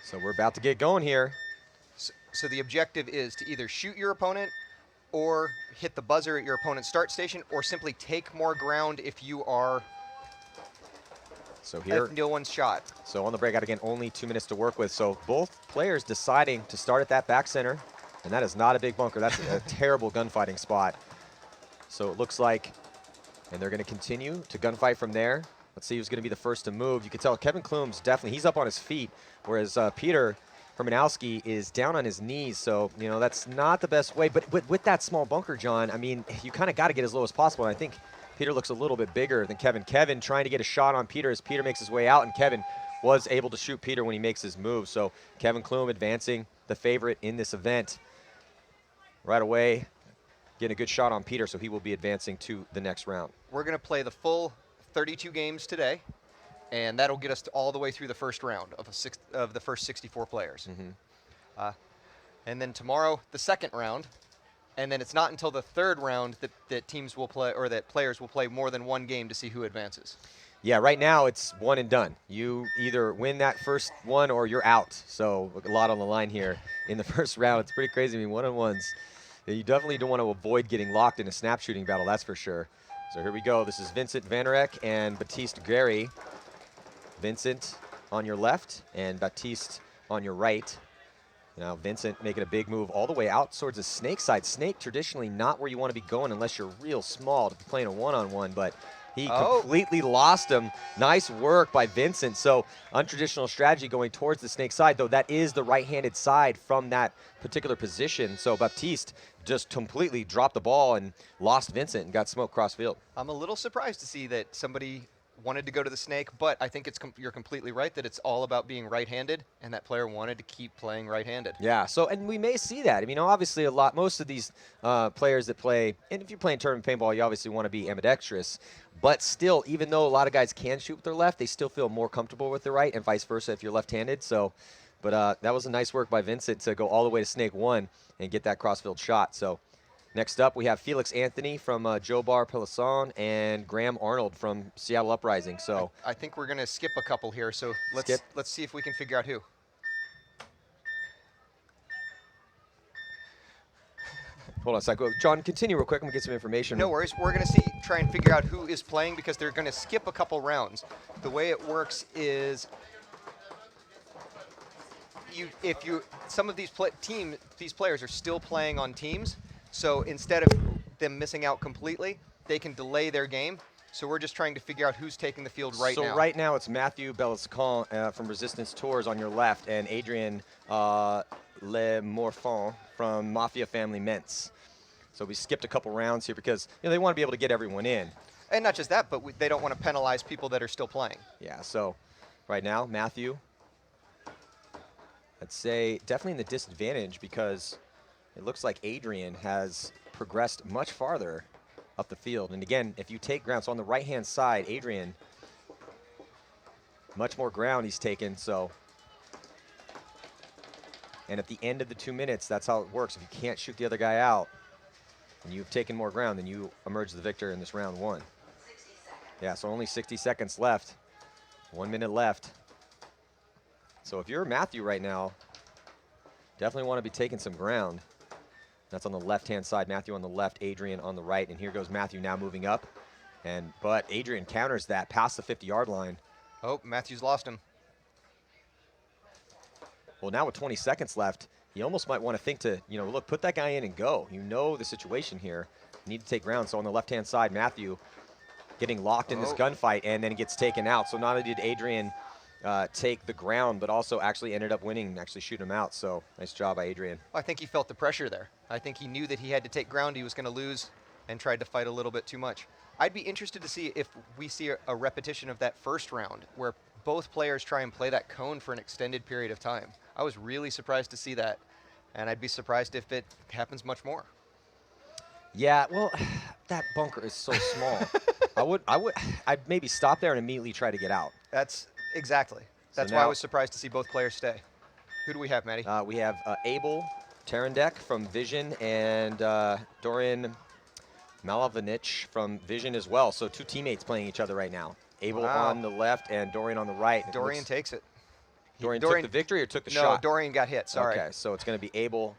So we're about to get going here. So the objective is to either shoot your opponent or hit the buzzer at your opponent's start station, or simply take more ground if you are So here, if no one's shot. So on the breakout again, only 2 minutes to work with. So both players deciding to start at that back center, and that is not a big bunker. That's a terrible gunfighting spot. So it looks like, and they're going to continue to gunfight from there. Let's see who's going to be the first to move. You can tell Kevin Klum's definitely, he's up on his feet, whereas Peter Hermanowski is down on his knees. So, that's not the best way. But with that small bunker, John, I mean, you kind of got to get as low as possible. And I think Peter looks a little bit bigger than Kevin. Kevin trying to get a shot on Peter as Peter makes his way out, and Kevin was able to shoot Peter when he makes his move. So Kevin Klum advancing the favorite in this event. Right away, getting a good shot on Peter, so he will be advancing to the next round. We're going to play the full 32 games today, and that'll get us all the way through the first round of the first 64 players. And then tomorrow, the second round, and then it's not until the third round that teams will play, or that players will play more than one game to see who advances. Yeah, right now it's one and done. You either win that first one or you're out. So a lot on the line here in the first round. It's pretty crazy. I mean, one-on-ones, you definitely don't want to avoid getting locked in a snap shooting battle, that's for sure. So here we go. This is Vincent Vanderek and Baptiste Gary. Vincent on your left and Baptiste on your right. Now Vincent making a big move all the way out towards the snake side. Snake traditionally not where you want to be going unless you're real small to be playing a one-on-one, but he completely lost him. Nice work by Vincent. So untraditional strategy going towards the snake side, though that is the right-handed side from that particular position. So Baptiste just completely dropped the ball and lost Vincent and got smoked cross field. I'm a little surprised to see that somebody wanted to go to the snake, but I think you're completely right that it's all about being right-handed, and that player wanted to keep playing right-handed. Yeah, so, and we may see that. I mean, obviously most of these players that play, and if you're playing tournament paintball, you obviously want to be ambidextrous, but still, even though a lot of guys can shoot with their left, they still feel more comfortable with their right, and vice versa if you're left-handed. So, but that was a nice work by Vincent to go all the way to snake 1 and get that crossfield shot. So next up, we have Felix Anthony from Joe Bar Pelisson and Graham Arnold from Seattle Uprising. So I think we're going to skip a couple here, so let's see if we can figure out who. Hold on a second. John, continue real quick. I'm going to get some information. No worries. We're going to try and figure out who is playing because they're going to skip a couple rounds. The way it works is some of these players are still playing on teams. So instead of them missing out completely, they can delay their game. So we're just trying to figure out who's taking the field right now. So right now it's Matthew Bellascon from Resistance Tours on your left and Adrian Le Morfond from Mafia Family Mentz. So we skipped a couple rounds here because they want to be able to get everyone in. And not just that, but they don't want to penalize people that are still playing. Yeah, so right now, Matthew, I'd say definitely in the disadvantage because it looks like Adrian has progressed much farther up the field. And again, if you take ground, so on the right-hand side, Adrian, much more ground he's taken, so. And at the end of the 2 minutes, that's how it works. If you can't shoot the other guy out and you've taken more ground, then you emerge the victor in this round 1. Yeah, so only 60 seconds left. 1 minute left. So if you're Matthew right now, definitely want to be taking some ground. That's on the left-hand side. Matthew on the left, Adrian on the right. And here goes Matthew now moving up. But Adrian counters that past the 50-yard line. Oh, Matthew's lost him. Well, now with 20 seconds left, you almost might want to think to, look, put that guy in and go. You know the situation here. You need to take ground. So on the left-hand side, Matthew getting locked in this gunfight, and then he gets taken out. So not only did Adrian take the ground, but also actually ended up winning and actually shoot him out. So nice job by Adrian. I think he felt the pressure there. I think he knew that he had to take ground. He was going to lose and tried to fight a little bit too much. I'd be interested to see if we see a repetition of that first round where both players try and play that cone for an extended period of time. I was really surprised to see that, and I'd be surprised if it happens much more. Yeah, well, that bunker is so small. I'd maybe stop there and immediately try to get out. That's exactly. That's why I was surprised to see both players stay. Who do we have, Matty? We have Abel Tarandek from Vision and Dorian Malavanich from Vision as well. So 2 teammates playing each other right now. Abel on the left and Dorian on the right. Dorian takes it. Dorian took the victory or took the shot? No, Dorian got hit, sorry. Okay, so it's going to be Abel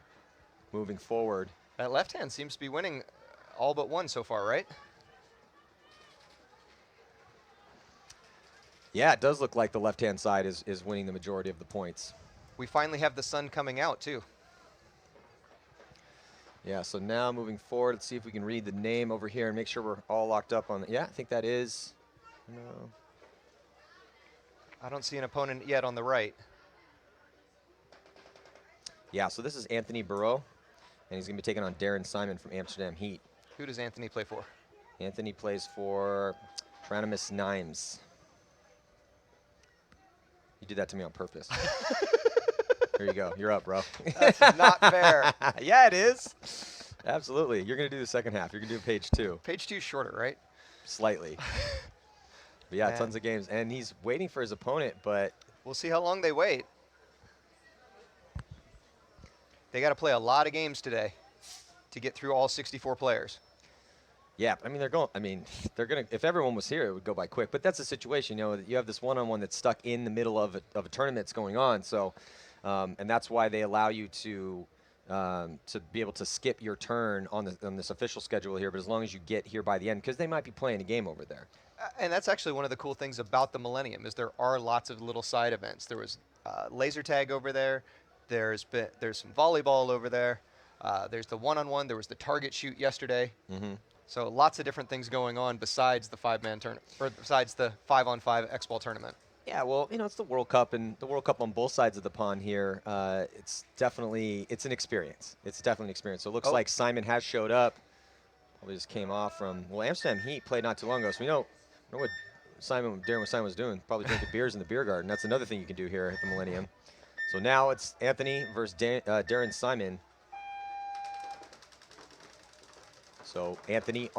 moving forward. That left hand seems to be winning all but one so far, right? Yeah, it does look like the left-hand side is winning the majority of the points. We finally have the sun coming out, too. Yeah, so now moving forward, let's see if we can read the name over here and make sure we're all locked up on it. Yeah, I think that is. No. I don't see an opponent yet on the right. Yeah, so this is Anthony Burrow, and he's going to be taking on Darren Simon from Amsterdam Heat. Who does Anthony play for? Anthony plays for Tranimus Nimes. You did that to me on purpose. Here you go. You're up, bro. That's not fair. Yeah, it is. Absolutely. You're going to do the second half. You're going to do page 2. Page 2 is shorter, right? Slightly. But yeah, tons of games. And he's waiting for his opponent, but we'll see how long they wait. They got to play a lot of games today to get through all 64 players. Yeah, I mean, they're going to, if everyone was here, it would go by quick. But that's the situation, you have this one-on-one that's stuck in the middle of a tournament that's going on. So, and that's why they allow you to be able to skip your turn on this official schedule here. But as long as you get here by the end, because they might be playing a game over there. And that's actually one of the cool things about the Millennium is there are lots of little side events. There was laser tag over there. There's some volleyball over there. There's the one-on-one. There was the target shoot yesterday. Mm-hmm. So lots of different things going on besides the 5-man tournament, or besides the 5-on-5 X-Ball tournament. Yeah, well, it's the World Cup, and the World Cup on both sides of the pond here. It's an experience. It's definitely an experience. So it looks like Simon has showed up. Probably just came off from, Amsterdam Heat played not too long ago, so we know what Darren Simon was doing. Probably drinking beers in the beer garden. That's another thing you can do here at the Millennium. So now it's Anthony versus Darren Simon. So Anthony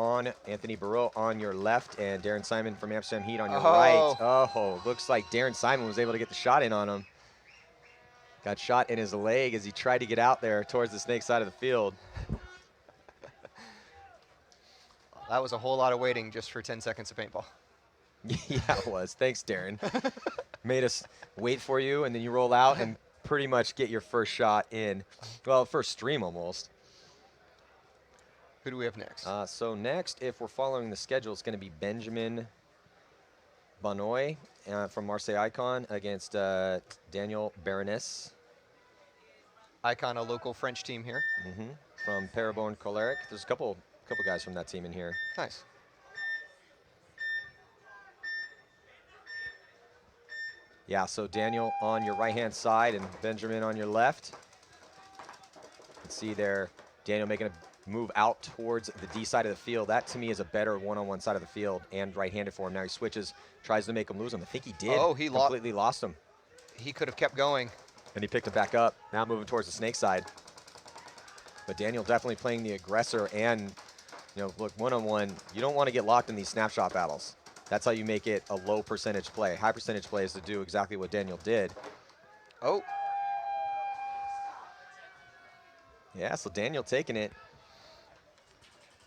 Burrow on your left, and Darren Simon from Amsterdam Heat on your right. Oh, looks like Darren Simon was able to get the shot in on him. Got shot in his leg as he tried to get out there towards the snake side of the field. That was a whole lot of waiting just for 10 seconds of paintball. Yeah, it was. Thanks, Darren. Made us wait for you, and then you roll out and pretty much get your first shot in. Well, first stream almost. Who do we have next? So next, if we're following the schedule, it's going to be Benjamin Banoy from Marseille Icon against Daniel Baroness. Icon, a local French team here. Mm-hmm. From Parabon Choleric. There's a couple guys from that team in here. Nice. Yeah, so Daniel on your right-hand side and Benjamin on your left. You can see there, Daniel making a move out towards the D side of the field. That, to me, is a better one-on-one side of the field and right-handed for him. Now he switches, tries to make him lose him. I think he did. Oh, he completely lost him. He could have kept going. And he picked it back up. Now moving towards the snake side. But Daniel definitely playing the aggressor and, look, one-on-one, you don't want to get locked in these snapshot battles. That's how you make it a low percentage play. High percentage play is to do exactly what Daniel did. Oh. Yeah, so Daniel taking it.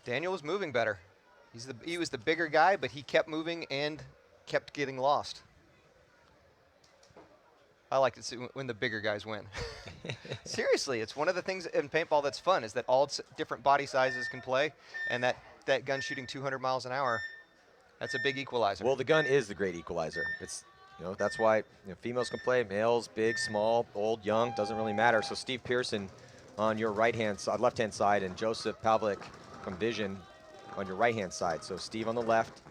Daniel was moving better. He was the bigger guy, but he kept moving and kept getting lost. I like to see when the bigger guys win. Seriously, it's one of the things in paintball that's fun is that all different body sizes can play, and that gun shooting 200 miles an hour, that's a big equalizer. Well, the gun is the great equalizer. You know, that's why females can play, males, big, small, old, young, doesn't really matter. So Steve Pearson on your right-hand side, left-hand side, and Joseph Pavlik from Vision on your right-hand side. So Steve on the left,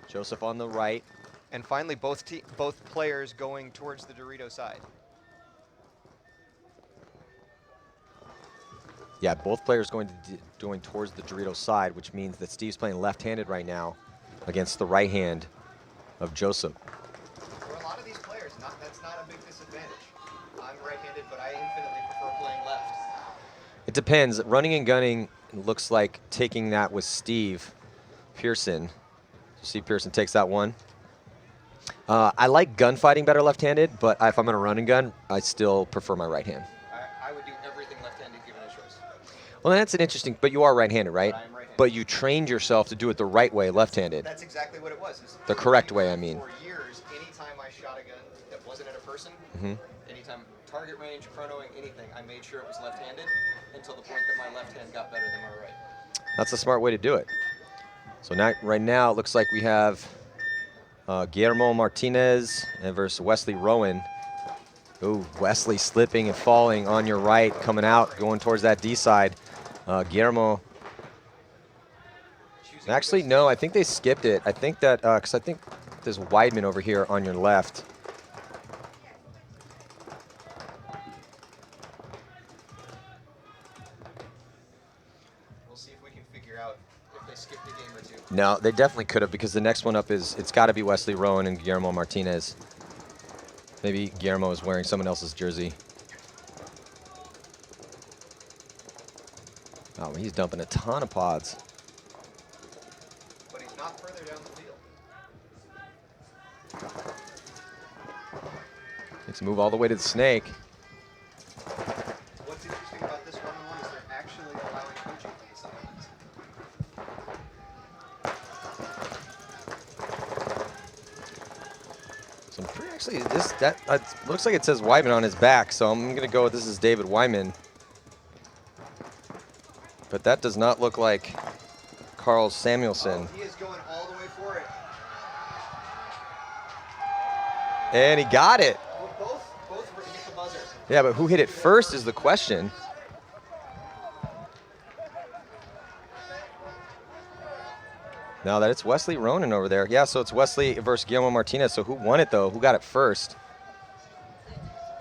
Joseph on the right. And finally, both players going towards the Dorito side. Yeah, both players going towards the Dorito side, which means that Steve's playing left-handed right now against the right hand of Joseph. For a lot of these players, that's not a big disadvantage. I'm right-handed, but I infinitely prefer playing left. It depends. Running and gunning looks like taking that with Steve Pearson. Steve Pearson takes that one. I like gunfighting better left-handed, but if I'm going to run and gun, I still prefer my right hand. I would do everything left-handed given a choice. Well, that's an interesting, but you are right-handed, right? I am right-handed. But you trained yourself to do it the right way, left-handed. That's exactly what it was. The correct way, I mean. For years, anytime I shot a gun that wasn't at a person, anytime target range, chronoing, anything, I made sure it was left-handed until the point that my left hand got better than my right. That's a smart way to do it. So now, right now, it looks like we have Guillermo Martinez versus Wesley Rowan. Ooh, Wesley slipping and falling on your right, coming out, going towards that D side. Guillermo. Actually, no, I think they skipped it. I think that, because I think there's Weidman over here on your left. We'll see if we can figure out if they skipped a game or two. No, they definitely could have, because the next one up is, it's got to be Wesley Rowan and Guillermo Martinez. Maybe Guillermo is wearing someone else's jersey. Oh, he's dumping a ton of pods. But he's not further down the field. Let's move all the way to the snake. What's interesting about this 1-on-1 is they're actually allowing coaching based on this. So I'm pretty actually, looks like it says Wyman on his back, so I'm gonna go with this is David Wyman. But that does not look like Carl Samuelson. He is going all the way for it. And he got it. Well, both hit the buzzer. Yeah, but who hit it first is the question. Now that it's Wesley Ronan over there. Yeah, so it's Wesley versus Guillermo Martinez. So who won it, though? Who got it first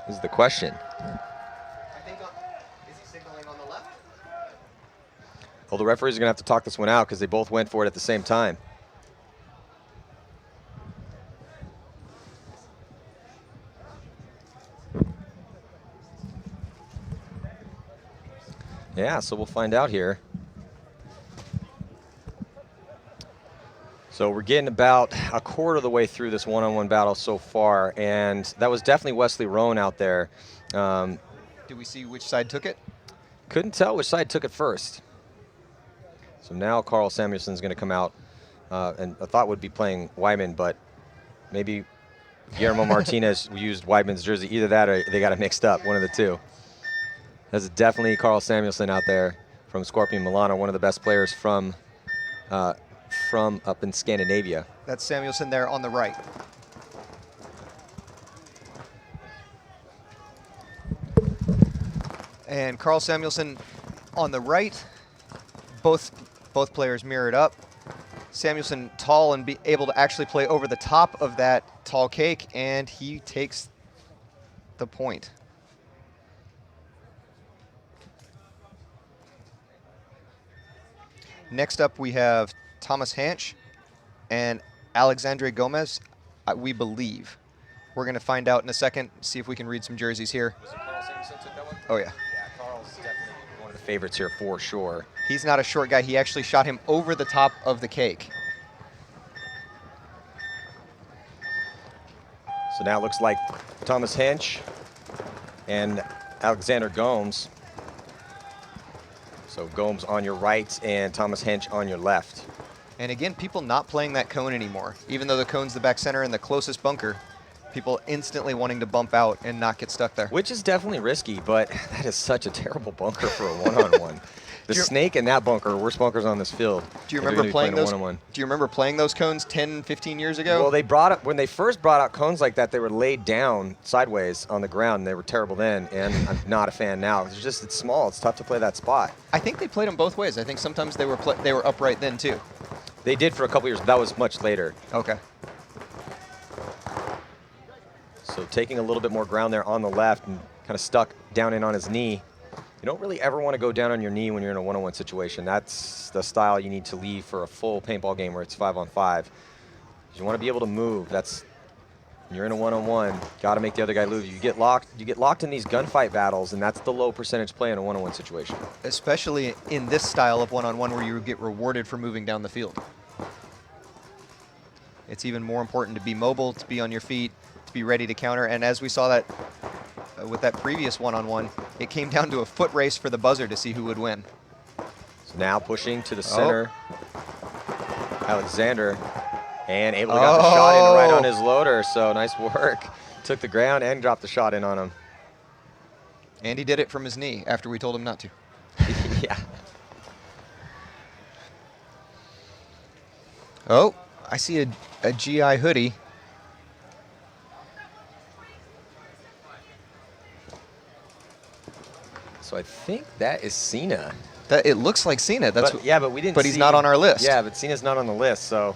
is the question. I think, is he signaling on the left? Well, the referees are going to have to talk this one out because they both went for it at the same time. Yeah, so we'll find out here. So we're getting about a quarter of the way through this one-on-one battle so far, and that was definitely Wesley Rowan out there. Do we see which side took it? Couldn't tell which side took it first. So now Carl Samuelson's going to come out, and I thought would be playing Wyman, but maybe Guillermo Martinez used Wyman's jersey. Either that or they got it mixed up, one of the two. That's definitely Carl Samuelson out there from Scorpion Milano, one of the best players from up in Scandinavia. That's Samuelson there on the right. And Carl Samuelson on the right. Both players mirrored up. Samuelson tall and be able to actually play over the top of that tall cake, and he takes the point. Next up, we have Thomas Hansch and Alexandre Gomez, we believe. We're going to find out in a second, see if we can read some jerseys here. Was it Carl Samuelson took that one? Oh, yeah. Yeah, Carl's definitely one of the favorites here for sure. He's not a short guy. He actually shot him over the top of the cake. So now it looks like Thomas Hench and Alexander Gomes. So Gomes on your right and Thomas Hench on your left. And again, people not playing that cone anymore. Even though the cone's the back center and the closest bunker, people instantly wanting to bump out and not get stuck there. Which is definitely risky, but that is such a terrible bunker for a one-on-one. The snake and that bunker are worst bunkers on this field. Do you If you're remember gonna be playing a those? one-on-one. Do you remember playing those cones 10, 15 years ago? Well, when they first brought out cones like that, they were laid down sideways on the ground. And they were terrible then, and I'm not a fan now. It's small. It's tough to play that spot. I think they played them both ways. I think sometimes they were upright then too. They did for a couple years, but that was much later. Okay. So taking a little bit more ground there on the left and kind of stuck down in on his knee. You don't really ever want to go down on your knee when you're in a one-on-one situation. That's the style you need to leave for a full paintball game where it's 5-on-5. You want to be able to move. When you're in a one-on-one, got to make the other guy move. You get locked in these gunfight battles, and that's the low percentage play in a one-on-one situation. Especially in this style of one-on-one where you get rewarded for moving down the field. It's even more important to be mobile, to be on your feet, to be ready to counter. And as we saw that with that previous one-on-one, it came down to a foot race for the buzzer to see who would win. So now pushing to the center. Alexander, and able to get the shot in right on his loader. So nice work. Took the ground and dropped the shot in on him. And he did it from his knee after we told him not to. Yeah. Oh, I see a GI hoodie. So I think that is Cena. It looks like Cena. But we didn't. But he's not on our list. Yeah, but Cena's not on the list. So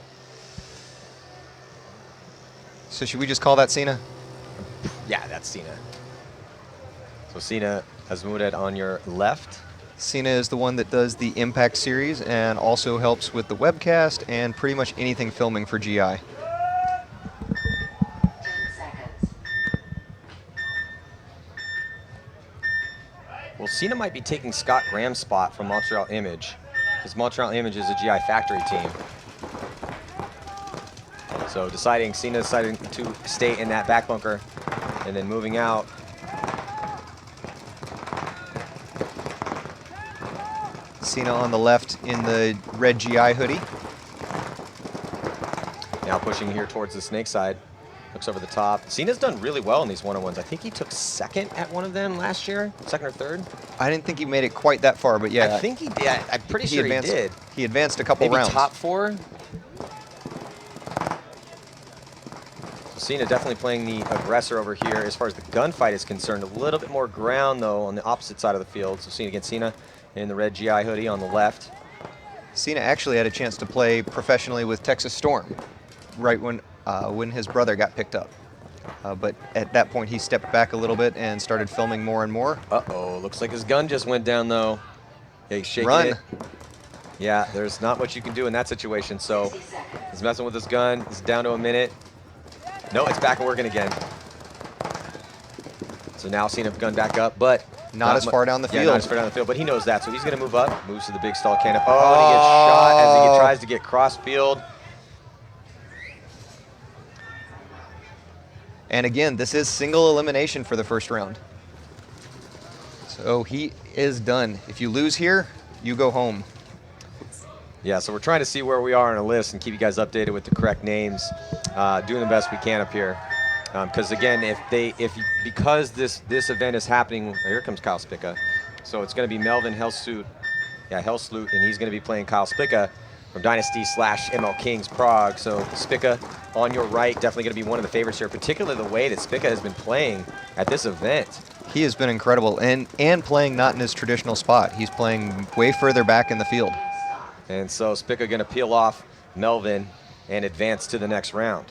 should we just call that Cena? Yeah, that's Cena. So Cena Azmured on your left. Cena is the one that does the Impact series and also helps with the webcast and pretty much anything filming for GI. Well, Cena might be taking Scott Graham's spot from Montreal Image, because Montreal Image is a GI factory team. So Cena deciding to stay in that back bunker and then moving out. Cena on the left in the red GI hoodie. Now pushing here towards the snake side. Looks over the top. Cena's done really well in these one-on-ones. I think he took second at one of them last year, second or third. I didn't think he made it quite that far, but yeah. I think he did. I'm pretty sure he did. He advanced a couple Maybe rounds. top 4. Cena definitely playing the aggressor over here as far as the gunfight is concerned. A little bit more ground, though, on the opposite side of the field. So Cena against Cena in the red GI hoodie on the left. Cena actually had a chance to play professionally with Texas Storm right when his brother got picked up. But at that point, he stepped back a little bit and started filming more and more. Uh-oh, looks like his gun just went down, though. Yeah, he's shaking it. Yeah, there's not much you can do in that situation. So he's messing with his gun. He's down to a minute. No, it's back and working again. So now Cena gun back up, but not as far down the field. Yeah, not as far down the field, but he knows that, so he's going to move up, moves to the big stall cannon. Oh, and he gets shot as he tries to get cross field. And again, this is single elimination for the first round. So he is done. If you lose here, you go home. Yeah, so we're trying to see where we are on a list and keep you guys updated with the correct names. Doing the best we can up here. Because again, because this event is happening, here comes Kyle Spica. So it's going to be Melvin Helsloot, and he's going to be playing Kyle Spica from Dynasty/ML Kings Prague. So Spica on your right, definitely going to be one of the favorites here, particularly the way that Spica has been playing at this event. He has been incredible, and playing not in his traditional spot. He's playing way further back in the field. And so Spica going to peel off Melvin and advance to the next round.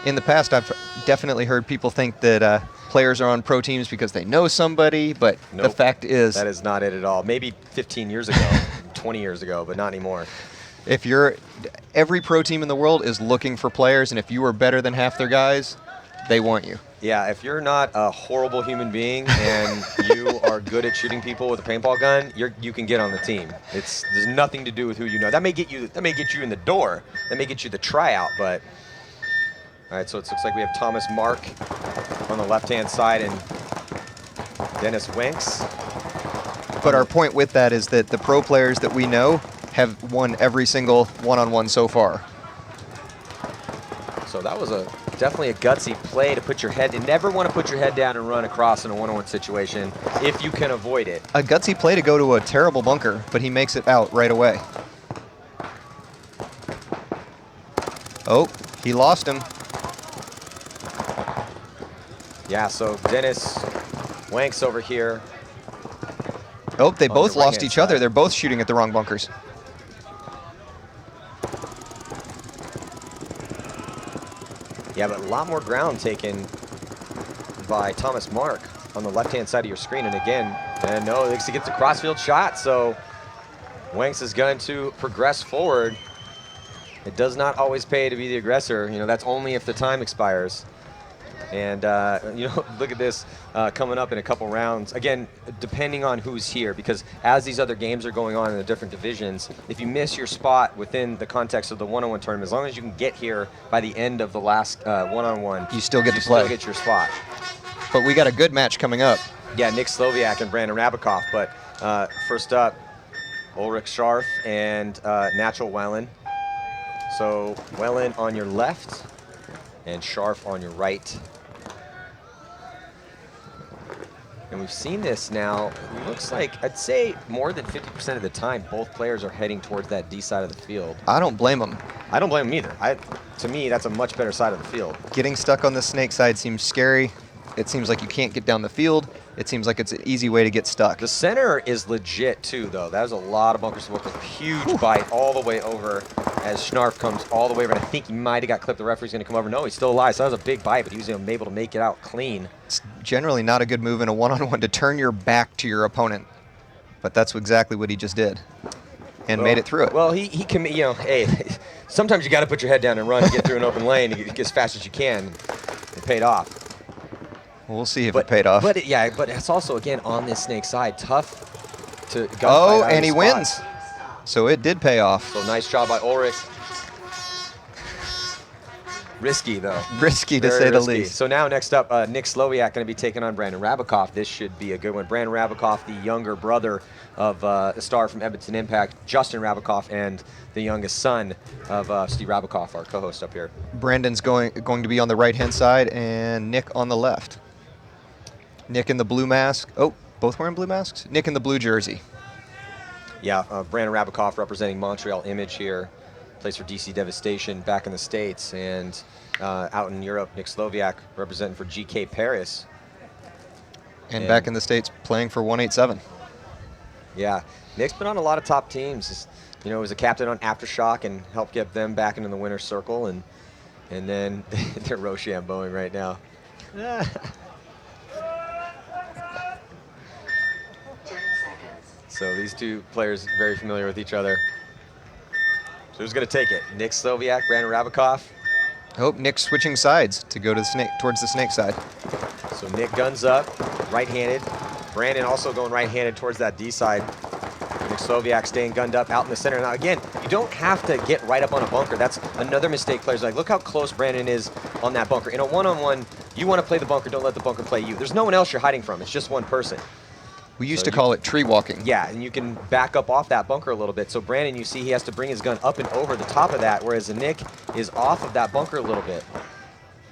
In the past, I've definitely heard people think that players are on pro teams because they know somebody, but Nope. the fact is... That is not it at all. Maybe 15 years ago, 20 years ago, but not anymore. Every pro team in the world is looking for players, and if you are better than half their guys, they want you. Yeah, if you're not a horrible human being and you are good at shooting people with a paintball gun, you can get on the team. There's nothing to do with who you know. That may get you in the door. That may get you the tryout, but all right, so it looks like we have Thomas Mark on the left-hand side and Dennis Winks. But our point with that is that the pro players that we know have won every single one-on-one so far. So that was definitely a gutsy play to put your head. You never want to put your head down and run across in a one-on-one situation if you can avoid it. A gutsy play to go to a terrible bunker, but he makes it out right away. Oh, he lost him. Yeah, so Dennis Wanks over here. Oh, they both the lost right-hand each other. side. They're both shooting at the wrong bunkers. Yeah, but a lot more ground taken by Thomas Mark on the left-hand side of your screen. And again, no, he gets a crossfield shot, so Wanks is going to progress forward. It does not always pay to be the aggressor. You know, that's only if the time expires. And, you know, look at this coming up in a couple rounds. Again, depending on who's here, because as these other games are going on in the different divisions, if you miss your spot within the context of the one-on-one tournament, as long as you can get here by the end of the last one-on-one, you still get to play. You still get your spot. But we got a good match coming up. Yeah, Nick Sloviak and Brandon Rabikoff. But first up, Ulrich Scharf and Natural Wellen. So Wellen on your left and Scharf on your right. And we've seen this now, it looks like, I'd say more than 50% of the time, both players are heading towards that D side of the field. I don't blame them. I don't blame them either. To me, that's a much better side of the field. Getting stuck on the snake side seems scary. It seems like you can't get down the field. It seems like it's an easy way to get stuck. The center is legit too, though. That was a lot of bunkers to work with. Huge bite all the way over as Schnarf comes all the way over. And I think he might have got clipped. The referee's going to come over. No, he's still alive. So that was a big bite, but he was able to make it out clean. It's generally not a good move in a one-on-one to turn your back to your opponent, but that's exactly what he just did, and made it through it. Well, he can, you know, hey, sometimes you got to put your head down and run and get through an open lane and get as fast as you can. It paid off. We'll see if it paid off. But but it's also, again, on this snake side, tough to gunfight Oh, out of and he the wins. spots. So it did pay off. So nice job by Ulrich. Risky, though. Risky, to Very say the risky. least. So now next up, Nick Sloviak going to be taking on Brandon Rabikoff. This should be a good one. Brandon Rabikoff, the younger brother of the star from Edmonton Impact, Justin Rabikoff, and the youngest son of Steve Rabikoff, our co-host up here. Brandon's going to be on the right-hand side, and Nick on the left. Nick in the blue mask. Oh, both wearing blue masks? Nick in the blue jersey. Yeah, Brandon Rabikoff representing Montreal Image here. Plays for DC Devastation back in the States, and out in Europe, Nick Sloviak representing for GK Paris. And back in the States playing for 187. Yeah, Nick's been on a lot of top teams. You know, he was a captain on Aftershock and helped get them back into the winner's circle, and then they're Rochambeauing right now. So these two players very familiar with each other. So who's going to take it? Nick Sloviak, Brandon Rabikoff. Oh, Nick's switching sides to go to the snake, towards the snake side. So Nick guns up, right-handed. Brandon also going right-handed towards that D side. Nick Sloviak staying gunned up out in the center. Now again, you don't have to get right up on a bunker. That's another mistake players like. Look how close Brandon is on that bunker. In a one-on-one, you want to play the bunker, don't let the bunker play you. There's no one else you're hiding from. It's just one person. We used to call it tree walking. Yeah, and you can back up off that bunker a little bit. So Brandon, you see he has to bring his gun up and over the top of that, whereas Nick is off of that bunker a little bit.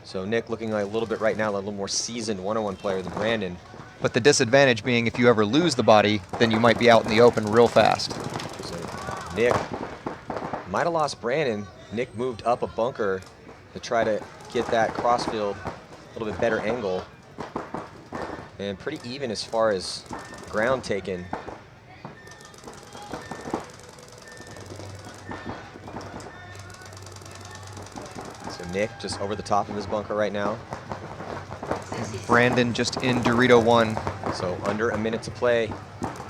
So Nick looking like a little bit right now, a little more seasoned one-on-one player than Brandon. But the disadvantage being if you ever lose the body, then you might be out in the open real fast. So Nick might have lost Brandon. Nick moved up a bunker to try to get that crossfield a little bit better angle. And pretty even as far as ground taken. So Nick just over the top of his bunker right now. Brandon just in Dorito 1. So under a minute to play.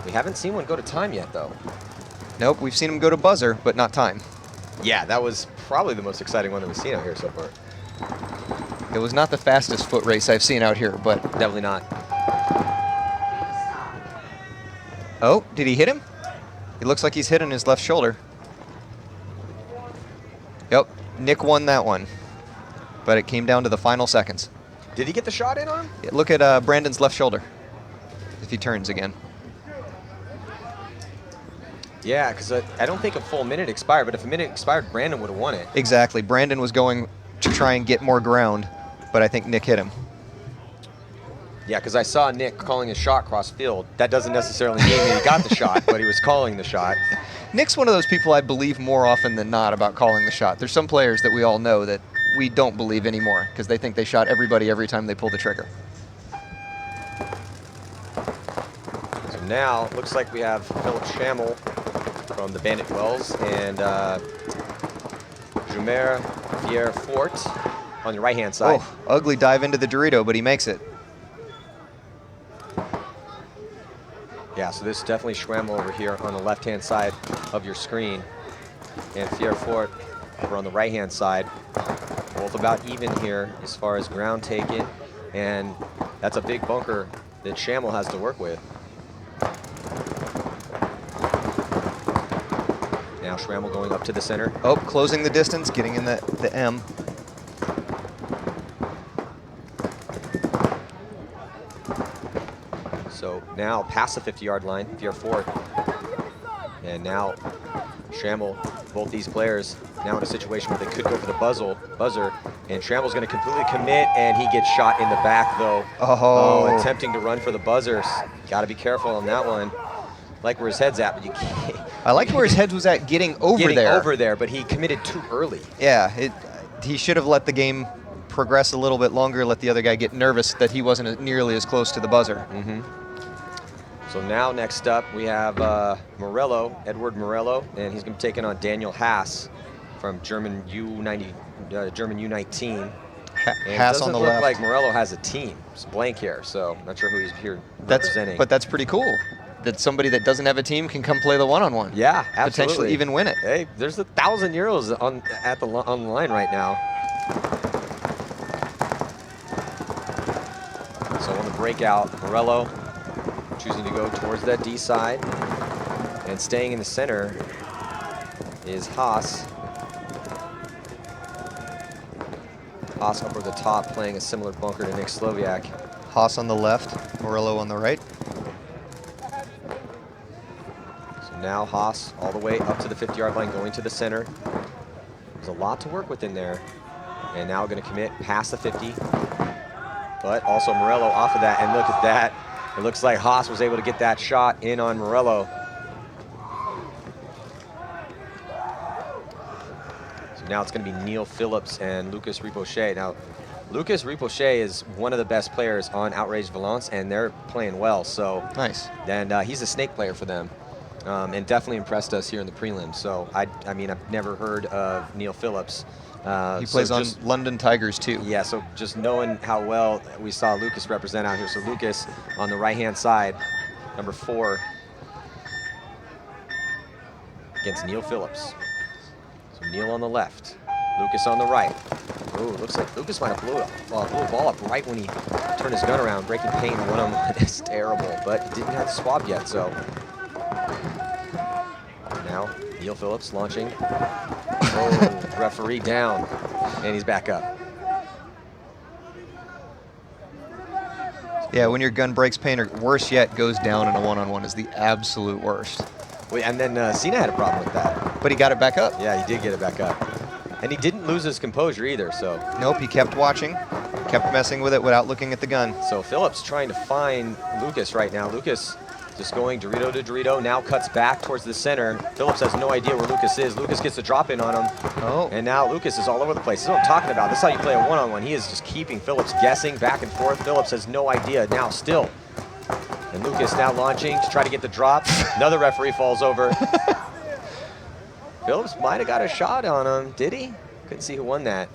We haven't seen one go to time yet, though. Nope, we've seen him go to buzzer, but not time. Yeah, that was probably the most exciting one that we've seen out here so far. It was not the fastest foot race I've seen out here, but... Definitely not. Oh, did he hit him? It looks like he's hitting his left shoulder. Yep, Nick won that one. But it came down to the final seconds. Did he get the shot in on him? Yeah, look at Brandon's left shoulder, if he turns again. Yeah, because I don't think a full minute expired, but if a minute expired, Brandon would have won it. Exactly. Brandon was going to try and get more ground, but I think Nick hit him. Yeah, because I saw Nick calling a shot cross field. That doesn't necessarily mean that he got the shot, but he was calling the shot. Nick's one of those people I believe more often than not about calling the shot. There's some players that we all know that we don't believe anymore because they think they shot everybody every time they pull the trigger. So now, looks like we have Philip Schammel from the Bandit Wells and Jumer Pierre Fort on the right-hand side. Oh, ugly dive into the Dorito, but he makes it. Yeah, so this is definitely Schwemmel over here on the left-hand side of your screen. And Pierre Fort over on the right-hand side. Both about even here as far as ground taken. And that's a big bunker that Schammel has to work with. Now Schwemmel going up to the center. Oh, closing the distance, getting in the M. So now past the 50-yard line, Pierre Fort. And now Schammel, both these players now in a situation where they could go for the buzzer. And Schrammel's going to completely commit, and he gets shot in the back, though. Oh. Attempting to run for the buzzers. Got to be careful on that one. Like where his head's at, but you can't. I liked where his head was at getting over there. But he committed too early. Yeah, he should have let the game progress a little bit longer, let the other guy get nervous that he wasn't nearly as close to the buzzer. Mm-hmm. So now next up we have Morello, Edward Morello, and he's going to be taking on Daniel Haas from German U19. And Haas on the left. It doesn't look like Morello has a team. It's blank here, so I'm not sure who he's here representing. But that's pretty cool that somebody that doesn't have a team can come play the one-on-one. Yeah, absolutely. Potentially even win it. Hey, there's 1,000 euros on the line right now. So on the breakout, Morello choosing to go towards that D side, and staying in the center is Haas. Haas up over the top, playing a similar bunker to Nick Sloviak. Haas on the left, Morello on the right. So now Haas all the way up to the 50-yard line, going to the center. There's a lot to work with in there. And now going to commit past the 50. But also Morello off of that, and look at that. It looks like Haas was able to get that shot in on Morello. So now it's going to be Neil Phillips and Lucas Ripochet. Now, Lucas Ripochet is one of the best players on Outrage Valence, and they're playing well. So nice. And he's a snake player for them, and definitely impressed us here in the prelim. So I mean, I've never heard of Neil Phillips. He plays on London Tigers too. Yeah, so just knowing how well we saw Lucas represent out here. So Lucas on the right-hand side, number 4, against Neil Phillips. So Neil on the left, Lucas on the right. Oh, looks like Lucas might have blew a ball up right when he turned his gun around, breaking paint one-on-one. It's terrible, but he didn't have the swab yet, so. Now, Neil Phillips launching. Oh, referee down, and he's back up. Yeah, when your gun breaks paint, or worse yet, goes down in a one-on-one is the absolute worst. Wait, and then Cena had a problem with that. But he got it back up. Yeah, he did get it back up. And he didn't lose his composure either, so. Nope, he kept watching, kept messing with it without looking at the gun. So Phillips trying to find Lucas right now. Lucas just going Dorito to Dorito, now cuts back towards the center. Phillips has no idea where Lucas is. Lucas gets the drop in on him. Oh. And now Lucas is all over the place. This is what I'm talking about. This is how you play a one-on-one. He is just keeping Phillips guessing back and forth. Phillips has no idea now still. And Lucas now launching to try to get the drop. Another referee falls over. Phillips might have got a shot on him. Did he? Couldn't see who won that.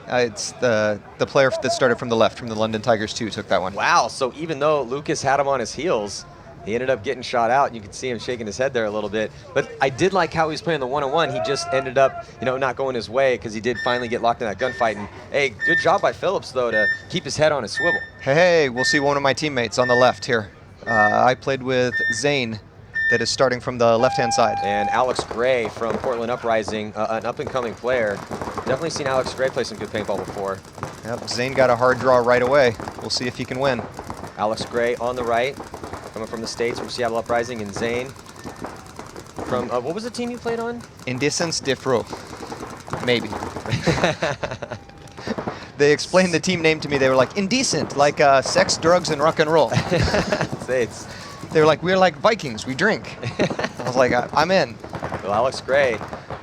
It's the player that started from the left, from the London Tigers 2, took that one. Wow, so even though Lucas had him on his heels, he ended up getting shot out. You could see him shaking his head there a little bit. But I did like how he was playing the one-on-one. He just ended up, not going his way because he did finally get locked in that gunfight. And hey, good job by Phillips, though, to keep his head on his swivel. Hey, we'll see one of my teammates on the left here. I played with Zane, that is starting from the left-hand side. And Alex Gray from Portland Uprising, an up-and-coming player. Definitely seen Alex Gray play some good paintball before. Yep, Zane got a hard draw right away. We'll see if he can win. Alex Gray on the right, coming from the States, from Seattle Uprising, and Zane from, what was the team you played on? Indecence Defro, maybe. They explained the team name to me. They were like, indecent, like sex, drugs, and rock and roll. They were like, we're like Vikings, we drink. I was like, I'm in. Well, Alex Gray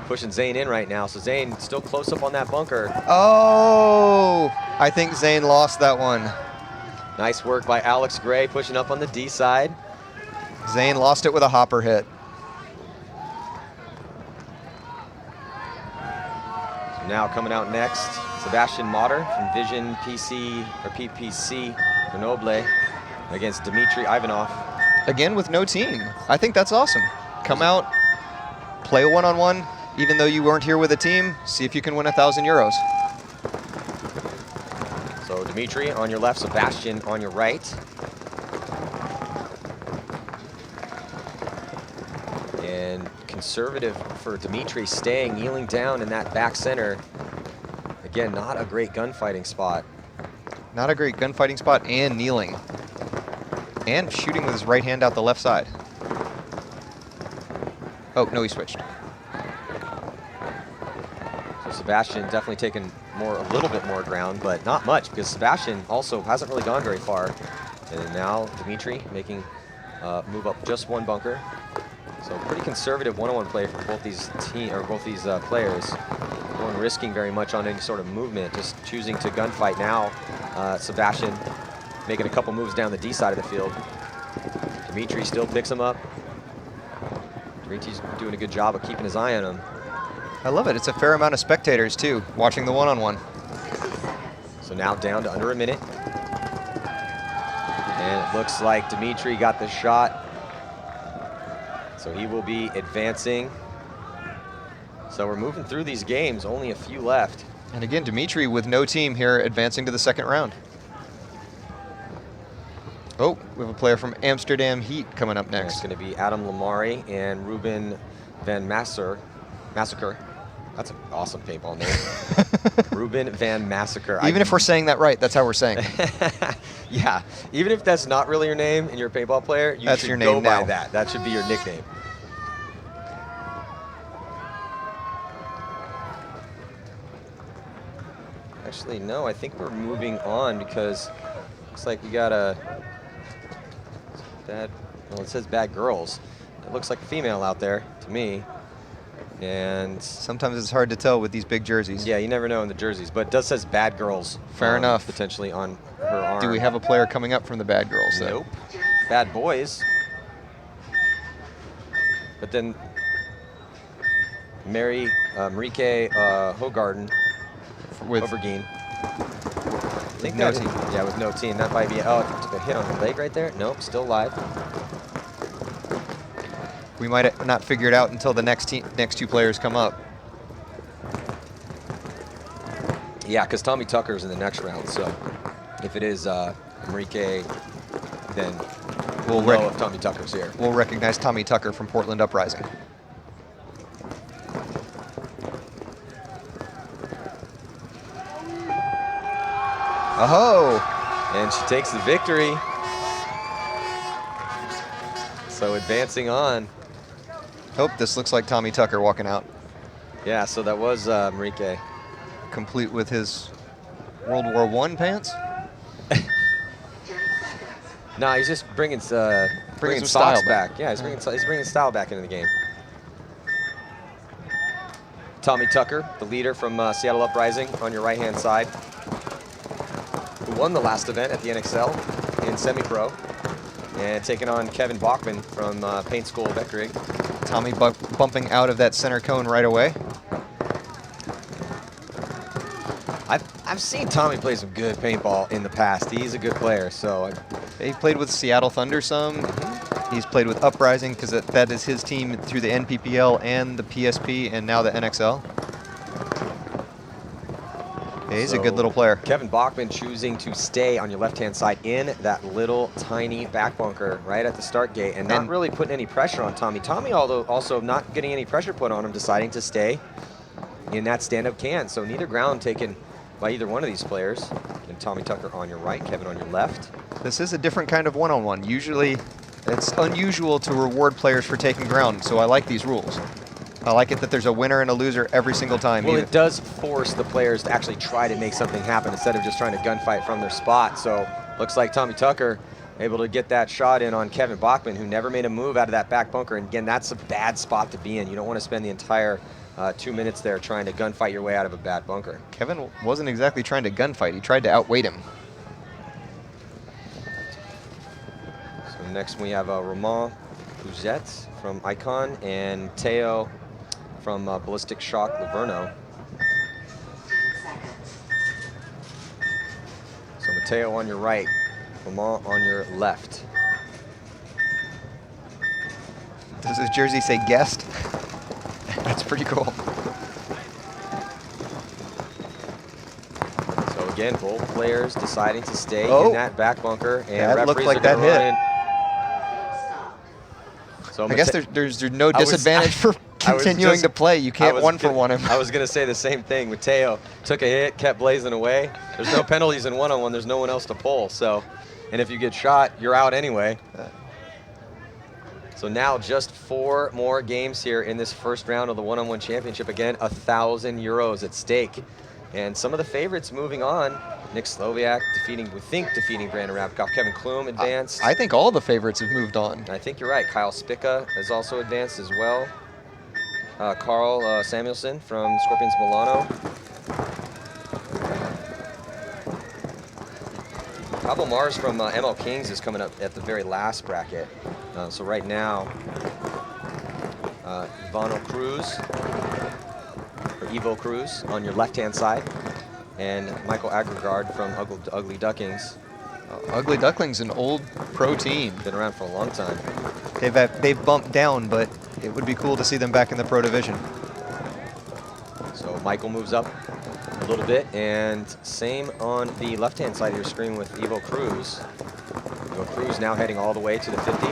pushing Zane in right now. So Zane still close up on that bunker. Oh, I think Zane lost that one. Nice work by Alex Gray pushing up on the D side. Zane lost it with a hopper hit. So now coming out next, Sebastian Motter from Vision PC or PPC Grenoble against Dmitry Ivanov. Again with no team. I think that's awesome. Come out, play a one-on-one, even though you weren't here with a team, see if you can win €1,000. So Dmitry on your left, Sebastian on your right. And conservative for Dmitry, staying, kneeling down in that back center. Again, not a great gunfighting spot. Not a great gunfighting spot and kneeling. And shooting with his right hand out the left side. Oh, no, he switched. So Sebastian definitely taking a little bit more ground, but not much, because Sebastian also hasn't really gone very far. And now Dmitry making move up just one bunker. So pretty conservative one-on-one play for both these players. No one risking very much on any sort of movement, just choosing to gunfight now. Sebastian making a couple moves down the D side of the field. Dmitry still picks him up. Dimitri's doing a good job of keeping his eye on him. I love it. It's a fair amount of spectators, too, watching the one-on-one. So now down to under a minute. And it looks like Dmitry got the shot. So he will be advancing. So we're moving through these games, only a few left. And again, Dmitry with no team here advancing to the second round. Oh, we have a player from Amsterdam Heat coming up next. It's going to be Adam Lamari and Ruben Van Massacre. That's an awesome paintball name. Ruben Van Massacre. Even if we're saying that right, that's how we're saying it. Yeah, even if that's not really your name and you're a paintball player, you that's should your name go now. by that. That should be your nickname. Actually, no, I think we're moving on because looks like we got a bad, well, it says bad girls. It looks like a female out there to me. And sometimes it's hard to tell with these big jerseys. Yeah, you never know in the jerseys, but it does says bad girls. Fair enough. Potentially on her arm. Do we have a player coming up from the bad girls? Nope. Bad boys. But then Marike Hogarden with Overgeen. I think no that team. Yeah, with no team. That might be, oh, took a hit on the leg right there. Nope, still live. We might not figure it out until the next two players come up. Yeah, because Tommy Tucker's in the next round. So if it is Marike, then we'll know if Tommy Tucker's here. We'll recognize Tommy Tucker from Portland Uprising. Oh, and she takes the victory. So advancing on. Oh, this looks like Tommy Tucker walking out. Yeah, so that was Marike. Complete with his World War I pants? No, he's just bringing some socks style back. Yeah, he's bringing style back into the game. Tommy Tucker, the leader from Seattle Uprising on your right-hand side, who won the last event at the NXL in semi-pro, and taking on Kevin Bachman from Paint School Vectorig. Tommy bumping out of that center cone right away. I've seen Tommy play some good paintball in the past. He's a good player, so. He played with Seattle Thunder some. He's played with Uprising because that is his team through the NPPL and the PSP and now the NXL. Yeah, he's a good little player. Kevin Bachman choosing to stay on your left-hand side in that little tiny back bunker right at the start gate and not really putting any pressure on Tommy. Tommy, although also not getting any pressure put on him, deciding to stay in that stand-up can. So neither ground taken by either one of these players. And Tommy Tucker on your right, Kevin on your left. This is a different kind of one-on-one. Usually, it's unusual to reward players for taking ground, so I like these rules. I like it that there's a winner and a loser every single time. Well, it does force the players to actually try to make something happen instead of just trying to gunfight from their spot. So looks like Tommy Tucker able to get that shot in on Kevin Bachman, who never made a move out of that back bunker. And again, that's a bad spot to be in. You don't want to spend the entire 2 minutes there trying to gunfight your way out of a bad bunker. Kevin wasn't exactly trying to gunfight. He tried to outweight him. So next we have Romain Pouzet from Icon and Teo from Ballistic Shock Laverno. So Mateo on your right, Romain on your left. Does his jersey say guest? That's pretty cool. So again, both players deciding to stay in that back bunker, and that looked referees like are gonna that run hit. in. So I guess there's no disadvantage for continuing to play. You can't one-for-one him. I was going to say the same thing. Mateo took a hit, kept blazing away. There's no penalties in one-on-one. There's no one else to pull. So, and if you get shot, you're out anyway. So now just 4 more games here in this first round of the one-on-one championship. Again, €1,000 at stake. And some of the favorites moving on. Nick Sloviak defeating Brandon Rabkoff. Kevin Klum advanced. I think all the favorites have moved on. I think you're right. Kyle Spica has also advanced as well. Carl Samuelson from Scorpions Milano. Pablo Mars from ML Kings is coming up at the very last bracket. So right now, Ivano Cruz, or Evo Cruz on your left-hand side, and Michael Agregard from Ugly Ducklings. Ugly Ducklings, an old pro team. Been around for a long time. They've bumped down, but it would be cool to see them back in the pro division. So Michael moves up a little bit, and same on the left-hand side of your screen with Evo Cruz. Evo Cruz now heading all the way to the 50.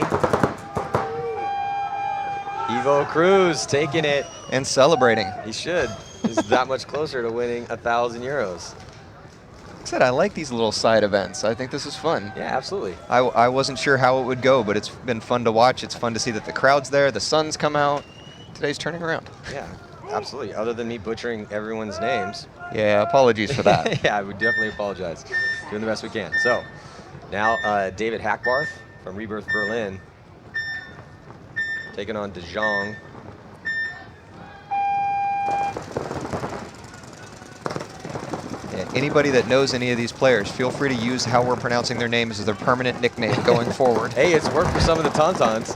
Evo Cruz taking it. And celebrating. He should. He's that much closer to winning €1,000. Like I said, I like these little side events. I think this is fun. Yeah, absolutely. I wasn't sure how it would go, but it's been fun to watch. It's fun to see that the crowd's there, the sun's come out. Today's turning around. Yeah, absolutely. Other than me butchering everyone's names. Yeah, apologies for that. Yeah, I would definitely apologize. Doing the best we can. So, now David Hackbarth from Rebirth Berlin taking on De Jong. And anybody that knows any of these players, feel free to use how we're pronouncing their names as their permanent nickname going forward. Hey, it's worked for some of the Tontons.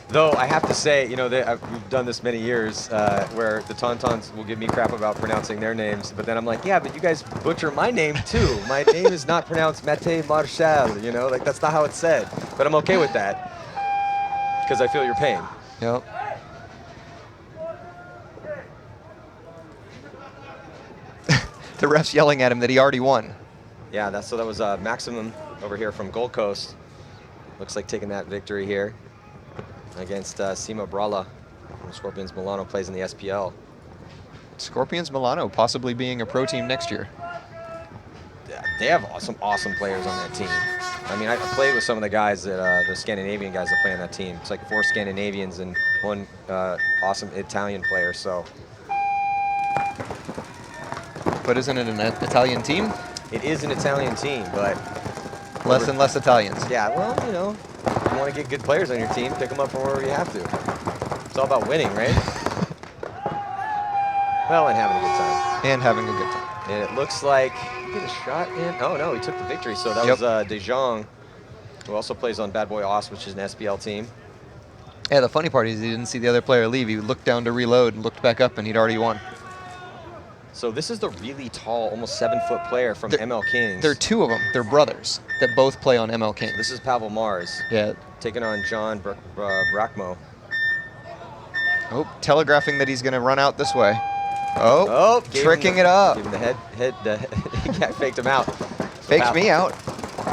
Though I have to say, you know, we've done this many years where the Tontons will give me crap about pronouncing their names, but then I'm like, yeah, but you guys butcher my name too. My name is not pronounced Mette Marshall, you know, like that's not how it's said. But I'm okay with that because I feel your pain. Yep. The ref's yelling at him that he already won. Yeah, that was Maximum over here from Gold Coast. Looks like taking that victory here against Sima Brala from Scorpions Milano, plays in the SPL. Scorpions Milano possibly being a pro team next year. They have some awesome players on that team. I mean, I played with some of the guys that the Scandinavian guys that play on that team. It's like 4 Scandinavians and 1 awesome Italian player. So. But isn't it an Italian team? It is an Italian team, but less and less Italians. Yeah, well, you know, if you want to get good players on your team, pick them up from wherever you have to. It's all about winning, right? Well, and having a good time. And having a good time. And it looks like he did a shot in. Oh no, he took the victory. So that was De Jong, who also plays on Bad Boy Os, which is an SPL team. Yeah, the funny part is he didn't see the other player leave. He looked down to reload and looked back up, and he'd already won. So this is the really tall, almost 7-foot player from ML Kings. There are 2 of them. They're brothers that both play on ML Kings. This is Pavel Mars. Yeah. Taking on John Brackmo. Oh, telegraphing that he's going to run out this way. Oh, tricking it up. Give him the head. Faked him out. So Faked me out.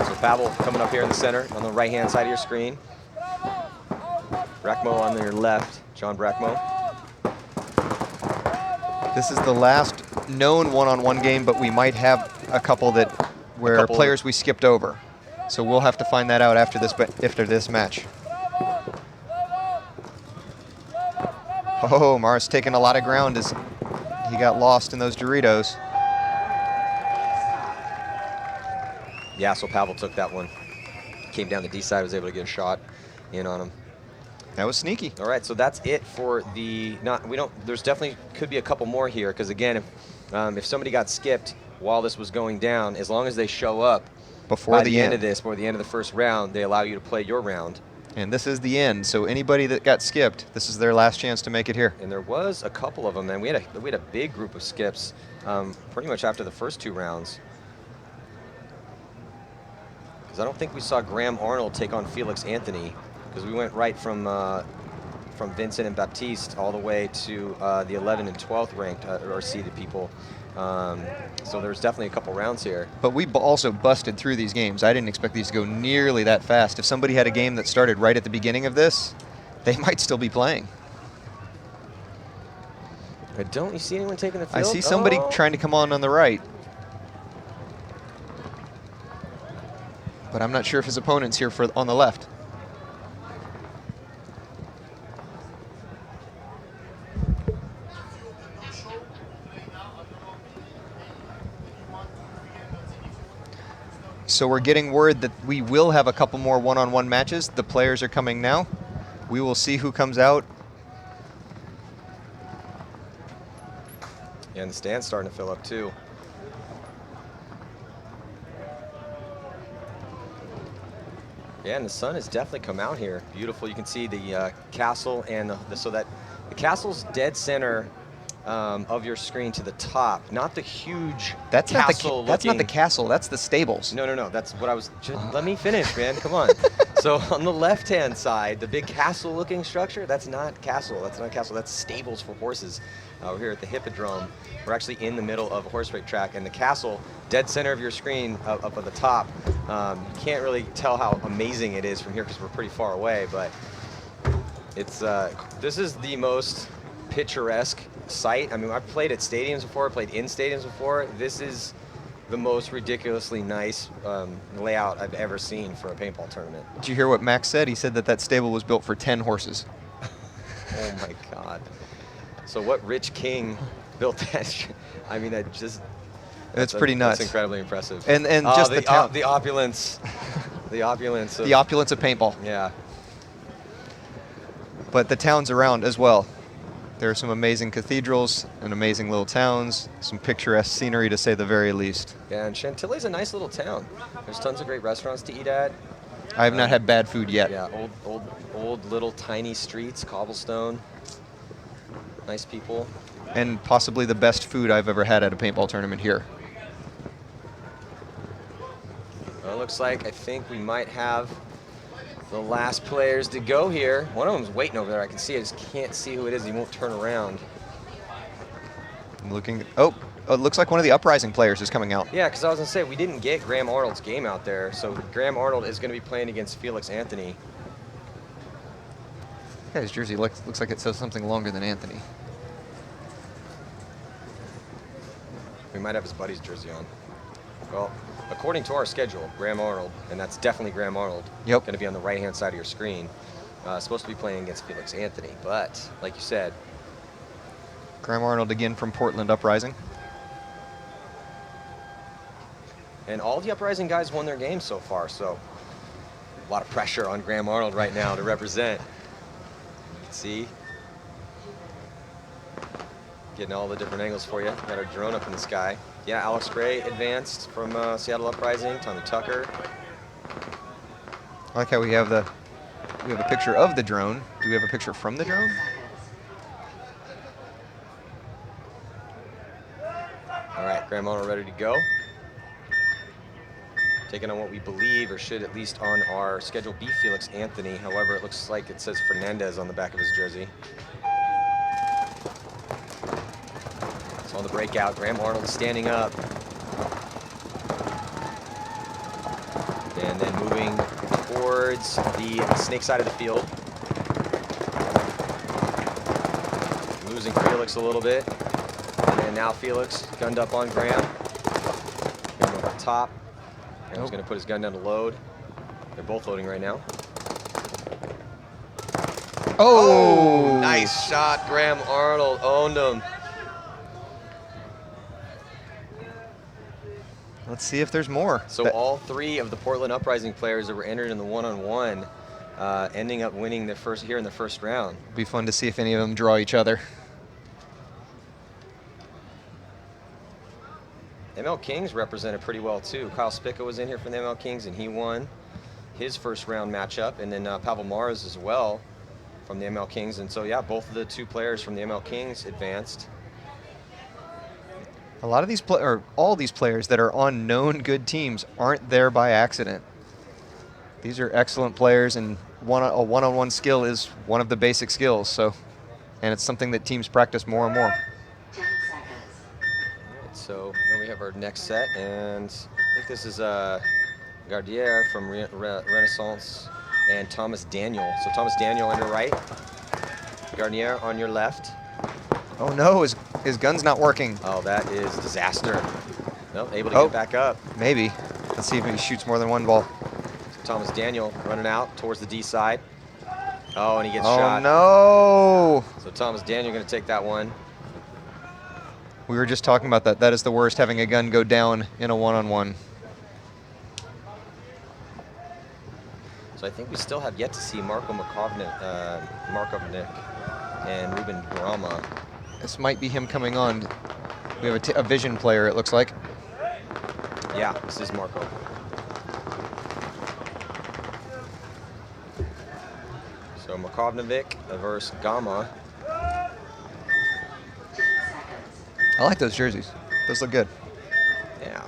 So Pavel coming up here in the center on the right-hand side of your screen. Brackmo on your left, John Brackmo. This is the last known one-on-one game, but we might have a couple where players we skipped over. So we'll have to find that out after this match. Oh, Mars taking a lot of ground as he got lost in those Doritos. Yeah, so Pavel took that one. Came down the D side, was able to get a shot in on him. That was sneaky. All right, so that's it for the. There's definitely could be a couple more here because again, if somebody got skipped while this was going down, as long as they show up before the end of this, before the end of the first round, they allow you to play your round. And this is the end. So anybody that got skipped, this is their last chance to make it here. And there was a couple of them, man. We had a big group of skips, pretty much after the first 2 rounds. Because I don't think we saw Graham Arnold take on Felix Anthony, because we went right from Vincent and Baptiste all the way to the 11th and 12th ranked or seeded people. So there's definitely a couple rounds here. But we also busted through these games. I didn't expect these to go nearly that fast. If somebody had a game that started right at the beginning of this, they might still be playing. Don't you see anyone taking the field? I see somebody trying to come on the right. But I'm not sure if his opponent's here on the left. So we're getting word that we will have a couple more one-on-one matches. The players are coming now. We will see who comes out. Yeah, and the stand's starting to fill up too. Yeah, and the sun has definitely come out here. Beautiful. You can see the castle and so that the castle's dead center of your screen to the top, not the huge That's castle. that's not the castle. That's the stables. No. That's what I was. Let me finish, man. Come on. So on the left-hand side, the big castle-looking structure. That's not castle. That's not castle. That's stables for horses. We're here at the Hippodrome. We're actually in the middle of a horse race track, and the castle, dead center of your screen, up at the top. You can't really tell how amazing it is from here because we're pretty far away, but it's this is the most picturesque site. I mean, I've played at stadiums before, played in stadiums before. This is the most ridiculously nice layout I've ever seen for a paintball tournament. Did you hear what Max said? He said that stable was built for 10 horses. Oh my God. So what rich king built that? I mean, It's pretty nuts. That's incredibly impressive. And just the town. The opulence. The opulence. The opulence of paintball. Yeah. But the towns around as well. There are some amazing cathedrals and amazing little towns, some picturesque scenery to say the very least. Yeah, and Chantilly's a nice little town. There's tons of great restaurants to eat at. I have not had bad food yet. Yeah, old little tiny streets, cobblestone. Nice people. And possibly the best food I've ever had at a paintball tournament here. Well, it looks like I think we might have the last players to go here. One of them's waiting over there. I can see it. I just can't see who it is. He won't turn around. I'm looking. Oh, it looks like one of the Uprising players is coming out. Yeah, because I was going to say, we didn't get Graham Arnold's game out there. So Graham Arnold is going to be playing against Felix Anthony. Yeah, his jersey looks like it says something longer than Anthony. We might have his buddy's jersey on. Well, according to our schedule, Graham Arnold, and that's definitely Graham Arnold, yep, going to be on the right-hand side of your screen. Supposed to be playing against Felix Anthony, but like you said, Graham Arnold again from Portland Uprising. And all the Uprising guys won their games so far, so a lot of pressure on Graham Arnold right now to represent. See? Getting all the different angles for you. Got our drone up in the sky. Yeah, Alex Gray advanced from Seattle Uprising. Tommy Tucker. I like how we have a picture of the drone. Do we have a picture from the drone? All right, Graham Arnold ready to go. Taking on what we believe, or should at least on our schedule, be Felix Anthony. However, it looks like it says Fernandez on the back of his jersey. So on the breakout, Graham Arnold standing up. And then moving towards the snake side of the field. Losing Felix a little bit. And now Felix gunned up on Graham. Graham up top. Graham's going to put his gun down to load. They're both loading right now. Oh, nice shot. Graham Arnold owned him. Let's see if there's more. So all 3 of the Portland Uprising players that were entered in the one-on-one ending up winning the first here in the first round. It'll be fun to see if any of them draw each other. ML Kings represented pretty well too. Kyle Spica was in here from the ML Kings and he won his first round matchup, and then Pavel Mars as well from the ML Kings. And so yeah, both of the 2 players from the ML Kings advanced. A lot of these all these players that are on known good teams aren't there by accident. These are excellent players, and a one-on-one skill is one of the basic skills. So, and it's something that teams practice more and more. So then we have our next set, and I think this is Gardier from Renaissance and Thomas Daniel. So Thomas Daniel on your right, Garnier on your left. Oh no, his gun's not working. Oh, that is disaster. Nope, able to get back up. Maybe. Let's see if he shoots more than one ball. So Thomas Daniel running out towards the D side. Oh, and he gets shot. Oh no! So Thomas Daniel going to take that one. We were just talking about that. That is the worst, having a gun go down in a one-on-one. So I think we still have yet to see Marko Markovnik and Ruben Brahma. This might be him coming on. We have a Vision player, it looks like. Yeah, this is Marko. So Markovnik versus Gamma. I like those jerseys. Those look good. Yeah.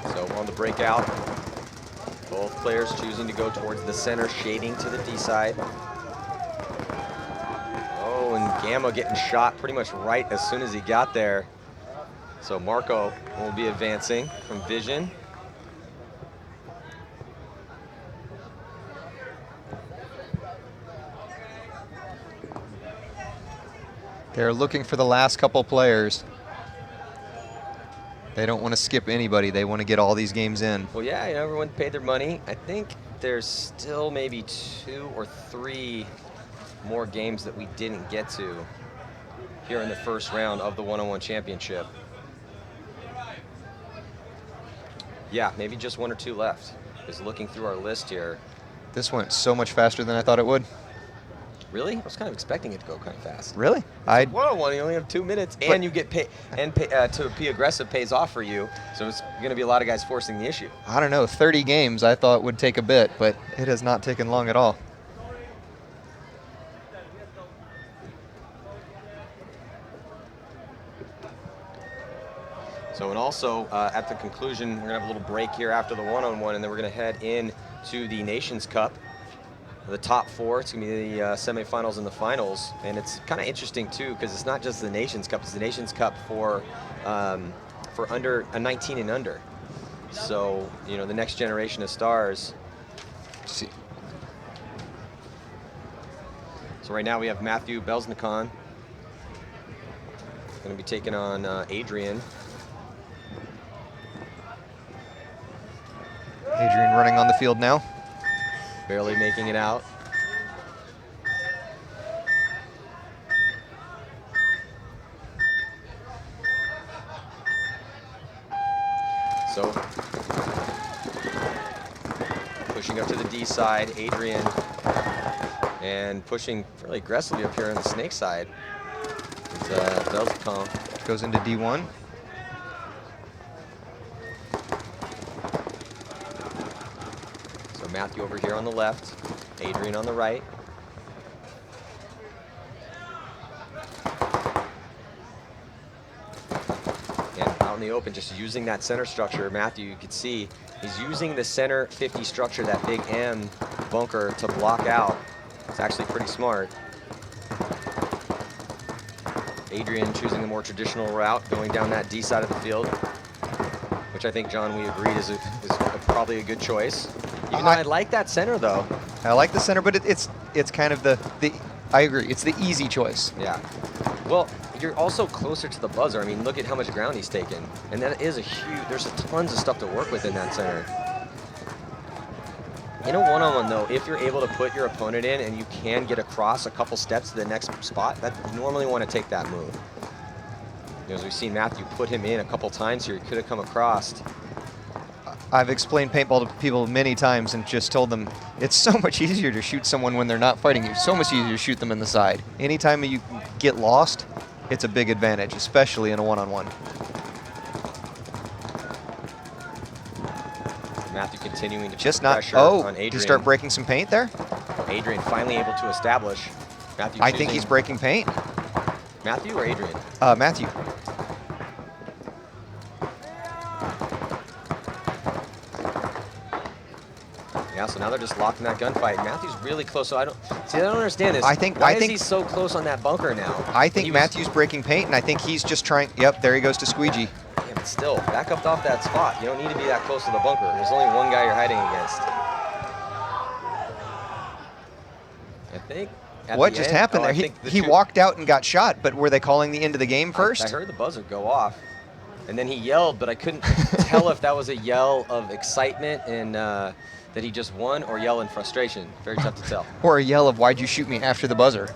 So on the breakout, both players choosing to go towards the center, shading to the D side. Oh, and Gamma getting shot pretty much right as soon as he got there. So Marko will be advancing from Vision. They're looking for the last couple players. They don't want to skip anybody. They want to get all these games in. Well, yeah, you know, everyone paid their money. I think there's still maybe 2 or 3 more games that we didn't get to here in the first round of the one-on-one championship. Yeah, maybe just 1 or 2 left. Just looking through our list here. This went so much faster than I thought it would. Really? I was kind of expecting it to go kind of fast. Really? One-on-one, you only have 2 minutes, and you get paid, and to be aggressive pays off for you. So it's going to be a lot of guys forcing the issue. I don't know, 30 games I thought would take a bit, but it has not taken long at all. So, and also at the conclusion, we're going to have a little break here after the one-on-one, and then we're going to head in to the Nations Cup. The top 4, it's going to be the semifinals and the finals. And it's kind of interesting, too, because it's not just the Nations Cup, it's the Nations Cup for under 19 and under. So, you know, the next generation of stars. So right now we have Matthew Belznikon going to be taking on Adrian. Adrian running on the field now. Barely making it out. So, pushing up to the D side, Adrian, and pushing fairly aggressively up here on the snake side. Belzicom goes into D1. So Matthew over here on the left, Adrian on the right. And out in the open, just using that center structure, Matthew, you can see, he's using the center 50 structure, that big M bunker, to block out. It's actually pretty smart. Adrian choosing the more traditional route, going down that D side of the field, which I think, John, we agreed is probably a good choice. Even though I like that center, though. I like the center, but it's kind of the I agree, it's the easy choice. Yeah. Well, you're also closer to the buzzer. I mean, look at how much ground he's taken. And that is a huge, there's tons of stuff to work with in that center. In a one-on-one though, if you're able to put your opponent in and you can get across a couple steps to the next spot, that you normally want to take that move. As we've seen Matthew put him in a couple times here, he could have come across. I've explained paintball to people many times and just told them it's so much easier to shoot someone when they're not fighting you. So much easier to shoot them in the side. Anytime you get lost, it's a big advantage, especially in a one-on-one. Matthew continuing to just put not. pressure Oh, on Adrian. did he start breaking some paint there? Adrian finally able to establish. Matthew I think he's breaking paint. Matthew or Adrian? Matthew. Yeah, so now they're just locked in that gunfight. Matthew's really close, so I don't understand this. I think Why is he so close on that bunker now? I think Matthew's breaking paint, and I think he's just trying. Yep, there he goes to squeegee. Yeah, but still, back up off that spot. You don't need to be that close to the bunker. There's only one guy you're hiding against. I think. What just happened there? He walked out and got shot, but were they calling the end of the game first? I heard the buzzer go off, and then he yelled, but I couldn't tell if that was a yell of excitement and that he just won or yell in frustration. Very tough to tell. Or a yell of, "Why'd you shoot me?" after the buzzer.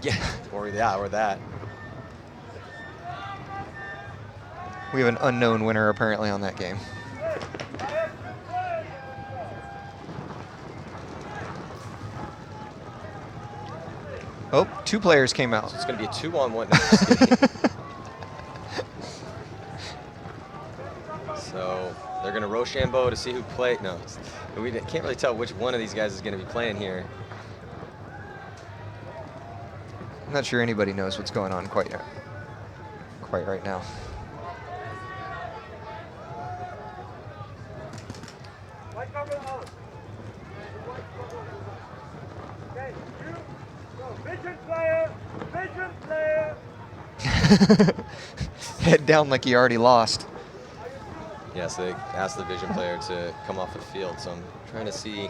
Yeah, or that. We have an unknown winner apparently on that game. Oh, 2 players came out. So it's going to be a 2-on-1. No, just kidding. So they're going to Rochambeau to see who played. No, we can't really tell which one of these guys is going to be playing here. I'm not sure anybody knows what's going on quite right now. Head down like he already lost. Yes, they asked the vision player to come off the field, so I'm trying to see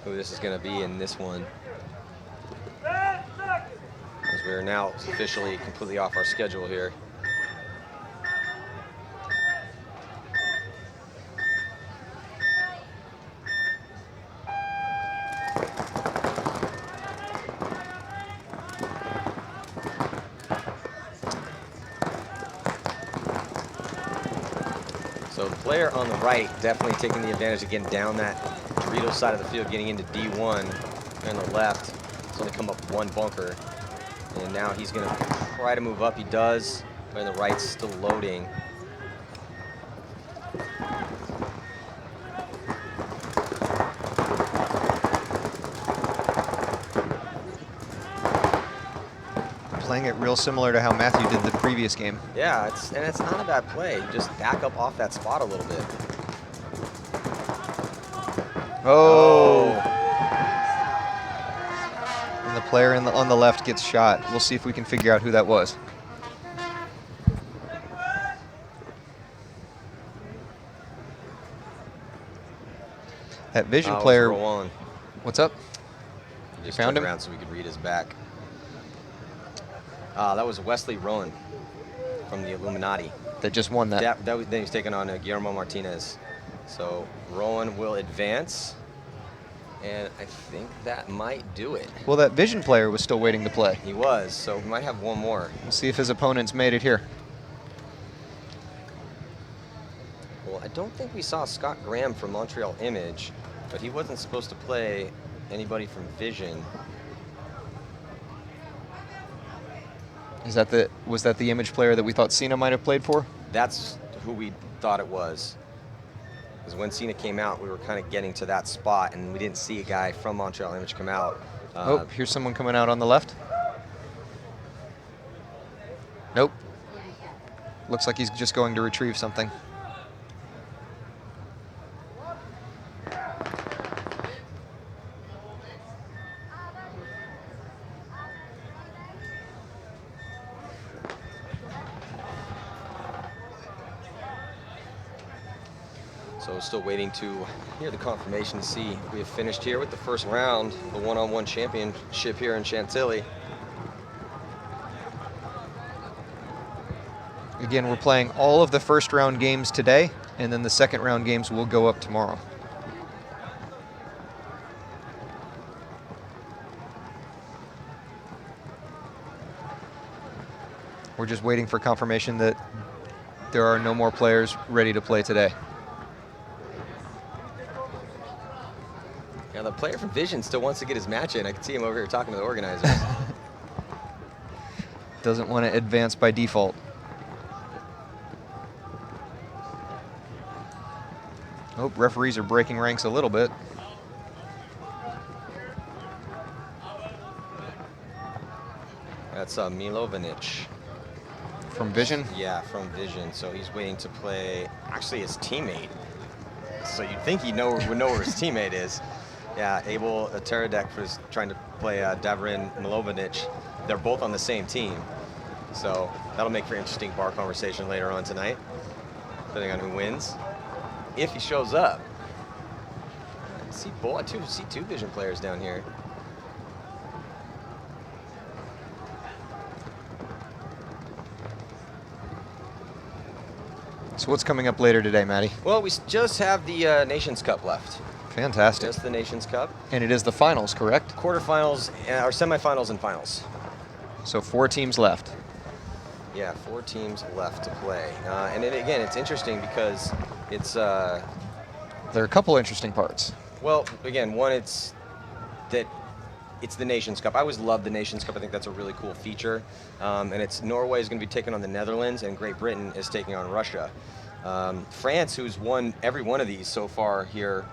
who this is going to be in this one. As we're now officially completely off our schedule here. So the player on the right definitely taking the advantage of getting down that Doritos side of the field, getting into D1. On the left, it's only come up 1 bunker. And now he's going to try to move up. He does, but on the right's still loading. Playing it real similar to how Matthew did the previous game. Yeah, it's not a bad play. Just back up off that spot a little bit. Oh. And the player on the left gets shot. We'll see if we can figure out who that was. That vision player. What's up? He just found turned him? around so we could read his back. That was Wesley Rowan from the Illuminati. That just won that. Then he was taking on Guillermo Martinez. So Rowan will advance, and I think that might do it. Well, that vision player was still waiting to play. He was, so we might have one more. We'll see if his opponents made it here. Well, I don't think we saw Scott Graham from Montreal Image, but he wasn't supposed to play anybody from Vision. Was that the Image player that we thought Cena might have played for? That's who we thought it was. Because when Cena came out, we were kind of getting to that spot, and we didn't see a guy from Montreal Image come out. Oh, here's someone coming out on the left. Nope. Looks like he's just going to retrieve something. So still waiting to hear the confirmation to see if we have finished here with the first round, the one-on-one championship here in Chantilly. Again, we're playing all of the first round games today, and then the second round games will go up tomorrow. We're just waiting for confirmation that there are no more players ready to play today. Yeah, the player from Vision still wants to get his match in. I can see him over here talking to the organizers. Doesn't want to advance by default. Oh, referees are breaking ranks a little bit. That's Milovanic. From Vision? Yeah, from Vision. So he's waiting to play, actually, his teammate. So you'd think would know where his teammate is. Yeah, Abel Teradek was trying to play Davrin Milovanic. They're both on the same team. So that'll make for interesting bar conversation later on tonight, depending on who wins. If he shows up. I see two Vision players down here. So what's coming up later today, Matty? Well, we just have the Nations Cup left. Fantastic. Just the Nations Cup. And it is the finals, correct? Quarterfinals, or semifinals and finals. So 4 teams left. Yeah, 4 teams left to play. And again, it's interesting because it's... there are a couple interesting parts. Well, again, one, it's that it's the Nations Cup. I always love the Nations Cup. I think that's a really cool feature. And it's Norway is going to be taking on the Netherlands, and Great Britain is taking on Russia. France, who's won every one of these so far here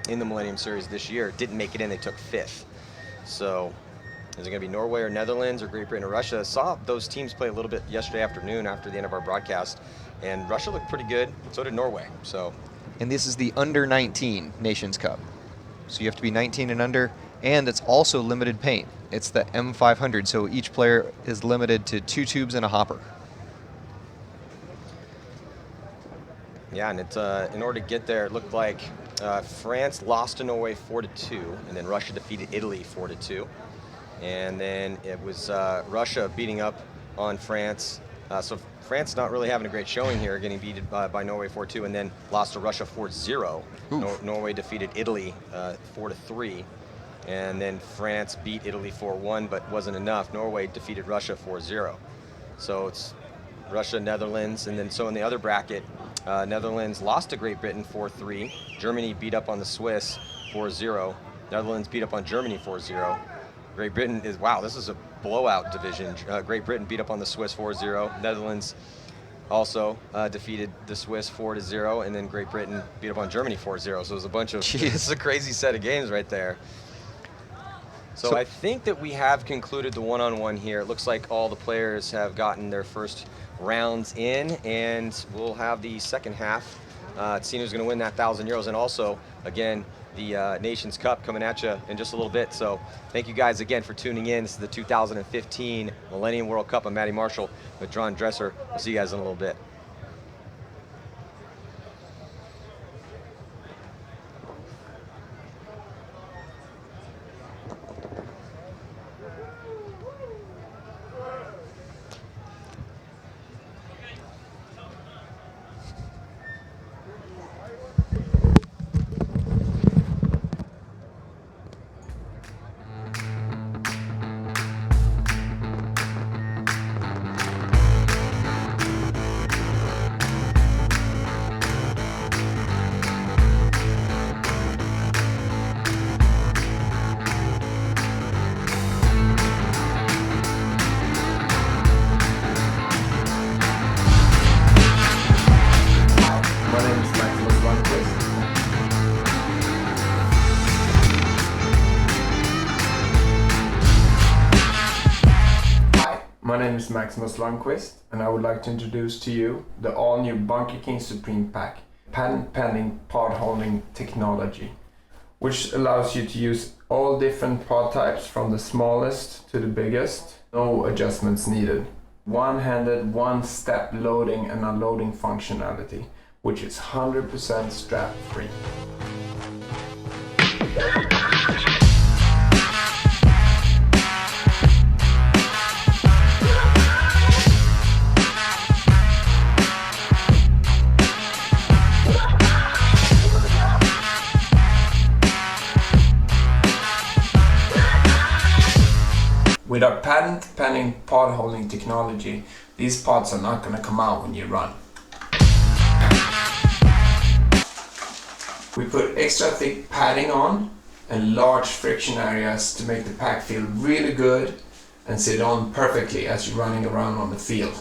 in the Millennium Series this year, didn't make it in. They took 5th. So is it going to be Norway or Netherlands or Great Britain or Russia? I saw those teams play a little bit yesterday afternoon after the end of our broadcast, and Russia looked pretty good. So did Norway. So. And this is the under-19 Nations Cup. So you have to be 19 and under, and it's also limited paint. It's the M500, so each player is limited to 2 tubes and a hopper. Yeah, and it's in order to get there, it looked like France lost to Norway 4-2, and then Russia defeated Italy 4-2. And then it was Russia beating up on France. So France not really having a great showing here, getting beat by Norway 4-2, and then lost to Russia 4-0. Norway defeated Italy 4-3. And then France beat Italy 4-1, but wasn't enough. Norway defeated Russia 4-0. So it's Russia, Netherlands, and then so in the other bracket, Netherlands lost to Great Britain 4-3. Germany beat up on the Swiss 4-0. Netherlands beat up on Germany 4-0. Great Britain is, wow, this is a blowout division. Great Britain beat up on the Swiss 4-0. Netherlands also defeated the Swiss 4-0, and then Great Britain beat up on Germany 4-0. So it was a bunch of, this is a crazy set of games right there. So I think that we have concluded the one-on-one here. It looks like all the players have gotten their first rounds in, and we'll have the second half. Seeing who's going to win that €1,000, and also, again, the Nations Cup coming at you in just a little bit. So thank you guys again for tuning in. This is the 2015 Millennium World Cup. I'm Matty Marshall with Drawn Dresser. We'll see you guys in a little bit. My name is Maximus Lundqvist, and I would like to introduce to you the all-new Bunker King Supreme Pack, patent-pending part-holding technology, which allows you to use all different part types from the smallest to the biggest, no adjustments needed. One-handed, one-step loading and unloading functionality, which is 100% strap-free. With our patent pending pod holding technology, these pods are not going to come out when you run. We put extra thick padding on and large friction areas to make the pack feel really good and sit on perfectly as you're running around on the field.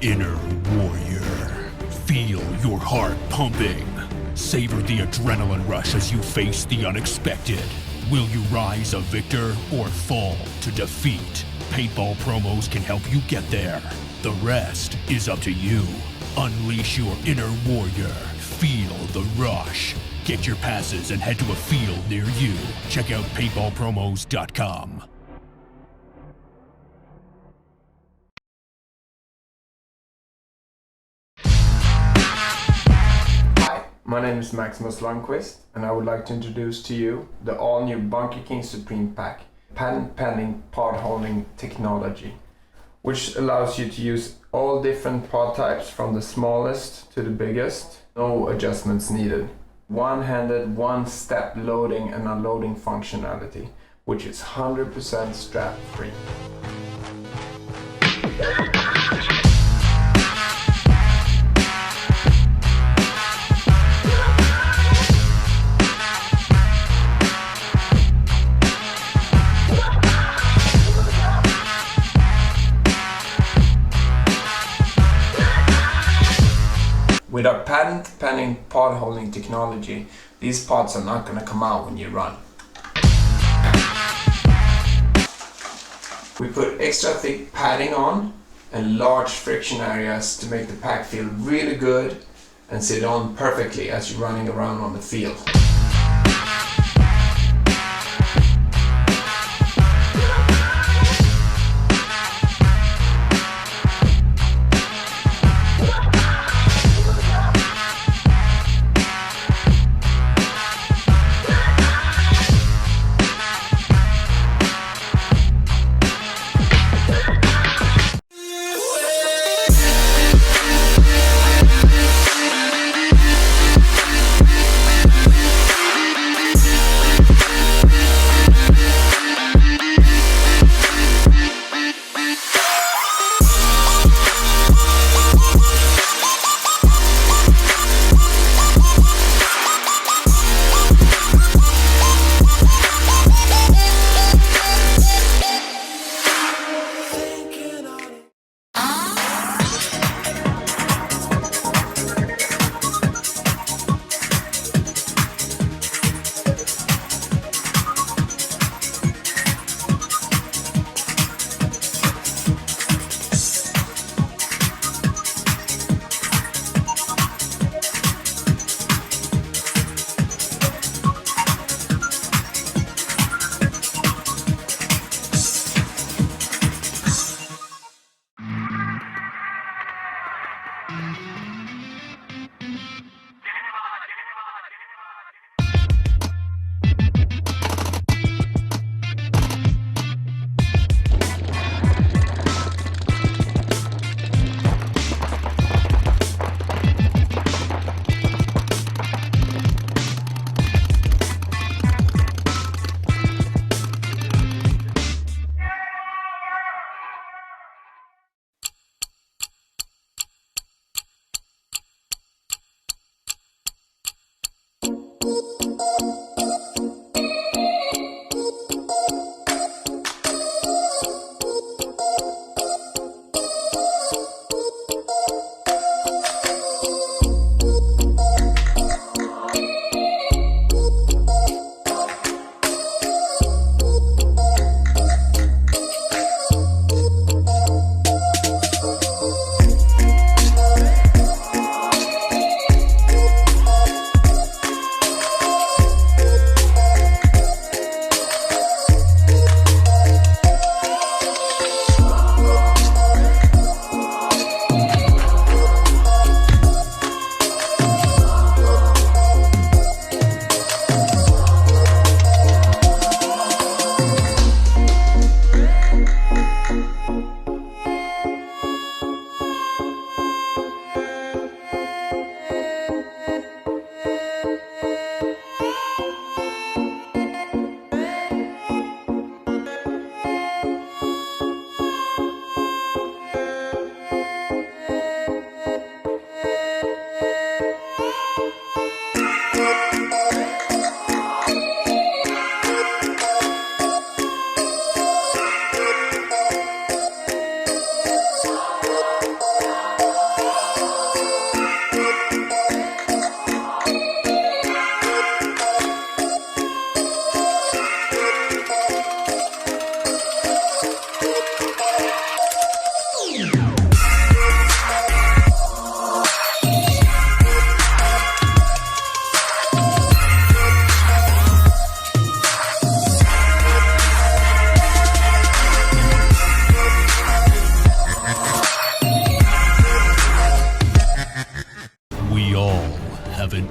inner warrior. Feel your heart pumping. Savor the adrenaline rush as you face the unexpected. Will you rise a victor or fall to defeat? Paintball promos can help you get there. The rest is up to you. Unleash your inner warrior. Feel the rush. Get your passes and head to a field near you. Check out paintballpromos.com. Hi, my name is Maximus Lundqvist, and I would like to introduce to you the all-new Bunker King Supreme Pack, patent-pending pod-holding technology, which allows you to use all different pod types from the smallest to the biggest. No adjustments needed. One-handed, one-step loading and unloading functionality, which is 100% strap-free. With our patent-pending pod holding technology, these pods are not going to come out when you run. We put extra thick padding on and large friction areas to make the pack feel really good and sit on perfectly as you're running around on the field.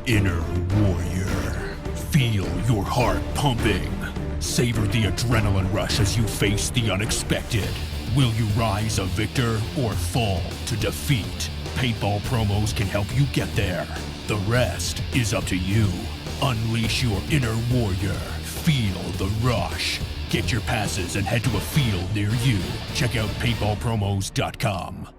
inner warrior. Feel your heart pumping. Savor the adrenaline rush as you face the unexpected. Will you rise a victor or fall to defeat? Paintball promos can help you get there. The rest is up to you. Unleash your inner warrior. Feel the rush. Get your passes and head to a field near you. Check out paintballpromos.com.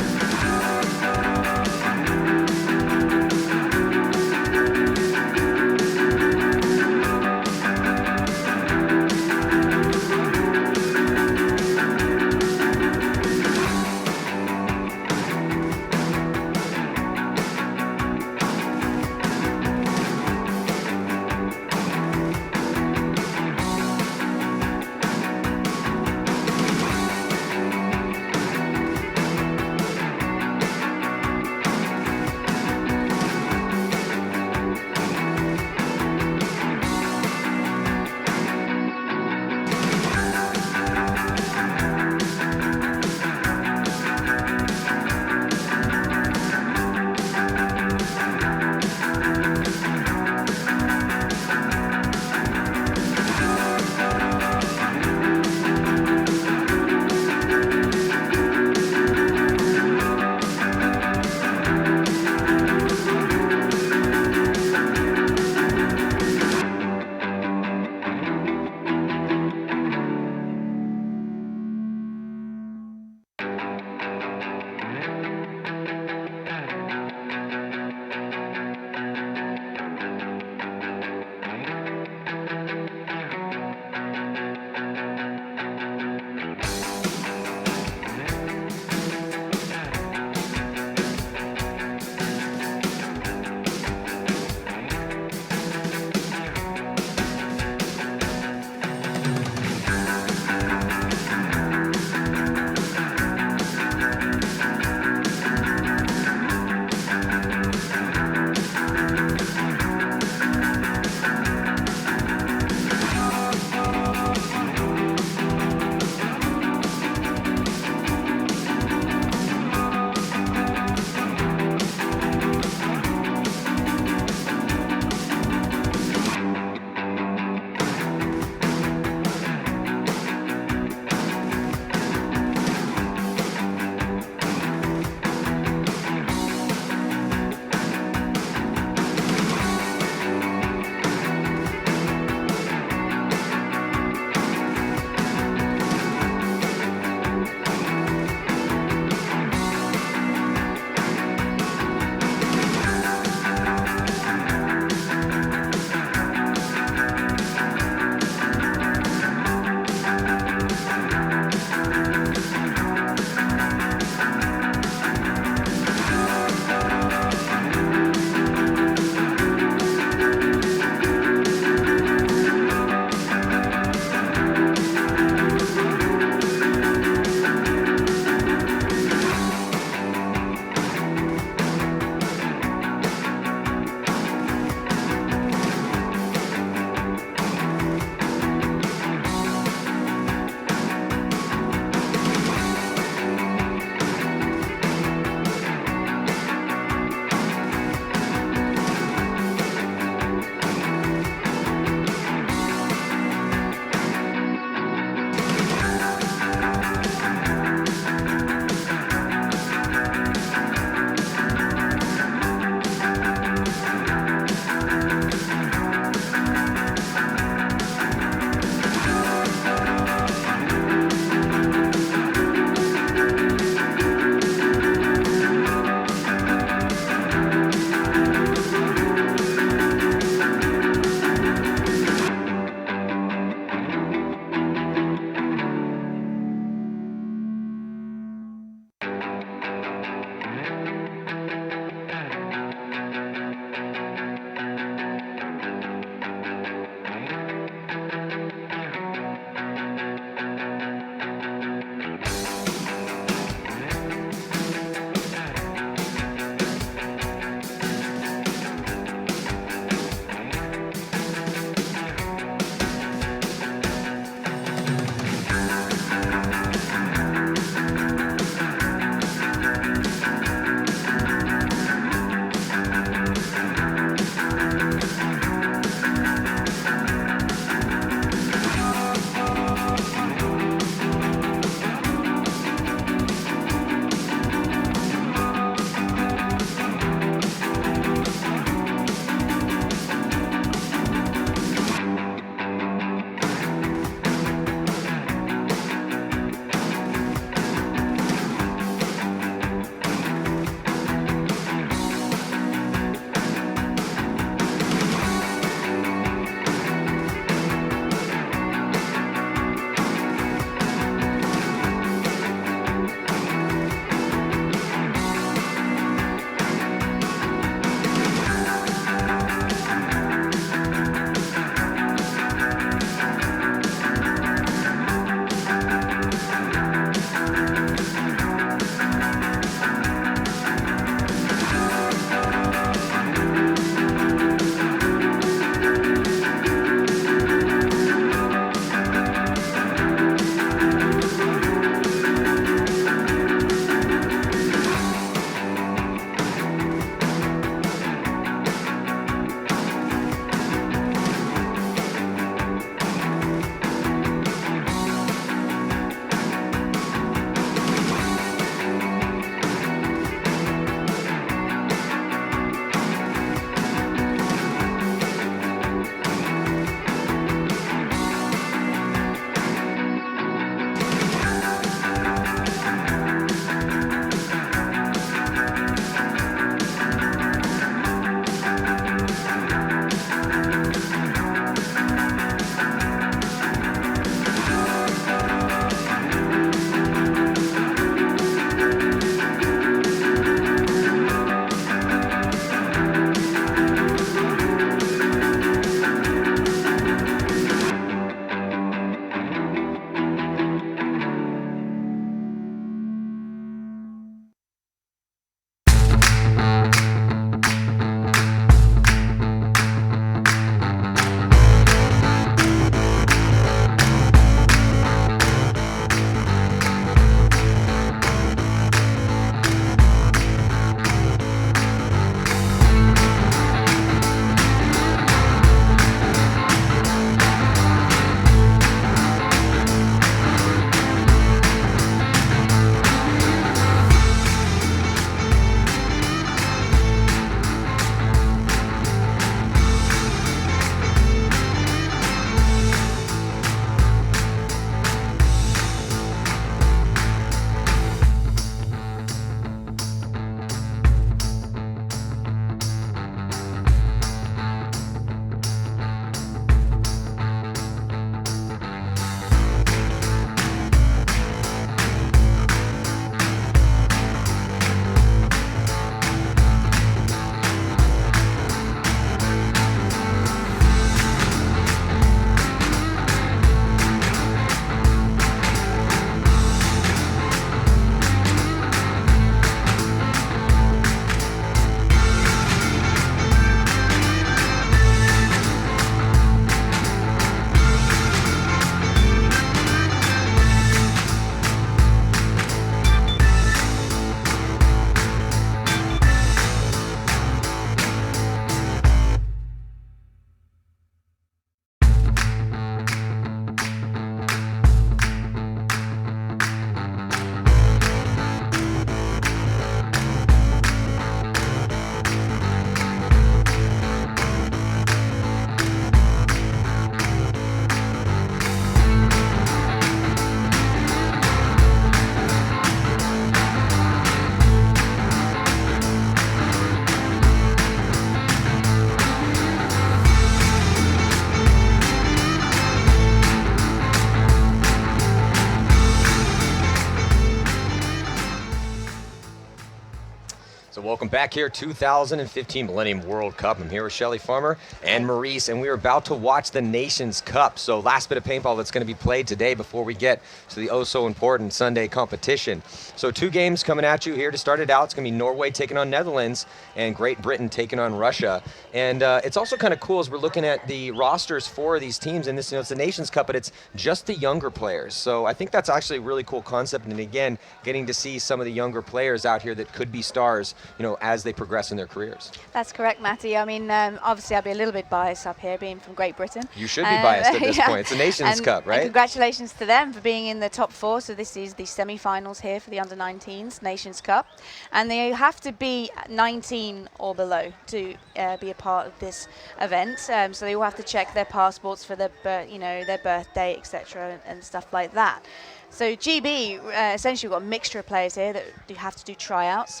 So welcome back here, 2015 Millennium World Cup. I'm here with Shelly Farmer and Maurice, and we are about to watch the Nations Cup. So last bit of paintball that's going to be played today before we get to the oh-so-important Sunday competition. So 2 games coming at you here to start it out. It's going to be Norway taking on Netherlands and Great Britain taking on Russia. And it's also kind of cool as we're looking at the rosters for these teams. And this, it's the Nations Cup, but it's just the younger players. So I think that's actually a really cool concept. And again, getting to see some of the younger players out here that could be stars, as they progress in their careers. That's correct, Matty. I mean, obviously I'll be a little bit biased up here, being from Great Britain. You should be biased at this point. It's a Nations Cup, right? And congratulations to them for being in the top 4. So this is the semi-finals here for the under-19s Nations Cup. And they have to be 19 or below to be a part of this event. So they all have to check their passports for their, their birthday, etc., and stuff like that. So GB, essentially we've got a mixture of players here that you have to do tryouts.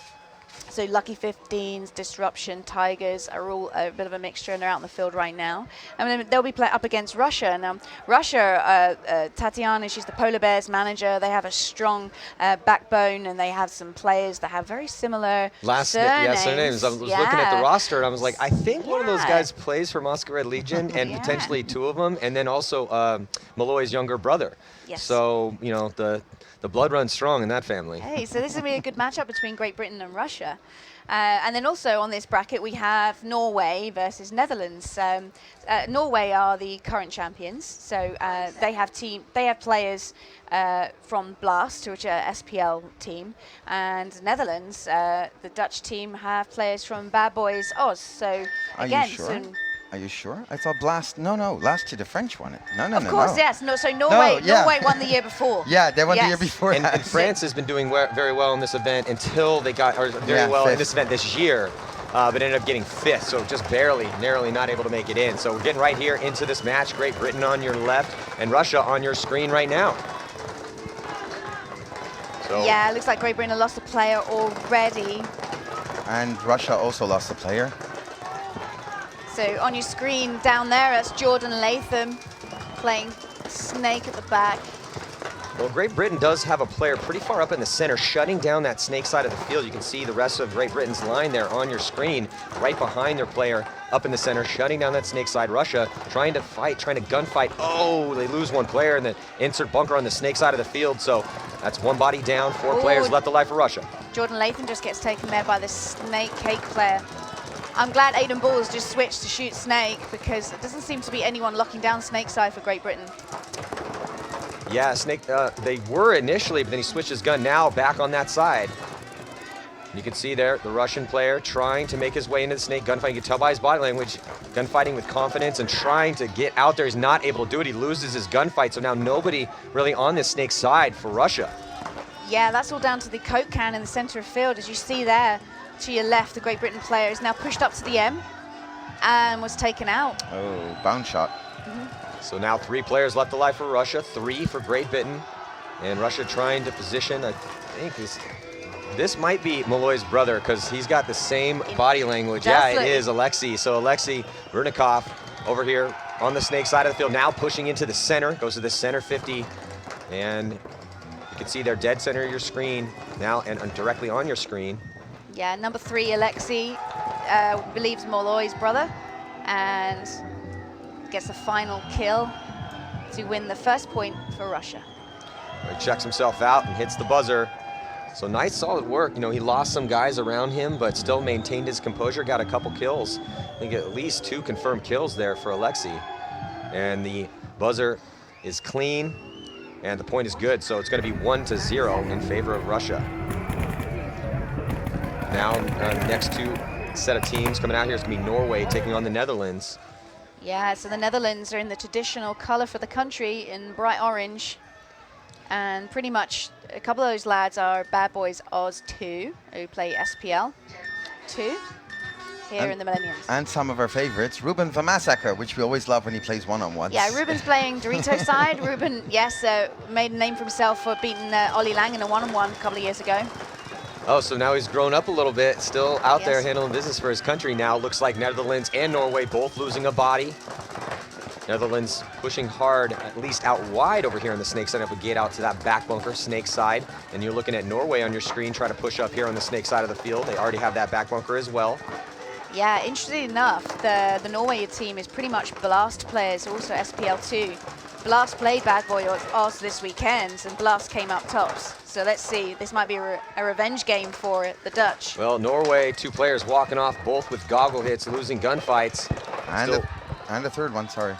So Lucky 15s, Disruption, Tigers are all a bit of a mixture, and they're out in the field right now. And then they'll be up against Russia. Now, Russia, Tatiana, she's the Polar Bears manager. They have a strong backbone, and they have some players that have very similar surnames. I was looking at the roster, and I was like, I think one of those guys plays for Masquerade Legion, and potentially 2 of them, and then also Malloy's younger brother. Yes. So, the blood runs strong in that family. Hey, so this will be a good matchup between Great Britain and Russia. And then also on this bracket, we have Norway versus Netherlands. Norway are the current champions, so they have players from Blast, which are SPL team, and Netherlands, the Dutch team, have players from Bad Boys Oz. So again, Are you sure? I thought Blast. No, last year the French won it. No. Of course, yes. No, so Norway won the year before. Yeah, they won the year before. And France has been doing very well in this event until they got, or very well in this event this year, but ended up getting 5th. So just narrowly not able to make it in. So we're getting right here into this match. Great Britain on your left and Russia on your screen right now. So yeah, it looks like Great Britain lost a player already. And Russia also lost a player. So on your screen down there, that's Jordan Latham playing Snake at the back. Well, Great Britain does have a player pretty far up in the center, shutting down that Snake side of the field. You can see the rest of Great Britain's line there on your screen, right behind their player up in the center, shutting down that Snake side. Russia trying to gunfight. Oh, they lose 1 player and then insert bunker on the Snake side of the field. So that's 1 body down, 4 players left alive for Russia. Jordan Latham just gets taken there by the Snake Cake player. I'm glad Aidan Balls just switched to shoot Snake, because it doesn't seem to be anyone locking down Snake side for Great Britain. Yeah, Snake, they were initially, but then he switched his gun now back on that side. You can see there the Russian player trying to make his way into the Snake gunfight. You can tell by his body language, gunfighting with confidence and trying to get out there. He's not able to do it. He loses his gunfight, so now nobody really on this Snake side for Russia. Yeah, that's all down to the Coke can in the center of field. As you see there, to your left, the Great Britain player is now pushed up to the M and was taken out. Oh, bounce shot. So now 3 players left alive for Russia, 3 for Great Britain. And Russia trying to position, I think this might be Malloy's brother, because he's got the same body language. Definitely. Yeah, it is Alexei. So Alexei Vernikov over here on the Snake side of the field, now pushing into the center, goes to the center 50. And you can see there, dead center of your screen now, and directly on your screen. Yeah, number 3, Alexei, believes Malloy's brother, and gets the final kill to win the first point for Russia. He checks himself out and hits the buzzer. So nice, solid work. He lost some guys around him, but still maintained his composure, got a couple kills. I think at least 2 confirmed kills there for Alexei. And the buzzer is clean, and the point is good. So it's going to be 1-0 in favor of Russia. Now, next 2 set of teams coming out here is going to be Norway taking on the Netherlands. Yeah, so the Netherlands are in the traditional color for the country in bright orange. And pretty much a couple of those lads are Bad Boys Oz 2, who play SPL 2 here in the Millennium. And some of our favorites, Ruben the Massacre, which we always love when he plays one-on-ones. Yeah, Ruben's playing Dorito side. Ruben, yes, made a name for himself for beating Ollie Lang in a one-on-one a couple of years ago. Oh, so now he's grown up a little bit, still out there handling business for his country now. Looks like Netherlands and Norway both losing a body. Netherlands pushing hard, at least out wide over here on the Snake side, up a gate out to that back bunker, Snake side. And you're looking at Norway on your screen, try to push up here on the Snake side of the field. They already have that back bunker as well. Yeah, interestingly enough, the Norway team is pretty much Blast players, also SPL2. Blast played Bad Boy also this weekend, and Blast came up tops. So let's see, this might be a revenge game for the Dutch. Well, Norway, 2 players walking off, both with goggle hits, losing gunfights. And a third one, sorry.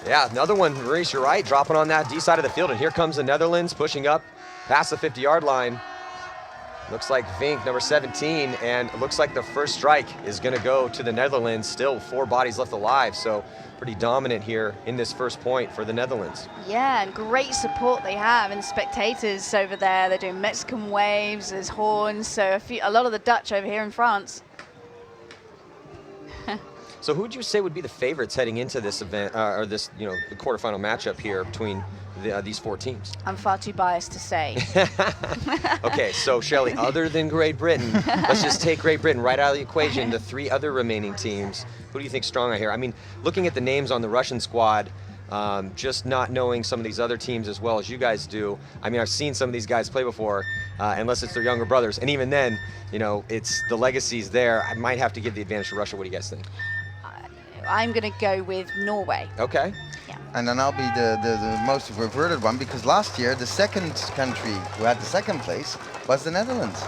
Yeah, another one, Maurice, you're right, dropping on that D side of the field. And here comes the Netherlands pushing up past the 50-yard line. Looks like Vink, number 17, and it looks like the first strike is going to go to the Netherlands. Still 4 bodies left alive, so pretty dominant here in this first point for the Netherlands. Yeah, and great support they have, and the spectators over there, they're doing Mexican waves, there's horns, so a lot of the Dutch over here in France. So who would you say would be the favorites heading into this event, or this, the quarterfinal matchup here between these 4 teams? I'm far too biased to say. Okay, so Shelley, other than Great Britain, let's just take Great Britain right out of the equation, the 3 other remaining teams. Who do you think stronger here? I mean, looking at the names on the Russian squad, just not knowing some of these other teams as well as you guys do. I mean, I've seen some of these guys play before, unless it's their younger brothers. And even then, it's the legacies there. I might have to give the advantage to Russia. What do you guys think? I'm going to go with Norway. Okay. Yeah. And then I'll be the most reverted one, because last year the second country who had the second place was the Netherlands.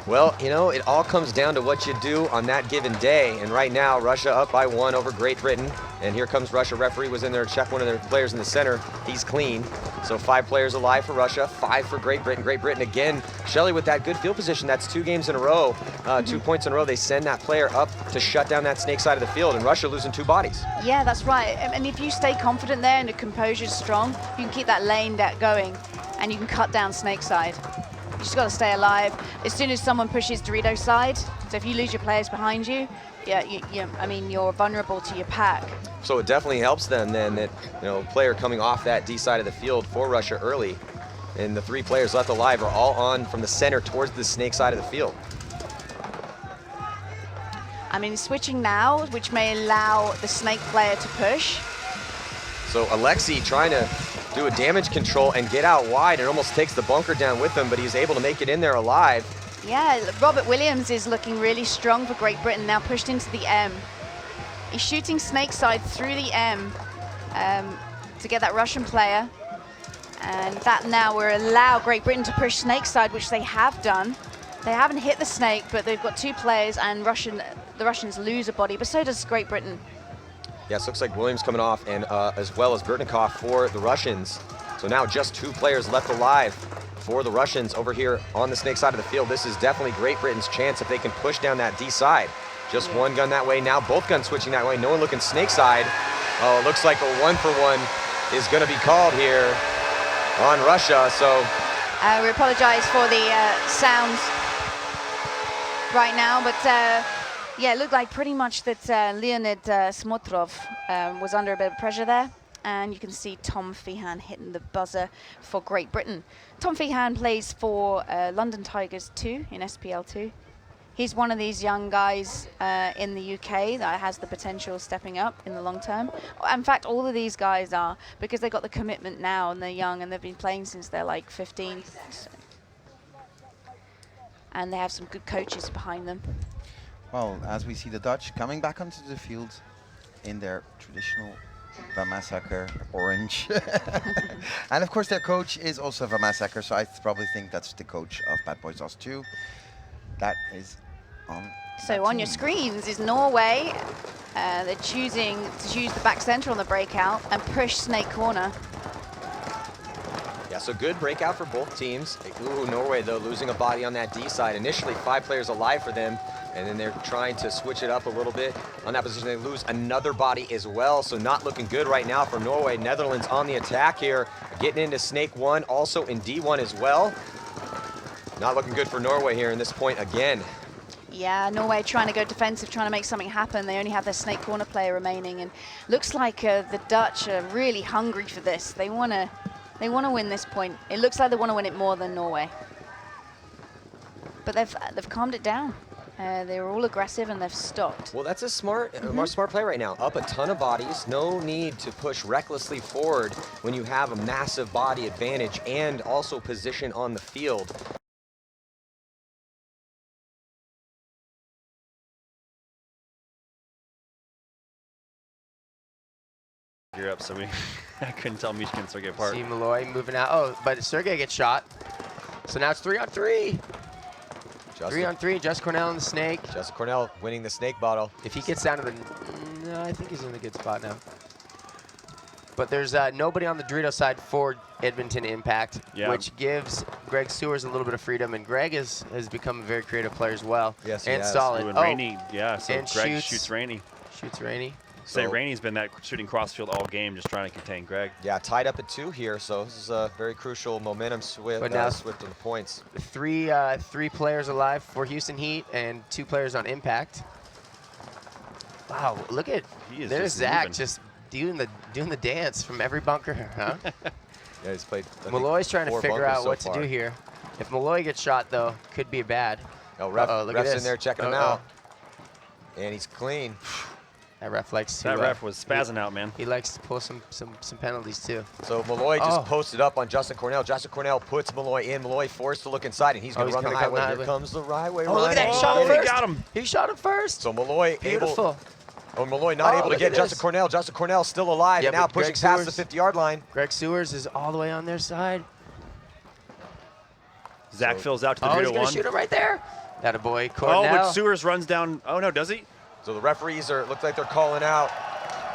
Well, it all comes down to what you do on that given day. And right now, Russia up by 1 over Great Britain. And here comes Russia. Referee was in there to check one of their players in the center. He's clean. So 5 players alive for Russia, 5 for Great Britain. Great Britain again, Shelley with that good field position. That's 2 games in a row, 2 points in a row. They send that player up to shut down that Snake side of the field, and Russia losing 2 bodies. Yeah, that's right. And if you stay confident there and the composure's strong, you can keep that lane going, and you can cut down Snake side. You just got to stay alive. As soon as someone pushes Dorito side, so if you lose your players behind you, you're vulnerable to your pack. So it definitely helps them then that, player coming off that D side of the field for Russia early, and the 3 players left alive are all on from the center towards the Snake side of the field. I mean, switching now, which may allow the Snake player to push. So Alexei trying to do a damage control and get out wide, and almost takes the bunker down with him, but he's able to make it in there alive. Yeah, Robert Williams is looking really strong for Great Britain, now pushed into the M. He's shooting Snake side through the M to get that Russian player. And that now will allow Great Britain to push Snake side, which they have done. They haven't hit the Snake, but they've got 2 players, and the Russians lose a body, but so does Great Britain. Yes, looks like Williams coming off, and as well as Bertnikov for the Russians. So now just 2 players left alive for the Russians over here on the Snake side of the field. This is definitely Great Britain's chance if they can push down that D side. Just 1 gun that way, now both guns switching that way. No one looking Snake side. Oh, it looks like a 1-for-1 is going to be called here on Russia. So we apologize for the sounds right now, but yeah, it looked like pretty much that Leonid Smotrov was under a bit of pressure there. And you can see Tom Feehan hitting the buzzer for Great Britain. Tom Feehan plays for London Tigers 2 in SPL 2. He's one of these young guys in the UK that has the potential of stepping up in the long term. In fact, all of these guys are, because they got the commitment now and they're young and they've been playing since they're like 15. So. And they have some good coaches behind them. Well, as we see the Dutch coming back onto the field in their traditional Massacre orange. And of course their coach is also a Massacre, so I probably think that's the coach of Bad Boys Us 2. That is on. So on your screens is Norway. They're choosing to use the back center on the breakout and push Snake corner. yeah, so good breakout for both teams. Ooh, Norway though losing a body on that D side. Initially 5 players alive for them, and then they're trying to switch it up a little bit. On that position, they lose another body as well, so not looking good right now for Norway. Netherlands on the attack here, getting into Snake 1, also in D1 as well. Not looking good for Norway here in this point again. Yeah, Norway trying to go defensive, trying to make something happen. They only have their Snake corner player remaining, and looks like the Dutch are really hungry for this. They want to win this point. It looks like they want to win it more than Norway. But they've calmed it down. They were all aggressive and they've stopped. Well, that's a smart play right now. Up a ton of bodies. No need to push recklessly forward when you have a massive body advantage and also position on the field. You're up, so I couldn't tell Mishka and Sergey apart. See Malloy moving out. Oh, but Sergey gets shot. So now it's 3-on-3. 3-on-3, Just Cornell and the Snake. Just Cornell winning the Snake bottle. If he gets down to the... No, I think he's in a good spot now. But there's nobody on the Dorito side for Edmonton Impact, which gives Greg Sewers a little bit of freedom. And Greg has become a very creative player as well. Yes, and solid. Ooh, and Rainey, so and Greg shoots Rainey. Shoots Rainey. Say Rainey's been that shooting crossfield all game, just trying to contain Greg. Yeah, tied up at 2 here, so this is a very crucial momentum Swift on the points. Three players alive for Houston Heat and 2 players on Impact. Wow, look at there's Zach just doing the dance from every bunker, huh? Yeah, he's played. Malloy's trying to figure out what to do here. If Malloy gets shot, though, could be bad. Oh, ref's in there checking him out, and he's clean. That ref likes to. That ref was spazzing out, man. He likes to pull some penalties too. So Malloy just posted up on Justin Cornell. Justin Cornell puts Malloy in. Malloy forced to look inside, and he's going to run the highway. Here comes the highway. Oh, look at that! He shot him first. He got him. He shot him first. So Malloy beautiful. Malloy not able to get Justin Cornell. Justin Cornell still alive, and now pushing past the 50-yard line. Greg Sewers is all the way on their side. Zach fills out to the Dorito 1. Dorito He's going to shoot him right there. That a boy, Cornell. Oh, but Sewers runs down. Oh no, does he? So the referees look like they're calling out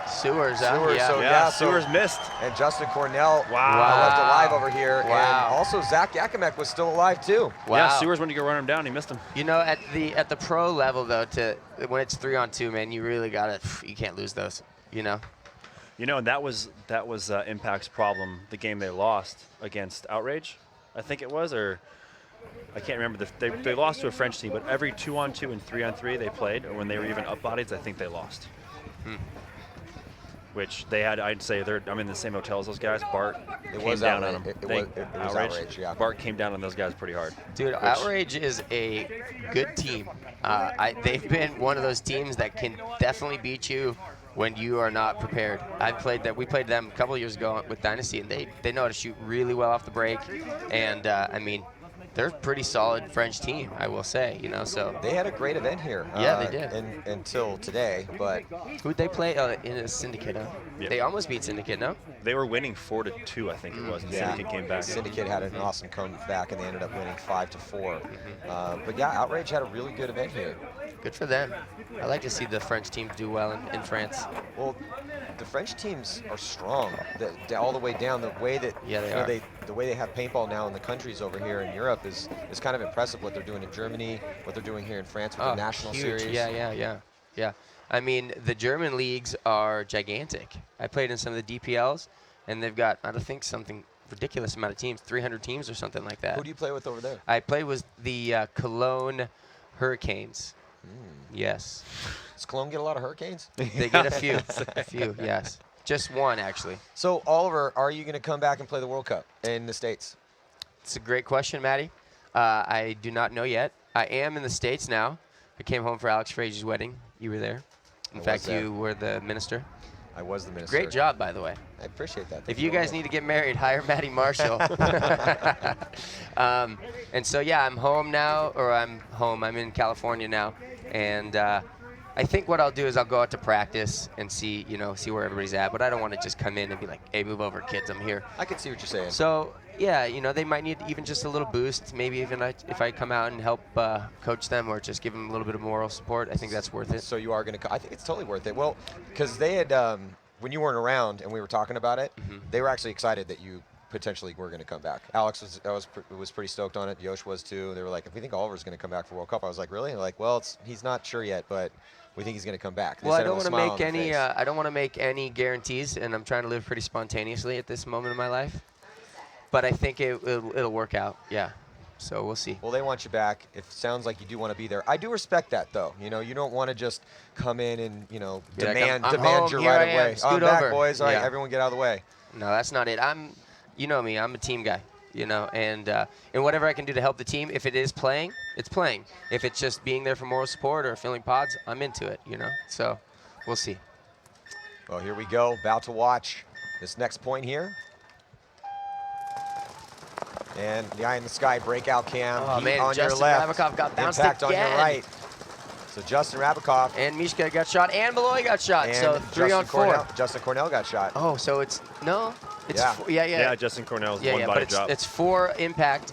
Sewers. Sewers missed. And Justin Cornell left alive over here. Wow. And also Zach Yakimek was still alive too. Wow. Yeah, Sewers went to go run him down. He missed him. You know, at the pro level though, when it's 3-on-2, man, you really you can't lose those. You know. You know, and that was Impact's problem. The game they lost against Outrage, I think it was, or I can't remember. They lost to a French team, but every 2-on-2 and 3-on-3 they played, or when they were even up bodies, I think they lost. Which they had, I'd say, I'm in the same hotel as those guys. Bart came down on them. It was Outrage, yeah. Bart came down on those guys pretty hard. Dude, Outrage is a good team. They've been one of those teams that can definitely beat you when you are not prepared. We played them a couple years ago with Dynasty, and they know how to shoot really well off the break. And I mean, they're a pretty solid French team, I will say. You know, so they had a great event here. Yeah, they did. Until today, but who'd they play in a Syndicate? Huh? Yeah. They almost beat Syndicate, no? They were winning 4-2, I think it was. And Syndicate came back. Syndicate had an awesome comeback, and they ended up winning 5-4. But yeah, Outrage had a really good event here. Good for them. I like to see the French team do well in France. Well, the French teams are strong, all the way down. The way that the way they have paintball now in the countries over here in Europe is kind of impressive. What they're doing in Germany, what they're doing here in France with the national series. Yeah. I mean, the German leagues are gigantic. I played in some of the DPLs, and they've got, I think, something ridiculous amount of teams, 300 teams or something like that. Who do you play with over there? I play with the Cologne Hurricanes. Yes. Does Cologne get a lot of hurricanes? They get a few, yes. Just one, actually. So, Oliver, are you going to come back and play the World Cup in the States? It's a great question, Maddie. I do not know yet. I am in the States now. I came home for Alex Frazier's wedding. You were there. In fact, you were the minister. I was the minister. Great job, by the way. I appreciate that. If you guys need to get married, hire Maddie Marshall. And so, yeah, I'm home now, I'm in California now. And I think what I'll do is I'll go out to practice and see where everybody's at. But I don't want to just come in and be like, hey, move over, kids, I'm here. I can see what you're saying. So, yeah, they might need even just a little boost. Maybe even if I come out and help coach them or just give them a little bit of moral support, I think that's worth it. So you are going to – I think it's totally worth it. Well, because they had when you weren't around and we were talking about it, they were actually excited that you potentially were going to come back. Alex was pretty stoked on it. Yosh was too. They were like, if we think Oliver's going to come back for World Cup. I was like, really? And they're like, well, he's not sure yet, but we think he's going to come back. Well, I don't want to make any guarantees, and I'm trying to live pretty spontaneously at this moment in my life. But I think it'll work out, yeah. So we'll see. Well, they want you back. It sounds like you do want to be there. I do respect that, though. You don't want to just come in and demand you right away. Scoot back, over. Boys. All right, everyone get out of the way. No, that's not it. You know me. I'm a team guy. And whatever I can do to help the team, if it is playing, it's playing. If it's just being there for moral support or filling pods, I'm into it, you know? So we'll see. Well, here we go. About to watch this next point here. And the eye in the sky breakout cam. Oh, Heat man, on Justin your left. Rabakov got bounced Impact again. on your right. So Justin Rabakov. And Mishka got shot, and Malloy got shot. And So 3 on 4. Justin Cornell got shot. Oh, so it's, no? It's Yeah. yeah. Justin Cornell's Yeah, one body but drop. it's 4 impact,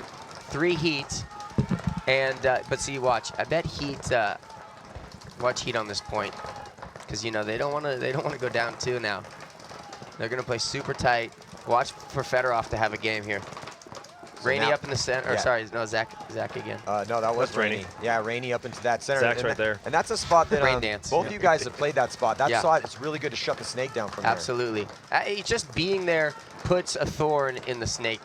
3 heat, and but see, watch. I bet heat. Watch heat on this point, because you know they don't want to go down 2 now. They're gonna play super tight. Watch for Fedorov to have a game here. So Rainey now- up in the center. Or yeah. sorry, no, Zach again. No, that was That's Rainey. Rainey. Yeah, Rainey up into that center. Zach's and right there. And that's a spot that Rain dance. both of you guys have played that spot. That Yeah. spot, it's really good to shut the snake down from Absolutely. Just being there puts a thorn in the snake.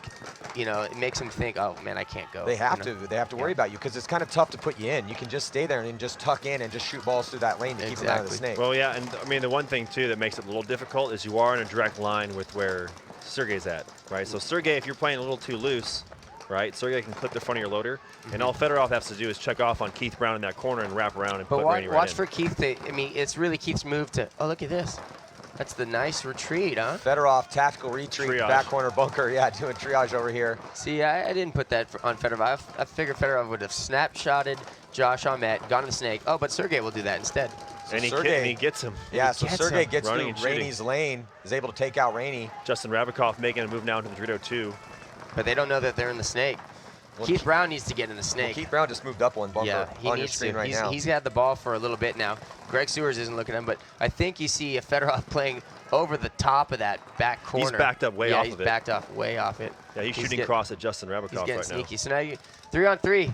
You know, it makes him think, oh man, I can't go. there. They have you know? to. They have to worry about you because it's kind of tough to put you in. You can just stay there and just tuck in and just shoot balls through that lane to keep them out of the snake. Well, yeah, and I mean, the one thing, too, that makes it a little difficult is you are in a direct line with where Sergey's at, right? So Sergey, if you're playing a little too loose, right, Sergey can clip the front of your loader, and all Fedorov has to do is check off on Keith Brown in that corner and wrap around and But put watch, Rainey right watch in. for Keith to, I mean, it's really Keith's move to, oh, look at this. That's the nice retreat, huh? Fedorov, tactical retreat, Triage. back corner bunker. Yeah, doing triage over here. See, I didn't put that on Fedorov. I figured Fedorov would have snapshotted Josh Ahmet, gone to the snake. Oh, but Sergey will do that instead. So And Sergey, he gets him. Yeah, He so gets Sergey him. gets Running through and shooting. Rainey's lane, is able to take out Rainey. Justin Rabakov making a move now into the 302. But they don't know that they're in the snake. Well, Keith Brown needs to get in the Well, snake. Keith Brown just moved up one bunker Yeah, he on your needs screen to. right now. He's had the ball for a little bit now. Greg Sewers isn't looking at him, but I think you see a Fedorov playing over the top of that back corner. He's backed up way yeah, off he's of it. backed off way off it. Yeah, he's shooting getting- cross at Justin He's Rabakov getting right sneaky. now. So now you 3 on 3.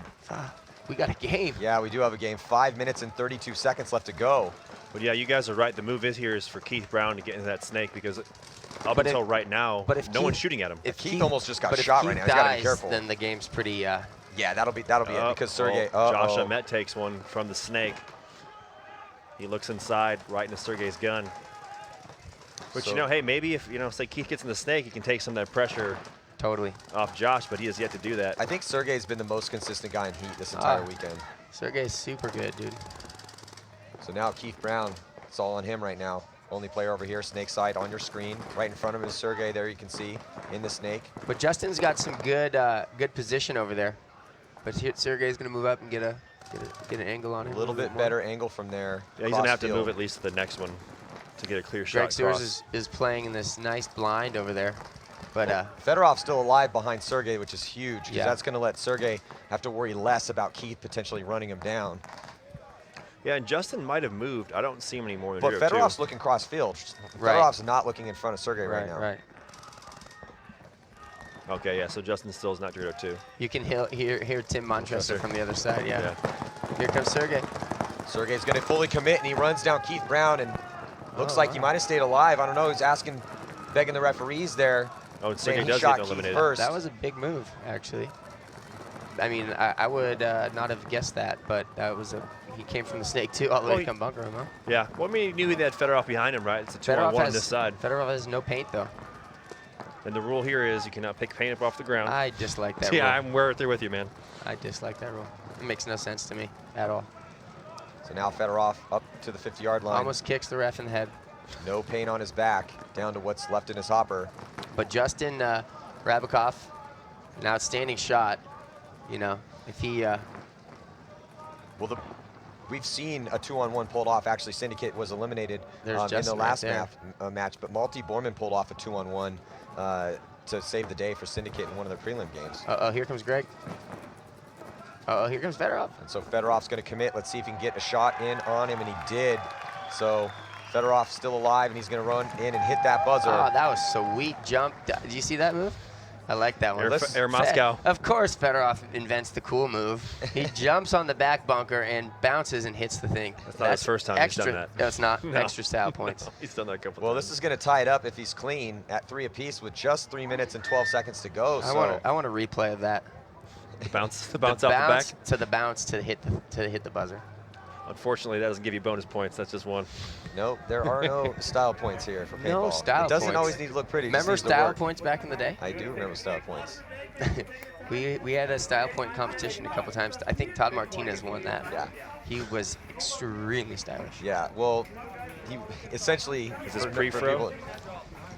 We got a game. Yeah, we do have a game. 5 minutes and 32 seconds left to go. But yeah, you guys are right. The move is here is for Keith Brown to get into that snake because up But until right now, but if no Keith- one's shooting at him. If Keith almost just got but if shot Keith right now. He's got to be dies, careful. then the game's pretty. Yeah, that'll be it because Sergey. Josh Ahmet takes one from the snake. He looks inside, right into Sergey's gun. Which, So- you know, hey, maybe if, you know, say Keith gets in the snake, he can take some of that pressure totally off Josh, but he has yet to do that. I think Sergey's been the most consistent guy in heat this entire weekend. Sergey's super good, dude. So now Keith Brown, it's all on him right now. Only player over here, snake side on your screen. Right in front of him is Sergey. There you can see in the snake. But Justin's got some good good position over there. But here, Sergey's going to move up and get an angle on him. A little bit better angle from there. Yeah, he's going to have to cross move field. at least to the next one to get a clear shot Greg Sewers across. is playing in this nice blind over there. But Fedorov's still alive behind Sergey, which is huge because Yeah. that's going to let Sergey have to worry less about Keith potentially running him down. Yeah, and Justin might have moved. I don't see him anymore than But 302. Fedorov's looking cross field. Right. Fedorov's not looking in front of Sergey right now. Right. Okay, yeah, so Justin still is not 302. You can hear Tim Montressor Okay. from the other side, yeah. Here comes Sergey. Sergey's going to fully commit, and he runs down Keith Brown, and looks Oh, like wow. he might have stayed alive. I don't know. He's asking, begging the referees there. Oh, and saying Sergey he does shot get Keith eliminated. first. That was a big move, actually. I mean, I would not have guessed that, but that was he came from the snake too, all the way to come bunker him, huh? Yeah, well, I mean, he knew he had Fedorov behind him, right? It's a 2-on-1 on this side. Fedorov has no paint, though. And the rule here is you cannot pick paint up off the ground. I dislike that Yeah, rule. I'm right there with you, man. I dislike that rule. It makes no sense to me at all. So now Fedorov up to the 50-yard line. Almost kicks the ref in the head. No paint on his back, down to what's left in his hopper. But Justin Rabakov, an outstanding shot. You know, if he... Well, we've seen a 2-on-1 pulled off. Actually, Syndicate was eliminated in the Justin right last there. match, but Malty Borman pulled off a 2-on-1 to save the day for Syndicate in one of their prelim games. Uh-oh, here comes Greg. Uh-oh, here comes Fedorov. And so Fedorov's going to commit. Let's see if he can get a shot in on him, and he did. So Fedorov's still alive, and he's going to run in and hit that buzzer. Oh, that was sweet jump. Did you see that move? I like that one. Air Moscow. Of course, Fedorov invents the cool move. He jumps on the back bunker and bounces and hits the thing. That's not his first time he's extra, done that. No, it's not. No. Extra style points. He's done that a couple Well, times. this is going to tie it up if he's clean at 3 apiece with just 3 minutes and 12 seconds to go. I want a replay of that. The bounce off the bounce back. to the bounce to hit the buzzer. Unfortunately, that doesn't give you bonus points. That's just one. Nope, there are no style points here for paintball. No style It doesn't points. always need to look pretty. it just Remember needs to style work. points back in the day? I do remember style points. We had a style point competition a couple times. I think Todd Martinez won that. Yeah. He was extremely stylish. Yeah, well, he essentially... Is this pre-pro?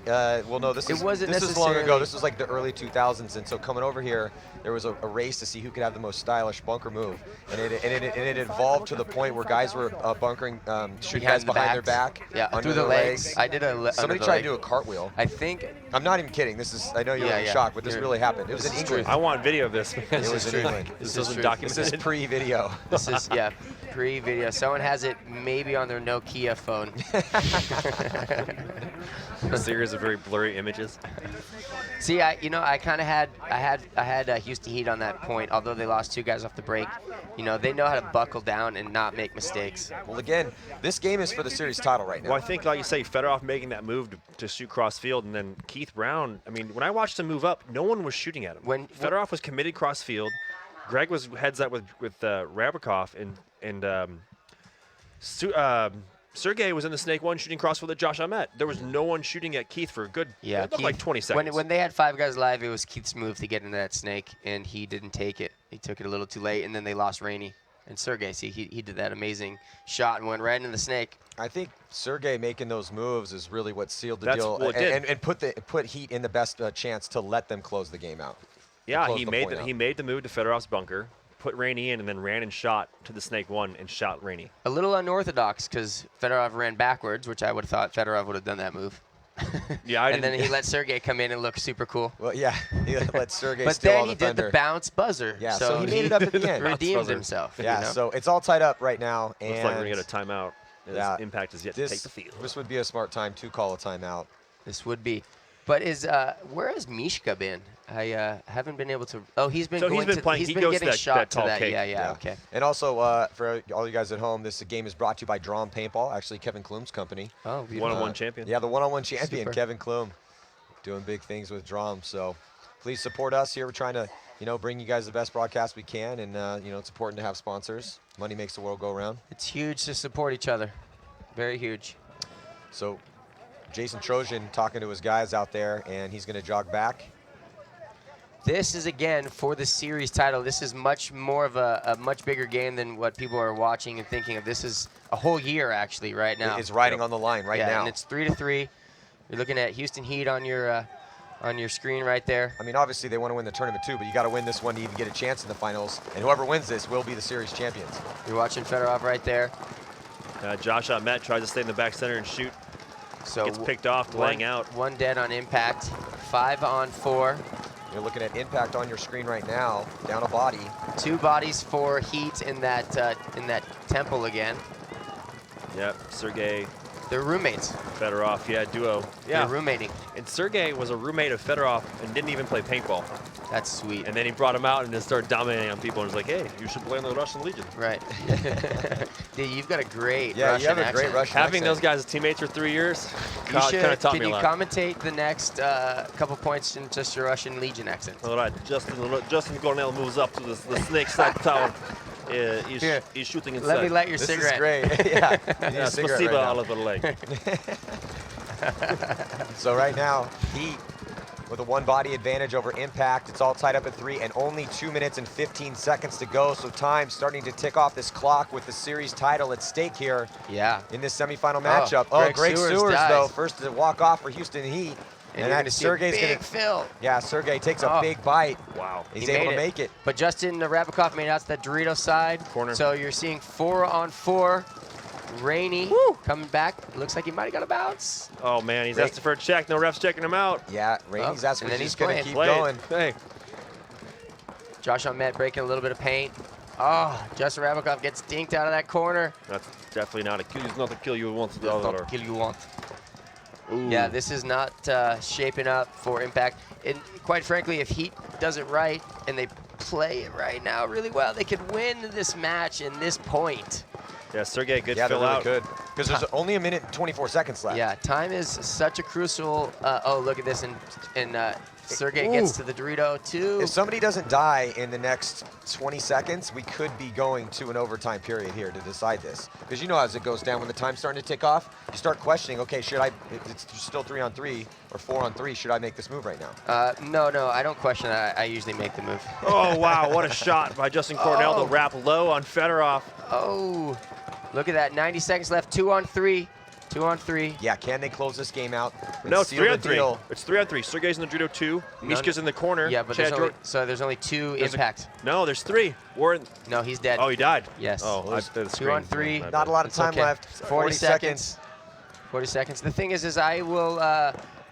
Well, no, this is long ago. necessarily- This was like the early 2000s, and so coming over here, there was a race to see who could have the most stylish bunker move, and it evolved to the point where guys were bunkering, shooting guys behind their back, Yeah, under through the their legs. I did a Somebody under the tried leg. to do a cartwheel. I think. I'm not even kidding. This is. I know you're in shock, but this really happened. It was in England. I want video of this. It was in England. This is isn't true. documented. This is pre-video. This is pre-video. Someone has it maybe on their Nokia phone. A series of very blurry images. See, I kind of had Houston Heat on that point. Although they lost 2 guys off the break, they know how to buckle down and not make mistakes. Well, again, this game is for the series title right now. Well, I think, like you say, Fedorov making that move to shoot cross field, and then Keith Brown. I mean, when I watched him move up, no one was shooting at him. When Fedorov was committed cross field, Greg was heads up with Rabikov, and Sergey was in the snake one shooting crossfield at Josh Ahmet. There was no one shooting at Keith for a good, it looked like 20 seconds. When they had 5 guys live, it was Keith's move to get into that snake, and he didn't take it. He took it a little too late, and then they lost Rainey. And Sergey, see, he did that amazing shot and went right into the snake. I think Sergey making those moves is really what sealed the That's deal what it did. and put Heat in the best chance to let them close the game out. Yeah, he made the move to Fedorov's bunker, put Rainey in, and then ran and shot to the snake one and shot Rainey. A little unorthodox because Fedorov ran backwards, which I would have thought Fedorov would have done that move. Yeah, and then he let Sergey come in and look super cool. Well, yeah, he let Sergey but steal then all he the thunder. did the bounce buzzer. Yeah, so he made it up at the end. Redeemed himself. Yeah, you know? so it's all tied up right now. And Looks like we're going to get a timeout. Yeah, Impact is yet to take the field. This would be a smart time to call a timeout. This would be. But where has Mishka been? I haven't been able to. Oh, he's been playing. He's he been goes getting to that, shot that to tall that. cake. Yeah, okay. And also, for all you guys at home, this game is brought to you by Drom Paintball, actually Kevin Klum's company. Oh, one-on-one champion. Yeah, the one-on-one champion, Super. Kevin Klum, doing big things with Drom. So please support us here. We're trying to, bring you guys the best broadcast we can, and it's important to have sponsors. Money makes the world go round. It's huge to support each other. Very huge. So Jason Trojan talking to his guys out there, and he's going to jog back. This is, again, for the series title. This is much more of a much bigger game than what people are watching and thinking of. This is a whole year, actually, right now. It's riding on the line right now. And it's 3-3. You're looking at Houston Heat on your screen right there. I mean, obviously, they want to win the tournament, too, but you got to win this one to even get a chance in the finals. And whoever wins this will be the series champions. You're watching Fedorov right there. Josh Ahmet tries to stay in the back center and shoot. So gets picked off, playing out. 1 dead on impact. 5 on 4. You're looking at impact on your screen right now. Down a body. 2 bodies for Heat in that temple again. Yep, Sergey. They're roommates. Fedorov, yeah, duo. Yeah, They're roommating. And Sergey was a roommate of Fedorov and didn't even play paintball. That's sweet. And then he brought him out and just started dominating on people and was like, hey, you should play in the Russian Legion. Right. Dude, you've got a great Yeah, Russian you have a accent. great Russian Having accent. those guys as teammates for 3 years You kind of taught me a lot. Can you commentate the next couple points in just your Russian Legion accent? All right, Justin Cornell moves up to the snake side tower. He's shooting inside. Let me light your This cigarette. is great. Yeah. Yeah, cigarette spasiba, right now. Oliver Lake. So right now, Heat with a 1 body advantage over Impact. It's all tied up at 3 and only 2 minutes and 15 seconds to go. So time starting to tick off this clock with the series title at stake here. Yeah. In this semifinal matchup. Greg Sewers though, dies. first to walk off for Houston Heat. And you're going to see a Sergey's big gonna, fill. Yeah, Sergey takes a big bite. Wow. He's He able made to it. make it. But Justin Rabikov made it out to that Dorito side. Corner. So you're seeing 4 on 4. Rainey coming back. Looks like he might have got a bounce. Oh, man, he's asking for a check. No ref's checking him out. Yeah, Rainey's asking, and then he's he's going to playing. keep going. Hey. Josh Ahmet breaking a little bit of paint. Oh, Justin Rabikov gets dinked out of that corner. That's definitely not a kill. It's not the kill you want. That's not the kill you want. Ooh. Yeah, this is not shaping up for Impact. And quite frankly, if Heat does it right and they play it right now really well, they could win this match in this point. Yeah, Sergey, good Yeah, fill they really out. could. Because there's only 1 minute and 24 seconds left. Yeah, time is such a crucial. Oh, look at this, and Sergey gets to the Dorito too. If somebody doesn't die in the next 20 seconds, we could be going to an overtime period here to decide this. Because you know as it goes down, when the time's starting to tick off, you start questioning, okay, should I, it's still 3-on-3 or 4-on-3, should I make this move right now? No, I don't question that. I usually make the move. Oh, wow, what a shot by Justin Cornell to wrap low on Fedorov. Oh, look at that, 90 seconds left, 2-on-3. 2-on-3. Yeah, can they close this game out? No, it's 3-on-3. It's 3-on-3. Sergey's in the Dorito 2. Mishka's in the corner. Yeah, but there's only 2 impact. No, there's 3. No, he's dead. Oh, he died. Yes. Oh, 2-on-3. Not a lot of time left. 40 seconds. 40 seconds. The thing is I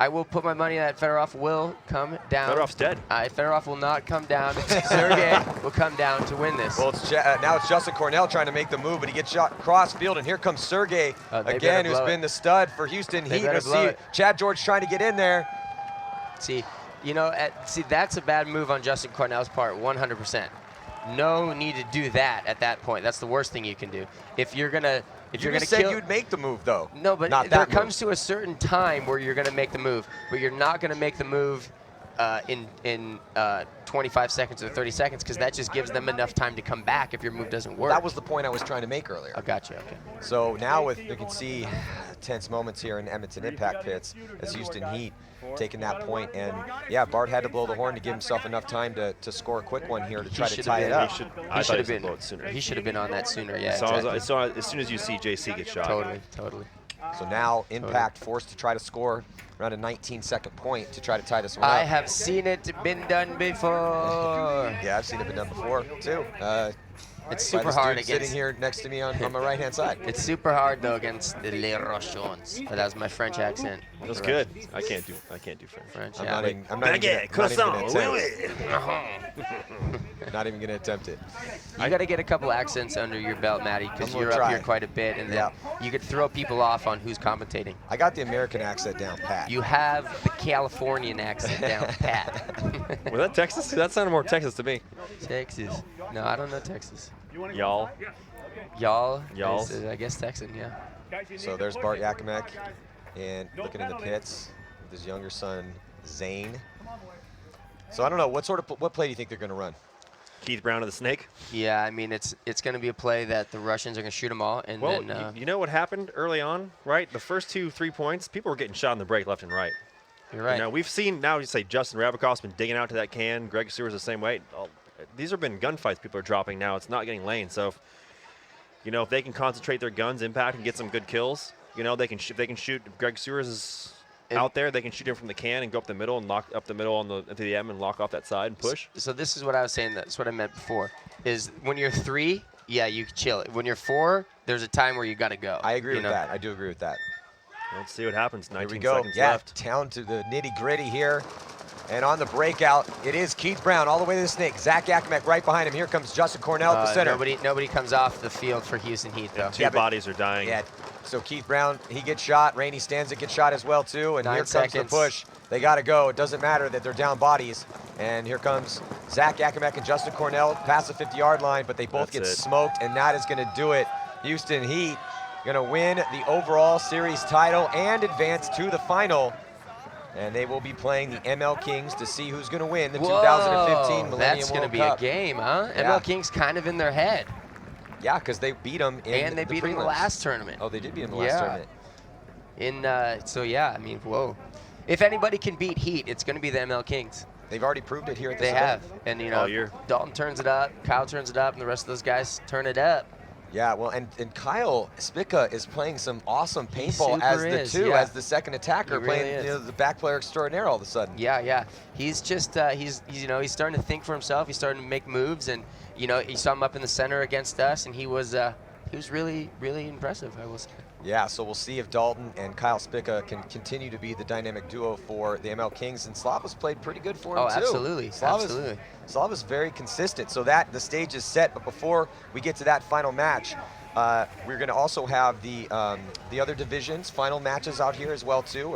will put my money that Fedorov will come down. Fedorov's dead. Fedorov will not come down. Sergey will come down to win this. Well, now it's Justin Cornell trying to make the move, but he gets shot cross field, and here comes Sergey again, who's been the stud for Houston Heat. See Chad George trying to get in there. See, that's a bad move on Justin Cornell's part, 100%. No need to do that at that point. That's the worst thing you can do. If you're gonna said you'd make the move, though. No, but there comes to a certain time where you're going to make the move, but you're not going to make the move in 25 seconds or 30 seconds, because that just gives them enough time to come back if your move doesn't work. That was the point I was trying to make earlier. I gotcha. Okay. So now you can see tense moments here in Edmonton Impact pits as Houston Heat taking that point, and yeah, Bart had to blow the horn to give himself enough time to score a quick one here to try to tie it up. I thought he should blow it sooner. He should have been on that sooner. Yeah. So exactly. As soon as you see JC get shot. Totally. So now Impact forced to try to score around a 19-second point to try to tie this one up. I have seen it been done before. Yeah, I've seen it been done before too. It's super hard against sitting here next to me on my right-hand side. It's super hard though against the Les Rochons. But that was my French accent. That was good. I can't do French. I'm not even going to attempt it. You got to get a couple accents under your belt, Matty, because you're up here quite a bit, and then you could throw people off on who's commentating. I got the American accent down pat. You have the Californian accent down pat. Was that Texas? That sounded more Texas to me. Texas. No, I don't know Texas. Y'all. I guess Texan, yeah. So there's Bart Yakimek, and looking in the pits with his younger son, Zane. So I don't know, what play do you think they're going to run? Keith Brown of the Snake? Yeah, I mean, it's going to be a play that the Russians are going to shoot them all. And then, you know what happened early on, right? The first 2-3 points, people were getting shot in the break left and right. You're right. You know, we've seen now, you say Justin Rabikov's been digging out to that can. Greg Sewer's the same way. These have been gunfights people are dropping now. It's not getting lane. So, if they can concentrate their guns, impact, and get some good kills, they can shoot. If Greg Sewers is out there, they can shoot him from the can and go up the middle and lock up the middle into the M and lock off that side and push. So this is what I was saying. That's what I meant before. Is when you're 3, yeah, you chill. When you're 4, there's a time where you got to go. I agree with that. I do agree with that. Let's see what happens. 19 here we go. Seconds left. Down to the nitty-gritty here. And on the breakout, it is Keith Brown all the way to the Snake. Zach Yakimek right behind him. Here comes Justin Cornell at the center. Nobody comes off the field for Houston Heat, though. Two bodies are dying. Yeah, so Keith Brown, he gets shot. Rainey Stanzik gets shot as well, too. And here comes the push. They got to go. It doesn't matter that they're down bodies. And here comes Zach Yakimek and Justin Cornell past the 50-yard line, but they both get smoked, and that is going to do it. Houston Heat going to win the overall series title and advance to the final. And they will be playing the ML Kings to see who's going to win the 2015 Millennium That's going to be World Cup. A game, huh? Yeah. ML Kings kind of in their head. Yeah, because they beat them in they beat them in the last tournament. Oh, they did beat them in the last tournament. So, yeah, I mean, whoa. If anybody can beat Heat, it's going to be the ML Kings. They've already proved it here at this event. They have. And, Dalton turns it up, Kyle turns it up, and the rest of those guys turn it up. Yeah, well, and Kyle Spica is playing some awesome paintball as the second attacker, playing the back player extraordinaire all of a sudden. Yeah. He's just he's starting to think for himself. He's starting to make moves, and you saw him up in the center against us, and he was really impressive, I will say. Yeah, so we'll see if Dalton and Kyle Spica can continue to be the dynamic duo for the ML Kings, and Slava's played pretty good for him too. Absolutely. Slava's very consistent, so that the stage is set. But before we get to that final match, we're going to also have the other divisions final matches out here as well too.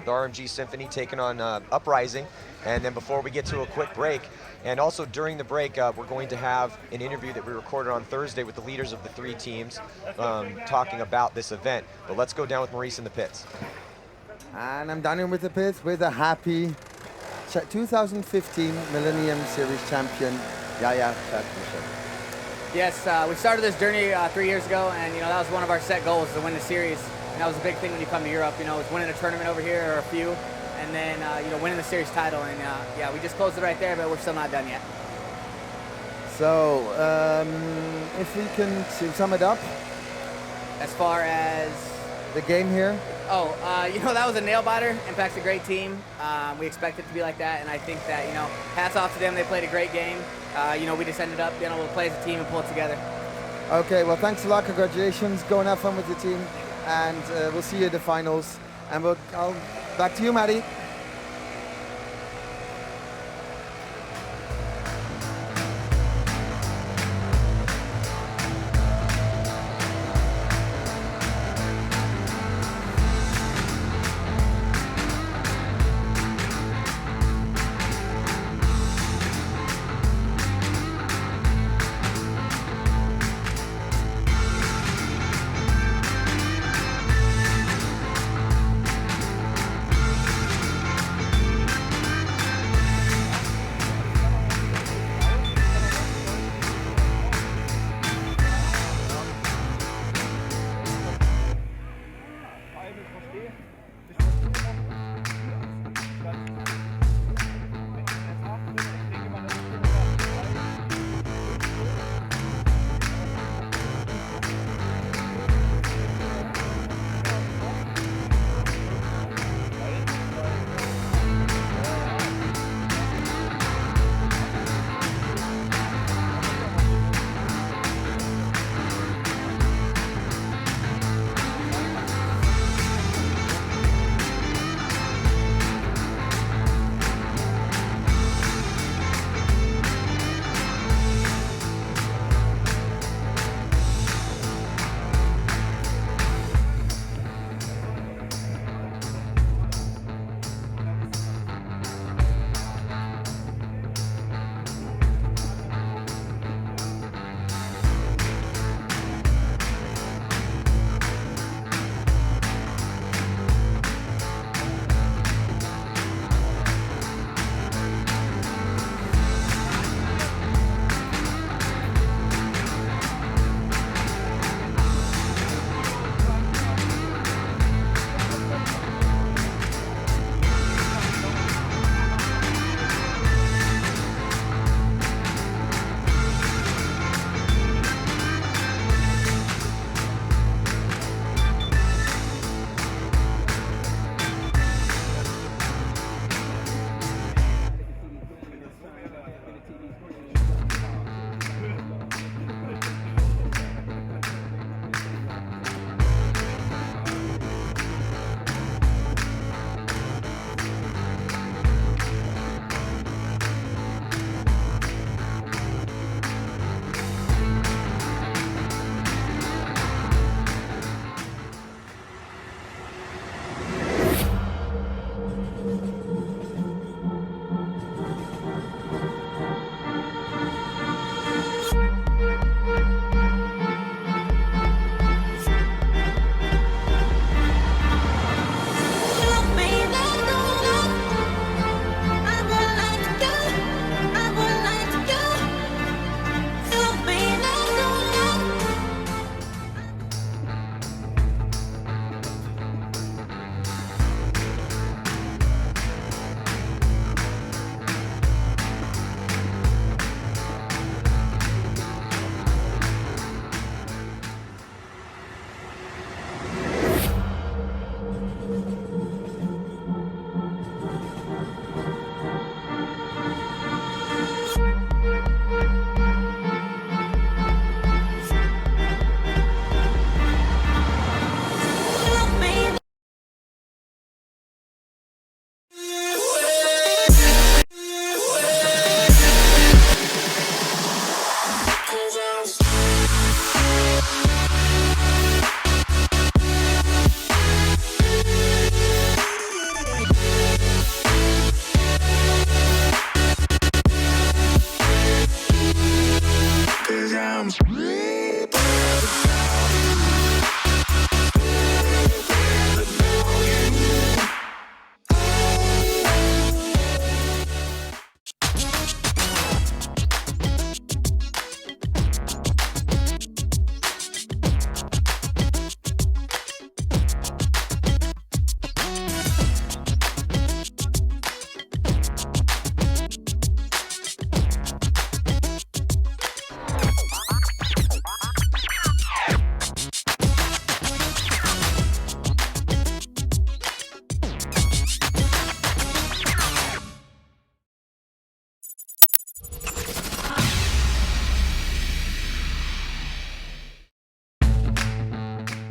The RMG Symphony taking on Uprising, and then before we get to a quick break. And also during the break, we're going to have an interview that we recorded on Thursday with the leaders of the 3 teams talking about this event. But let's go down with Maurice in the pits. And I'm down here with the pits with a happy 2015 Millennium Series champion, Yaya Chad. Yes, we started this journey 3 years ago, and that was one of our set goals, to win the series. And that was a big thing when you come to Europe. Was winning a tournament over here or a few, and then winning the series title. And yeah, we just closed it right there, but we're still not done yet. So, if we can sum it up, as far as the game here. Oh, that was a nail biter. Impact's a great team. We expect it to be like that, and I think that hats off to them. They played a great game. We just ended up being able to play as a team and pull it together. Okay, well, thanks a lot. Congratulations. Go and have fun with the team, and we'll see you at the finals. And I'll back to you, Maddie.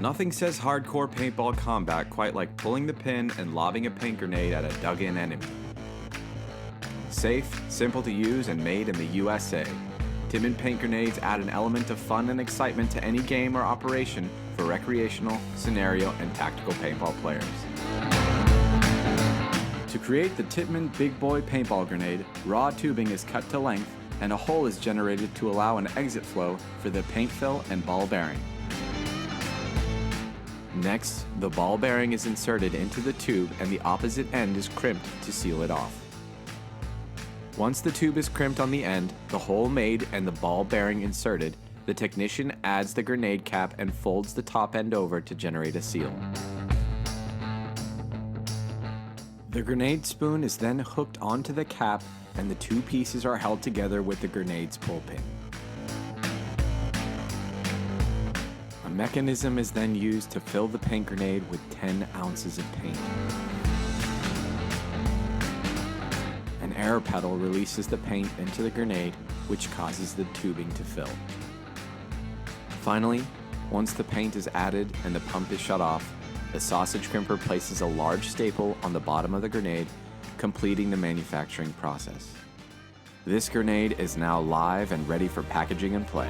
Nothing says hardcore paintball combat quite like pulling the pin and lobbing a paint grenade at a dug-in enemy. Safe, simple to use, and made in the USA. Timin paint grenades add an element of fun and excitement to any game or operation for recreational, scenario, and tactical paintball players. To create the Tippmann Big Boy paintball grenade, raw tubing is cut to length and a hole is generated to allow an exit flow for the paint fill and ball bearing. Next, the ball bearing is inserted into the tube and the opposite end is crimped to seal it off. Once the tube is crimped on the end, the hole made, and the ball bearing inserted, the technician adds the grenade cap and folds the top end over to generate a seal. The grenade spoon is then hooked onto the cap and the two pieces are held together with the grenade's pull pin. A mechanism is then used to fill the paint grenade with 10 ounces of paint. An air pedal releases the paint into the grenade, which causes the tubing to fill. Finally, once the paint is added and the pump is shut off, the sausage crimper places a large staple on the bottom of the grenade, completing the manufacturing process. This grenade is now live and ready for packaging and play.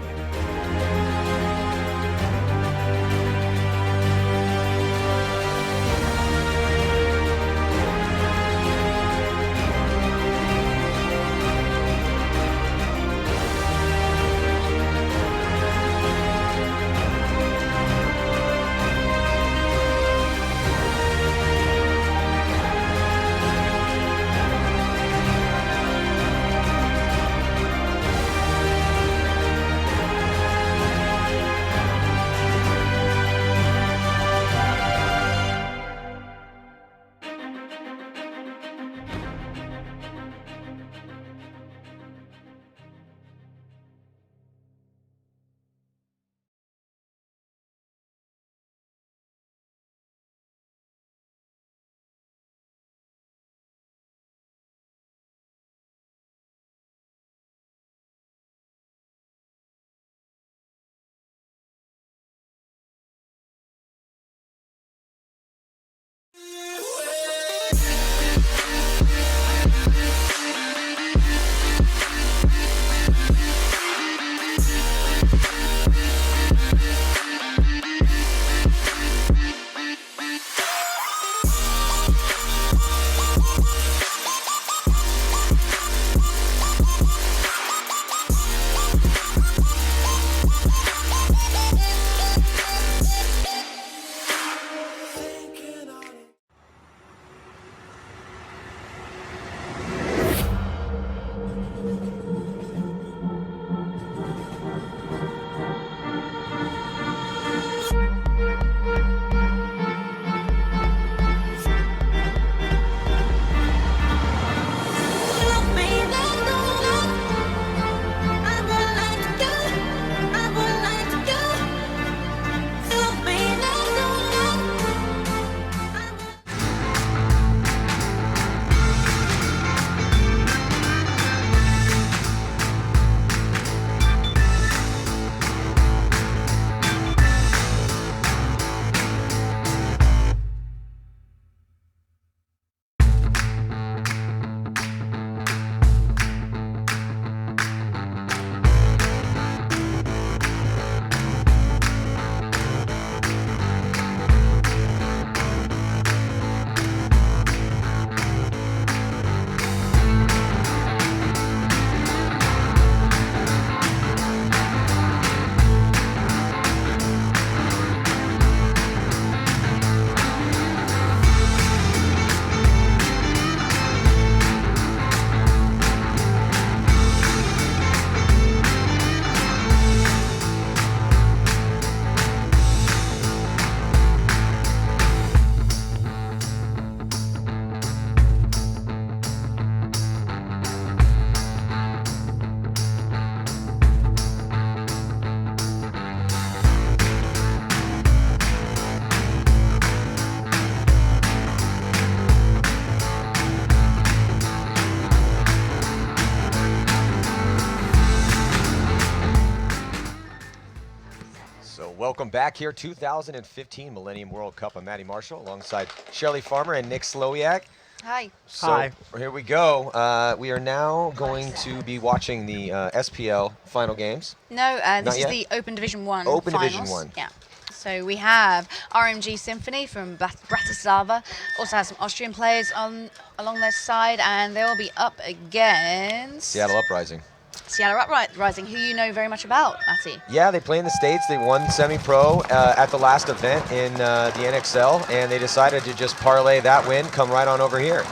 So welcome back here, 2015 Millennium World Cup. I'm Matty Marshall alongside Shelley Farmer and Nick Slowiak. Hi. So here we go. We are now going to be watching the SPL final games. No, this Not is yet? the Open Division 1 Open finals. Division 1. Yeah. So we have RMG Symphony from Bratislava. Also has some Austrian players along their side, and they will be up against Seattle Uprising. Seattle Uprising, who you know very much about, Matty. Yeah, they play in the States. They won semi-pro at the last event in the NXL, and they decided to just parlay that win, come right on over here.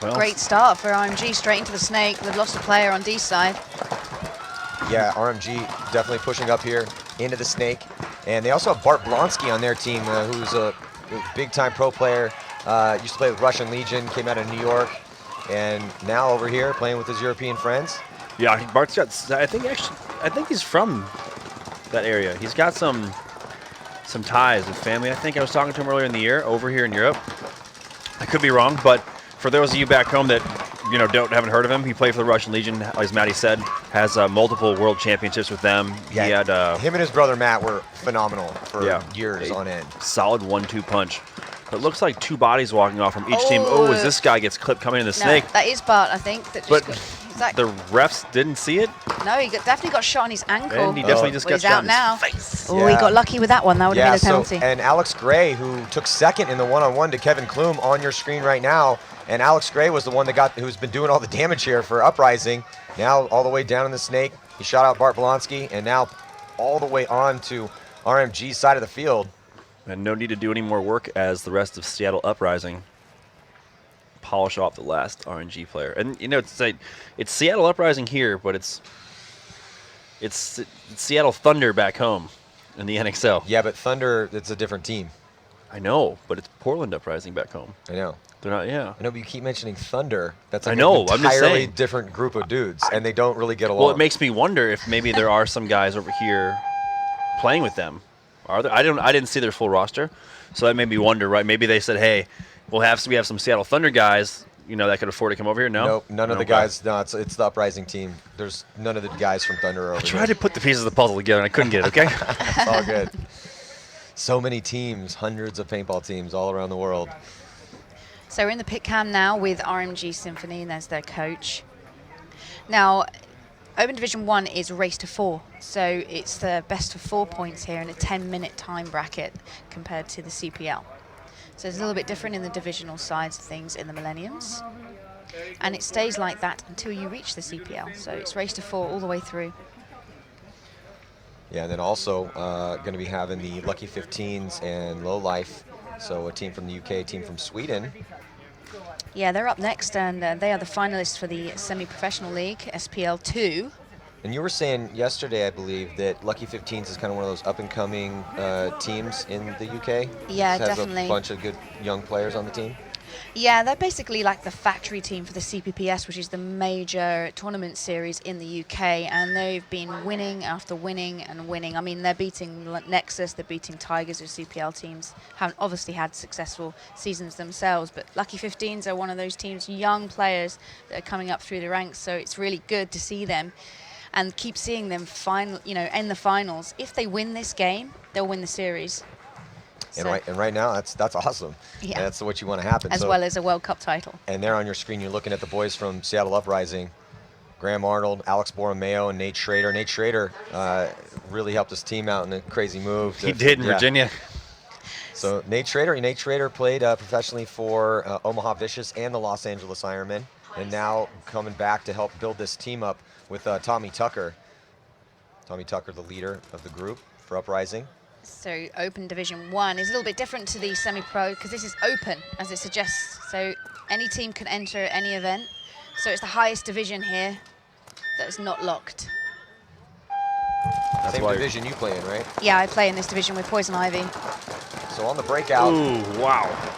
Well, great start for RMG, straight into the snake. They've lost a player on D side. Yeah, RMG definitely pushing up here into the snake. And they also have Bart Blonsky on their team, who's a big-time pro player. Used to play with Russian Legion, came out of New York, and now over here playing with his European friends. Yeah, Bart's got. I think he's from that area. He's got some ties with family. I think I was talking to him earlier in the year over here in Europe. I could be wrong, but for those of you back home that haven't heard of him, he played for the Russian Legion, as Matty said, has multiple world championships with them. Yeah, he had him and his brother Matt were phenomenal for years on end. Solid 1-2 punch. But it looks like two bodies walking off from each team. Oh, as this guy gets clipped coming in the snake. That is Bart, I think. That But just the refs didn't see it. No, he definitely got shot on his ankle. And he definitely just got he's shot out in now. his face. Oh, he got lucky with that one. That would have been a penalty. And Alex Gray, who took second in the one-on-one to Kevin Klum on your screen right now. And Alex Gray was the one who's been doing all the damage here for Uprising. Now all the way down in the snake. He shot out Bart Blonsky, and now all the way on to RMG's side of the field. And no need to do any more work as the rest of Seattle Uprising polish off the last RNG player. And it's Seattle Uprising here, but it's Seattle Thunder back home in the NXL. Yeah, but Thunder, it's a different team. I know, but it's Portland Uprising back home. I know. They're not, yeah. I know, but you keep mentioning Thunder. That's like I know, an I'm just entirely saying. different group of dudes, and they don't really get along. Well, it makes me wonder if maybe there are some guys over here playing with them. Are there? I didn't see their full roster, so that made me wonder. Right? Maybe they said, "Hey, we have some Seattle Thunder guys, that could afford to come over here." No, nope, none of the guys. No, it's the Uprising team. There's none of the guys from Thunder over I tried to put the pieces of the puzzle together, and I couldn't get it. Okay, it's all good. So many teams, hundreds of paintball teams all around the world. So we're in the pit cam now with RMG Symphony, and there's their coach. Now, Open Division 1 is race to 4, so it's the best of 4 points here in a 10-minute time bracket compared to the CPL. So it's a little bit different in the divisional sides of things in the Millenniums. And it stays like that until you reach the CPL, so it's race to 4 all the way through. Yeah, and then also going to be having the Lucky 15s and Low Life, so a team from the UK, a team from Sweden. Yeah, they're up next, and they are the finalists for the semi-professional league, SPL 2. And you were saying yesterday, I believe, that Lucky 15s is kind of one of those up-and-coming teams in the UK. Yeah, it has definitely. a bunch of good young players on the team. Yeah, they're basically like the factory team for the CPPS, which is the major tournament series in the UK, and they've been winning after winning and winning. I mean, they're beating Nexus, they're beating Tigers, who CPL teams haven't obviously had successful seasons themselves, but Lucky 15s are one of those teams, young players that are coming up through the ranks, so it's really good to see them and keep seeing them in the finals. If they win this game, they'll win the series. And right now, that's awesome. Yeah. And that's what you want to happen. As well as a World Cup title. And there on your screen, you're looking at the boys from Seattle Uprising, Graham Arnold, Alex Borromeo, and Nate Schrader. Nate Schrader really helped his team out in a crazy move. He did in Virginia. So Nate Schrader played professionally for Omaha Vicious and the Los Angeles Ironmen, and now coming back to help build this team up with Tommy Tucker. Tommy Tucker, the leader of the group for Uprising. So Open Division 1 is a little bit different to the semi-pro because this is open, as it suggests. So any team can enter any event. So it's the highest division here that's not locked. Same division you play in, right? Yeah, I play in this division with Poison Ivy. So on the breakout. Ooh, wow.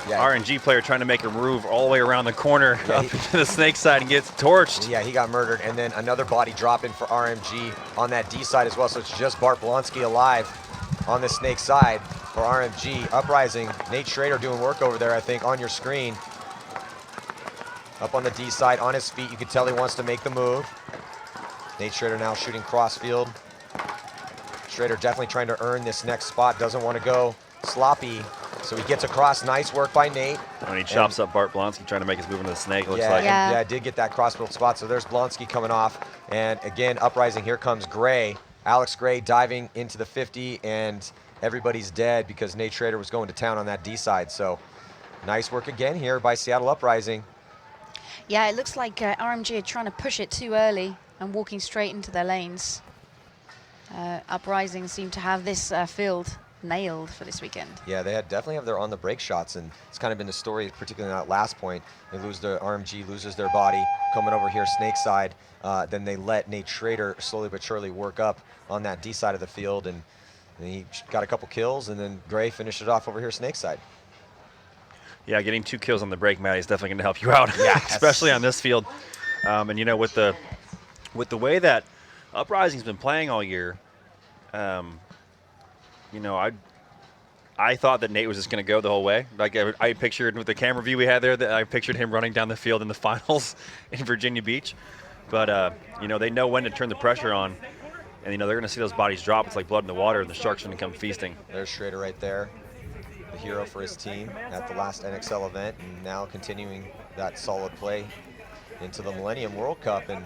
Yeah. RNG player trying to make a move all the way around the corner up to the snake side and gets torched. Yeah, he got murdered. And then another body drop in for RMG on that D side as well. So it's just Bart Blonsky alive on the snake side for RMG. Uprising, Nate Schrader doing work over there, I think, on your screen. Up on the D side, on his feet. You can tell he wants to make the move. Nate Schrader now shooting crossfield. Schrader definitely trying to earn this next spot, doesn't want to go sloppy, so he gets across. Nice work by Nate. When he chops up Bart Blonsky trying to make his move into the snake, looks Yeah, like. yeah, did get that cross-build spot, so there's Blonsky coming off. And again, Uprising, here comes Gray. Alex Gray diving into the 50, and everybody's dead because Nate Schrader was going to town on that D side. So nice work again here by Seattle Uprising. Yeah, it looks like RMG are trying to push it too early and walking straight into their lanes. Uprising seem to have this field nailed for this weekend. Yeah, they definitely have their on the break shots, and it's kind of been the story, particularly in that last point. They lose their RMG, loses their body, coming over here snake side. Then they let Nate Schrader slowly but surely work up on that D side of the field, and he got a couple kills, and then Gray finished it off over here snake side. Yeah, getting 2 kills on the break, Maddie, is definitely going to help you out, especially on this field. And you know, with the way that Uprising's been playing all year, you know, I thought that Nate was just going to go the whole way. Like I pictured with the camera view we had there, that I pictured him running down the field in the finals in Virginia Beach. But you know, they know when to turn the pressure on, and you know they're going to see those bodies drop. It's like blood in the water, and the Sharks are going to come feasting. There's Schrader right there, the hero for his team at the last NXL event, and now continuing that solid play into the Millennium World Cup. And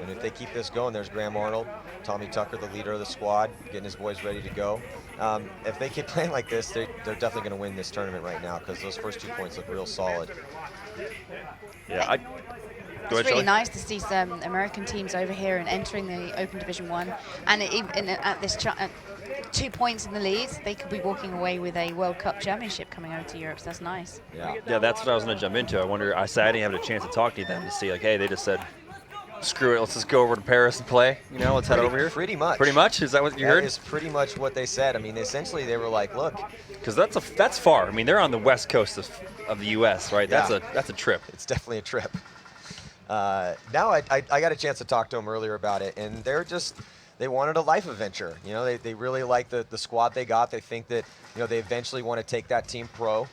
if they keep this going, there's Graham Arnold, Tommy Tucker, the leader of the squad, getting his boys ready to go. If they keep playing like this, they're definitely going to win this tournament right now, because those first 2 points look real solid. Yeah, It's really nice to see some American teams over here and entering the Open Division 1. And at this 2 points in the lead, they could be walking away with a World Cup championship coming over to Europe, so that's nice. Yeah, that's what I was going to jump into. I wonder, I didn't have a chance to talk to them to see, like, hey, they just said, screw it, let's just go over to Paris and play. You know, let's head over here. Pretty much. Pretty much? Is that what you heard? That is pretty much what they said. I mean, essentially they were like, look. Because that's far. I mean, they're on the west coast of the U.S., right? Yeah. That's a trip. It's definitely a trip. Now I got a chance to talk to them earlier about it, and they wanted a life adventure. You know, they really like the squad they got. They think that, you know, they eventually want to take that team pro.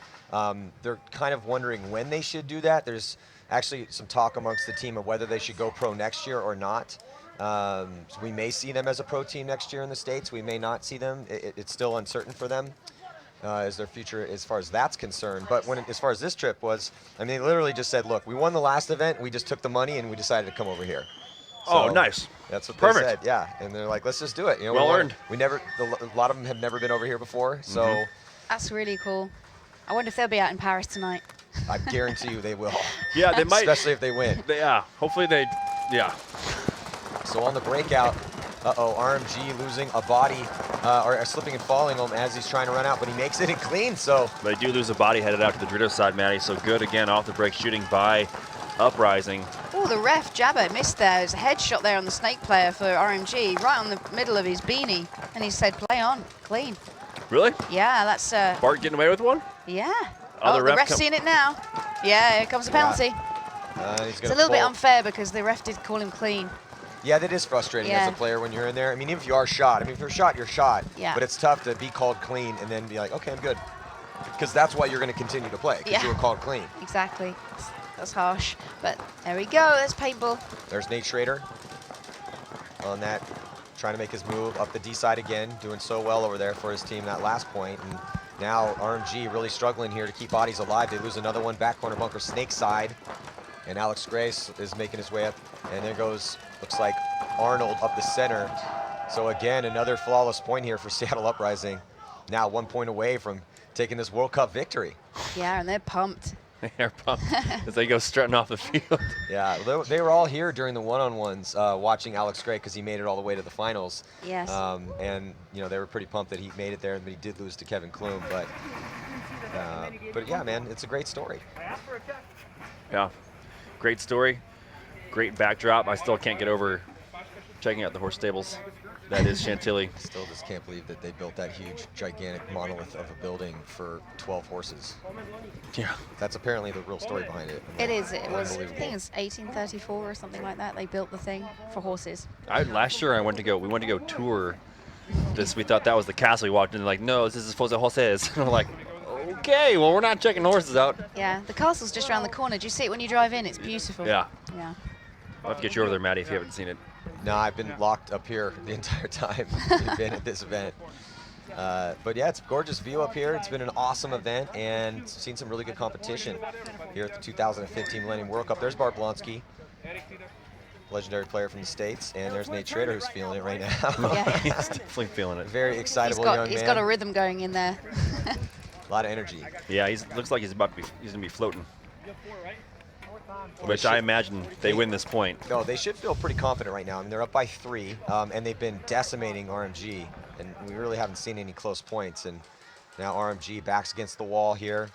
They're kind of wondering when they should do that. There's actually some talk amongst the team of whether they should go pro next year or not. So we may see them as a pro team next year in the States. We may not see them. It's still uncertain for them as their future as far as that's concerned. But as far as this trip was, I mean, they literally just said, look, we won the last event. We just took the money and we decided to come over here. So, nice. That's what Perfect. they said, yeah. And they're like, let's just do it. You know, well earned. A lot of them have never been over here before, so. That's really cool. I wonder if they'll be out in Paris tonight. I guarantee you they will. Yeah, they might. Especially if they win. Hopefully they, So on the breakout, RMG losing a body, or slipping and falling him as he's trying to run out, but he makes it in clean, so. They do lose a body headed out to the Drito side, Maddie, so good again off the break shooting by Uprising. Oh, the ref, Jabba, missed there. There's a headshot there on the snake player for RMG, right on the middle of his beanie, and he said, play on, clean. Really? Yeah, that's... Bart getting away with one? Yeah. Oh, the ref's seeing it now. Yeah, here comes the penalty. He's It's a little bit unfair because the ref did call him clean. Yeah, that is frustrating as a player when you're in there. I mean, even if you are shot, if you're shot, you're shot. Yeah. But it's tough to be called clean and then be like, okay, I'm good. Because that's why you're going to continue to play, because you were called clean. Exactly. That's harsh. But there we go. There's paintball. There's Nate Schrader on that, trying to make his move up the D side again, doing so well over there for his team that last point. And now RMG really struggling here to keep bodies alive. They lose another one, back corner bunker, snake side. And Alex Grace is making his way up. And there goes, looks like Arnold up the center. So again, another flawless point here for Seattle Uprising. Now 1 point away from taking this World Cup victory. Yeah, and they're pumped. They're pumped as they go strutting off the field. Yeah, they were all here during the one-on-ones watching Alex Gray because he made it all the way to the finals. Yes. And, you know, they were pretty pumped that he made it there, but he did lose to Kevin Klum. But yeah, man, it's a great story. Yeah, great story, great backdrop. I still can't get over checking out the horse stables. That is Chantilly. Still just can't believe that they built that huge, gigantic monolith of a building for 12 horses. Yeah. That's apparently the real story behind it. It is. It was, I think it's 1834 or something like that. They built the thing for horses. Last year we went to go tour this. We thought that was the castle. We walked in like, no, this is for the horses. And we're like, okay, well, we're not checking horses out. Yeah, the castle's just around the corner. Do you see it when you drive in? It's beautiful. Yeah. Yeah. I'll have to get you over there, Maddie, if you haven't seen it. No, I've been locked up here the entire time we've been at this event. But yeah, it's a gorgeous view up here. It's been an awesome event and seen some really good competition here at the 2015 Millennium World Cup. There's Bart Blonsky, legendary player from the States, and there's Nate Schrader who's feeling it right now. Yeah. He's definitely feeling it. Very excitable young man. He's got a rhythm going in there. A lot of energy. Yeah, looks like he's gonna be floating. Which I imagine they win this point. No, they should feel pretty confident right now. I mean, they're up by 3, and they've been decimating RMG, and we really haven't seen any close points. And now RMG backs against the wall here.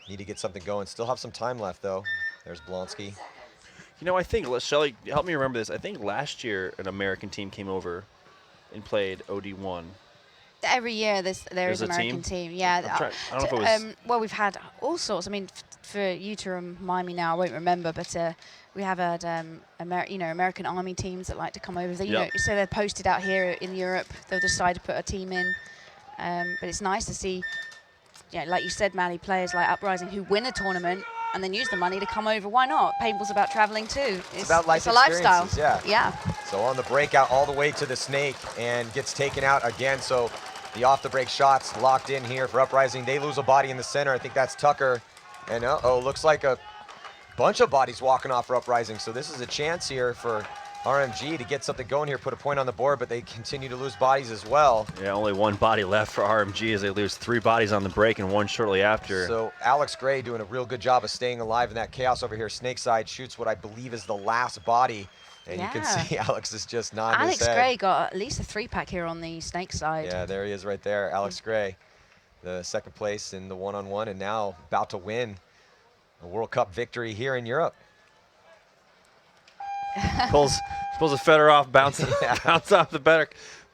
Need to get something going. Still have some time left, though. There's Blonsky. You know, I think, Shelly, help me remember this. I think last year an American team came over and played OD1. Every year there is an American team. Yeah. I don't know if it was. Well, we've had all sorts. I mean, for you to remind me now, I won't remember, but we have had American Army teams that like to come over. So they're posted out here in Europe. They'll decide to put a team in. But it's nice to see, like you said, Maddie, players like Uprising who win a tournament and then use the money to come over. Why not? Paintball's about traveling too. It's about life a lifestyle. Yeah. Yeah. So on the breakout all the way to the snake and gets taken out again. So the off the break shots locked in here for Uprising. They lose a body in the center. I think that's Tucker. And looks like a bunch of bodies walking off for Uprising. So this is a chance here for RMG to get something going here, put a point on the board, but they continue to lose bodies as well. Yeah, only 1 body left for RMG as they lose 3 bodies on the break and 1 shortly after. So Alex Gray doing a real good job of staying alive in that chaos over here. Snakeside shoots what I believe is the last body. And you can see Alex is just nodding his head. Alex Gray got at least a 3-pack here on the snake side. Yeah, there he is right there. Alex Gray, the 2nd place in the one-on-one, and now about to win a World Cup victory here in Europe. Pulls a Fedorov bounce off the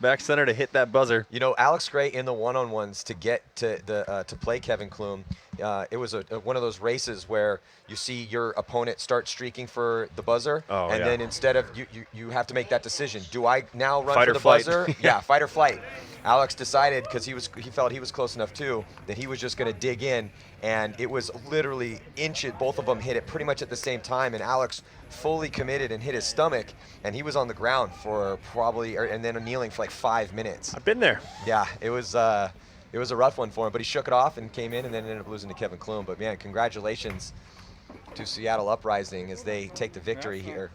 back center to hit that buzzer. You know, Alex Gray in the one-on-ones to get to the to play Kevin Klum. It was one of those races where you see your opponent start streaking for the buzzer, and then instead of you have to make that decision. Do I now run fight for the buzzer? Yeah, fight or flight. Alex decided, because he felt he was close enough too, that he was just going to dig in, and it was literally inches. Both of them hit it pretty much at the same time, and Alex fully committed and hit his stomach, and he was on the ground for and then kneeling for like 5 minutes. I've been there. Yeah, it was a rough one for him, but he shook it off and came in, and then ended up losing to Kevin Klum. But man, congratulations to Seattle Uprising as they take the victory here.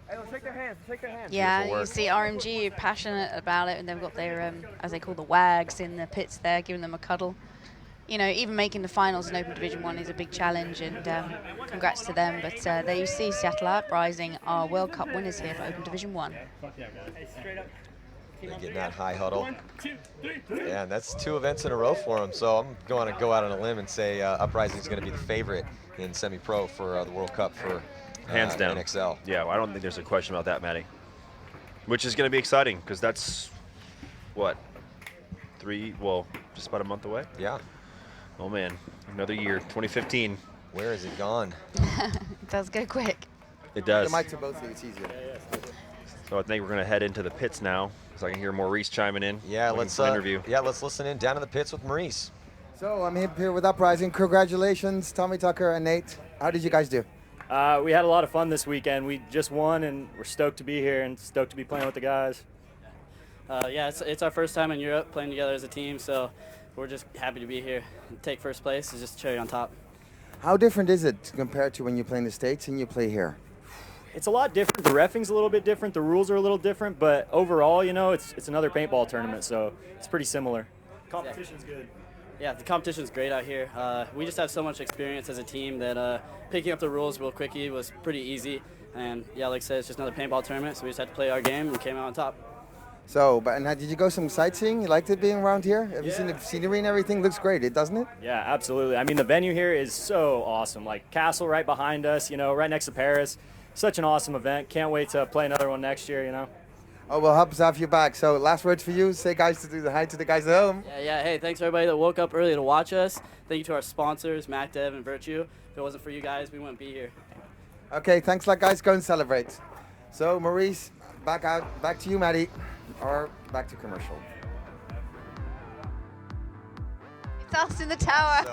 Hey, let's shake their hands. Yeah, you see RMG passionate about it, and they've got their, as they call the wags in the pits there, giving them a cuddle. You know, even making the finals in Open Division 1 is a big challenge, and congrats to them. But there you see Seattle Uprising are World Cup winners here for Open Division 1. They're getting that high huddle. Yeah, and that's 2 events in a row for them. So I'm going to go out on a limb and say Uprising is going to be the favorite in semi-pro for the World Cup for hands down NXL. Yeah, well, I don't think there's a question about that, Maddie. Which is going to be exciting because that's what, just about a month away. Yeah. Oh man, another year, 2015. Where is it gone? It does go quick. It does. The mics are both, so it's easier. So I think we're going to head into the pits now, so I can hear Maurice chiming in. Yeah, let's interview. Yeah, let's listen in down in the pits with Maurice. So I'm here with Uprising. Congratulations, Tommy Tucker and Nate. How did you guys do? We had a lot of fun this weekend. We just won, and we're stoked to be here and stoked to be playing with the guys. Yeah, it's our first time in Europe playing together as a team, so we're just happy to be here. And take first place is just cherry on top. How different is it compared to when you play in the States and you play here? It's a lot different. The reffing's a little bit different. The rules are a little different, but overall, you know, it's another paintball tournament, so it's pretty similar. Competition's good. Yeah, the competition's great out here. We just have so much experience as a team that picking up the rules real quickly was pretty easy. And yeah, like I said, it's just another paintball tournament, so we just had to play our game and came out on top. So, but now, did you go some sightseeing? You liked it being around here? Have you seen the scenery and everything? Looks great, doesn't it? Yeah, absolutely. I mean, the venue here is so awesome. Like, castle right behind us, you know, right next to Paris. Such an awesome event. Can't wait to play another one next year, you know. Oh, well, help us have you back. So, last words for you. Say, guys, to do the hi to the guys at home. Yeah. Hey, thanks everybody that woke up early to watch us. Thank you to our sponsors, MacDev and Virtue. If it wasn't for you guys, we wouldn't be here. Okay, thanks a lot, guys. Go and celebrate. So, Maurice, back to you, Maddie, or back to commercial. It's us in the tower.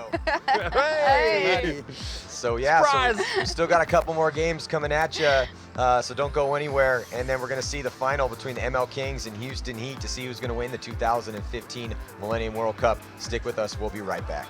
Hey! So yeah, so we still got a couple more games coming at you So don't go anywhere. And then we're going to see the final between the ML Kings and Houston Heat to see who's going to win the 2015 Millennium World Cup. Stick with us. We'll be right back.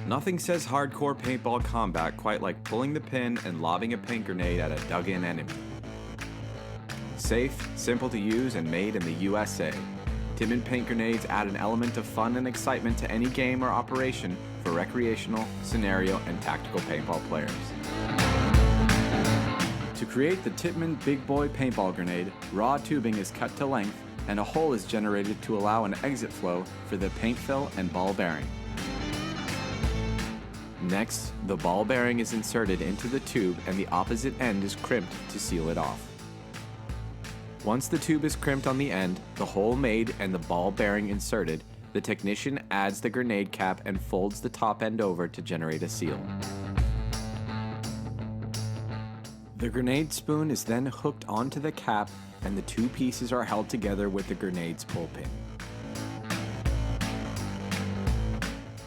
Nothing says hardcore paintball combat quite like pulling the pin and lobbing a paint grenade at a dug-in enemy. Safe, simple to use, and made in the USA. Timin paint grenades add an element of fun and excitement to any game or operation for recreational, scenario, and tactical paintball players. To create the Tippmann Big Boy paintball grenade, raw tubing is cut to length and a hole is generated to allow an exit flow for the paint fill and ball bearing. Next, the ball bearing is inserted into the tube and the opposite end is crimped to seal it off. Once the tube is crimped on the end, the hole made, and the ball bearing inserted, the technician adds the grenade cap and folds the top end over to generate a seal. The grenade spoon is then hooked onto the cap and the two pieces are held together with the grenade's pull pin.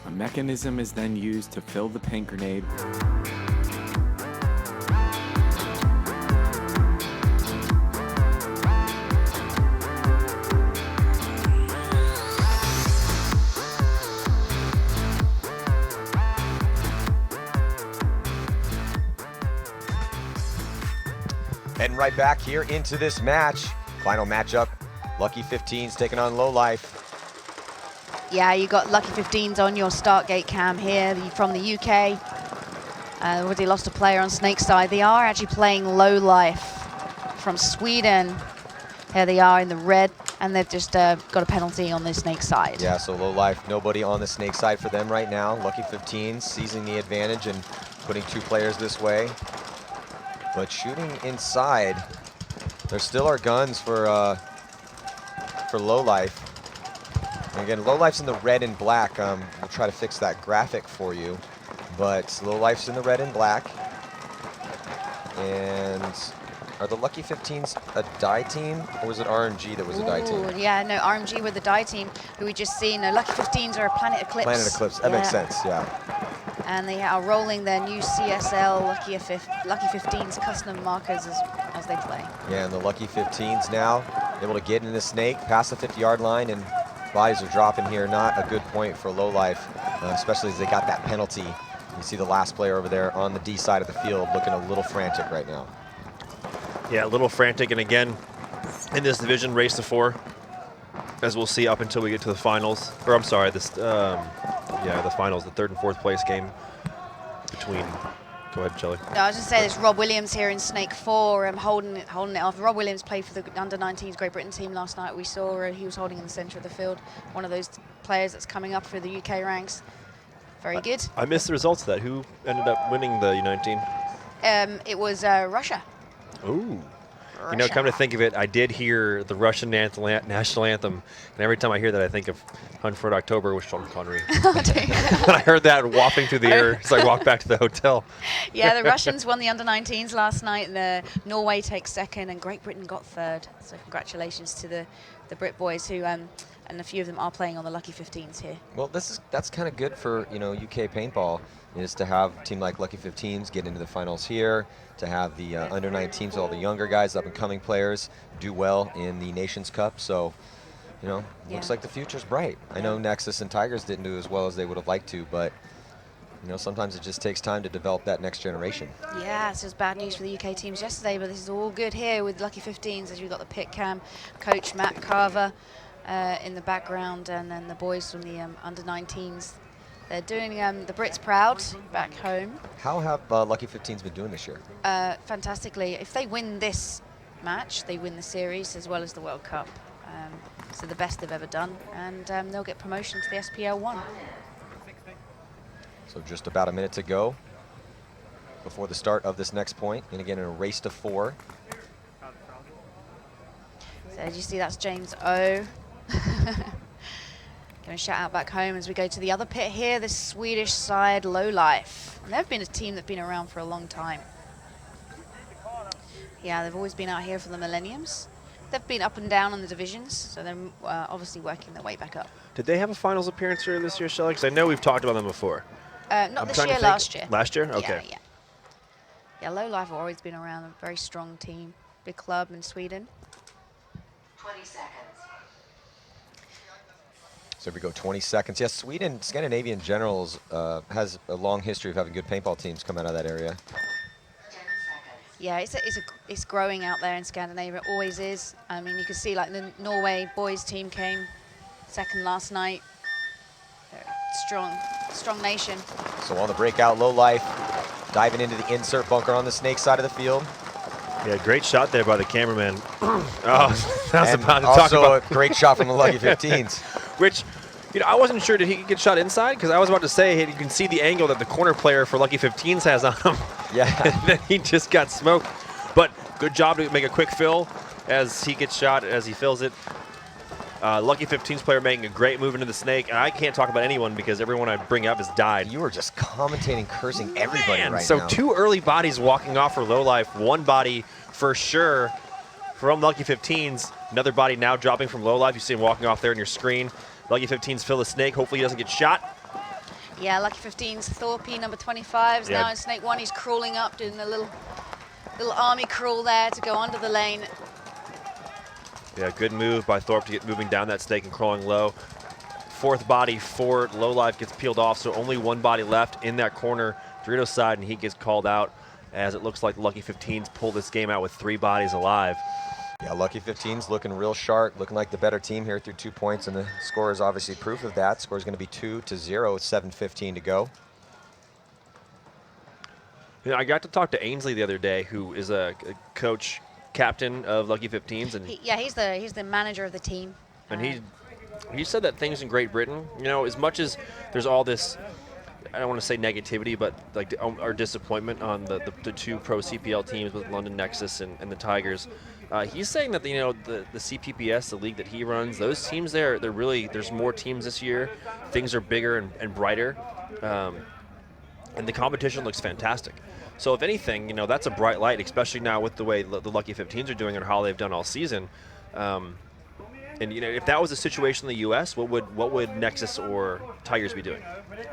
A mechanism is then used to fill the paint grenade. Heading right back here into this match. Final matchup, Lucky 15's taking on Low Life. Yeah, you got Lucky 15s on your start gate cam here from the UK. Already lost a player on Snake's side. They are actually playing Low Life from Sweden. Here they are in the red, and they've just got a penalty on the Snake side. Yeah, so Low Life, nobody on the Snake side for them right now. Lucky 15's seizing the advantage and putting two players this way. But shooting inside, there still are guns for Low Life. And again, Low Life's in the red and black. We'll try to fix that graphic for you. But Low Life's in the red and black. And are the Lucky 15s a die team, or was it RMG that was a die team? Yeah, no, RMG were the die team, who we just seen. Lucky 15s are a Planet Eclipse. Planet Eclipse, that makes sense, yeah. And they are rolling their new CSL Lucky 15s custom markers as they play. Yeah, and the Lucky 15s now able to get in the Snake past the 50-yard line, and bodies are dropping here. Not a good point for Low Life, especially as they got that penalty. You see the last player over there on the D side of the field looking a little frantic right now. Yeah, a little frantic, and again, in this division, race to 4, as we'll see up until we get to the finals. Or I'm sorry, this. Yeah, the finals, the 3rd and 4th place game between. Go ahead, Shelley. No, I was just saying this Rob Williams here in Snake 4, holding it off. Rob Williams played for the under-19s Great Britain team last night. We saw he was holding in the centre of the field. One of those players that's coming up for the UK ranks. Very good. I missed the results of that. Who ended up winning the U19? It was Russia. Ooh. You know, come to think of it, I did hear the Russian national anthem, and every time I hear that, I think of Hunt for October with Sean Connery. And I heard that wafting through the air as I walked back to the hotel. Yeah, the Russians won the under-19s last night, and Norway takes 2nd, and Great Britain got 3rd. So congratulations to the Brit boys, who and a few of them are playing on the Lucky 15s here. Well, that's kind of good for UK paintball, is to have a team like Lucky 15s get into the finals here, to have the under-19s, all the younger guys, up-and-coming players, do well in the Nations Cup. So, looks like the future's bright. I know Nexus and Tigers didn't do as well as they would have liked to, but sometimes it just takes time to develop that next generation. Yeah, so it's bad news for the UK teams yesterday, but this is all good here with Lucky 15s, as you've got the pit cam coach Matt Carver in the background, and then the boys from the under-19s. They're doing the Brits proud back home. How have Lucky 15s been doing this year? Fantastically. If they win this match, they win the series as well as the World Cup. So the best they've ever done, and they'll get promotion to the SPL 1. So just about a minute to go before the start of this next point, and again in a race to 4. So as you see, that's James O. Going to shout out back home as we go to the other pit here, the Swedish side, Low Life. And they've been a team that's been around for a long time. Yeah, they've always been out here for the Millenniums. They've been up and down in the divisions, so they're obviously working their way back up. Did they have a finals appearance here this year, Shelley? Because I know we've talked about them before. Not this year, last year. Last year? Okay. Yeah, Low Life have always been around, a very strong team. Big club in Sweden. 20 seconds. So we go 20 seconds. Yes, Sweden, Scandinavian generals, has a long history of having good paintball teams come out of that area. Yeah, it's growing out there in Scandinavia. It always is. I mean, you can see like the Norway boys team came second last night. Strong nation. So on the breakout, Low Life diving into the insert bunker on the snake side of the field. Yeah, great shot there by the cameraman. I was And about to talk also about a great shot from the Lucky 15s. Which, you know, I wasn't sure did he get shot inside, because I was about to say you can see the angle that the corner player for Lucky 15s has on him. Yeah. And then he just got smoked. But good job to make a quick fill as he gets shot, as he fills it. Lucky 15s player making a great move into the snake, and I can't talk about anyone because everyone I bring up has died. You were just commentating, cursing everybody right so now. So 2 early bodies walking off for Low Life, 1 body for sure from Lucky 15s. Another body now dropping from Low Life. You see him walking off there on your screen. Lucky 15s fill the snake. Hopefully he doesn't get shot. Yeah, Lucky 15's Thorpe, number 25, is Yeah. now in Snake 1. He's crawling up, doing the little army crawl there to go under the lane. Yeah, good move by Thorpe to get moving down that snake and crawling low. 4th body for Low Life gets peeled off, so only 1 body left in that corner, Dorito's side, and he gets called out as it looks like Lucky 15s pull this game out with 3 bodies alive. Yeah, Lucky 15's looking real sharp, looking like the better team here through 2 points, and the score is obviously proof of that. Score is going to be 2-0 with 7:15 to go. You know, I got to talk to Ainsley the other day, who is a coach, captain of Lucky 15s, and He's the manager of the team. And he said that things in Great Britain, you know, as much as there's all this, I don't want to say negativity, but like our disappointment on the 2 pro CPL teams with London Nexus and the Tigers, he's saying that the CPPS, the league that he runs, those teams they're really, there's more teams this year. Things are bigger and brighter, and the competition looks fantastic. So if anything, you know, that's a bright light, especially now with the way the Lucky 15s are doing and how they've done all season. And you know, if that was a situation in the U.S., what would Nexus or Tigers be doing?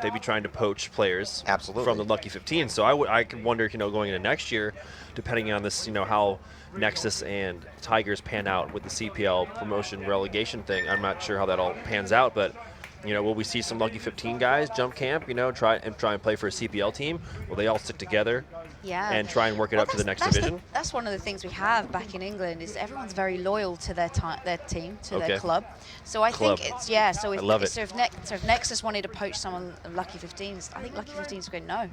They'd be trying to poach players from the Lucky 15. So I could wonder, you know, going into next year, depending on this, you know, how Nexus and Tigers pan out with the CPL promotion relegation thing. I'm not sure how that all pans out, but you know, will we see some Lucky 15 guys jump camp, you know, try and play for a CPL team? Will they all stick together and try and work it up to the next division? That's one of the things we have back in England is everyone's very loyal to their team, to their club. So I think it's, so if Nexus wanted to poach someone of Lucky 15s, I think Lucky 15s would go, no,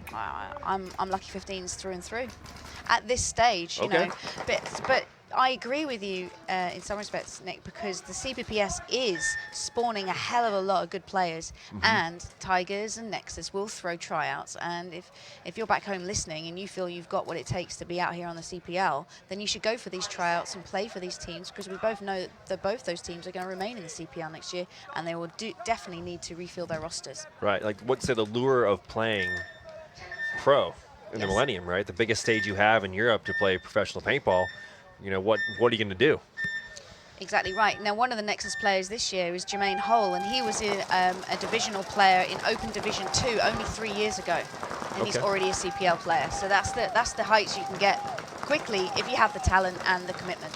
I'm Lucky 15s through and through. At this stage, you know, but I agree with you in some respects, Nick, because the CPPS is spawning a hell of a lot of good players, and Tigers and Nexus will throw tryouts. And if you're back home listening and you feel you've got what it takes to be out here on the CPL, then you should go for these tryouts and play for these teams, because we both know that both those teams are going to remain in the CPL next year, and they will definitely need to refill their rosters. Right, like what's the lure of playing pro in the Millennium, right? The biggest stage you have in Europe to play professional paintball. You know, what are you going to do? Exactly right. Now, one of the Nexus players this year is Jermaine Hole, and he was a divisional player in Open Division 2 only 3 years ago, and he's already a CPL player. So that's the heights you can get quickly if you have the talent and the commitment.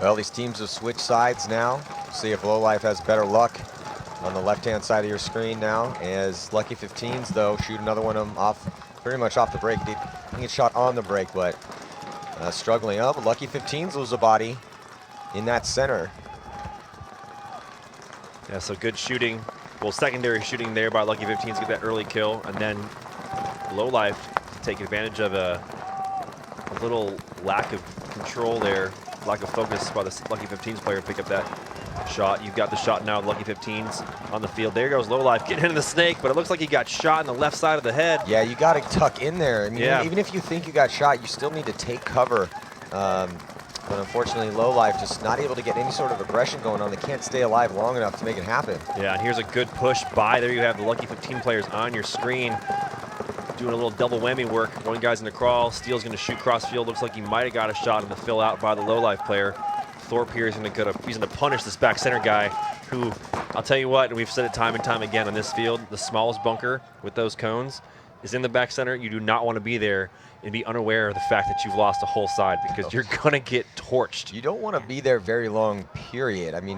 Well, these teams have switched sides now. See if Low Life has better luck on the left-hand side of your screen now, as Lucky 15s, though, shoot another one of them off, pretty much off the break. He didn't get shot on the break, but struggling up. Lucky 15s lose a body in that center. Yeah, so good shooting. Well, secondary shooting there by Lucky 15s, get that early kill, and then Low Life to take advantage of a little lack of control there, lack of focus by the Lucky 15s player to pick up that shot. You've got the shot now, Lucky 15s on the field. There goes Low Life getting into the snake, but it looks like he got shot in the left side of the head. Yeah, you got to tuck in there. I mean, even if you think you got shot, you still need to take cover. But unfortunately, Low Life just not able to get any sort of aggression going on. They can't stay alive long enough to make it happen. Yeah, and here's a good push by. There you have the Lucky 15 players on your screen doing a little double whammy work. One guy's in the crawl. Steele's going to shoot cross field. Looks like he might have got a shot in the fill out by the Low Life player. Thorpe here is going to punish this back center guy, who, I'll tell you what, and we've said it time and time again on this field, the smallest bunker with those cones is in the back center, you do not want to be there and be unaware of the fact that you've lost a whole side because you're going to get torched. You don't want to be there very long, period. I mean,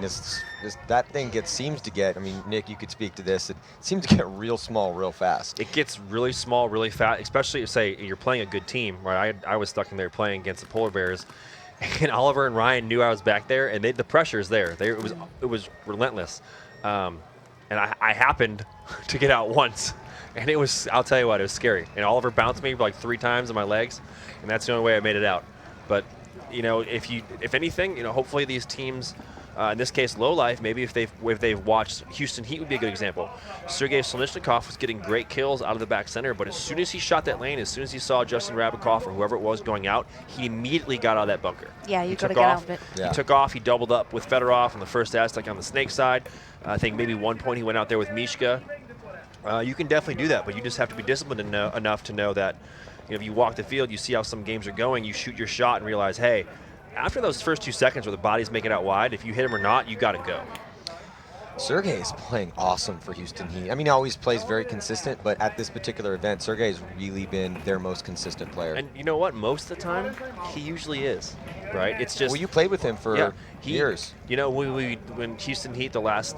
that thing seems to get, I mean, Nick, you could speak to this, it seems to get real small real fast. It gets really small really fast, especially if, say, you're playing a good team. Right? I was stuck in there playing against the Polar Bears, and Oliver and Ryan knew I was back there, and the pressure's there. It was relentless. And I happened to get out once. And I'll tell you what, it was scary. And Oliver bounced me like 3 times on my legs, and that's the only way I made it out. But, you know, if anything, you know, hopefully these teams, in this case, Low Life, maybe if they've watched Houston Heat would be a good example. Sergei Solnishnikov was getting great kills out of the back center, but as soon as he shot that lane, as soon as he saw Justin Rabikoff or whoever it was going out, he immediately got out of that bunker. Yeah, you got to get out of it. Yeah. He took off, he doubled up with Fedorov on the first Aztec on the snake side. I think maybe one point he went out there with Mishka. You can definitely do that, but you just have to be disciplined enough to know that, you know, if you walk the field, you see how some games are going, you shoot your shot and realize, hey, after those first 2 seconds where the body's making it out wide, if you hit him or not, you got to go. Sergei is playing awesome for Houston Heat. I mean, he always plays very consistent, but at this particular event, Sergei has really been their most consistent player. And you know what? Most of the time, he usually is, right? It's just. Well, you played with him for years. You know, when Houston Heat, the last.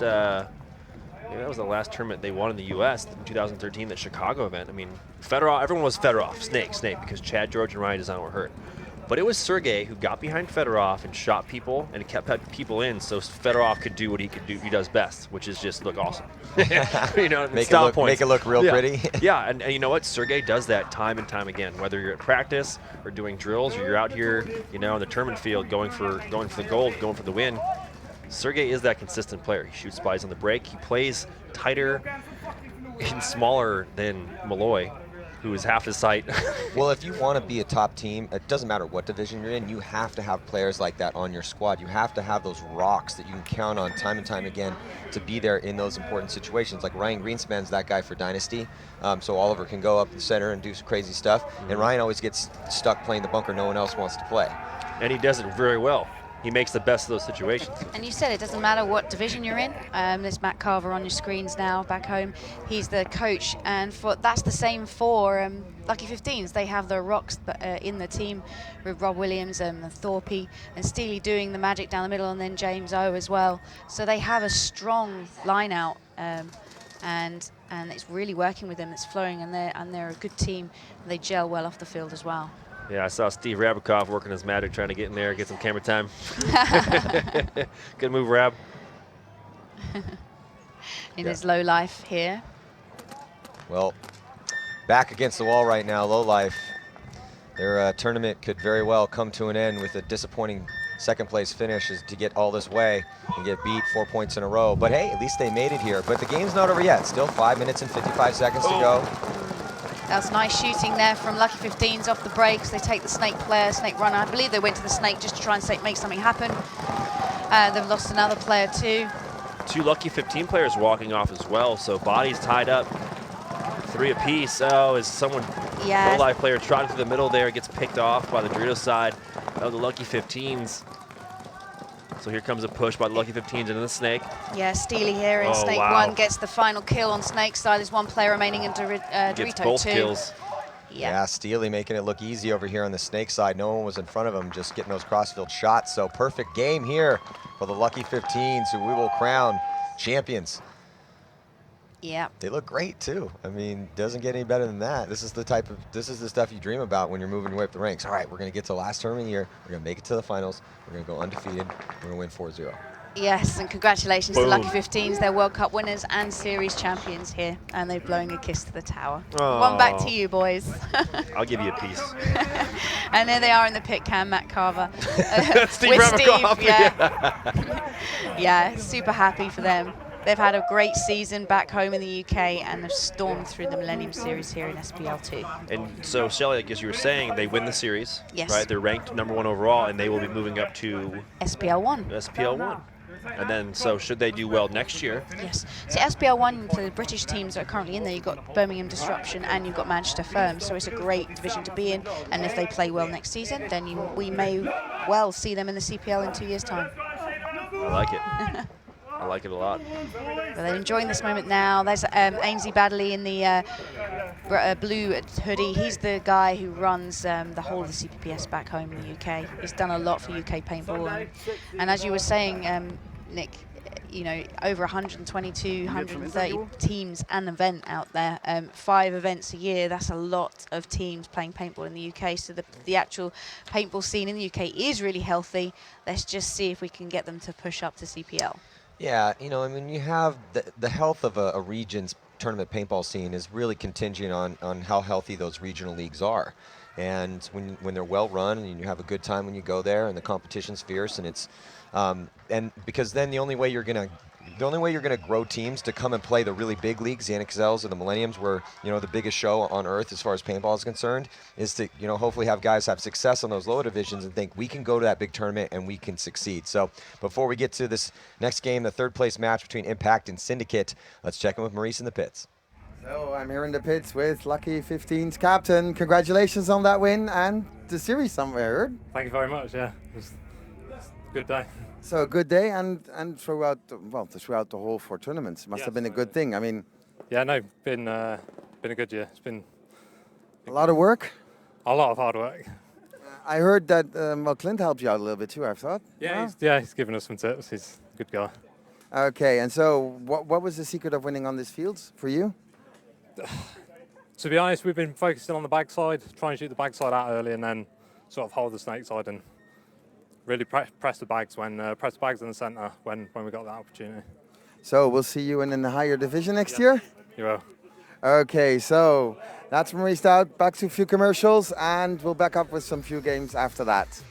That was the last tournament they won in the U.S. in 2013, the Chicago event. I mean, Fedorov, everyone was Fedorov, Snake, because Chad, George, and Ryan Design were hurt. But it was Sergei who got behind Fedorov and shot people and kept people in so Fedorov could do what he does best, which is just look awesome. You know, make it look real pretty. Yeah, and you know what? Sergei does that time and time again. Whether you're at practice or doing drills or you're out here, you know, on the tournament field going for the gold, going for the win. Sergei is that consistent player. He shoots spies on the break. He plays tighter and smaller than Malloy, who is half his height. Well, if you want to be a top team, it doesn't matter what division you're in, you have to have players like that on your squad. You have to have those rocks that you can count on time and time again to be there in those important situations. Like Ryan Greenspan's that guy for Dynasty, so Oliver can go up the center and do some crazy stuff, and Ryan always gets stuck playing the bunker no one else wants to play. And he does it very well. He makes the best of those situations. And you said it doesn't matter what division you're in. There's Matt Carver on your screens now back home. He's the coach, and that's the same for Lucky 15s. They have the rocks in the team with Rob Williams and Thorpe and Steely doing the magic down the middle, and then James O as well. So they have a strong line out, and it's really working with them. It's flowing, and they're a good team. They gel well off the field as well. Yeah, I saw Steve Rabikoff working his magic, trying to get in there, get some camera time. Good move, Rab. In his Low Life here. Well, back against the wall right now, Low Life. Their tournament could very well come to an end with a disappointing second-place finish to get all this way and get beat 4 points in a row. But hey, at least they made it here. But the game's not over yet. Still 5 minutes and 55 seconds to go. That's nice shooting there from Lucky 15s off the breaks. They take the snake runner. I believe they went to the snake just to try and make something happen. They've lost another player too. 2 Lucky 15 players walking off as well, so bodies tied up. 3 apiece. Oh, is someone, yeah. Low Life player trotting through the middle there, gets picked off by the Doritos side of the Lucky 15s. So here comes a push by the Lucky 15s into the snake. Yeah, Steely here in snake 1 gets the final kill on snake side. There's 1 player remaining in Dorito Gets both 2. kills. Yeah, Steely making it look easy over here on the snake side. No one was in front of him, just getting those crossfield shots. So perfect game here for the Lucky 15s, who we will crown champions. Yeah. They look great too. I mean, doesn't get any better than that. This is the stuff you dream about when you're moving your way up the ranks. All right, we're gonna get to the last tournament of the year. We're gonna make it to the finals. We're gonna go undefeated. We're gonna win 4-0. Yes, and congratulations to Lucky 15s. They're World Cup winners and series champions here, and they're blowing a kiss to the tower. Aww. 1 back to you, boys. I'll give you a piece. And there they are in the pit cam, Matt Carver. Steve with Rabikoff. Steve, yeah. Yeah, super happy for them. They've had a great season back home in the UK, and they've stormed through the Millennium Series here in SPL 2. And so, Shelly, like as you were saying, they win the series. Yes. Right? They're ranked #1 overall, and they will be moving up to SPL 1. SPL 1. And then, so should they do well next year? Yes. So SPL 1, for the British teams that are currently in there, you've got Birmingham Disruption and you've got Manchester Firm. So it's a great division to be in. And if they play well next season, then we may well see them in the CPL in 2 years' time. I like it. I like it a lot. But they're enjoying this moment now. There's Ainsley Baddeley in the blue hoodie. He's the guy who runs the whole of the CPPS back home in the UK. He's done a lot for UK paintball, and as you were saying, Nick, you know, over 122, 130 teams and event out there. 5 events a year, that's a lot of teams playing paintball in the UK. So the actual paintball scene in the UK is really healthy. Let's just see if we can get them to push up to CPL. Yeah, you know, I mean, you have the health of a region's tournament paintball scene is really contingent on how healthy those regional leagues are. And when they're well run and you have a good time when you go there and the competition's fierce and it's and because then the only way you're gonna grow teams to come and play the really big leagues, the NXLs or the Millenniums, where, you know, the biggest show on earth as far as paintball is concerned, is to, you know, hopefully have guys have success on those lower divisions and think we can go to that big tournament and we can succeed. So before we get to this next game, the 3rd place match between Impact and Syndicate, let's check in with Maurice in the pits. So I'm here in the pits with Lucky 15's captain. Congratulations on that win and the series somewhere. Thank you very much. Yeah, it was a good day. So a good day and throughout the whole 4 tournaments must have been a good thing. I mean, yeah, no, been a good year. It's been a lot of work. A lot of hard work. I heard that well, Clint helped you out a little bit too, I thought. Yeah, he's given us some tips. He's a good guy. Okay, and so what was the secret of winning on these fields for you? To be honest, we've been focusing on the backside, trying to shoot the backside out early, and then sort of hold the snake side and really press the bags in the centre when we got that opportunity. So we'll see you in the higher division next year? You will. Okay, so that's Maurice Stout. Back to a few commercials, and we'll back up with some few games after that.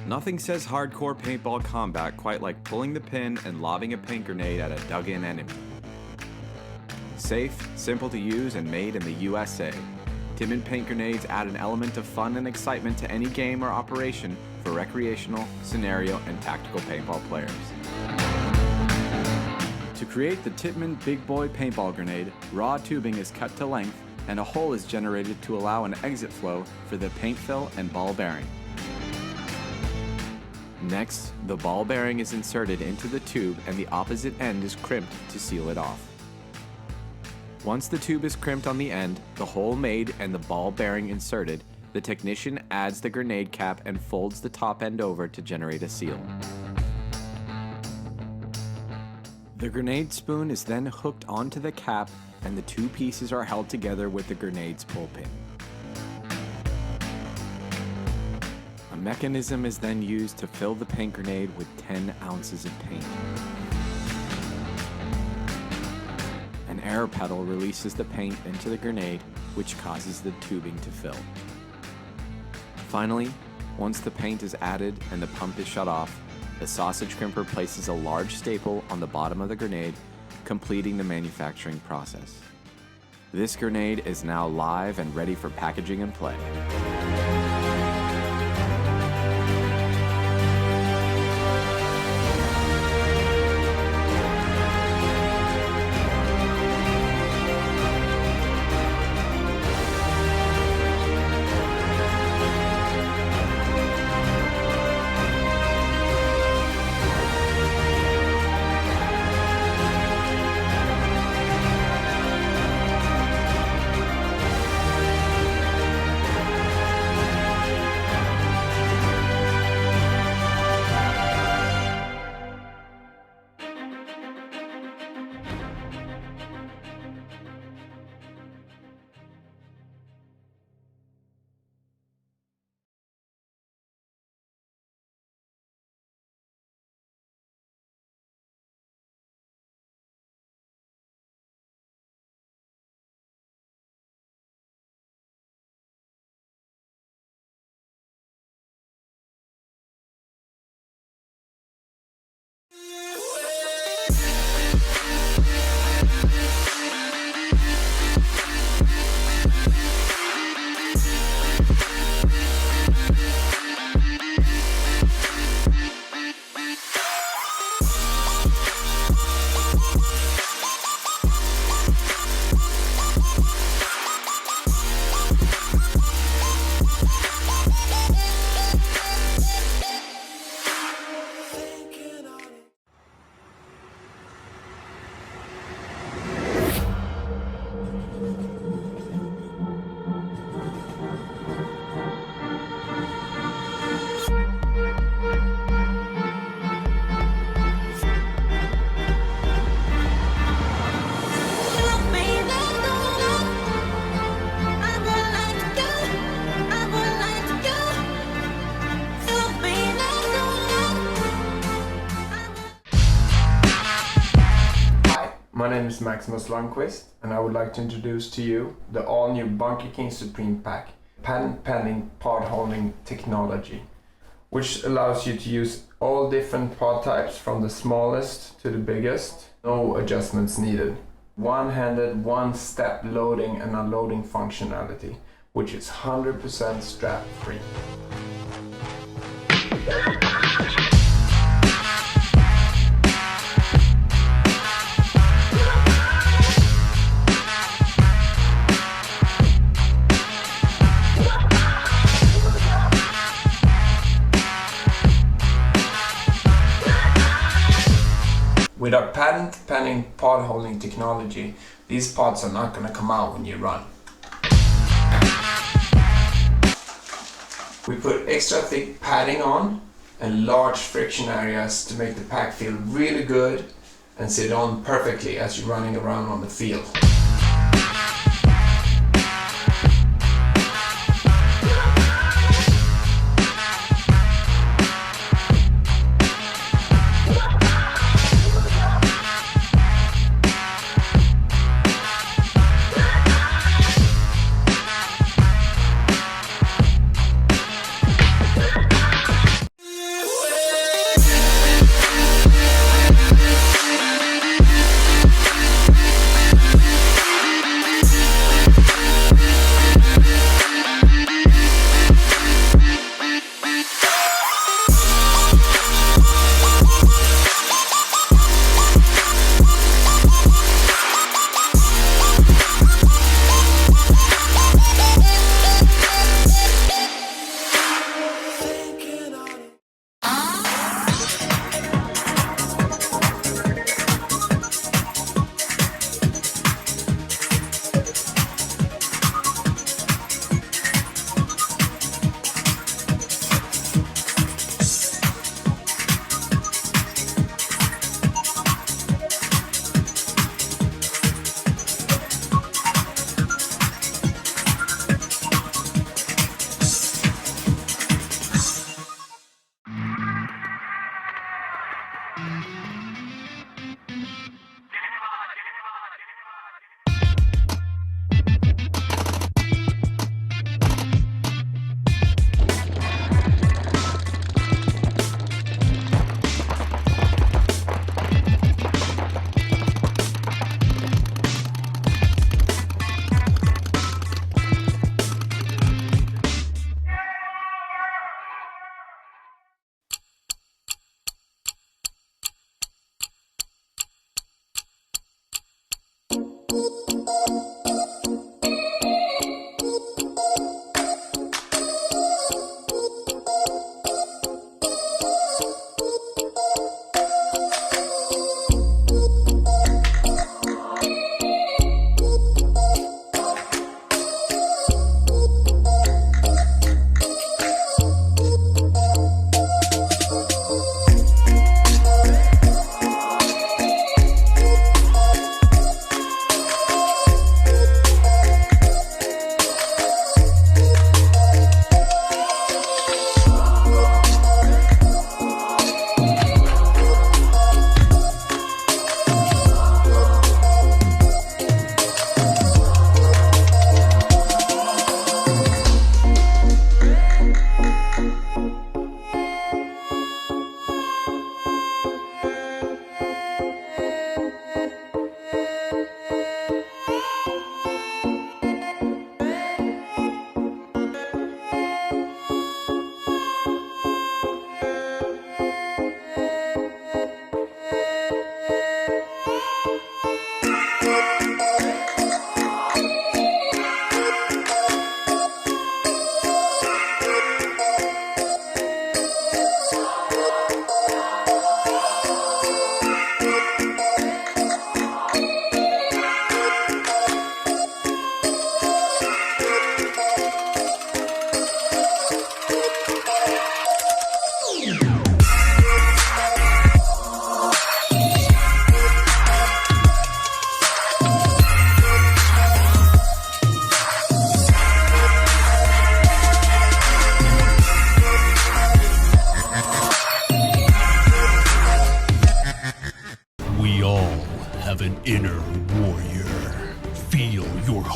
Nothing says hardcore paintball combat quite like pulling the pin and lobbing a paint grenade at a dug-in enemy. Safe, simple to use, and made in the USA. Timin paint grenades add an element of fun and excitement to any game or operation for recreational, scenario, and tactical paintball players. To create the Tippmann Big Boy paintball grenade, raw tubing is cut to length and a hole is generated to allow an exit flow for the paint fill and ball bearing. Next, the ball bearing is inserted into the tube and the opposite end is crimped to seal it off. Once the tube is crimped on the end, the hole made, and the ball bearing inserted, the technician adds the grenade cap and folds the top end over to generate a seal. The grenade spoon is then hooked onto the cap and the two pieces are held together with the grenade's pull pin. A mechanism is then used to fill the paint grenade with 10 ounces of paint. An air pedal releases the paint into the grenade, which causes the tubing to fill. Finally, once the paint is added and the pump is shut off, the sausage crimper places a large staple on the bottom of the grenade, completing the manufacturing process. This grenade is now live and ready for packaging and play. My name is Maximus Lundqvist, and I would like to introduce to you the all-new Bunker King Supreme Pack, patent-pending pod-holding technology, which allows you to use all different pod types from the smallest to the biggest, no adjustments needed. One-handed, one-step loading and unloading functionality, which is 100% strap-free. With our patent-pending pod-holding technology, these pods are not going to come out when you run. We put extra thick padding on and large friction areas to make the pack feel really good and sit on perfectly as you're running around on the field.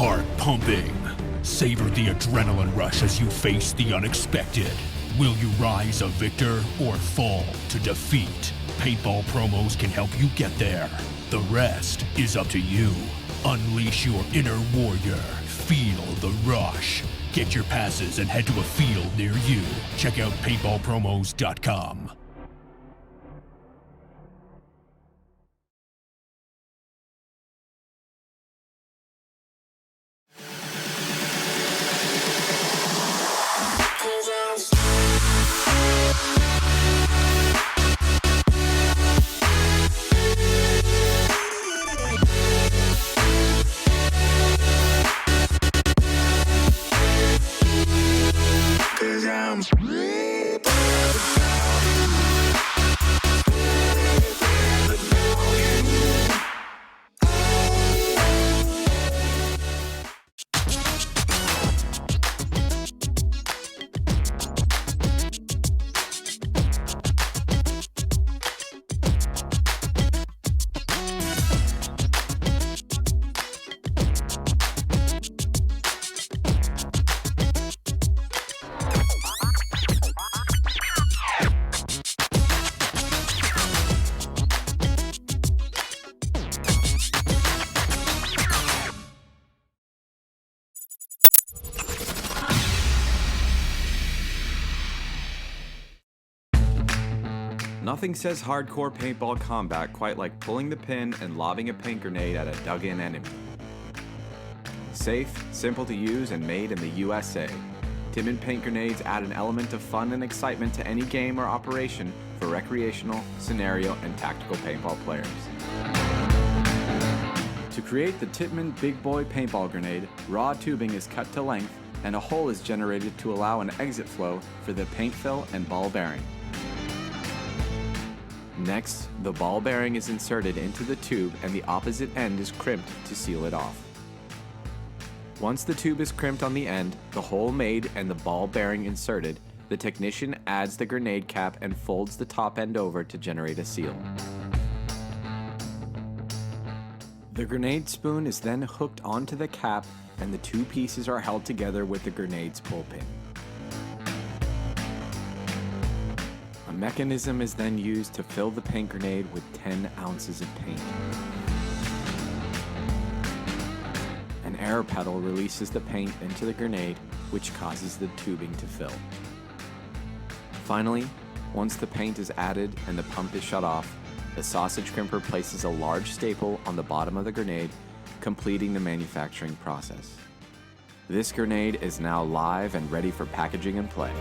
heart pumping. Savor the adrenaline rush as you face the unexpected. Will you rise a victor or fall to defeat? Paintball promos can help you get there. The rest is up to you. Unleash your inner warrior. Feel the rush. Get your passes and head to a field near you. Check out paintballpromos.com. Nothing says hardcore paintball combat quite like pulling the pin and lobbing a paint grenade at a dug-in enemy. Safe, simple to use, and made in the USA. Timin paint grenades add an element of fun and excitement to any game or operation for recreational, scenario, and tactical paintball players. To create the Tittman Big Boy paintball grenade, raw tubing is cut to length and a hole is generated to allow an exit flow for the paint fill and ball bearing. Next, the ball bearing is inserted into the tube and the opposite end is crimped to seal it off. Once the tube is crimped on the end, the hole made and the ball bearing inserted, the technician adds the grenade cap and folds the top end over to generate a seal. The grenade spoon is then hooked onto the cap and the two pieces are held together with the grenade's pull pin. A mechanism is then used to fill the paint grenade with 10 ounces of paint. An air pedal releases the paint into the grenade, which causes the tubing to fill. Finally, once the paint is added and the pump is shut off, the sausage crimper places a large staple on the bottom of the grenade, completing the manufacturing process. This grenade is now live and ready for packaging and play.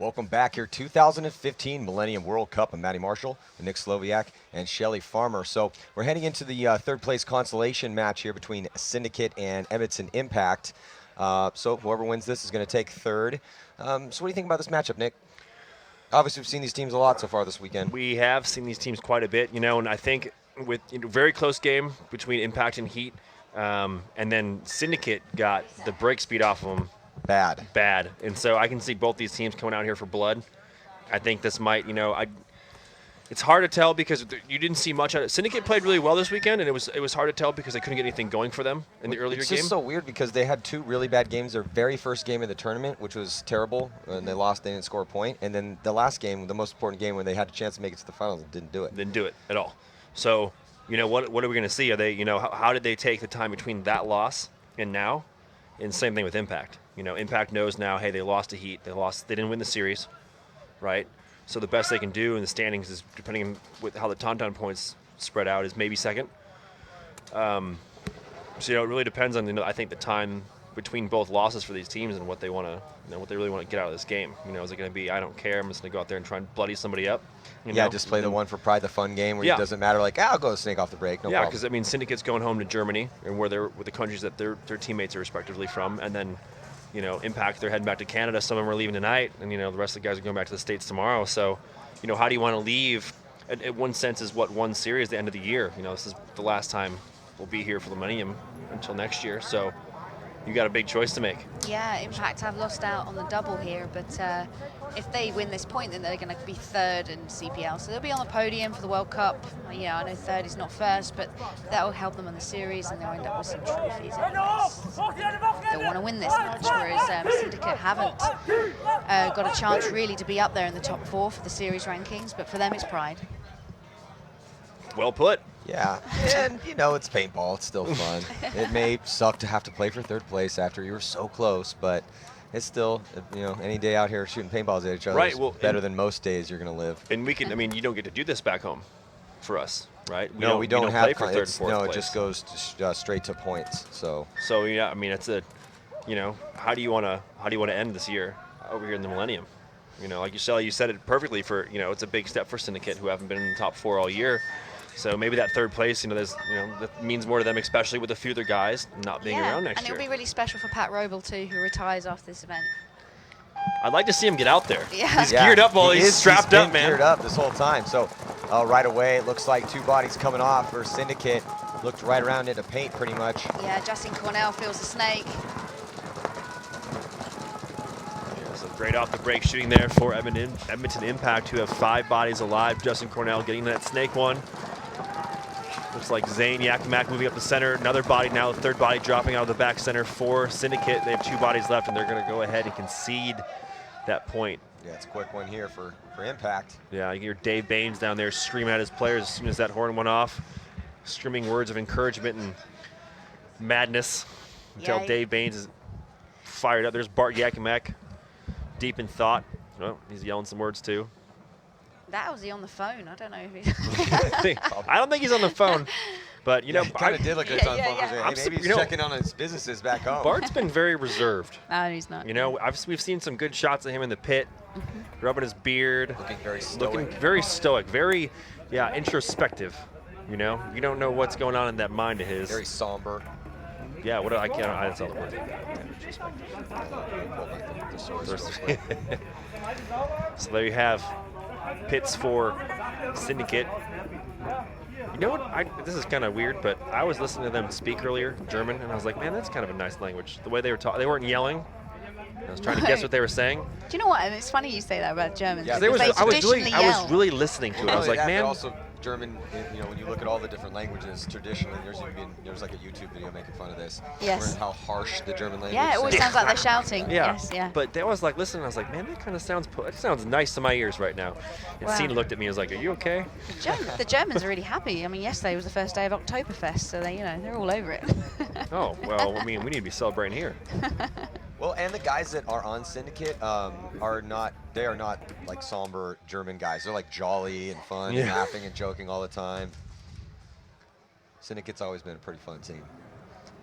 welcome back here. 2015 Millennium World Cup. I'm Matty Marshall, Nick Sloviak, and Shelly Farmer. So we're heading into the third place consolation match here between Syndicate and Edmonton Impact. So whoever wins this is going to take third. So what do you think about this matchup, Nick? Obviously, we've seen these teams a lot so far this weekend. We have seen these teams quite a bit, and I think with very close game between Impact and Heat, and then Syndicate got the break speed off of them. Bad. And so I can see both these teams coming out here for blood. I think this might, it's hard to tell because you didn't see much of it. Syndicate played really well this weekend, and it was hard to tell because they couldn't get anything going for them in the earlier game. It's just so weird because they had 2 really bad games. Their very first game of the tournament, which was terrible, and they lost, they didn't score a point. And then the last game, the most important game, when they had a chance to make it to the finals, didn't do it. Didn't do it at all. So, what are we going to see? Are they, how did they take the time between that loss and now? And same thing with Impact. Impact knows now, hey, they lost to Heat. They didn't win the series, right? So the best they can do in the standings is, depending on how the Tontons points spread out, is maybe second. So it really depends on, I think, the time between both losses for these teams and what they want to, what they really want to get out of this game. Is it going to be, I don't care, I'm just going to go out there and try and bloody somebody up? Just play the one for pride, the fun game where it doesn't matter, like, I'll go snake off the break, no problem. Yeah, because, Syndicate's going home to Germany, and where they're with the countries that their teammates are respectively from, and then, Impact, they're heading back to Canada. Some of them are leaving tonight, and, the rest of the guys are going back to the States tomorrow. So, how do you want to leave? At one sense is one series at the end of the year. This is the last time we'll be here for the Millennium until next year. So you got a big choice to make. Yeah, Impact have lost out on the double here, but if they win this point, then they're going to be third in CPL. So they'll be on the podium for the World Cup. I know third is not first, but that will help them in the series, and they'll end up with some trophies anyways. They'll want to win this match, whereas Syndicate haven't got a chance really to be up there in the top 4 for the series rankings, but for them it's pride. Well put. Yeah, and it's paintball. It's still fun. It may suck to have to play for third place after you were so close, but it's still, any day out here shooting paintballs at each other is better than most days you're going to live. And we can, you don't get to do this back home for us, right? We don't have play for third and fourth place. It just goes straight to points. So yeah, it's a, how do you want to end this year over here in the Millennium? Like you said it perfectly. For it's a big step for Syndicate, who haven't been in the top 4 all year. So maybe that third place, that means more to them, especially with a few other guys not being around next year. And it'll be really special for Pat Roble too, who retires after this event. I'd like to see him get out there. Yeah. He's geared up while he's strapped up, man. Geared up this whole time. So right away, it looks like 2 bodies coming off for Syndicate. Looked right around into paint pretty much. Yeah, Justin Cornell feels the snake. Yeah, so great off the break shooting there for Edmonton Impact, who have 5 bodies alive. Justin Cornell getting that snake one. Looks like Zane Yakimak moving up the center. Another body now, the third body dropping out of the back center for Syndicate. They have 2 bodies left, and they're going to go ahead and concede that point. Yeah, it's a quick one here for Impact. Yeah, you hear Dave Baines down there screaming at his players as soon as that horn went off, screaming words of encouragement and madness until Dave Baines is fired up. There's Bart Yakimak, deep in thought. Oh, he's yelling some words too. That was he on the phone? I don't know if he's... I don't think he's on the phone, but he kind of did look like he's on the phone. Yeah. Maybe he's checking on his businesses back home. Bart's been very reserved. No, he's not. We've seen some good shots of him in the pit, rubbing his beard, looking very stoic. Very introspective. You don't know what's going on in that mind of his. Very somber. Yeah, that's all the word. So there you have pits for Syndicate. You know what? This is kind of weird, but I was listening to them speak earlier, German, and I was like, man, that's kind of a nice language. The way they were talking, they weren't yelling. I was trying to guess what they were saying. Do you know what? And it's funny you say that about Germans. Yeah, because I was really listening to it. I was like, man. Also, German, when you look at all the different languages, traditionally, there's like a YouTube video making fun of this. Yes. How harsh the German language Yeah, it always sounds like they're shouting. Yeah. Yes, yeah. But they was like, listening, I was like, man, that kind of sounds nice to my ears right now. And Cena looked at me and was like, are you okay? The Germans are really happy. I mean, yesterday was the first day of Oktoberfest, so they're all over it. Oh, well, we need to be celebrating here. Well, and the guys that are on Syndicate are not like somber German guys. They're like jolly and fun, and laughing and joking all the time. Syndicate's always been a pretty fun team.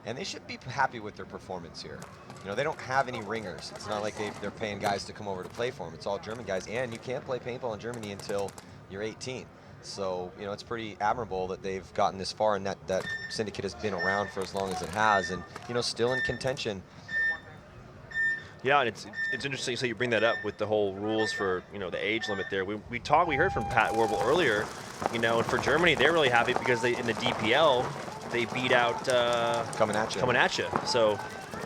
And they should be happy with their performance here. You know, they don't have any ringers. It's not like they're paying guys to come over to play for them. It's all German guys, and you can't play paintball in Germany until you're 18. So, you know, it's pretty admirable that they've gotten this far, and that Syndicate has been around for as long as it has, and, you know, still in contention. Yeah, and it's interesting. So you bring that up with the whole rules for, you know, the age limit there. We heard from Pat Warble earlier, you know, and for Germany, they're really happy because in the DPL, they beat out Coming At Ya. So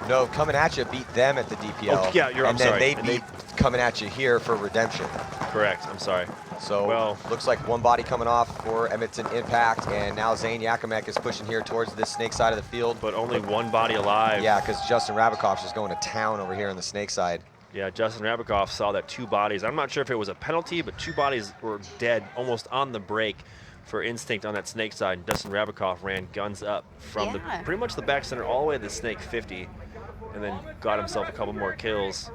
no, Coming At Ya beat them at the DPL. Oh, yeah, I'm sorry. And then they beat Coming At Ya here for Redemption. Correct. I'm sorry. So looks like one body coming off for Edmonton Impact, and now Zane Yakimek is pushing here towards this snake side of the field. But only one body alive. Yeah, because Justin Rabikoff's just going to town over here on the snake side. Yeah, Justin Rabikoff saw that 2 bodies. I'm not sure if it was a penalty, but 2 bodies were dead almost on the break for Instinct on that snake side. And Justin Rabikoff ran guns up from pretty much the back center all the way to the snake 50, and then got himself a couple more kills.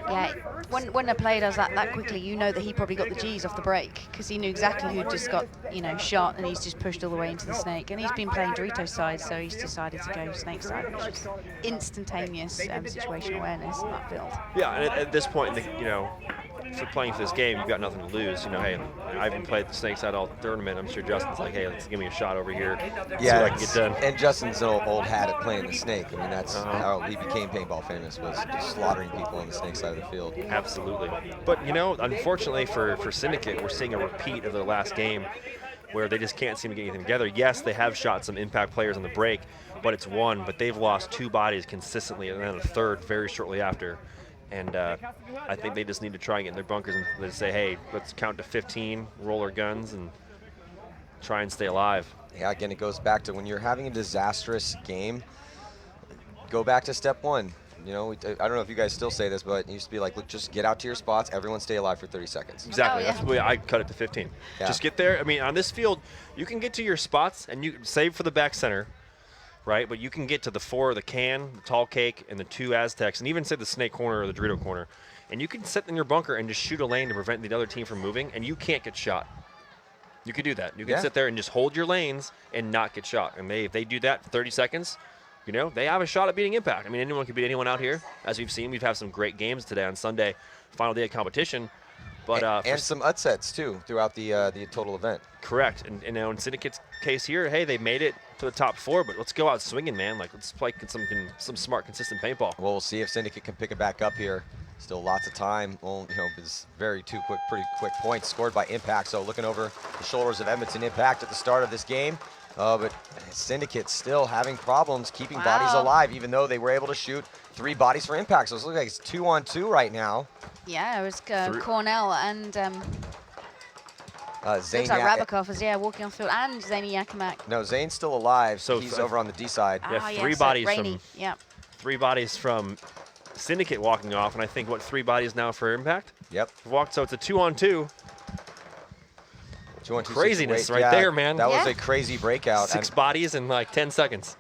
Yeah, when a player does that quickly, you know that he probably got the G's off the break, because he knew exactly who just got, you know, shot, and he's just pushed all the way into the snake. And he's been playing Dorito's side, so he's decided to go snake side, which is instantaneous situational awareness in that field. Yeah, and at this point, you know, if you're playing for this game, you've got nothing to lose. You know, hey, I haven't played the snake side all tournament. I'm sure Justin's like, hey, let's give me a shot over here. Yeah, see what I can get done. And Justin's an old hat at playing the snake. I mean, that's how he became paintball famous, was just slaughtering people on the snake side of the field. Absolutely. But, you know, unfortunately for Syndicate, we're seeing a repeat of their last game where they just can't seem to get anything together. Yes, they have shot some impact players on the break, but it's one. But they've lost 2 bodies consistently, and then a third very shortly after. And I think they just need to try and get in their bunkers and they say, hey, let's count to 15, roll our guns, and try and stay alive. Yeah, again, it goes back to when you're having a disastrous game, go back to step 1. You know, I don't know if you guys still say this, but it used to be like, look, just get out to your spots, everyone stay alive for 30 seconds. Exactly. That's the way I cut it to 15. Yeah. Just get there. I mean, on this field, you can get to your spots, and you save for the back center, right? But you can get to the 4, the can, the tall cake, and the 2 Aztecs, and even say the snake corner or the Dorito corner. And you can sit in your bunker and just shoot a lane to prevent the other team from moving, and you can't get shot. You can do that. You can sit there and just hold your lanes and not get shot. And if they do that for 30 seconds, you know, they have a shot at beating Impact. I mean, anyone can beat anyone out here. As we've seen, we've had some great games today on Sunday, final day of competition. But and some upsets, too, throughout the total event. Correct. And you know, in Syndicate's case here, hey, they made it to the top 4, but let's go out swinging, man. Like, let's play some smart, consistent paintball. Well, we'll see if Syndicate can pick it back up here. Still lots of time. Well, you know, it's pretty quick points scored by Impact. So looking over the shoulders of Edmonton Impact at the start of this game. But Syndicate still having problems keeping bodies alive, even though they were able to shoot 3 bodies for Impact. So it looks like it's 2-on-2 right now. Yeah, it was Cornell and Zane looks like Rabikoff is walking off field, and Zane Yakimek. No, Zane's still alive, so he's over on the D side. Yeah, 3 yes, bodies Rainey. from Yep. 3 bodies from Syndicate walking off, and I think 3 bodies now for Impact. Yep. Walked, so it's a 2-on-2. 2-on-2 Craziness situation. right there, man. That was a crazy breakout. 6 bodies in like 10 seconds.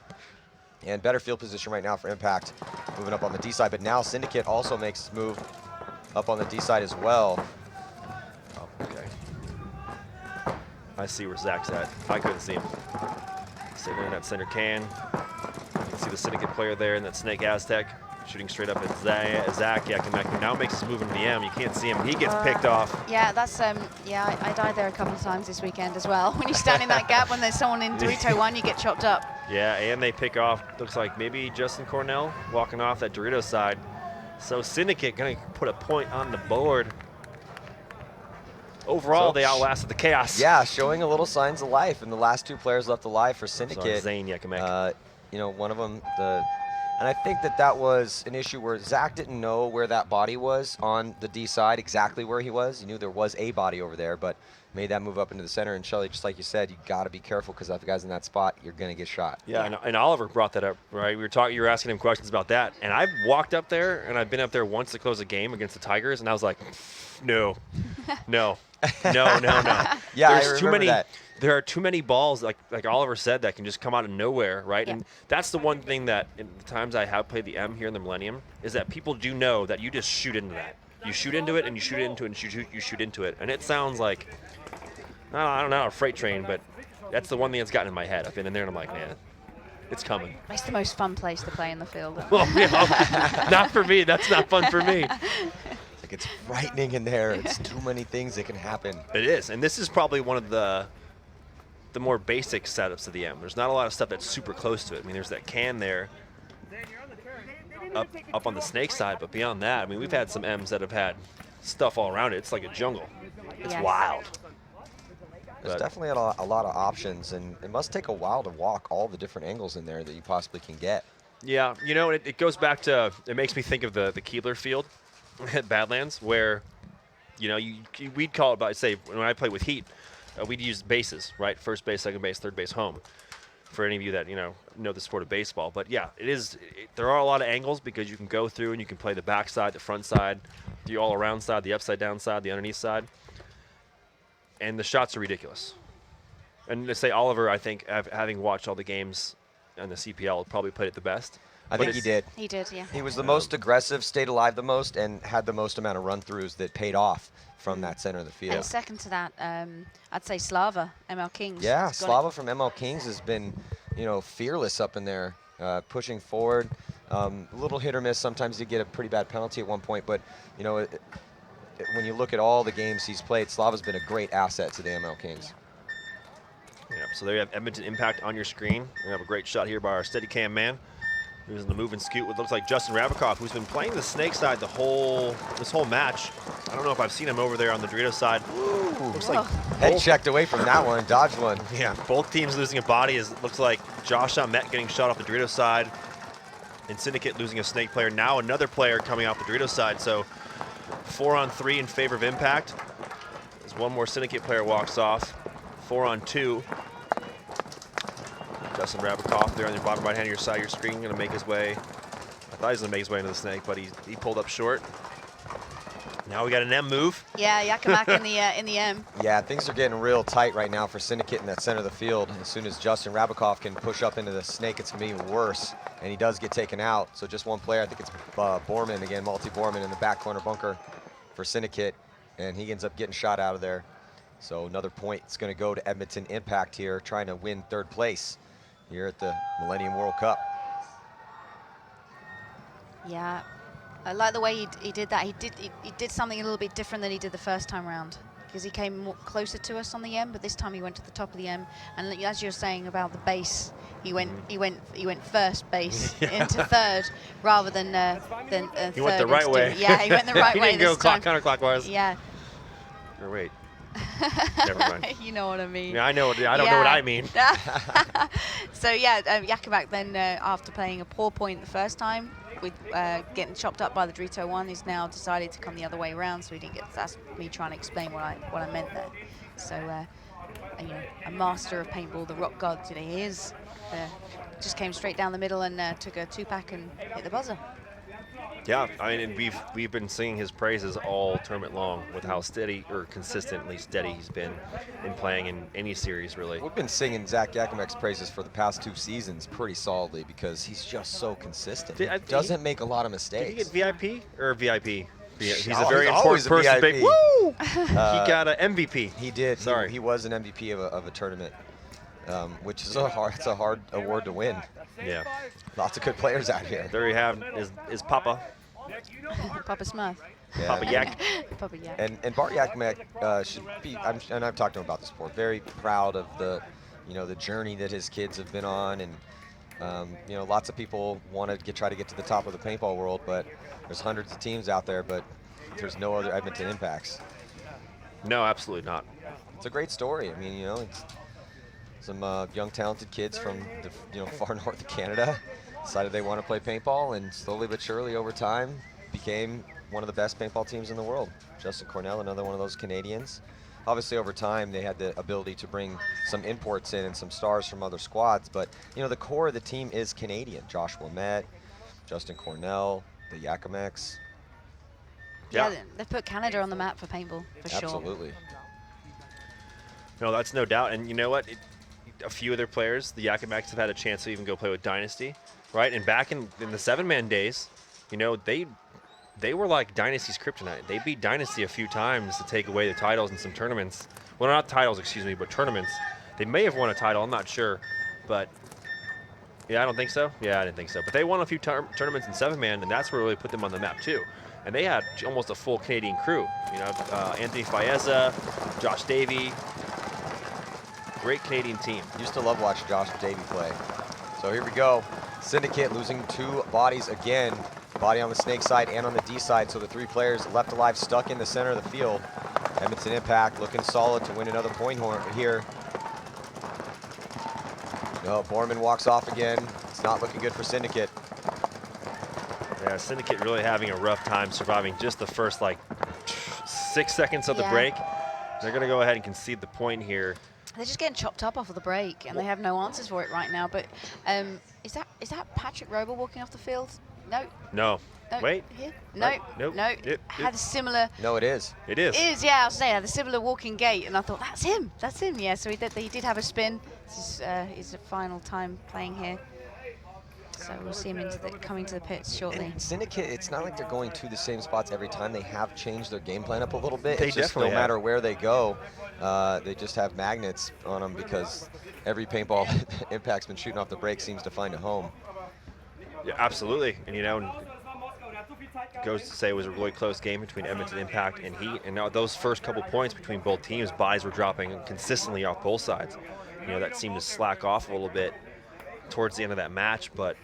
And better field position right now for Impact, moving up on the D side. But now Syndicate also makes his move up on the D side as well. Oh, okay. I see where Zach's at. I couldn't see him. Sitting there in that center can. You can see the Syndicate player there in that Snake Aztec, shooting straight up at Zach Yakimek. Now makes his move into the M. You can't see him. He gets picked off. Yeah, that's yeah. I died there a couple of times this weekend as well. When you stand in that gap, when there's someone in Dorito 1, you get chopped up. Yeah, and they pick off. Looks like maybe Justin Cornell walking off that Dorito side. So Syndicate gonna put a point on the board. Overall, they outlasted the chaos. Yeah, showing a little signs of life, and the last 2 players left alive for Syndicate. Zane Yakimek. You know, one of them, and I think that was an issue where Zach didn't know where that body was on the D side, exactly where he was. He knew there was a body over there, but made that move up into the center. And Shelly, just like you said, you got to be careful, because if the guy's in that spot, you're going to get shot. Yeah, and Oliver brought that up, right? We were talking. You were asking him questions about that, and I've walked up there, and I've been up there once to close a game against the Tigers, and I was like, no. Yeah, there's too many. That. There are too many balls, like Oliver said, that can just come out of nowhere, right? Yeah. And that's the one thing that, in the times I have played the M here in the Millennium, is that people do know that you just shoot into that. You shoot into it, and you shoot into it, and you shoot into it. And it sounds like, I don't know, a freight train, but that's the one thing that's gotten in my head. I've been in there, and I'm like, man, it's coming. It's the most fun place to play in the field. Well, yeah, not for me. That's not fun for me. Like it's frightening in there. It's too many things that can happen. It is, and this is probably one of the more basic setups of the M. There's not a lot of stuff that's super close to it. I mean, there's that can there up on the snake side, but beyond that, I mean, we've had some M's that have had stuff all around it. It's like a jungle. It's wild. There's definitely a lot of options, and it must take a while to walk all the different angles in there that you possibly can get. Yeah, you know, it goes back to, it makes me think of the Keebler field at Badlands, where, you know, we'd call it by, say, when I played with Heat, we'd use bases, right? First base, second base, third base, home. For any of you that, you know the sport of baseball. But yeah, there are a lot of angles because you can go through and you can play the back side, the front side, the all-around side, the upside-down side, the underneath side. And the shots are ridiculous. And to say Oliver, I think, having watched all the games on the CPL, probably played it the best. I think he did. He did, yeah. He was the most aggressive, stayed alive the most, and had the most amount of run-throughs that paid off from that center of the field. And second to that, I'd say Slava, ML Kings. Yeah, has got Slava from ML Kings has been, you know, fearless up in there, pushing forward. A little hit or miss. Sometimes you get a pretty bad penalty at one point, but, you know, when you look at all the games he's played, Slava's been a great asset to the ML Kings. Yeah, so there you have Edmonton Impact on your screen. We have a great shot here by our Steadicam man, who's in the move and scoot. What looks like Justin Rabikoff, who's been playing the snake side this whole match. I don't know if I've seen him over there on the Dorito side. Looks like head checked away from that one, dodged one. Yeah, both teams losing a body. Looks like Josh Ahmet getting shot off the Dorito side, and Syndicate losing a snake player. Now another player coming off the Dorito side. So 4-on-3 in favor of Impact. As one more Syndicate player walks off. 4-on-2. Justin Rabikoff there on the bottom right hand of your side of your screen, going to make his way. I thought he was going to make his way into the snake, but he pulled up short. Now we got an M move. Yeah, Yakimak in the M. Yeah, things are getting real tight right now for Syndicate in that center of the field. As soon as Justin Rabikoff can push up into the snake, it's going to be even worse. And he does get taken out. So just one player, I think it's Borman again, Borman in the back corner bunker for Syndicate. And he ends up getting shot out of there. So another point is going to go to Edmonton Impact here, trying to win third place here at the Millennium World Cup. Yeah, I like the way he did that. He did something a little bit different than he did the first time round, because he came more closer to us on the M, but this time he went to the top of the M. And as you're saying about the base, he went first base into third rather than third. He went the right way. Yeah, he went the right way. He didn't go counterclockwise. Yeah. Or wait. Never mind. You know what I mean. Yeah, I know. I don't know what I mean. So yeah, Yakimak then, after playing a poor point the first time, with getting chopped up by the Dorito one, he's now decided to come the other way around. So he didn't get. That's me trying to explain what I meant there. So you know, a master of paintball, the rock god today he is. Just came straight down the middle and took a 2-pack and hit the buzzer. Yeah, I mean, and we've been singing his praises all tournament long with how steady, or consistently steady, he's been in playing in any series, really. We've been singing Zach Yakimek's praises for the past 2 seasons pretty solidly because he's just so consistent. He doesn't make a lot of mistakes. Did he get VIP or VIP? He's a Oh, very he's important always a person. VIP. Big, woo! He got an MVP. He did. Sorry. He was an MVP of a tournament, which is it's a hard award to win. Yeah. Lots of good players out here. There you have is Papa. Papa Smurf. Yeah. Papa Yak. Papa Yak. And Bart Yakimek should be, and I've talked to him about the sport, very proud of the journey that his kids have been on, and you know, lots of people want to try to get to the top of the paintball world, but there's hundreds of teams out there, but there's no other Edmonton Impacts. No, absolutely not. It's a great story. I mean, you know, it's some young talented kids from the far north of Canada decided they want to play paintball, and slowly but surely over time became one of the best paintball teams in the world. Justin Cornell, another one of those Canadians. Obviously over time they had the ability to bring some imports in and some stars from other squads, but you know, the core of the team is Canadian. Joshua Met, Justin Cornell, the Yakimeks. Yeah, they've put Canada on the map for paintball, for sure. Absolutely. No, that's no doubt. And you know what? A few other players, the Yakimeks, have had a chance to even go play with Dynasty, right? And back in the 7-man days, you know, they were like Dynasty's kryptonite. They beat Dynasty a few times to take away the titles in some tournaments. Well, not titles, excuse me, but tournaments. They may have won a title, I'm not sure. But Yeah, I don't think so. Yeah, I didn't think so. But they won a few tournaments in 7-man, and that's what really put them on the map too. And they had almost a full Canadian crew. You know, Anthony Faeza, Josh Davey. Great Canadian team. Used to love watching Josh Davey play. So here we go. Syndicate losing 2 bodies again. Body on the Snake side and on the D side. So the 3 players left alive stuck in the center of the field. Edmonton Impact looking solid to win another point here. No, Borman walks off again. It's not looking good for Syndicate. Yeah, Syndicate really having a rough time surviving just the first, like, 6 seconds of the break. They're going to go ahead and concede the point here. They're just getting chopped up off of the break, and they have no answers for it right now. But is that Patrick Rober walking off the field? No. No. No. Wait. Here? No. Right. Nope. No. Had a similar. No, it is. It is. It is. Yeah, I was saying had a similar walking gait, and I thought that's him. That's him. Yeah. So he did have a spin. This is his final time playing here. So we'll see him coming to the pits shortly. And Syndicate, it's not like they're going to the same spots every time. They have changed their game plan up a little bit. They It's just definitely no have. matter where they go, they just have magnets on them because every paintball Impact's been shooting off the break seems to find a home. Yeah, absolutely. And, you know, goes to say it was a really close game between Edmonton Impact and Heat. And now those first couple points between both teams, buys were dropping consistently off both sides. You know, that seemed to slack off a little bit towards the end of that match, but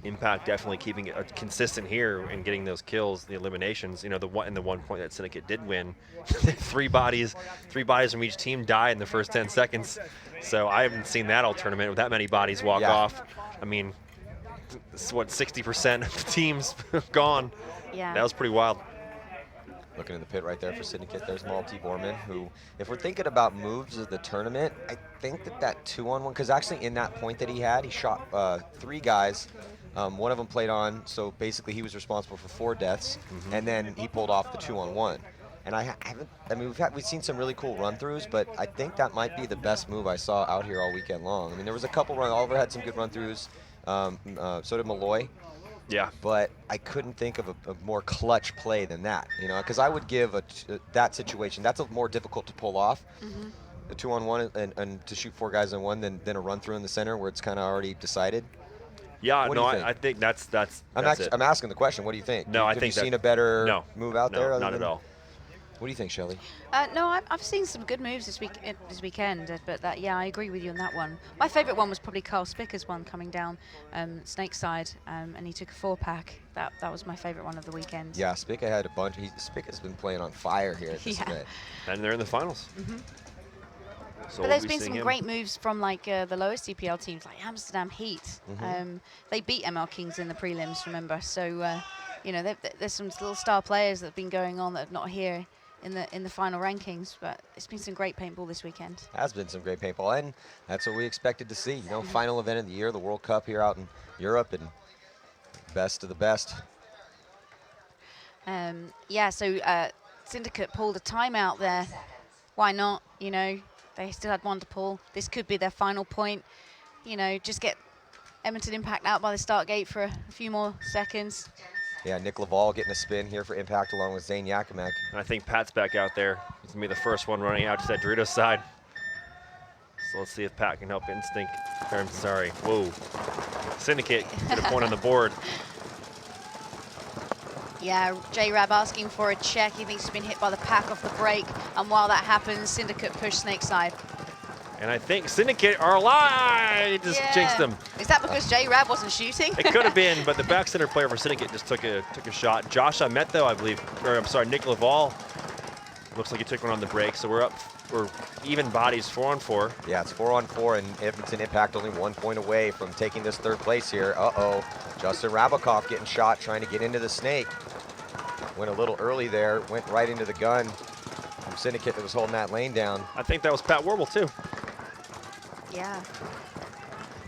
Impact definitely keeping it consistent here and getting those kills, the eliminations. You know, the one point that Syndicate did win, 3 bodies from each team died in the first 10 seconds. So I haven't seen that all tournament with that many bodies walk off. I mean, what, 60% of the teams gone. Yeah. That was pretty wild. Looking in the pit right there for Syndicate, there's Malty Borman, who, if we're thinking about moves of the tournament, I think that 2-on-1, because actually in that point that he had, he shot 3 guys. One of them played on, so basically he was responsible for 4 deaths, and then he pulled off the 2-on-1. And we've seen some really cool run-throughs, but I think that might be the best move I saw out here all weekend long. I mean, there was a couple Oliver had some good run-throughs, so did Malloy. Yeah. But I couldn't think of a more clutch play than that, you know, because I would give that situation, that's a more difficult to pull off, the 2-on-1 and to shoot 4 guys on 1 than a run-through in the center where it's kind of already decided. Yeah, What no, do you think? I think that's it. I'm asking the question. What do you think? No, have I think you seen a better no, move out there? not at all. What do you think, Shelly? No, I've seen some good moves this weekend, but yeah, I agree with you on that one. My favourite one was probably Carl Spicker's one coming down Snake side, and he took a 4-pack. That was my favourite one of the weekend. Yeah, Spica had a bunch. Spica's been playing on fire here at this event. And they're in the finals. So But there's been some great moves from like the lower CPL teams, like Amsterdam Heat. They beat ML Kings in the prelims, remember? So, you know, there's some little star players that have been going on that are not here in the final rankings. But it's been some great paintball this weekend. Has been some great paintball, and that's what we expected to see. You know, final event of the year, the World Cup here out in Europe, and best of the best. Yeah, so Syndicate pulled a timeout there. Why not? You know, they still had one to pull. This could be their final point. You know, just get Edmonton Impact out by the start gate for a few more seconds. Yeah, Nick Laval getting a spin here for Impact along with Zane Yakimak. And I think Pat's back out there. He's going to be the first one running out to that Doritos side. So let's see if Pat can help Instinct. I'm sorry. Whoa. Syndicate get a point on the board. Yeah, J-Rab asking for a check. He thinks he's been hit by the pack off the break. And while that happens, Syndicate push Snake side. And I think Syndicate are alive. Just jinxed them. Is that because J-Rab wasn't shooting? It could have been, but the back center player for Syndicate just took a shot. Josh Ahmet, though, I believe, or I'm sorry, Nick Laval. Looks like he took one on the break, so we're even bodies, 4-on-4. Yeah, it's 4-on-4, and Edmonton Impact only 1 point away from taking this 3rd place here. Justin Rabikoff getting shot, trying to get into the Snake. Went a little early there, went right into the gun from Syndicate that was holding that lane down. I think that was Pat Warble, too. Yeah.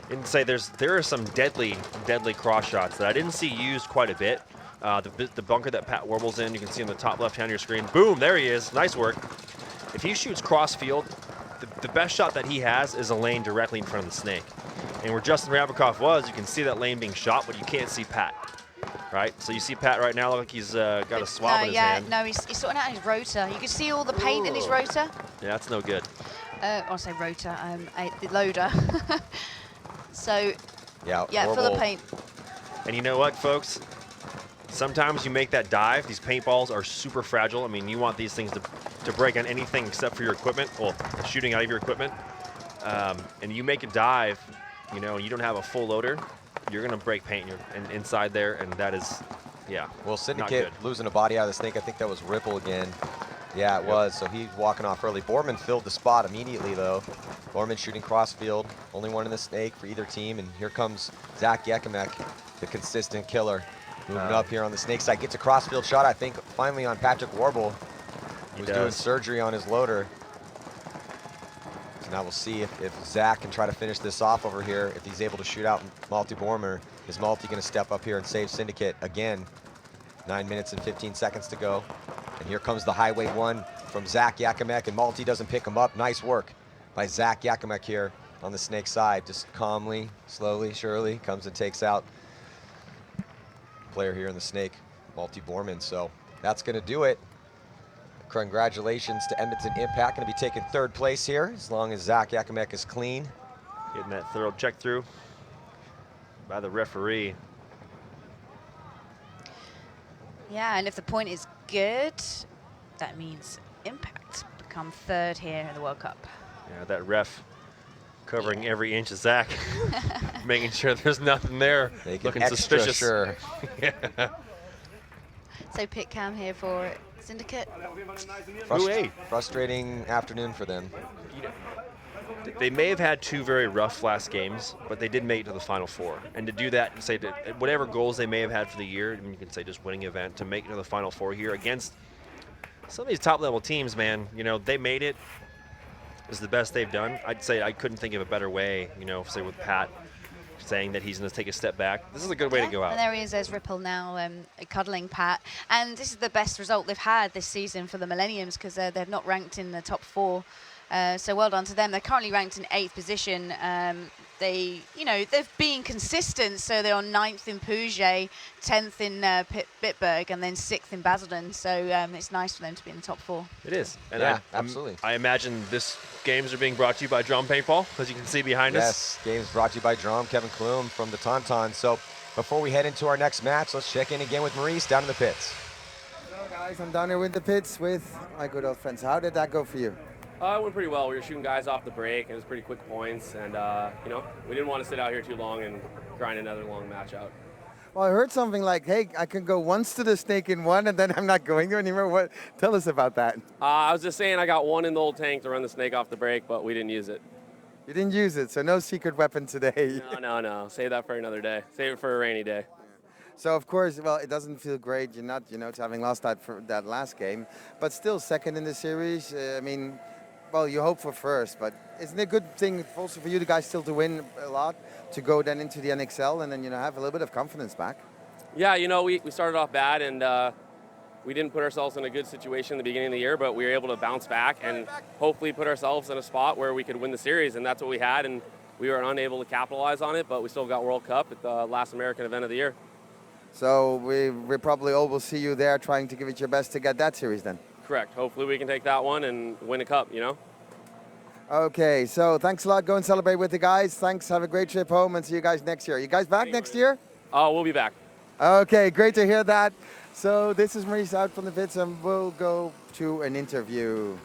And say there are some deadly cross shots that I didn't see used quite a bit. The bunker that Pat Warble's in, you can see on the top left-hand of your screen. Boom, there he is. Nice work. If he shoots cross field, the best shot that he has is a lane directly in front of the Snake. And where Justin Rabikoff was, you can see that lane being shot, but you can't see Pat. Right? So you see Pat right now, look like he's got a swab in his hand. No, he's sorting out his rotor. You can see all the paint in his rotor. Yeah, that's no good. I'll say rotor, the loader. So Yeah, Yeah, full of paint. And you know what, folks? Sometimes you make that dive. These paintballs are super fragile. I mean, you want these things to break on anything except for your equipment, well, shooting out of your equipment. And you make a dive, you know, and you don't have a full loader, you're going to break paint inside there, and that is, yeah, Well, Syndicate losing a body out of the snake. I think that was Ripple again. Yeah, it was. So he's walking off early. Borman filled the spot immediately, though. Borman shooting crossfield. Only one in the snake for either team. And here comes Zach Yekimek, the consistent killer. Moving up here on the snake side. Gets a crossfield shot, I think, finally on Patrick Warble, who's doing surgery on his loader. So now we'll see if Zach can try to finish this off over here. If he's able to shoot out Malty Bormer, is Malty going to step up here and save Syndicate again? 9 minutes and 15 seconds to go. And here comes the highway one from Zach Yakimek, and Malty doesn't pick him up. Nice work by Zach Yakimek here on the snake side. Just calmly, slowly, surely comes and takes out player here in the snake, Malty Borman. So that's going to do it. Congratulations to Edmonton Impact. Going to be taking 3rd place here as long as Zach Yakimek is clean. Getting that thorough check through by the referee. Yeah, and if the point is good, that means Impact become 3rd here in the World Cup. Yeah, that ref covering every inch of Zach, making sure there's nothing there, looking suspicious. Sure. Yeah. So pit cam here for Syndicate. Frustrating afternoon for them. They may have had 2 very rough last games, but they did make it to the Final Four. And to do that and say that whatever goals they may have had for the year, I mean, you can say just winning event, to make it to the Final Four here against some of these top-level teams, man, you know, they made it. Is the best they've done. I'd say I couldn't think of a better way, you know, say with Pat saying that he's going to take a step back. This is a good way to go out. And there he is, there's Ripple now cuddling Pat. And this is the best result they've had this season for the Millenniums, because they're not ranked in the top 4. So well done to them. They're currently ranked in 8th position. They, you know, they've been consistent. So they're on 9th in Puget, 10th in Bitburg, and then 6th in Basildon. So it's nice for them to be in the top 4. It is. And yeah, absolutely. I imagine this games are being brought to you by Drum Paintball, as you can see behind us. Yes, games brought to you by Drum, Kevin Klum from the Tontons. So before we head into our next match, let's check in again with Maurice down in the pits. Hello guys, I'm down here with the pits with my good old friends. How did that go for you? It went pretty well. We were shooting guys off the break. It was pretty quick points, and you know, we didn't want to sit out here too long and grind another long match out. Well, I heard something like, hey, I can go once to the snake in one, and then I'm not going there anymore. What? Tell us about that. I was just saying I got 1 in the old tank to run the snake off the break, but we didn't use it. You didn't use it, so no secret weapon today. No. Save that for another day. Save it for a rainy day. So of course, well, it doesn't feel great. You're not, you know, to having lost that for that last game, but still 2nd in the series. I mean, well, you hope for 1st, but isn't it a good thing also for you guys still to win a lot, to go then into the NXL and then, you know, have a little bit of confidence back? Yeah, you know, we started off bad, and we didn't put ourselves in a good situation in the beginning of the year, but we were able to bounce back and hopefully put ourselves in a spot where we could win the series, and that's what we had, and we were unable to capitalize on it, but we still got World Cup at the last American event of the year. So we probably all will see you there trying to give it your best to get that series then. Correct. Hopefully we can take that one and win a cup, you know? Okay, so thanks a lot. Go and celebrate with the guys. Thanks. Have a great trip home and see you guys next year. You guys back next year? Oh, we'll be back. Okay, great to hear that. So this is Maurice out from the pits, and we'll go to an interview.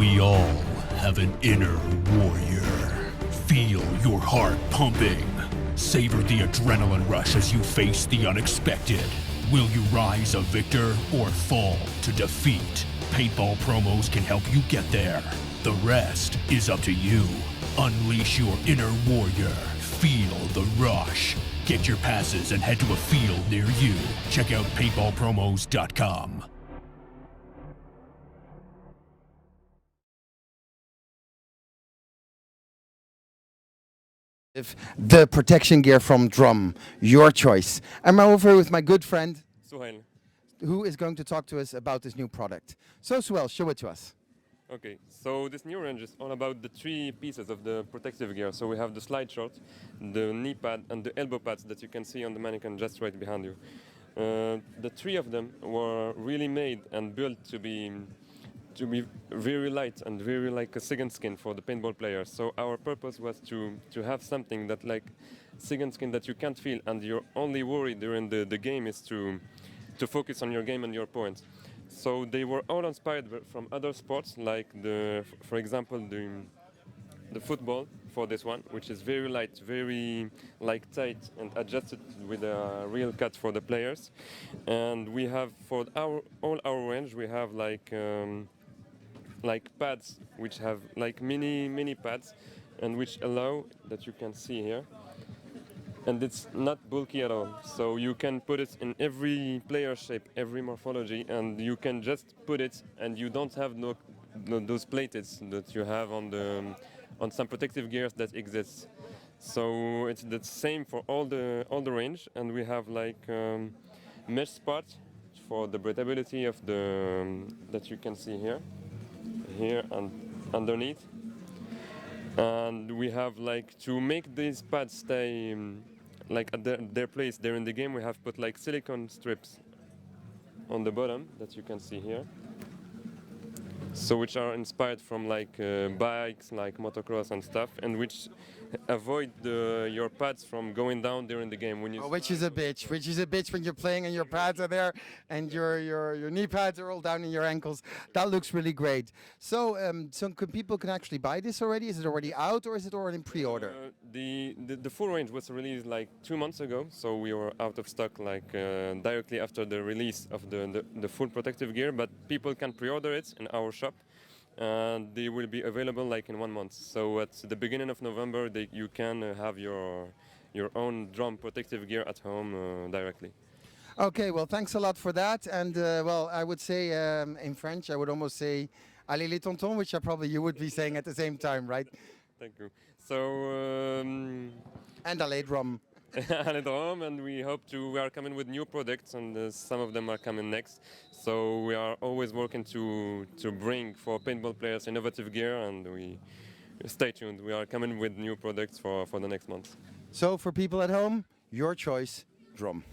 We all have an inner warrior. Feel your heart pumping. Savor the adrenaline rush as you face the unexpected. Will you rise a victor or fall to defeat? Paintball promos can help you get there. The rest is up to you. Unleash your inner warrior. Feel the rush. Get your passes and head to a field near you. Check out paintballpromos.com. The protection gear from Drum, your choice. I'm over with my good friend, Suhail. who is going to talk to us about this new product. So Suhail, show it to us. Okay, so this new range is all about the 3 pieces of the protective gear. So we have the slide short, the knee pad, and the elbow pads that you can see on the mannequin just right behind you. The 3 of them were really made and built to be very light and very like a second skin for the paintball players. So our purpose was to have something that like second skin that you can't feel, and your only worry during the game is to focus on your game and your points. So they were all inspired from other sports, like for example the football for this one, which is very light, very like tight and adjusted with a real cut for the players. And we have for all our range we have like pads which have like mini pads, and which allow that you can see here. And it's not bulky at all, so you can put it in every player shape, every morphology, and you can just put it, and you don't have those plates that you have on some protective gears that exist. So it's the same for all the range, and we have like mesh spot for the breathability of that you can see here and underneath. And we have like to make these pads stay like at their place there in the game, we have put like silicone strips on the bottom that you can see here. So which are inspired from like bikes, like motocross and stuff, and which avoid your pads from going down during the game. Which is a bitch when you're playing and your pads are there and your knee pads are all down in your ankles. That looks really great. So people can actually buy this already? Is it already out, or is it already in pre-order? The full range was released like 2 months ago, so we were out of stock like directly after the release of the full protective gear, but people can pre-order it in our shop. And they will be available like in 1 month. So at the beginning of November, you can have your own drum protective gear at home directly. Okay, well, thanks a lot for that. And well, I would say in French, I would almost say "Allez les tontons," which probably you would be saying at the same time, right? Thank you. So and allez drum. Allez drum, and we are coming with new products, and some of them are coming next. So we are always working to bring for paintball players innovative gear, and we stay tuned. We are coming with new products for the next month. So for people at home, your choice, drum.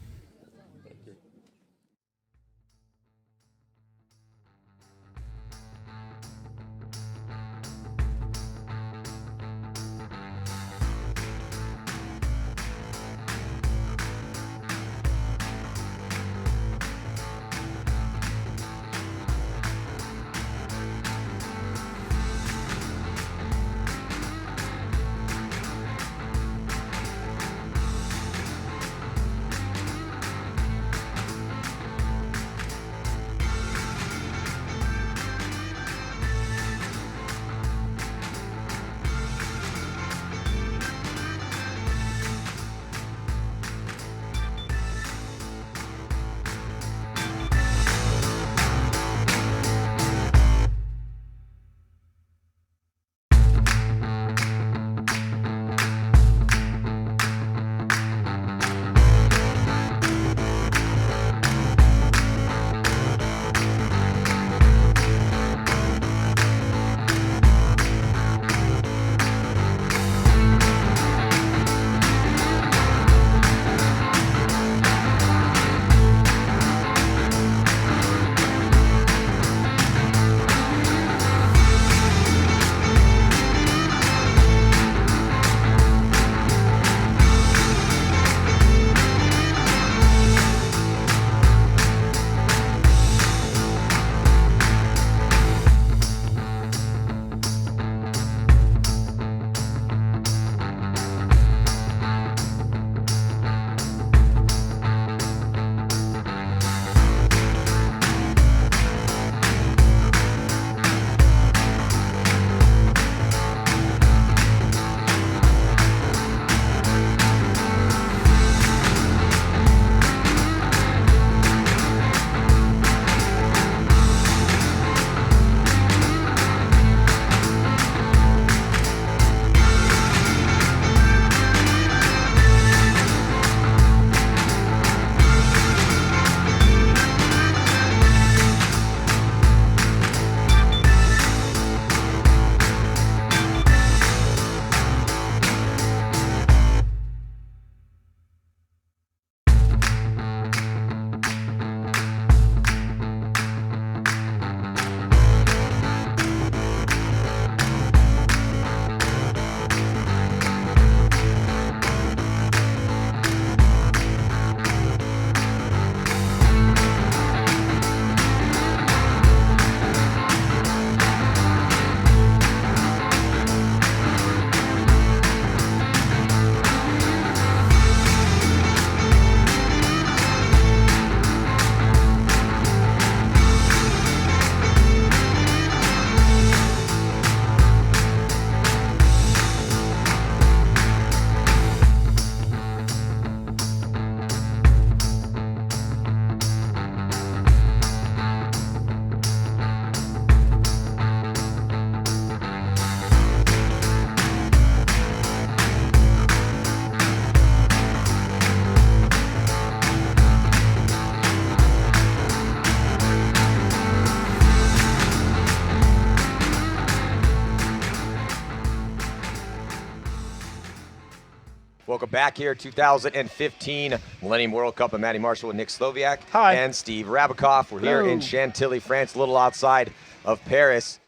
Welcome back here, 2015 Millennium World Cup. I'm Matty Marshall with Nick Sloviak. Hi. And Steve Rabikoff. We're here in Chantilly, France, a little outside of Paris.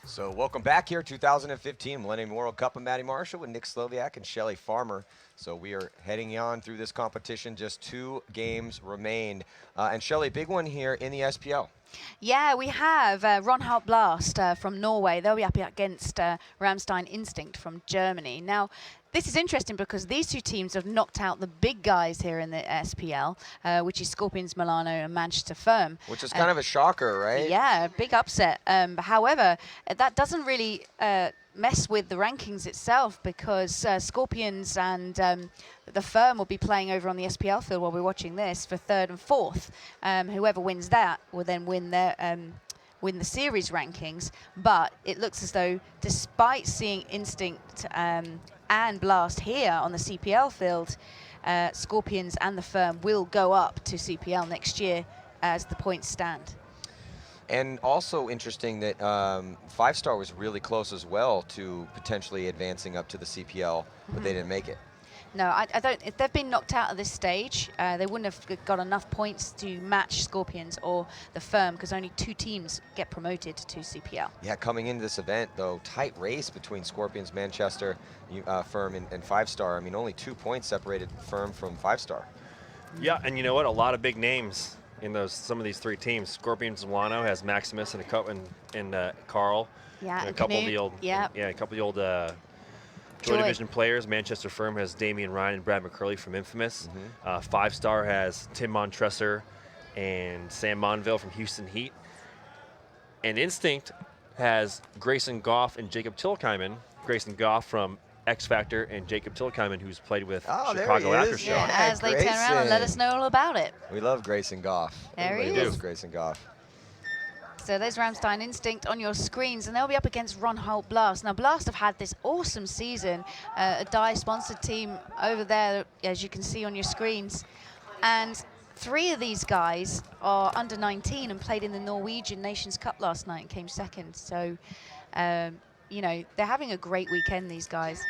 So welcome back here, 2015 Millennium World Cup. I'm Matty Marshall with Nick Sloviak and Shelly Farmer. So we are heading on through this competition. Just 2 games remain. And Shelly, big one here in the SPL. Yeah, we have Ronhalt Blast from Norway. They'll be up against Rammstein Instinct from Germany. Now, this is interesting because these 2 teams have knocked out the big guys here in the SPL, which is Scorpions Milano and Manchester Firm. Which is kind of a shocker, right? Yeah, big upset. However, that doesn't really mess with the rankings itself because Scorpions and the Firm will be playing over on the SPL field while we're watching this for 3rd and 4th. Whoever wins that will then win their win the series rankings. But it looks as though, despite seeing Instinct and Blast here on the CPL field, Scorpions and the Firm will go up to CPL next year as the points stand. And also interesting that 5-Star was really close as well to potentially advancing up to the CPL, but they didn't make it. No, I don't. If they've been knocked out of this stage, they wouldn't have got enough points to match Scorpions or the Firm, because only 2 teams get promoted to CPL. Yeah, coming into this event, though, tight race between Scorpions, Manchester, Firm, and 5-Star. I mean, only 2 points separated Firm from 5-Star. Yeah, and you know what? A lot of big names in some of these 3 teams. Scorpions Milano has Maximus and Carl. Yeah, and a couple of the old, a couple of the old Joy Division players. Manchester Firm has Damian Ryan and Brad McCurley from Infamous. 5-Star has Tim Montresor and Sam Monville from Houston Heat. And Instinct has Grayson Goff and Jacob Tilkeimen. Grayson Goff from X Factor and Jacob Tilkeimen, who's played with Chicago Aftershock. Yeah, as they turn around and let us know all about it. We love Grayson Goff. There he Everybody is. loves Grayson Goff. So there's Rammstein Instinct on your screens, and they'll be up against Ron Holt Blast. Now, Blast have had this awesome season, a DIE-sponsored team over there, as you can see on your screens. And 3 of these guys are under 19 and played in the Norwegian Nations Cup last night and came second. So, you know, they're having a great weekend, these guys,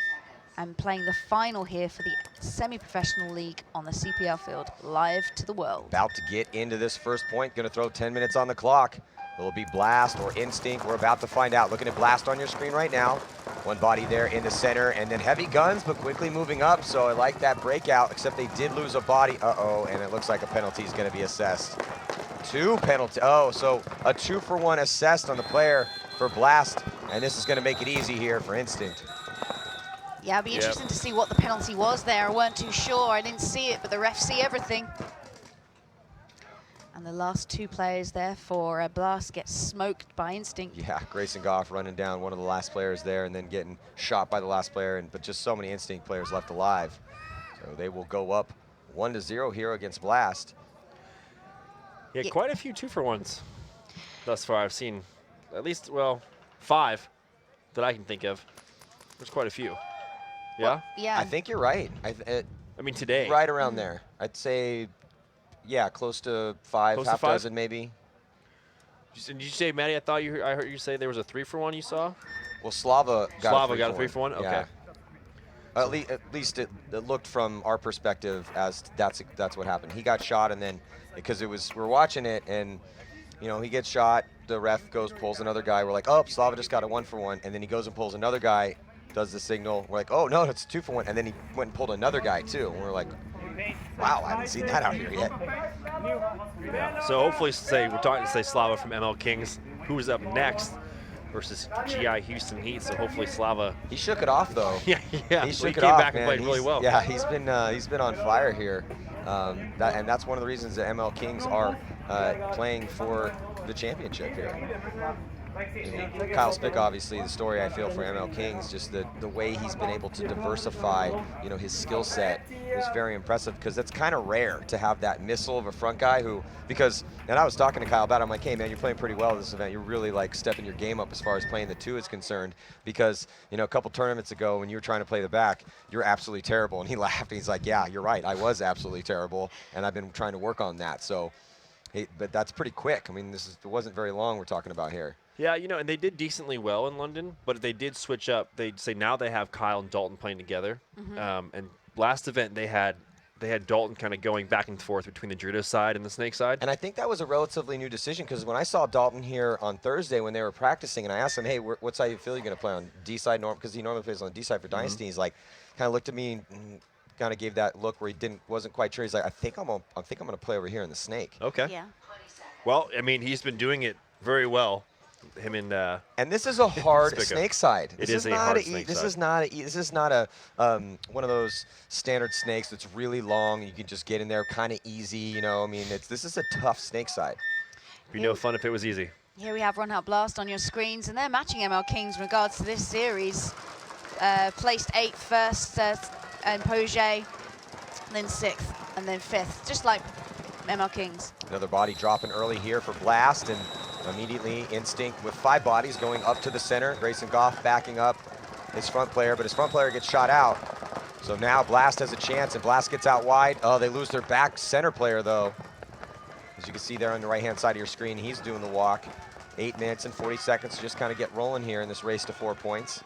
and playing the final here for the semi-professional league on the CPL field, live to the world. About to get into this first point, gonna throw 10 minutes on the clock. Will it be Blast or Instinct? We're about to find out. Looking at Blast on your screen right now. One body there in the center, and then heavy guns, but quickly moving up. So I like that breakout, except they did lose a body. Uh-oh, and it looks like a penalty is gonna be assessed. 2 penalty, so a 2-for-1 assessed on the player for Blast, and this is gonna make it easy here for Instinct. Yeah, it'll be interesting to see what the penalty was there. I weren't too sure, I didn't see it, but the refs see everything. And the last 2 players there for Blast get smoked by Instinct. Yeah, Grayson Goff running down one of the last players there and then getting shot by the last player, but just so many Instinct players left alive. So they will go up 1-0 here against Blast. Yeah, quite a few 2-for-1s thus far. I've seen at least, well, 5 that I can think of. There's quite a few. Yeah? Well, yeah. I think you're right. I mean, today. Right around there. I'd say, yeah, close to 5, Close to half 5? dozen maybe. Did you say, Maddie, I heard you say there was a 3-for-1 you saw? Well, Slava got a 3-for-1? Okay. Yeah. At least it looked from our perspective as that's what happened. He got shot, and then because we're watching it, and you know, he gets shot, the ref pulls another guy, we're like, oh, Slava just got a 1-for-1, and then he goes and pulls another guy, does the signal, we're like, oh no, it's a 2-for-1, and then he went and pulled another guy too, and we're like, wow, I haven't seen that out here yet. Yeah. So hopefully, we're talking to Slava from ML Kings, who is up next versus GI Houston Heat. So hopefully Slava. He shook it off though. yeah. He shook came it off, back man. and played really well. Yeah, he's been on fire here, and that's one of the reasons that ML Kings are playing for the championship here. I mean, Kyle Spick, obviously, the story I feel for ML Kings, just the way he's been able to diversify, you know, his skill set is very impressive, because it's kind of rare to have that missile of a front guy and I was talking to Kyle about it, I'm like, hey man, you're playing pretty well this event. You're really like stepping your game up as far as playing the 2 is concerned, because, you know, a couple tournaments ago when you were trying to play the back, you're absolutely terrible. And he laughed, and he's like, yeah, you're right, I was absolutely terrible, and I've been trying to work on that. So, but that's pretty quick. I mean, it wasn't very long we're talking about here. Yeah, you know, and they did decently well in London, but they did switch up. They'd say now they have Kyle and Dalton playing together. And last event they had Dalton kind of going back and forth between the judo side and the snake side. And I think that was a relatively new decision, because when I saw Dalton here on Thursday when they were practicing, and I asked him, hey, what side you feel you're going to play on? D side, because he normally plays on D side for Dynasty. He's like, kind of looked at me and kind of gave that look where he wasn't quite sure. He's like, I think I'm going to play over here in the snake. Okay. Yeah. Well, I mean, he's been doing it very well. Him and this is a hard snake side. It is a hard snake side. This is not a one of those standard snakes that's really long. You can just get in there kind of easy. You know, I mean, this is a tough snake side. It'd be no fun if it was easy. Here we have Run Out Blast on your screens, and they're matching ML Kings in regards to this series. Placed 8th first, and Poget, then 6th, and then 5th, just like ML Kings. Another body dropping early here for Blast, and immediately Instinct with 5 bodies going up to the center. Grayson Goff backing up his front player, but his front player gets shot out. So now Blast has a chance, and Blast gets out wide. Oh, they lose their back center player, though. As you can see there on the right-hand side of your screen, he's doing the walk. 8 minutes and 40 seconds to just kind of get rolling here in this race to 4 points.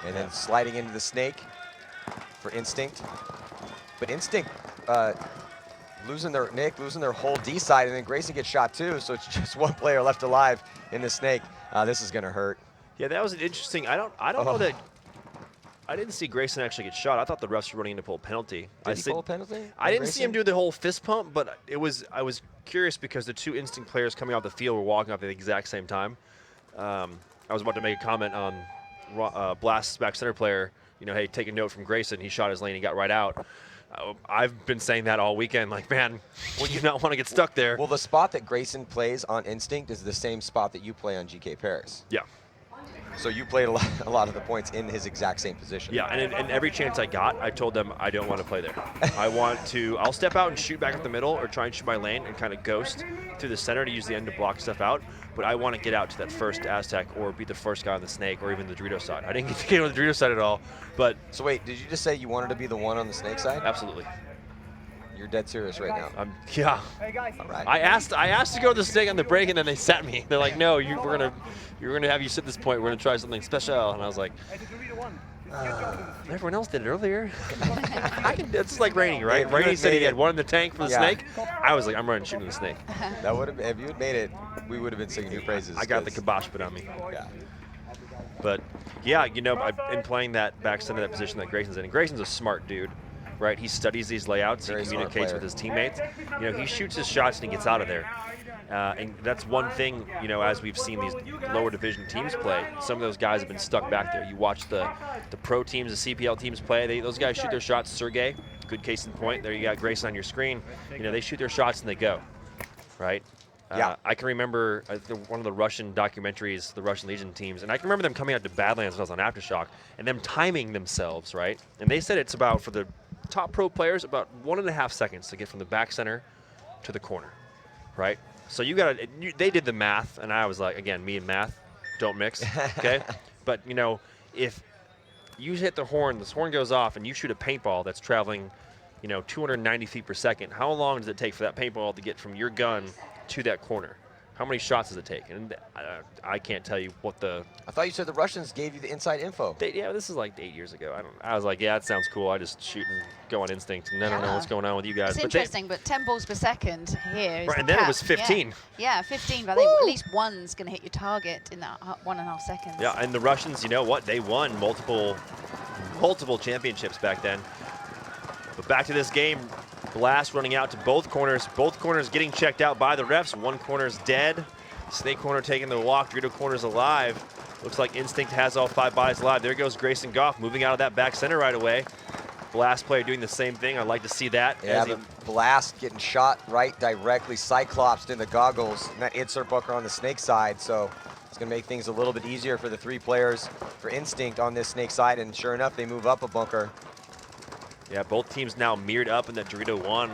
And then sliding into the snake for Instinct. But Instinct losing their whole D side, and then Grayson gets shot too, so it's just one player left alive in the snake. This is gonna hurt. Yeah, that was an interesting. I don't know that. I didn't see Grayson actually get shot. I thought the refs were running in to pull a penalty. Did he pull a penalty? I didn't see him do the whole fist pump, but I was curious because the two Instinct players coming off the field were walking off at the exact same time. I was about to make a comment on Blast's back center player. You know, hey, take a note from Grayson. He shot his lane. He got right out. I've been saying that all weekend. Like, man, would you not want to get stuck there? Well, the spot that Grayson plays on Instinct is the same spot that you play on GK Paris. Yeah. So you played a lot of the points in his exact same position. Yeah, and every chance I got, I told them I don't want to play there. I'll step out and shoot back up the middle or try and shoot my lane and kind of ghost through the center to use the end to block stuff out. But I want to get out to that first Aztec or be the first guy on the snake or even the Dorito side. I didn't get to get on the Dorito side at all. But so wait, did you just say you wanted to be the one on the snake side? Absolutely. You're dead serious right now. Yeah. All right. I asked to go to the snake on the break, and then they sat me. They're like, no, we're gonna have you sit this point. We're gonna try something special. And I was like, everyone else did it earlier. It's like Rainey, right? Rainey said he had one in the tank for the snake. I was like, I'm running shooting the snake. That would have, if you had made it, we would have been singing your praises. I got the kibosh put on me. Yeah. But yeah, you know, I've been playing that back center, that position that Grayson's in. And Grayson's a smart dude. Right, he studies these layouts, he communicates with his teammates. You know, he shoots his shots and he gets out of there. And that's one thing, you know, as we've seen these lower division teams play, some of those guys have been stuck back there. You watch the pro teams, the CPL teams play, those guys shoot their shots. Sergey, good case in point. There you got Grayson on your screen. You know, they shoot their shots and they go, right? Yeah. I can remember one of the Russian documentaries, the Russian Legion teams, and I can remember them coming out to Badlands when I was on Aftershock, and them timing themselves, right? And they said it's about, for the top pro players, about 1.5 seconds to get from the back center to the corner, right? So they did the math, and I was like, again, me and math don't mix, okay? But, you know, if you hit the horn, this horn goes off, and you shoot a paintball that's traveling, you know, 290 feet per second, how long does it take for that paintball to get from your gun to that corner? How many shots does it take? And I can't tell you what the... I thought you said the Russians gave you the inside info. Yeah, this is like 8 years ago. I was like, yeah, that sounds cool. I just shoot and go on instinct, and I don't know what's going on with you guys. It's interesting, but 10 balls per second here is right, the and then cap. it was 15. Yeah, 15, but I think at least one's going to hit your target in that 1.5 seconds. Yeah, and the Russians, you know what? They won multiple championships back then. But back to this game. Blast running out to both corners getting checked out by the refs. One corner's dead. Snake corner taking the walk. Dorito corner's alive. Looks like Instinct has all 5 bodies alive. There goes Grayson Goff moving out of that back center right away. Blast player doing the same thing. I'd like to see that. Yeah, the Blast getting shot right directly, cyclopsed in the goggles, and that insert bunker on the snake side. So it's going to make things a little bit easier for the 3 players for Instinct on this snake side. And sure enough, they move up a bunker. Yeah, both teams now mirrored up in that Dorito 1.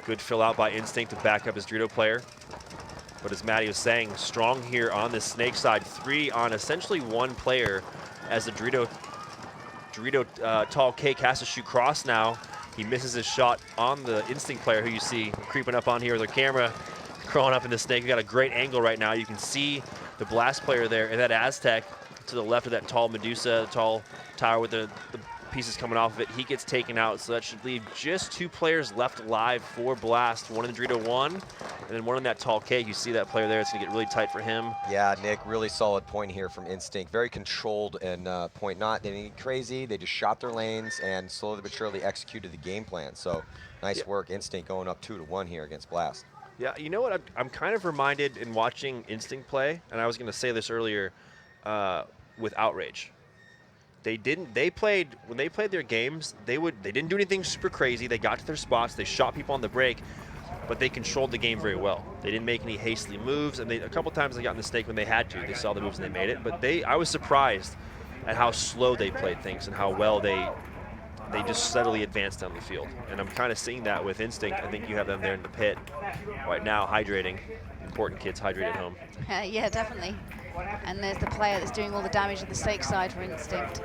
Good fill out by Instinct to back up his Dorito player. But as Matty was saying, strong here on the snake side. 3 on essentially 1 player as the Dorito tall cake has to shoot cross now. He misses his shot on the Instinct player who you see creeping up on here with their camera, crawling up in the snake. We got a great angle right now. You can see the Blast player there and that Aztec to the left of that tall Medusa, tall tower with the pieces coming off of it. He gets taken out, so that should leave just 2 players left alive for Blast. One in the Dorito 1, and then one in that tall cake. You see that player there. It's going to get really tight for him. Yeah, Nick, really solid point here from Instinct. Very controlled and point not anything crazy. They just shot their lanes and slowly but surely executed the game plan. So nice work, Instinct, going up 2-1 here against Blast. Yeah, you know what? I'm kind of reminded in watching Instinct play, and I was going to say this earlier, with Outrage. When they played their games, they didn't do anything super crazy. They got to their spots, they shot people on the break, but they controlled the game very well. They didn't make any hastily moves, and a couple times they got in the snake when they had to. They saw the moves and they made it, but I was surprised at how slow they played things and how well they just steadily advanced down the field. And I'm kind of seeing that with Instinct. I think you have them there in the pit right now hydrating. Important kids hydrate at home. Yeah, definitely. And there's the player that's doing all the damage on the Snake side for Instinct.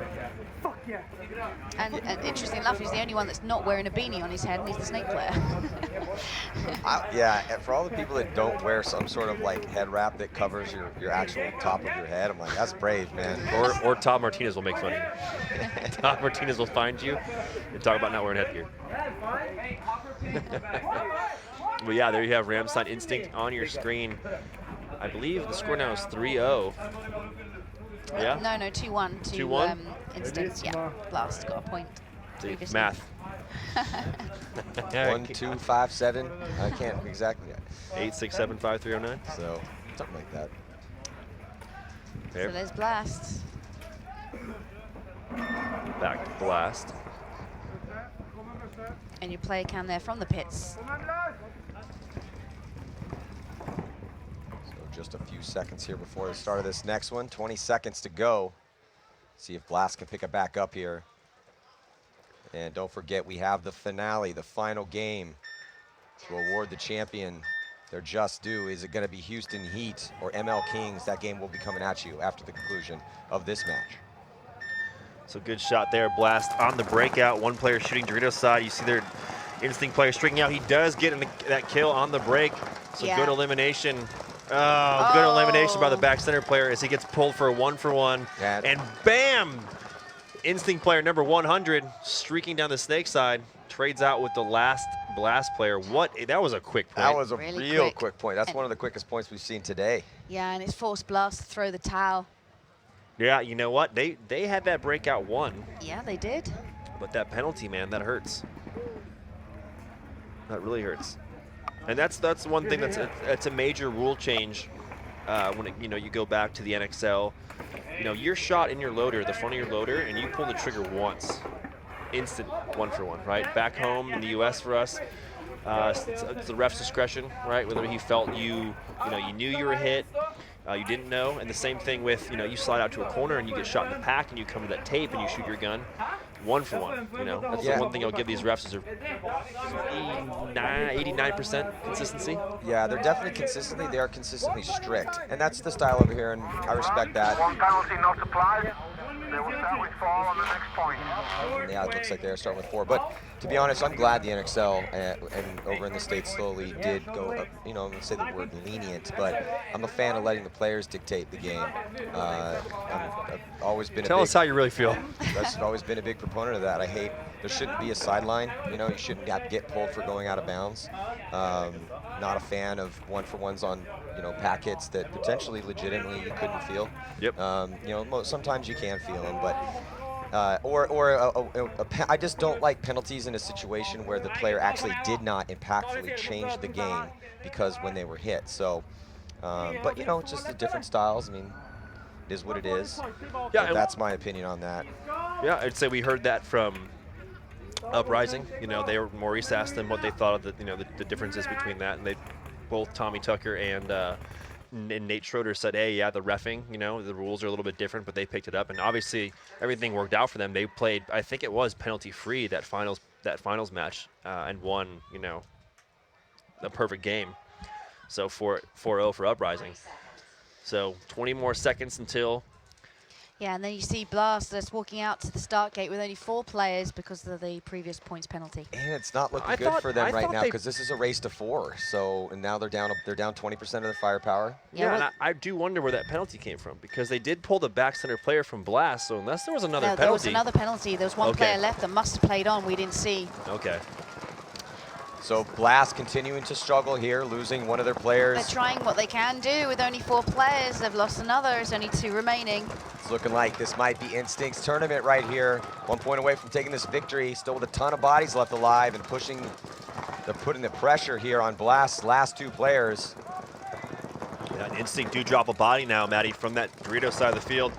And interesting enough, he's the only one that's not wearing a beanie on his head, and he's the Snake player. Yeah, and for all the people that don't wear some sort of like head wrap that covers your actual top of your head, I'm like, that's brave, man. Or Todd Martinez will make fun of you. Todd Martinez will find you and talk about not wearing headgear. But yeah, there you have Ramstein Instinct on your screen. I believe the score now is 3-0. Yeah? No, 2-1 to 2-1? Instinct. Yeah, Blast got a point. See, math. 1, 2, 5, 7. I can't exactly. 8, 6, 7, 5, 3, 0, 9. So something like that. So there's Blast. Back to Blast. And your player cam there from the pits. So just a few seconds here before the start of this next one. 20 seconds to go. See if Blast can pick it back up here. And don't forget, we have the finale, the final game to award the champion their just due. Is it going to be Houston Heat or ML Kings? That game will be coming at you after the conclusion of this match. So good shot there, Blast on the breakout. One player shooting Doritos side. You see their Instinct player striking out. He does get that kill on the break. So good elimination. Oh, good elimination by the back center player as he gets pulled for a 1-for-1. Yeah. And bam! Instinct player number 100 streaking down the Snake side. Trades out with the last Blast player. That was a quick point. That was a Really real quick. quick point. That's one of the quickest points we've seen today. Yeah, and it's forced Blast to throw the towel. Yeah, you know what? They had that breakout won. Yeah, they did. But that penalty, man, that hurts. That really hurts. And that's one thing that's a major rule change when you go back to the NXL. You're shot in your loader, the front of your loader, and you pull the trigger once. Instant 1-for-1, right? Back home in the US for us, it's the ref's discretion, right? Whether he felt you knew you were hit, you didn't know. And the same thing with, you slide out to a corner and you get shot in the pack and you come to that tape and you shoot your gun. 1-for-1, That's the one thing I'll give these refs is 89% consistency. Yeah, they're definitely they are consistently strict. And that's the style over here, and I respect that. One penalty not applied. They will start with 4 on the next point. Yeah, it looks like they're starting with 4. But to be honest, I'm glad the NXL and over in the States slowly did go up, I'm going to say the word lenient, but I'm a fan of letting the players dictate the game. I've always been Tell us how you really feel. I've always been a big proponent of that. I hate, there shouldn't be a sideline. You shouldn't have to get pulled for going out of bounds. Not a fan of 1-for-1s on, pack hits that potentially legitimately you couldn't feel. Yep. Sometimes you can feel them, but I just don't like penalties in a situation where the player actually did not impactfully change the game because when they were hit. So, but just the different styles. I mean, it is what it is. Yeah, but that's my opinion on that. Yeah, I'd say we heard that from Uprising. Maurice asked them what they thought of the differences between that, and both Tommy Tucker and Nate Schroeder said, hey, yeah, the reffing, the rules are a little bit different, but they picked it up, and obviously everything worked out for them. They played, I think it was penalty-free that finals match, and won, a perfect game. So 4-0 for Uprising. So 20 more seconds until. Yeah, and then you see Blast that's walking out to the start gate with only 4 players because of the previous points penalty. And it's not looking good for them right now because this is a race to 4. So and now they're down 20% of their firepower. Yeah, and I do wonder where that penalty came from because they did pull the back center player from Blast. So unless there was another penalty. There was another penalty. There was one player left that must have played on. We didn't see. Okay. So Blast continuing to struggle here, losing one of their players. They're trying what they can do with only 4 players. They've lost another. There's only 2 remaining. It's looking like this might be Instinct's tournament right here. 1 point away from taking this victory. Still with a ton of bodies left alive and they're putting the pressure here on Blast's last 2 players. Yeah, Instinct do drop a body now, Maddie, from that Dorito side of the field.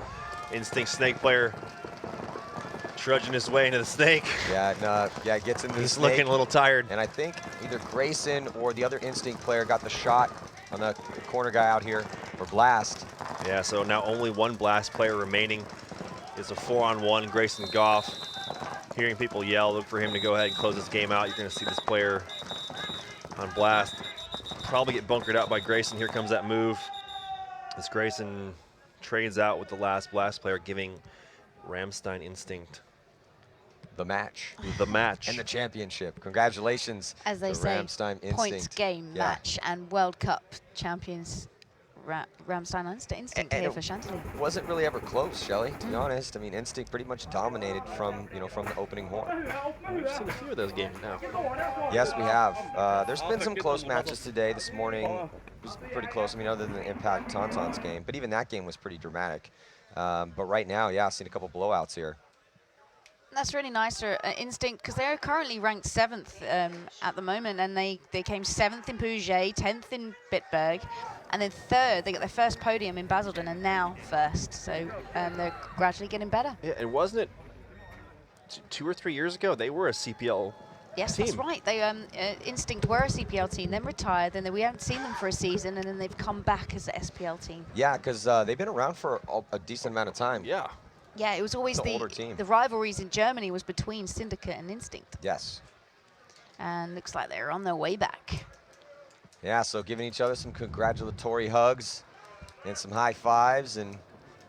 Instinct Snake player trudging his way into the Snake. Yeah, gets into the He's Snake. Looking a little tired. And I think either Grayson or the other Instinct player got the shot on the corner guy out here for Blast. Yeah, so now only 1 Blast player remaining. It's a 4-on-1. Grayson Goff. Hearing people yell, look for him to go ahead and close this game out. You're going to see this player on Blast probably get bunkered out by Grayson. Here comes that move. As Grayson trades out with the last blast player, giving Rammstein Instinct the match. The match. And the championship. Congratulations As they to say, Rammstein Instinct. points game Yeah. match and World Cup champions Rammstein Instinct here for Chantilly. Wasn't really ever close, Shelly, to be honest. I mean, Instinct pretty much dominated from the opening horn. We've seen a few of those games now. Yes, we have. There's been some close matches today. This morning was pretty close. I mean, other than the Impact Tontons game, but even that game was pretty dramatic. But right now, yeah, I've seen a couple blowouts here. That's really nice for Instinct, because they're currently ranked 7th at the moment, and they came 7th in Puget, 10th in Bitburg, and then 3rd. They got their first podium in Basildon, and now 1st. So they're gradually getting better. Yeah, and wasn't it 2 or 3 years ago they were a CPL Yes, team? that's right. They Instinct were a CPL team, then retired, then we haven't seen them for a season, and then they've come back as an SPL team. Yeah, because they've been around for a decent amount of time. Yeah. Yeah, it was always The older team. the rivalries in Germany was between Syndicate and Instinct. Yes. And looks like they're on their way back. Yeah, so giving each other some congratulatory hugs and some high fives, and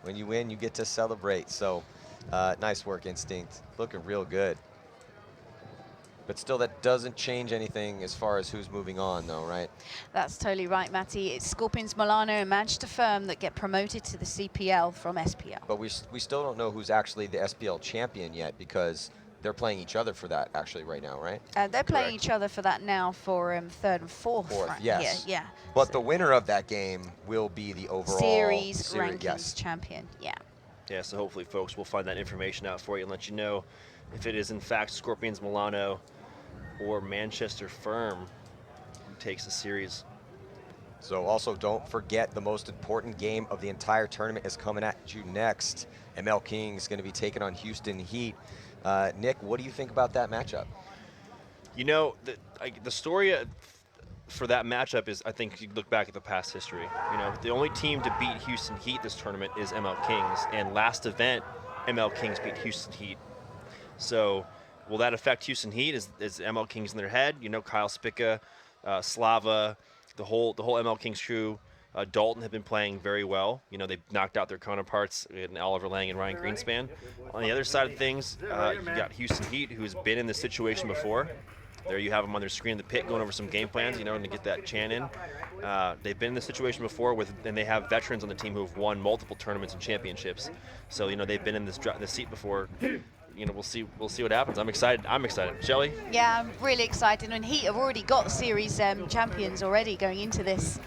when you win, you get to celebrate. So nice work, Instinct. Looking real good. But still, that doesn't change anything as far as who's moving on, though, right? That's totally right, Matty. It's Scorpions Milano and Manchester Firm that get promoted to the CPL from SPL. But we still don't know who's actually the SPL champion yet, because they're playing each other for that actually right now, right? They're playing each other for that now for 3rd and 4th. Right? Yes. Yeah. But the winner of that game will be the overall Series rankings yes. champion. Yeah. Yeah, so hopefully, folks, we'll find that information out for you and let you know if it is, in fact, Scorpions Milano or Manchester Firm who takes the series. So also don't forget the most important game of the entire tournament is coming at you next. ML Kings going to be taking on Houston Heat. Nick, what do you think about that matchup? You know, the story for that matchup is, I think you look back at the past history. You know, the only team to beat Houston Heat this tournament is ML Kings, and last event, ML Kings beat Houston Heat. So will that affect Houston Heat? Is ML Kings in their head? You know, Kyle Spica, Slava, the whole ML Kings crew. Dalton have been playing very well. You know, they've knocked out their counterparts in Oliver Lang and Ryan Greenspan. On the other side of things, you got Houston Heat, who's been in this situation before. There you have them on their screen in the pit going over some game plans, you know, and to get that Chan in. They've been in this situation before, and they have veterans on the team who have won multiple tournaments and championships. So, you know, they've been in this seat before. You know, we'll see what happens. I'm excited. Shelley? Yeah, I'm really excited. And Heat have already got series champions already going into this.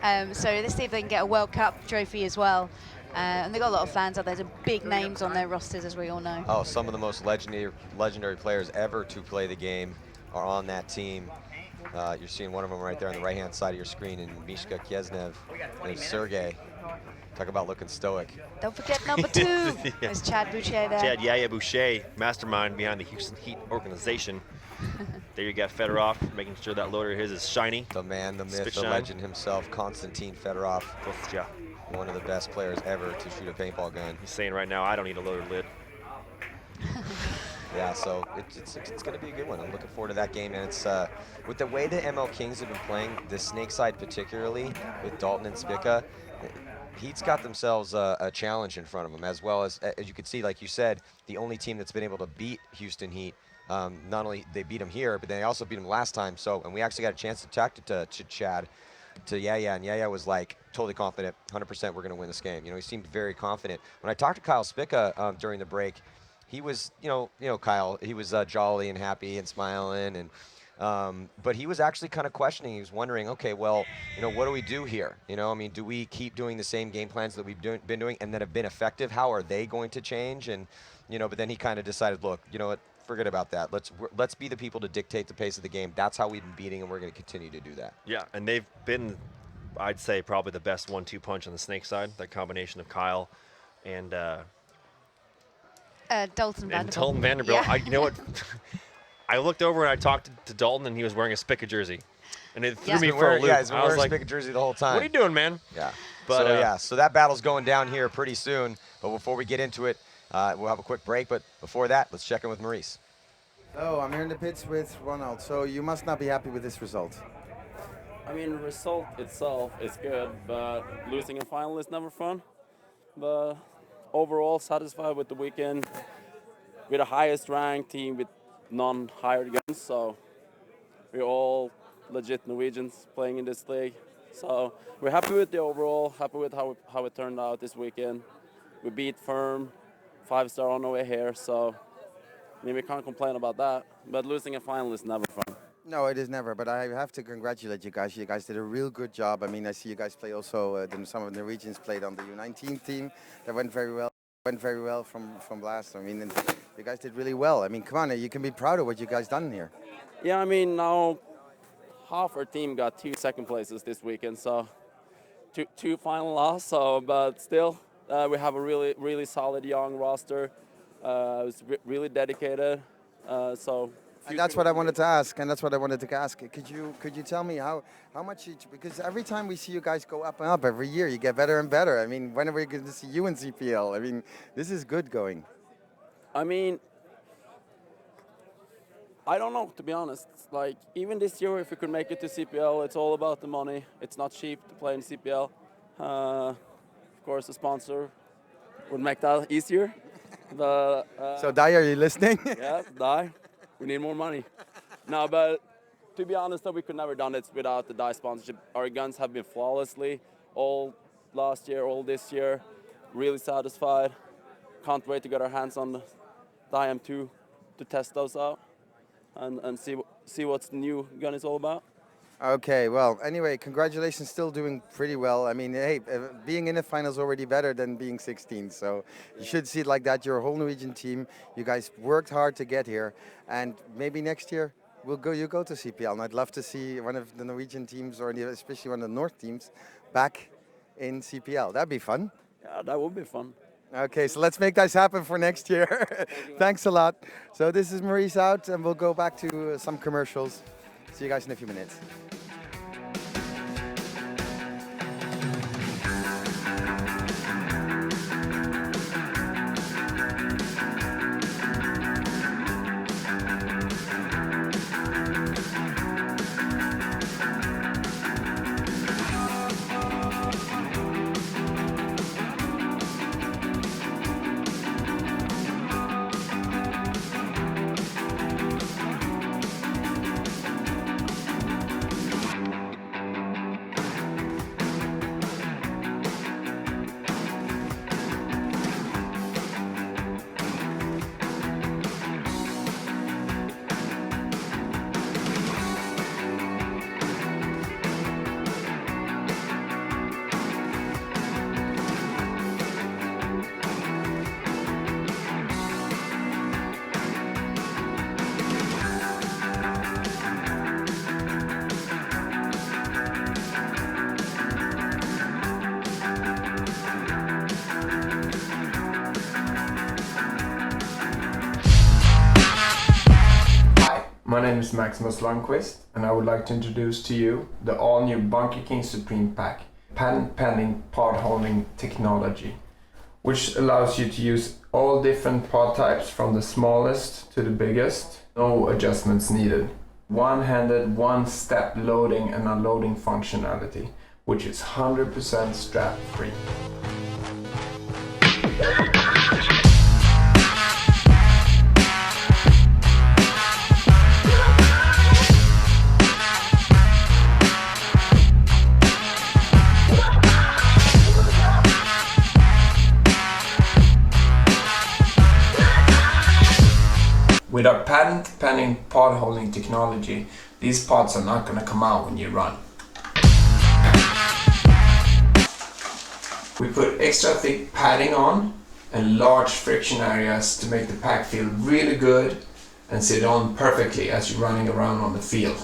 So let's see if they can get a World Cup trophy as well. And they've got a lot of fans out there. There's big names on their rosters, as we all know. Oh, some of the most legendary players ever to play the game are on that team. You're seeing one of them right there on the right-hand side of your screen, in Mishka Kiesnev and Sergey. Talk about looking stoic. Don't forget number 2. Yeah. There's Chad Boucher there. Chad Yaya Boucher, mastermind behind the Houston Heat organization. There you got Fedorov, making sure that loader of his is shiny. The man, the myth, Spit the shine. legend himself, Konstantin Fedorov. One of the best players ever to shoot a paintball gun. He's saying right now, I don't need a loader lid. Yeah, so it's going to be a good one. I'm looking forward to that game. And it's with the way the ML Kings have been playing, the snake side particularly, with Dalton and Spica, Heat's got themselves a challenge in front of them, as well as you can see, like you said, the only team that's been able to beat Houston Heat. Not only they beat him here, but they also beat him last time. So, and we actually got a chance to talk to Chad, to Yaya, and Yaya was like totally confident, 100% we're going to win this game. You know, he seemed very confident. When I talked to Kyle Spica during the break, he was, you know, Kyle, he was jolly and happy and smiling, and but he was actually kind of questioning. He was wondering, okay, well, you know, what do we do here? You know, I mean, do we keep doing the same game plans that we've been doing and that have been effective? How are they going to change? And, you know, but then he kind of decided, look, you know what, forget about that. Let's be the people to dictate the pace of the game. That's how we've been beating, and we're going to continue to do that. Yeah, and they've been, I'd say, probably the best 1-2 punch on the snake side. That combination of Kyle and Dalton Vanderbilt. Dalton Vanderbilt. Yeah. You know what? I looked over and I talked to Dalton, and he was wearing a Spica jersey, and it threw me for a loop. Yeah, he's been I was wearing like, a Spica jersey the whole time. "What are you doing, man?" Yeah. But so yeah, so that battle's going down here pretty soon. But before we get into it, we'll have a quick break. But before that, let's check in with Maurice. Oh, I'm here in the pits with Ronald. So you must not be happy with this result. I mean, result itself is good, but losing a final is never fun. but overall satisfied with the weekend. We're the highest ranked team with non-hired guns, so we're all legit Norwegians playing in this league. So we're happy with the overall, happy with how it turned out this weekend. We beat Firm, 5-star on the way here, so I mean, we can't complain about that. But losing a final is never fun. No, it is never, but I have to congratulate you guys. You guys did a real good job. I mean, I see you guys play also, some of the Norwegians played on the U19 team. That went very well from last. I mean, and you guys did really well. I mean, come on, you can be proud of what you guys done here. Yeah, I mean, now half our team got 2 second places this weekend, so two final loss. So, but still, we have a really solid young roster. It's really dedicated. And that's what I wanted to ask. Could you tell me how much because every time we see you guys go up and up every year, you get better and better. I mean, when are we going to see you in CPL? I mean, this is good going. I mean, I don't know, to be honest. Like, even this year, if we could make it to CPL, it's all about the money. It's not cheap to play in CPL. Of course, a sponsor would make that easier. But, so, Dai, are you listening? Yeah, Dai. We need more money. No, but to be honest, we could never done it without the Dai sponsorship. Our guns have been flawlessly all last year, all this year. Really satisfied. Can't wait to get our hands on the Dai M2 to test those out and see what the new gun is all about. Okay, well, anyway, congratulations, still doing pretty well. I mean, hey, being in the final is already better than being 16, so you should see it like that. You're a whole Norwegian team. You guys worked hard to get here, and maybe next year you go to CPL, and I'd love to see one of the Norwegian teams, or especially one of the North teams, back in CPL. That'd be fun. Yeah, that would be fun. Okay, so let's make this happen for next year. Thanks a lot. So this is Maurice out, and we'll go back to some commercials. See you guys in a few minutes. My name is Maximus Lundqvist, and I would like to introduce to you the all-new Bunker King Supreme Pack, patent-pending pod-holding technology, which allows you to use all different pod types from the smallest to the biggest, no adjustments needed. One-handed, one-step loading and unloading functionality, which is 100% strap-free. With our patent-pending pod-holding technology, these pods are not going to come out when you run. We put extra thick padding on and large friction areas to make the pack feel really good and sit on perfectly as you're running around on the field.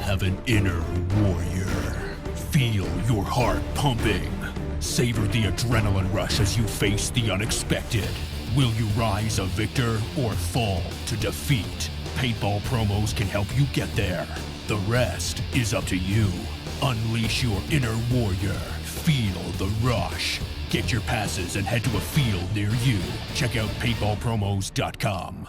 have an inner warrior. Feel your heart pumping. Savor the adrenaline rush as you face the unexpected. Will you rise a victor or fall to defeat? Paintball promos can help you get there. The rest is up to you. Unleash your inner warrior. Feel the rush. Get your passes and head to a field near you. Check out paintballpromos.com.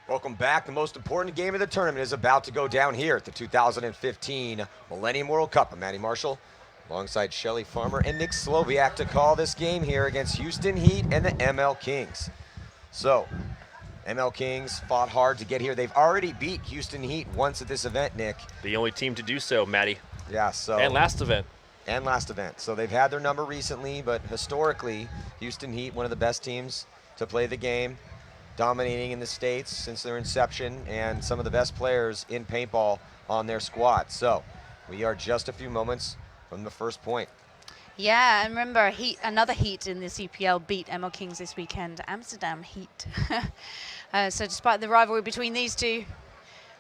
Welcome back. The most important game of the tournament is about to go down here at the 2015 Millennium World Cup. I'm Matty Marshall, alongside Shelly Farmer and Nick Sloviak to call this game here against Houston Heat and the ML Kings. So, ML Kings fought hard to get here. They've already beat Houston Heat once at this event, Nick. The only team to do so, Matty. Yeah, so. And last event. And last event. So they've had their number recently, but historically, Houston Heat, one of the best teams to play the game, dominating in the States since their inception, and some of the best players in paintball on their squad. So we are just a few moments from the first point. Yeah, and remember, another Heat in the CPL beat ML Kings this weekend, Amsterdam Heat. So despite the rivalry between these two,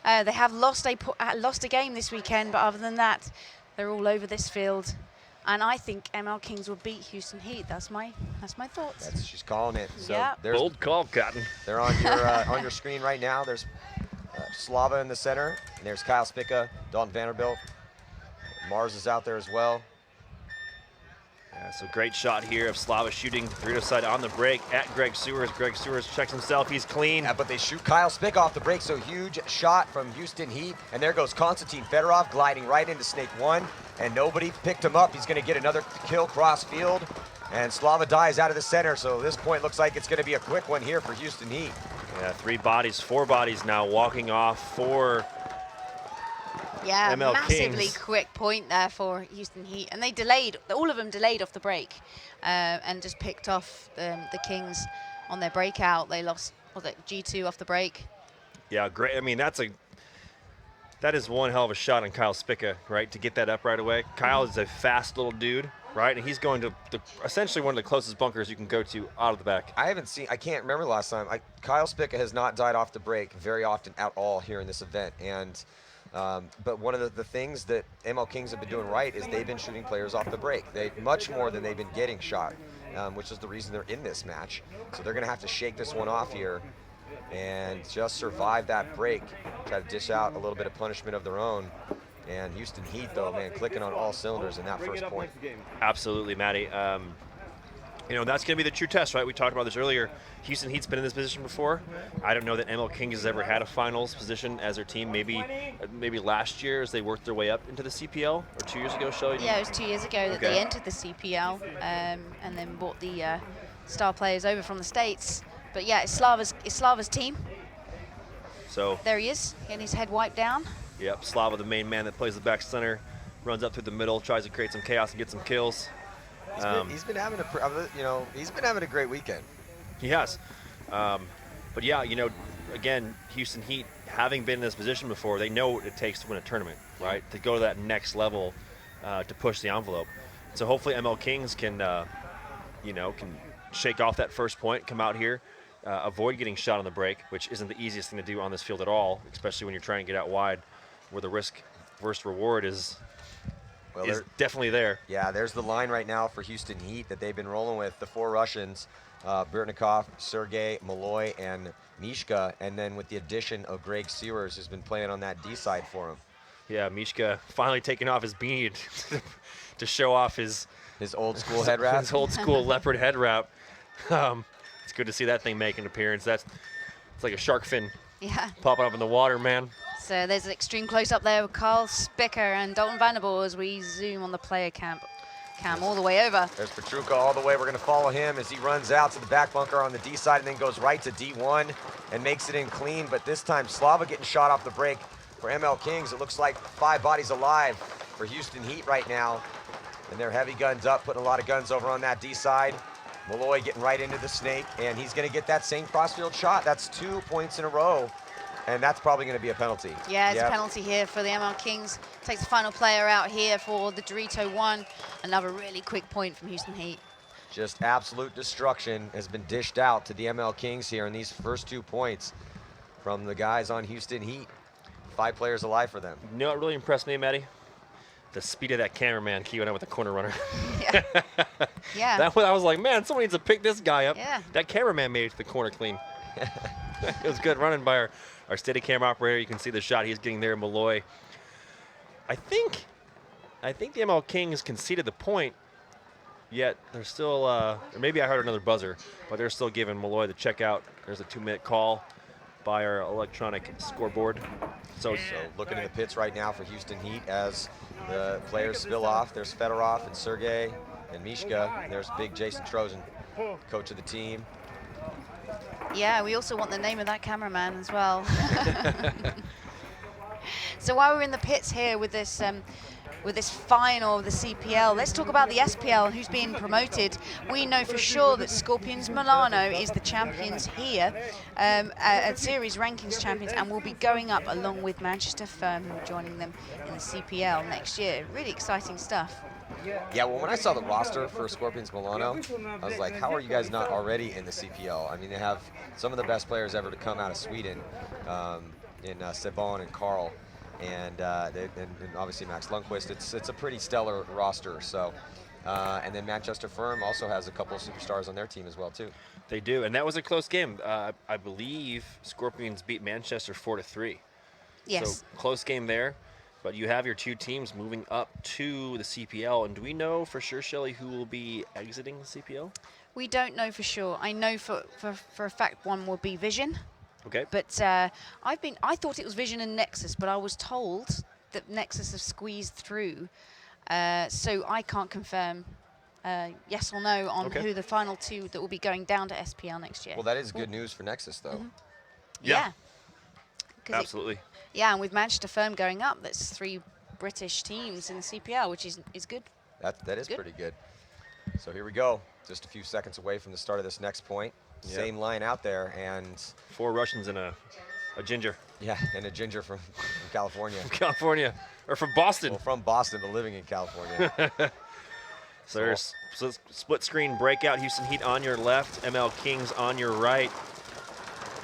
they have lost a game this weekend, but other than that, they're all over this field. And I think ML Kings will beat Houston Heat. That's my thoughts. She's calling it. So yeah. there's bold call, Cotton. They're on your screen right now. There's Slava in the center. And there's Kyle Spica, Dalton Vanderbilt. Mars is out there as well. Yeah, so great shot here of Slava shooting Dorito side on the break at Greg Sewers. Greg Sewers checks himself, he's clean. Yeah, but they shoot Kyle Spick off the break, so huge shot from Houston Heat. And there goes Konstantin Fedorov gliding right into Snake 1, and nobody picked him up. He's gonna get another kill cross field, and Slava dies out of the center, so this point looks like it's gonna be a quick one here for Houston Heat. Yeah, 3 bodies, 4 bodies now walking off for Yeah, ML massively Kings. quick point there for Houston Heat. And they delayed, all of them delayed off the break and just picked off the Kings on their breakout. They lost, was it G2 off the break? Yeah, great. I mean, that is one hell of a shot on Kyle Spica, right, to get that up right away. Kyle is a fast little dude, right, and he's going to essentially one of the closest bunkers you can go to out of the back. I can't remember the last time. Kyle Spica has not died off the break very often at all here in this event. And but one of the things that ML Kings have been doing right is they've been shooting players off the break. Much more than they've been getting shot, which is the reason they're in this match. So they're going to have to shake this one off here and just survive that break, try to dish out a little bit of punishment of their own. And Houston Heat, though, man, clicking on all cylinders in that first point. Absolutely, Maddie. You know, that's going to be the true test, right? We talked about this earlier. Houston Heat's been in this position before. I don't know that ML Kings has ever had a finals position as their team. Maybe last year as they worked their way up into the CPL, or 2 years ago, Shelly? Yeah, it was 2 years ago that they entered the CPL and then brought the star players over from the States. But yeah, it's Slava's team. So there he is, getting his head wiped down. Yep, Slava, the main man that plays the back center, runs up through the middle, tries to create some chaos and get some kills. He's been having a great weekend. He has. But yeah, you know, again, Houston Heat, having been in this position before, they know what it takes to win a tournament, right? To go to that next level, to push the envelope. So hopefully ML Kings can shake off that first point, come out here, avoid getting shot on the break, which isn't the easiest thing to do on this field at all, especially when you're trying to get out wide, where the risk versus reward is definitely there. Yeah, there's the line right now for Houston Heat that they've been rolling with. The 4 Russians, Birtnikov, Sergey, Malloy, and Mishka, and then with the addition of Greg Sewers, who's been playing on that D side for him. Yeah, Mishka finally taking off his beanie to show off his old school head wrap. His old school leopard head wrap. It's good to see that thing make an appearance. It's like a shark fin popping up in the water, man. So there's an extreme close-up there with Carl Spicker and Dalton Vanderbilt as we zoom on the player cam all the way over. There's Petruka all the way. We're going to follow him as he runs out to the back bunker on the D side and then goes right to D1 and makes it in clean. But this time, Slava getting shot off the break for ML Kings. It looks like 5 bodies alive for Houston Heat right now. And they're heavy guns up, putting a lot of guns over on that D side. Malloy getting right into the snake, and he's going to get that same crossfield shot. That's 2 points in a row. And that's probably going to be a penalty. Yeah, it's a penalty here for the ML Kings. Takes the final player out here for the Dorito 1. Another really quick point from Houston Heat. Just absolute destruction has been dished out to the ML Kings here in these first 2 points from the guys on Houston Heat. 5 players alive for them. You know what really impressed me, Maddie? The speed of that cameraman keeping up with the corner runner. Yeah. I was like, man, someone needs to pick this guy up. Yeah. That cameraman made it to the corner clean. It was good running by our steady camera operator. You can see the shot he's getting there, Malloy. I think the ML Kings conceded the point, yet they're still, or maybe I heard another buzzer, but they're still giving Malloy the check out. There's a 2-minute call by our electronic scoreboard. So looking in the pits right now for Houston Heat as the players spill off. There's Fedorov and Sergey and Mishka. And there's big Jason Trojan, coach of the team. Yeah, we also want the name of that cameraman as well. So while we're in the pits here with this final of the CPL, let's talk about the SPL and who's being promoted. We know for sure that Scorpions Milano is the champions here, at series rankings champions, and will be going up along with Manchester Firm, who are joining them in the CPL next year. Really exciting stuff. Yeah, well, when I saw the roster for Scorpions Milano, I was like, how are you guys not already in the CPL? I mean, they have some of the best players ever to come out of Sweden, in Sebon and Carl, and obviously Max Lundqvist. It's a pretty stellar roster. So, and then Manchester Firm also has a couple of superstars on their team as well too. They do, and that was a close game. I believe Scorpions beat Manchester 4-3. Yes. So close game there. But you have your two teams moving up to the CPL, and do we know for sure, Shelly, who will be exiting the CPL? We don't know for sure. I know for a fact one will be Vision. Okay. But I thought it was Vision and Nexus, but I was told that Nexus have squeezed through. So I can't confirm yes or no on who the final two that will be going down to SPL next year. Well, that is good news for Nexus, though. Yeah. Absolutely. Yeah, and we've managed to firm going up. That's 3 British teams in the CPL, which is good. That is pretty good. So here we go. Just a few seconds away from the start of this next point. Yep. Same line out there, and 4 Russians and a ginger. Yeah, and a ginger from California. From California, or from Boston. Well, from Boston, but living in California. So there's split screen breakout. Houston Heat on your left, ML Kings on your right.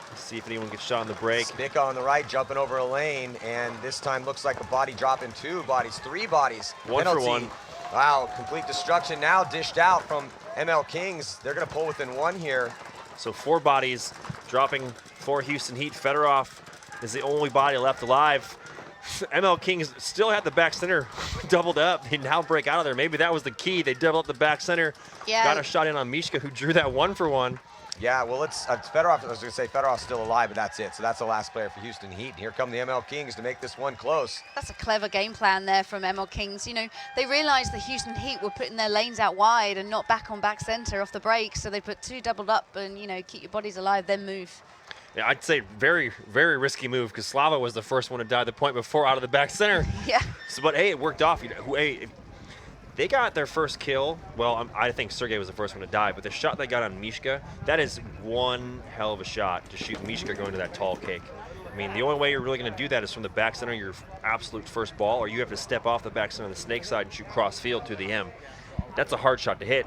Let's see if anyone gets shot on the break. Spica on the right, jumping over a lane, and this time looks like a body dropping 2 bodies, 3 bodies. 1 Penalty. for 1. Wow, complete destruction now dished out from ML Kings. They're going to pull within 1 here. So 4 bodies dropping for Houston Heat. Fedorov is the only body left alive. ML Kings still had the back center doubled up. They now break out of there. Maybe that was the key. They doubled up the back center. Yeah. Got a shot in on Mishka, who drew that 1 for 1. Yeah, well, it's Fedorov. I was going to say Fedorov's still alive, but that's it. So that's the last player for Houston Heat. And here come the ML Kings to make this one close. That's a clever game plan there from ML Kings. You know, they realized the Houston Heat were putting their lanes out wide and not back on back center off the break. So they put 2 doubled up and, you know, keep your bodies alive, then move. Yeah, I'd say very, very risky move because Slava was the first one to die the point before out of the back center. Yeah. So, but hey, it worked off. You know, hey, they got their first kill. Well, I think Sergey was the first one to die, but the shot they got on Mishka, that is one hell of a shot to shoot Mishka going to that tall cake. I mean, the only way you're really going to do that is from the back center, your absolute first ball, or you have to step off the back center on the snake side and shoot cross field to the M. That's a hard shot to hit.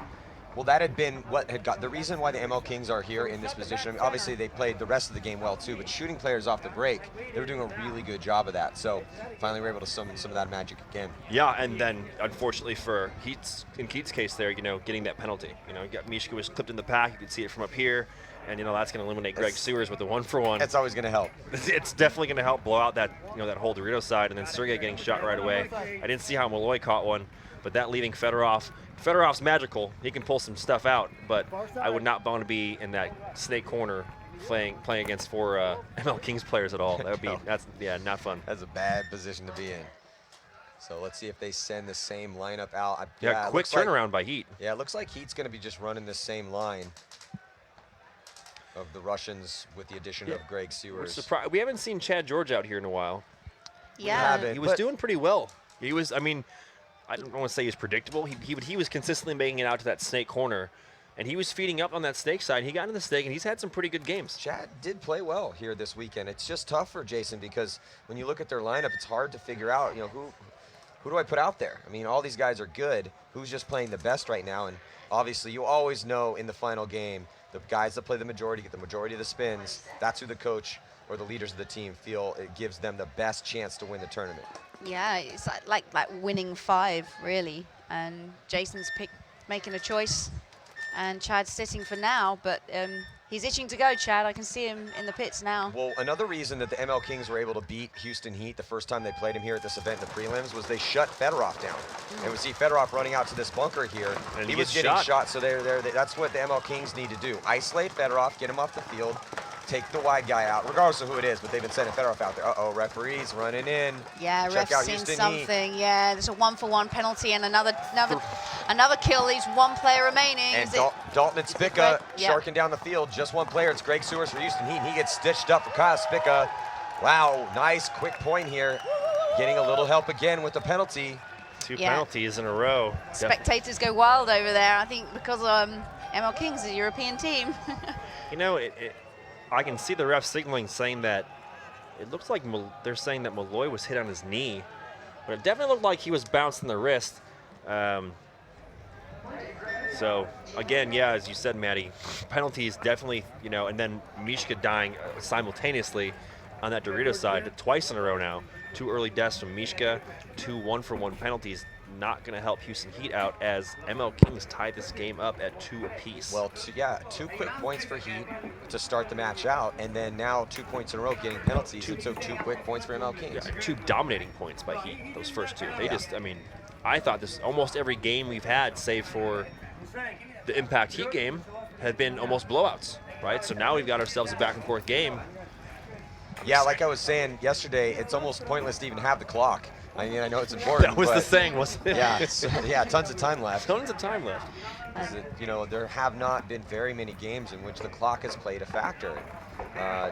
Well, that had been what had got the reason why the ML Kings are here in this position. I mean, obviously, they played the rest of the game well too, but shooting players off the break, they were doing a really good job of that. So finally, we're able to summon some of that magic again. Yeah, and then unfortunately for Keith's case there, you know, getting that penalty. You know, Mishka was clipped in the pack. You could see it from up here, and you know that's going to eliminate Greg Sewers with the 1 for 1. That's always going to help. It's definitely going to help blow out that that whole Dorito side, and then Sergey getting shot right away. I didn't see how Malloy caught one, but that leaving Fedorov. Fedorov's magical. He can pull some stuff out, but I would not want to be in that snake corner playing against 4 ML Kings players at all. That would be not fun. That's a bad position to be in. So let's see if they send the same lineup out. Quick turnaround by Heat. Yeah, it looks like Heat's going to be just running the same line of the Russians with the addition of Greg Sewers. We haven't seen Chad George out here in a while. Yeah. He was doing pretty well. He was, I mean, I don't want to say he was predictable. He was consistently making it out to that snake corner, and he was feeding up on that snake side. He got in the snake, and he's had some pretty good games. Chad did play well here this weekend. It's just tough for Jason because when you look at their lineup, it's hard to figure out, who do I put out there? I mean, all these guys are good. Who's just playing the best right now? And obviously, you always know in the final game, the guys that play the majority get the majority of the spins. That's who the coach or the leaders of the team feel it gives them the best chance to win the tournament. Yeah, it's like winning 5, really. And Jason's making a choice, and Chad's sitting for now, but he's itching to go, Chad. I can see him in the pits now. Well, another reason that the ML Kings were able to beat Houston Heat the first time they played him here at this event in the prelims was they shut Fedorov down. And we see Fedorov running out to this bunker here. And he was getting shot, so that's what the ML Kings need to do. Isolate Fedorov, get him off the field, take the wide guy out, regardless of who it is, but they've been sending Fedorov out there. Uh-oh, referees running in. Yeah, Check out ref's seen Houston something. Heat. Yeah, there's a 1 for 1 penalty and another kill. Leaves 1 player remaining. And Dalton and Spica sharking down the field. Just 1 player. It's Greg Sewers for Houston Heat. He gets stitched up for Kyle Spica. Wow, nice quick point here. Getting a little help again with the penalty. 2 penalties in a row. Spectators go wild over there, I think, because ML Kings is a European team. You know, I can see the ref signaling saying that it looks like they're saying that Malloy was hit on his knee, but it definitely looked like he was bounced in the wrist. So again, yeah, as you said, Maddie, penalties definitely, and then Mishka dying simultaneously on that Dorito side twice in a row now. 2 early deaths from Mishka, 2 1 for 1 penalties. not going to help Houston Heat out as ML Kings tied this game up at 2 apiece. Well, two quick points for Heat to start the match out, and then now 2 points in a row getting penalties, and so 2 quick points for ML Kings. Yeah, 2 dominating points by Heat, those first 2. They just, I mean, I thought this almost every game we've had, save for the Impact Heat game, had been almost blowouts, right? So now we've got ourselves a back and forth game. Yeah, like I was saying yesterday, it's almost pointless to even have the clock. I mean, I know it's important. That was the saying, wasn't it? Yeah, tons of time left. Tons of time left. You know, there have not been very many games in which the clock has played a factor.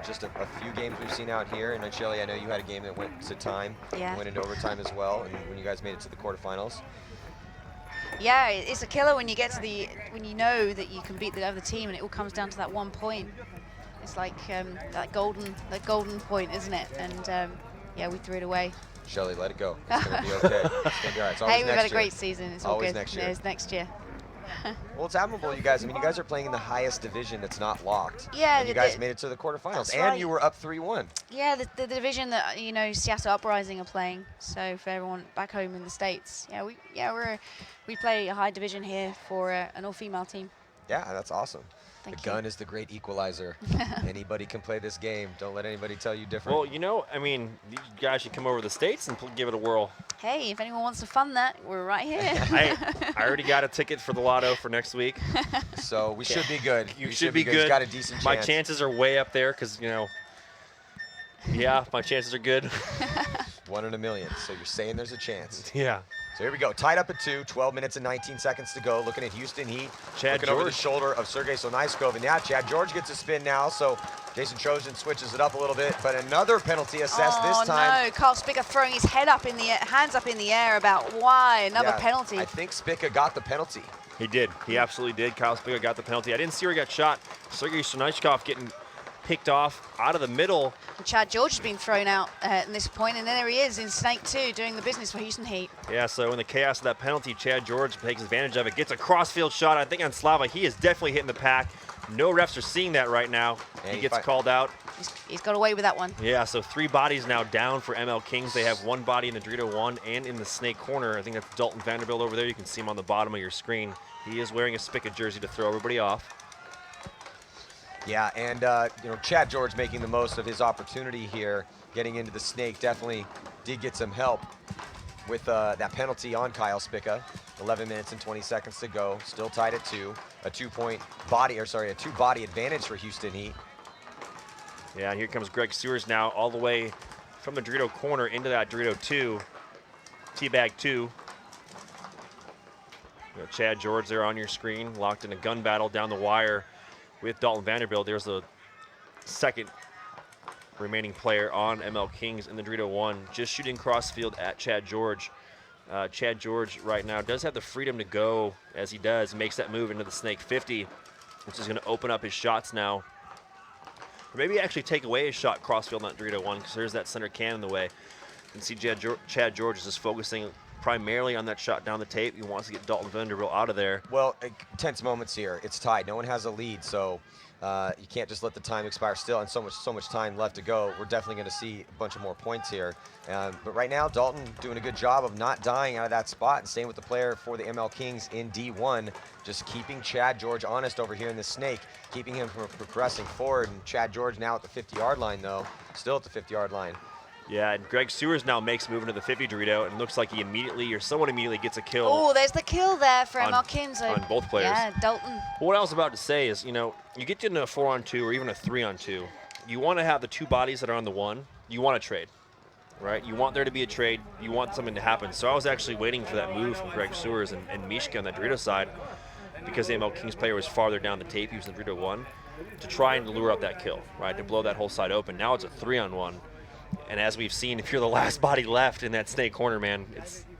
Just a few games we've seen out here. And Shelly, I know you had a game that went to time, went into overtime as well, and when you guys made it to the quarterfinals. Yeah, it's a killer when you get to when you know that you can beat the other team, and it all comes down to that 1 point. It's like that golden point, isn't it? And yeah, we threw it away. Shelly, let it go. It's going to be okay. It's going to be all right. It's always hey, we've had a great season. It's all always good. Next year. It's next year. Well, it's admirable, you guys. I mean, you guys are playing in the highest division that's not locked. Yeah, and you guys made it to the quarterfinals, and right. you were up 3-1. Yeah, the division that Seattle Uprising are playing. So for everyone back home in the States, we play a high division here for an all-female team. Yeah, that's awesome. Thank the gun is the great equalizer. Anybody can play this game. Don't let anybody tell you different. Well, you know, I mean, you guys should come over to the States and give it a whirl. Hey, if anyone wants to fund that, we're right here. I already got a ticket for the lotto for next week. So we should be good. You should be good. You've got a decent chance. My chances are way up there because, you know, yeah, my chances are good. 1 in a million. So you're saying there's a chance. Yeah. So here we go. Tied up at 2, 12 minutes and 19 seconds to go. Looking at Houston Heat. Looking over the shoulder of Sergei Sonaiskov. And yeah, Chad George gets a spin now. So Jason Trojan switches it up a little bit. But another penalty assessed this time. Oh, no. Carl Spicker throwing his head up in the hands up in the air about why. Another penalty. I think Spica got the penalty. He did. He absolutely did. Kyle Spica got the penalty. I didn't see where he got shot. Sergei Sonaiskov getting picked off out of the middle. And Chad George has been thrown out at this point, and then there he is in Snake 2 doing the business for Houston Heat. Yeah, so in the chaos of that penalty, Chad George takes advantage of it, gets a crossfield shot. I think on Slava, he is definitely hitting the pack. No refs are seeing that right now. And he gets called out. He's got away with that one. Yeah, so 3 bodies now down for ML Kings. They have 1 body in the Dorito 1 and in the Snake corner. I think that's Dalton Vanderbilt over there. You can see him on the bottom of your screen. He is wearing a Spica jersey to throw everybody off. Yeah, and you know, Chad George making the most of his opportunity here, getting into the Snake, definitely did get some help with that penalty on Kyle Spica. 11 minutes and 20 seconds to go, still tied at 2. A 2-body advantage for Houston Heat. Yeah, and here comes Greg Sewers now, all the way from the Dorito corner into that Dorito 2, Teabag 2. You got Chad George there on your screen, locked in a gun battle down the wire with Dalton Vanderbilt. There's the second remaining player on ML Kings in the Dorito 1, just shooting crossfield at Chad George. Chad George right now does have the freedom to go as he does, makes that move into the Snake 50, which is going to open up his shots now. Or maybe actually take away his shot crossfield on that Dorito 1 because there's that center can in the way. You can see Chad George is just focusing primarily on that shot down the tape. He wants to get Dalton Vanderbilt out of there. Well, tense moments here. It's tied. No one has a lead, so you can't just let the time expire still, and so much time left to go. We're definitely going to see a bunch of more points here. But right now, Dalton doing a good job of not dying out of that spot and staying with the player for the ML Kings in D1, just keeping Chad George honest over here in the Snake, keeping him from progressing forward. And Chad George now at the 50-yard line, though, still at the 50-yard line. Yeah, and Greg Sewers now makes a move into the 50 Dorito, and looks like he immediately, or someone immediately gets a kill. Oh, there's the kill there for ML Kings. On both players. Yeah, Dalton. But what I was about to say is, you know, you get into a 4-on-2 or even a 3-on-2, you want to have the 2 bodies that are on the 1, you want to trade, right? You want there to be a trade, you want something to happen. So I was actually waiting for that move from Greg Sewers and Mishka on that Dorito side, because the ML Kings player was farther down the tape, he was in the Dorito 1, to try and lure out that kill, right? To blow that whole side open. Now it's a 3-on-1. And as we've seen, if you're the last body left in that Snake corner, man,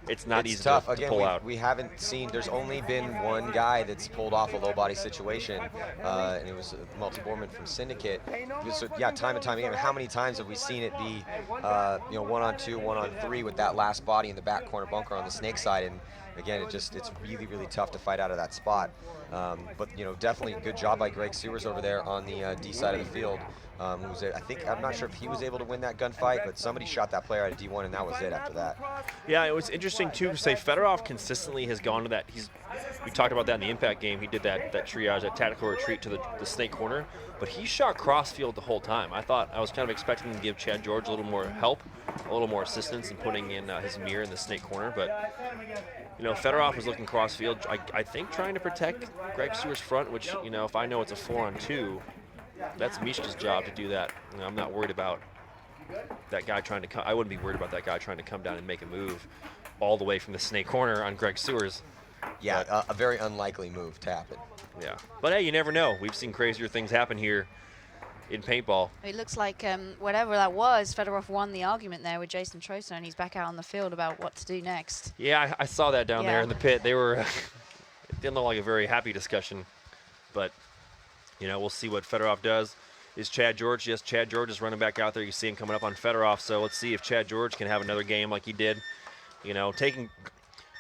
it's not easy tough. to pull out. We haven't seen, there's only been one guy that's pulled off a low body situation, and it was Multi-Borman from Syndicate. So, yeah, time and time again. How many times have we seen it be, you know, 1-on-2, 1-on-3 with that last body in the back corner bunker on the Snake side? And again, it's really, really tough to fight out of that spot. But definitely a good job by Greg Sewers over there on the D side of the field. I'm not sure if he was able to win that gunfight, but somebody shot that player at D1, and that was it after that. Yeah, it was interesting too to say Fedorov consistently has gone to that. We talked about that in the Impact game. He did that triage, that tactical retreat to the snake corner, but he shot crossfield the whole time. I was kind of expecting him to give Chad George a little more help, a little more assistance in putting in his mirror in the snake corner, but Fedorov was looking crossfield. I think trying to protect Greg Sewers' front, which if I know it's a 4-on-2. That's Mishka's job to do that. I'm not worried about that guy trying to come. I wouldn't be worried about that guy trying to come down and make a move all the way from the snake corner on Greg Sewers. Yeah, a very unlikely move to happen. Yeah, but hey, you never know. We've seen crazier things happen here in paintball. It looks like whatever that was, Fedorov won the argument there with Jason Troser, and he's back out on the field about what to do next. Yeah, I saw that down there in the pit. They were, it didn't look like a very happy discussion, but we'll see what Fedorov does. Is Chad George? Yes, Chad George is running back out there. You see him coming up on Fedorov, so let's see if Chad George can have another game like he did. Taking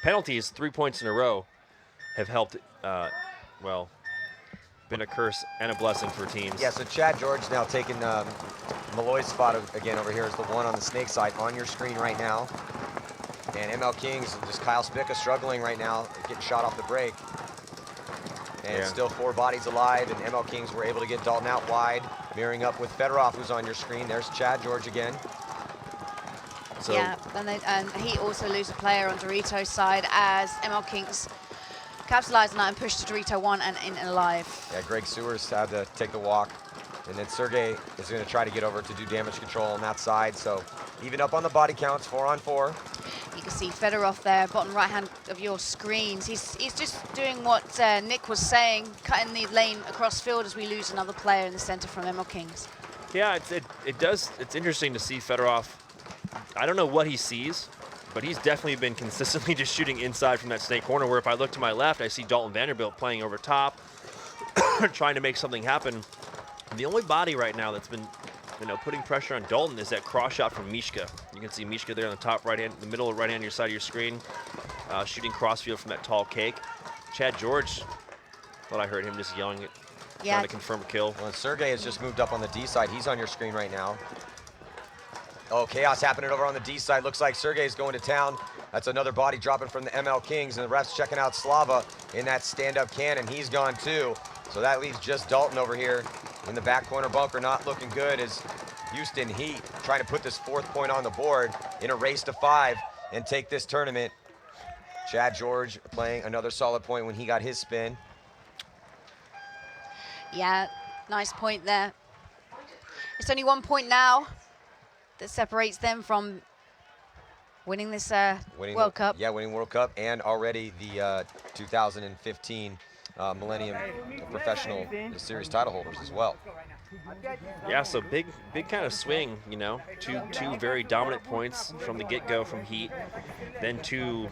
penalties 3 points in a row have helped, been a curse and a blessing for teams. Yeah, so Chad George now taking Malloy's spot again over here is the one on the snake side on your screen right now. And ML Kings, just Kyle Spica struggling right now, getting shot off the break. And still 4 bodies alive, and ML Kings were able to get Dalton out wide, mirroring up with Fedorov, who's on your screen. There's Chad George again. So yeah, and he also loses a player on Dorito's side as ML Kings capitalized on that and pushed to Dorito 1 and in alive. Yeah, Greg Sewers had to take the walk. And then Sergey is going to try to get over to do damage control on that side. So even up on the body counts, 4-on-4. You can see Fedorov there, bottom right hand of your screens. He's just doing what Nick was saying, cutting the lane across field as we lose another player in the center from ML Kings. Yeah, it's interesting to see Fedorov. I don't know what he sees, but he's definitely been consistently just shooting inside from that snake corner, where if I look to my left, I see Dalton Vanderbilt playing over top, trying to make something happen. The only body right now that's been, putting pressure on Dalton is that cross shot from Mishka. You can see Mishka there on the top right hand, the middle right hand your side of your screen, shooting crossfield from that tall cake. Chad George, thought I heard him just yelling it, trying to confirm a kill. Well, Sergey has just moved up on the D side. He's on your screen right now. Oh, chaos happening over on the D side. Looks like Sergey's going to town. That's another body dropping from the ML Kings, and the refs checking out Slava in that stand-up cannon. He's gone too. So that leaves just Dalton over here in the back corner bunker, not looking good as Houston Heat trying to put this 4th point on the board in a race to 5 and take this tournament. Chad George playing another solid point when he got his spin. Yeah, nice point there. It's only 1 point now that separates them from winning this World Cup. Yeah, winning World Cup and already the 2015 Millennium Professional Series title holders as well. Yeah, so big kind of swing, two very dominant points from the get-go from Heat, then two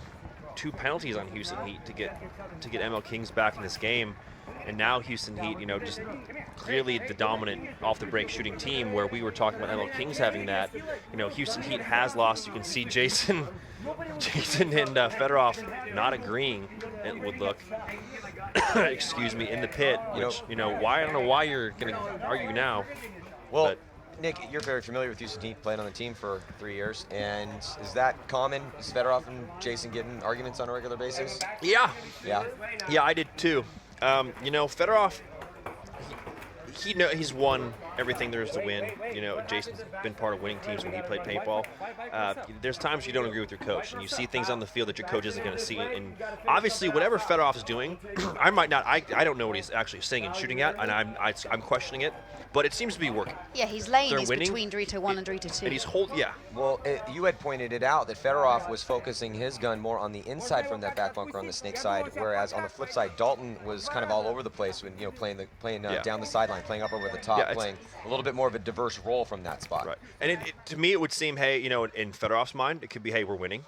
penalties on Houston Heat to get ML Kings back in this game, and now Houston Heat, just clearly the dominant off-the-break shooting team, where we were talking about ML Kings having that. Houston Heat has lost. You can see Jason and Fedorov not agreeing, it would look, excuse me, in the pit, which, I don't know why you're going to argue now. Well, but Nick, you're very familiar with Houston Heat, playing on the team for 3 years, and is that common? Is Fedorov and Jason getting arguments on a regular basis? Yeah. Yeah? Yeah, I did too. Fedorov, he's won everything there is to win. Jason's been part of winning teams when he played paintball. There's times you don't agree with your coach, and you see things on the field that your coach isn't going to see. And obviously, whatever Fedorov is doing, I don't know what he's actually saying and shooting at, and I'm questioning it. But it seems to be working. Yeah, his lane They're is winning. between Dorito 1 and Dorito 2. And he's yeah. Well, you had pointed it out that Fedorov was focusing his gun more on the inside from that back bunker on the snake side, whereas on the flip side, Dalton was kind of all over the place when playing down the sideline, playing up over the top, playing a little bit more of a diverse role from that spot. Right. And to me, it would seem, hey, in Fedorov's mind, it could be, hey, we're winning.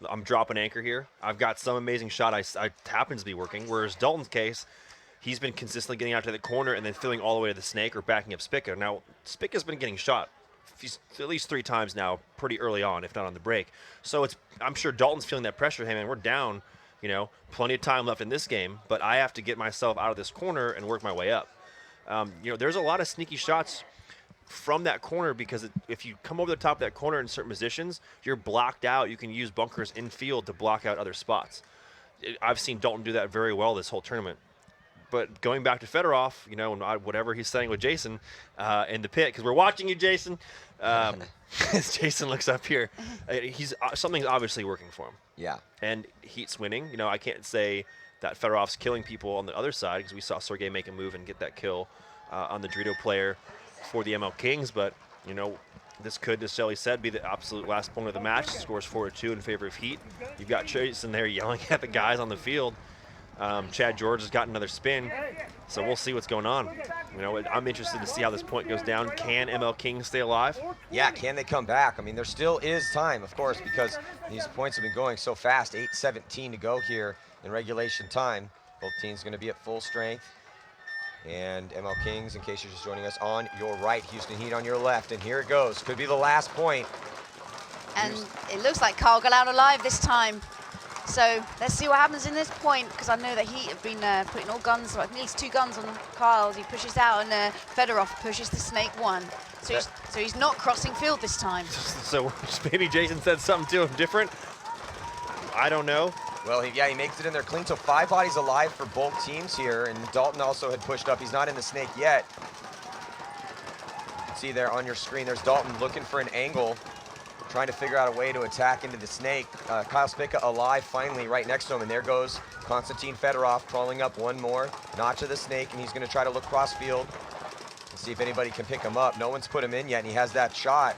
I'm dropping anchor here. I've got some amazing shot. I happens to be working. Whereas Dalton's case, he's been consistently getting out to the corner and then filling all the way to the snake or backing up Spica. Now, Spica's been getting shot at least 3 times now, pretty early on, if not on the break. So I'm sure Dalton's feeling that pressure. Hey, man, we're down You know, plenty of time left in this game, but I have to get myself out of this corner and work my way up. You know, there's a lot of sneaky shots from that corner because if you come over the top of that corner in certain positions, you're blocked out. You can use bunkers in field to block out other spots. I've seen Dalton do that very well this whole tournament. But going back to Fedorov, you know, and whatever he's saying with Jason in the pit, because we're watching you, Jason. As Jason looks up here, something's obviously working for him. Yeah. And Heat's winning. You know, I can't say that Fedorov's killing people on the other side because we saw Sergey make a move and get that kill on the Dorito player for the ML Kings. But, you know, this could, as Shelly said, be the absolute last point of the match. Scores 4-2 in favor of Heat. You've got Jason there yelling at the guys on the field. Chad George has got another spin, so we'll see what's going on. You know, I'm interested to see how this point goes down. Can ML Kings stay alive? Yeah, can they come back? I mean, there still is time, of course, because these points have been going so fast. 8:17 to go here in regulation time. Both teams going to be at full strength. And ML Kings, in case you're just joining us, on your right, Houston Heat on your left. And here it goes. Could be the last point. And it looks like Carl got out alive this time. So let's see what happens in this point, because I know that Heat have been putting all guns, like at least 2 guns on Carl as he pushes out, and Fedorov pushes the Snake 1. So he's not crossing field this time. So maybe Jason said something to him different. I don't know. Well, he makes it in there clean. So 5 bodies alive for both teams here, and Dalton also had pushed up. He's not in the Snake yet. You can see there on your screen, there's Dalton looking for an angle, trying to figure out a way to attack into the Snake. Kyle Spica alive finally right next to him, and there goes Konstantin Fedorov crawling up one more notch of the Snake, and he's going to try to look cross field and see if anybody can pick him up. No one's put him in yet, and he has that shot.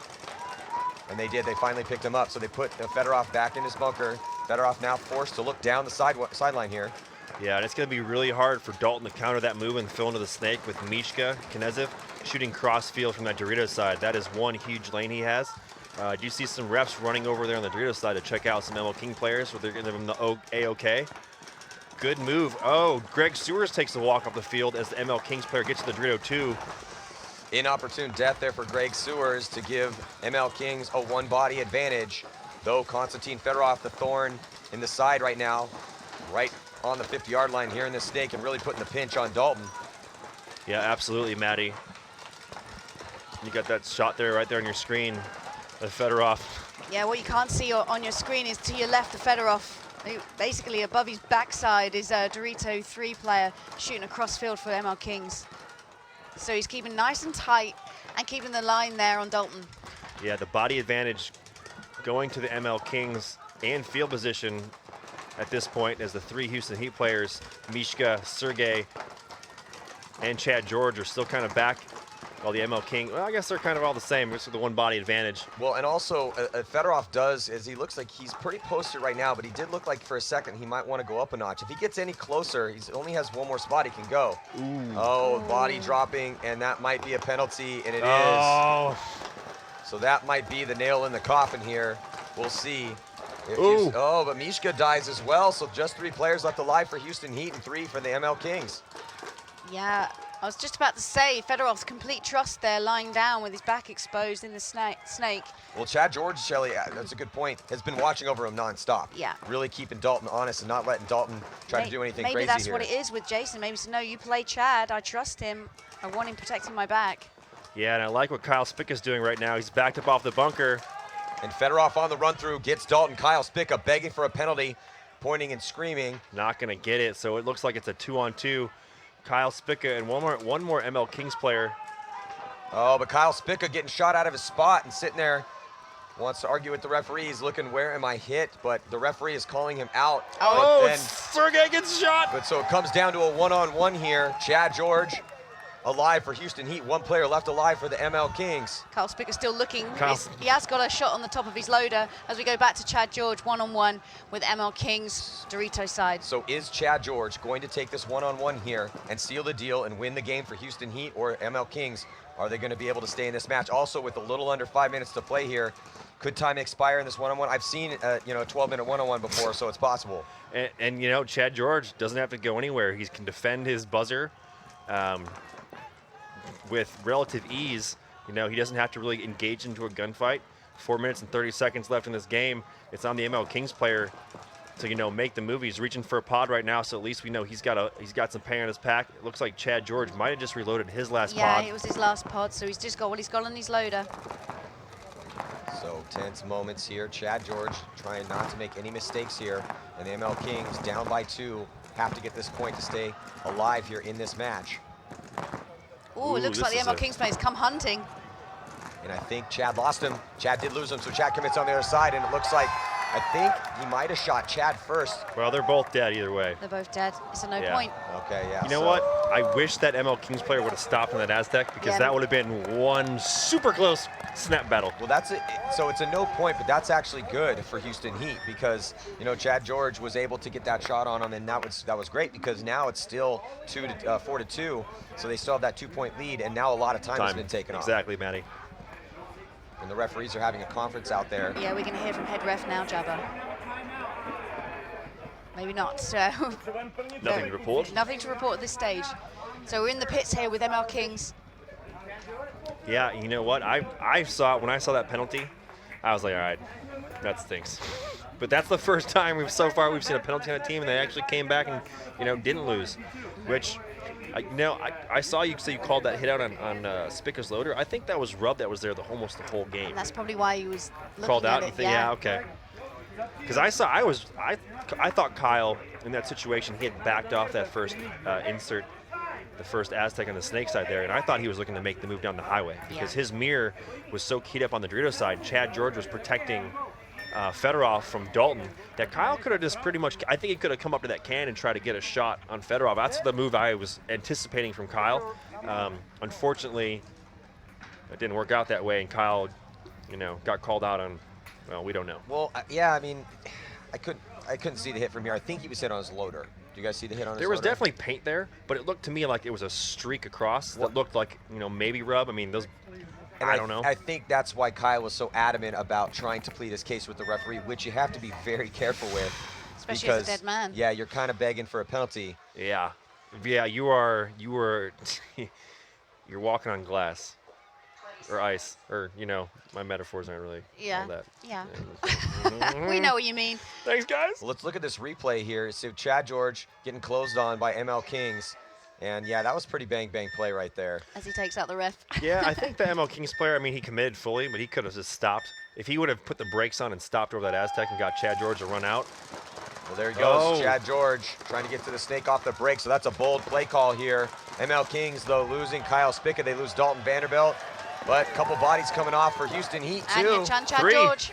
And they did. They finally picked him up, so they put Fedorov back in his bunker. Fedorov now forced to look down the sideline here. Yeah, and it's going to be really hard for Dalton to counter that move and fill into the Snake with Mishka Knezev shooting cross field from that Doritos side. That is one huge lane he has. Do you see some refs running over there on the Doritos side to check out some ML King players where they're going to give them the A-OK? Good move. Oh, Greg Sewers takes the walk off the field as the ML Kings player gets to the Dorito 2. Inopportune death there for Greg Sewers to give ML Kings a 1-body advantage. Though Konstantin Fedorov, the thorn in the side right now, right on the 50-yard line here in the Snake, and really putting the pinch on Dalton. Yeah, absolutely, Maddie. You got that shot there, right there on your screen of Fedorov. Yeah, what you can't see on your screen is to your left of Fedorov. Basically above his backside is a Dorito 3 player shooting across field for ML Kings. So he's keeping nice and tight and keeping the line there on Dalton. Yeah, the body advantage going to the ML Kings and field position at this point as the 3 Houston Heat players, Mishka, Sergey, and Chad George are still kind of back. While the ML King, well, I guess they're kind of all the same, just with the 1-body advantage. Well, and also Fedorov does, as he looks like he's pretty posted right now, but he did look like for a second he might want to go up a notch. If he gets any closer, he only has 1 more spot he can go. Ooh. Oh, body dropping, and that might be a penalty, and it is. So that might be the nail in the coffin here. We'll see. Oh, but Mishka dies as well, so just 3 players left alive for Houston Heat and 3 for the ML Kings. Yeah, I was just about to say, Fedorov's complete trust there, lying down with his back exposed in the snake. Well, Chad George, Shelly, that's a good point, has been watching over him nonstop. Yeah. Really keeping Dalton honest and not letting Dalton try to do anything crazy here. Maybe that's what it is with Jason. Maybe so, no, you play Chad, I trust him. I want him protecting my back. Yeah, and I like what Kyle Spica's doing right now. He's backed up off the bunker. And Fedorov on the run through gets Dalton. Kyle Spica begging for a penalty, pointing and screaming. Not going to get it, so it looks like it's a 2-on-2. Kyle Spica and one more ML Kings player. Oh, but Kyle Spica getting shot out of his spot and sitting there. Wants to argue with the referee. He's looking, where am I hit? But the referee is calling him out. Oh, Sergey gets shot. But so it comes down to a 1-on-1 here. Chad George alive for Houston Heat. 1 player left alive for the ML Kings. Kyle Spica still looking. He has got a shot on the top of his loader as we go back to Chad George 1-on-1 with ML Kings, Dorito side. So is Chad George going to take this 1-on-1 here and seal the deal and win the game for Houston Heat, or ML Kings? Are they going to be able to stay in this match? Also, with a little under 5 minutes to play here, could time expire in this 1-on-1? I've seen a 12-minute 1-on-1 before, so it's possible. And you know, Chad George doesn't have to go anywhere. He can defend his buzzer with relative ease. You know, he doesn't have to really engage into a gunfight. 4 minutes and 30 seconds left in this game. It's on the ML Kings player to make the move. He's reaching for a pod right now, so at least we know he's got some pain on his pack. It looks like Chad George might have just reloaded his last pod. Yeah, it was his last pod, so he's just got what he's got on his loader. So tense moments here. Chad George trying not to make any mistakes here, and the ML Kings down by 2 have to get this point to stay alive here in this match. Ooh, it looks like the ML Kings players come hunting. And I think Chad lost him. Chad did lose him, so Chad commits on the other side, and it looks like, I think he might have shot Chad first. Well, they're both dead either way. They're both dead. It's a no Yeah. point. Okay, yeah. You know what? I wish that ML Kings player would have stopped on that Aztec, because Yeah. that would have been one super close snap battle. Well, that's it. So it's a no point, but that's actually good for Houston Heat because Chad George was able to get that shot on him, and that was great because now it's still 4-2, so they still have that 2-point lead, and now a lot of time has been taken off. Exactly, Maddie. And the referees are having a conference out there. Yeah, we're going to hear from head ref now, Jabba. Maybe not. Nothing to report. Nothing to report at this stage. So we're in the pits here with ML Kings. Yeah, you know what? I saw when I saw that penalty, I was like, all right, that stinks. But that's the first time we've seen a penalty on a team, and they actually came back and didn't lose. Which, I saw you say you called that hit out on Spicker's loader. I think that was Rub that was there almost the whole game. And that's probably why he was looking Called out. at And it. yeah, okay. Because I thought Kyle in that situation he had backed off that first insert. The first Aztec on the snake side there, and I thought he was looking to make the move down the highway because his mirror was so keyed up on the Dorito side. Chad George was protecting Fedorov from Dalton that Kyle could have just pretty much, I think he could have come up to that can and try to get a shot on Fedorov. That's the move I was anticipating from Kyle. Unfortunately, it didn't work out that way, and Kyle, got called out on, well, we don't know. Well, yeah, I mean, I couldn't see the hit from here. I think he was hit on his loader. Do you guys see the hit on his There was loader? definitely paint there, but it looked to me like it was a streak across that looked like, maybe Rub. I mean, those, And I don't know. I think that's why Kyle was so adamant about trying to plead his case with the referee, which you have to be very careful with. Especially because, as a dead man. Yeah, you're kind of begging for a penalty. Yeah, you were, you're walking on glass or ice, or my metaphors aren't really all that. Yeah. We know what you mean. Thanks, guys. Well, let's look at this replay here. So Chad George getting closed on by ML Kings. And yeah, that was pretty bang play right there. As he takes out the ref. Yeah, I think the ML Kings player, he committed fully, but he could have just stopped. If he would have put the brakes on and stopped over that Aztec and got Chad George to run out. Well, there he goes, Chad George trying to get to the snake off the break. So that's a bold play call here. ML Kings, though, losing Kyle Spica. They lose Dalton Vanderbilt. But a couple bodies coming off for Houston Heat, too. And Chad George.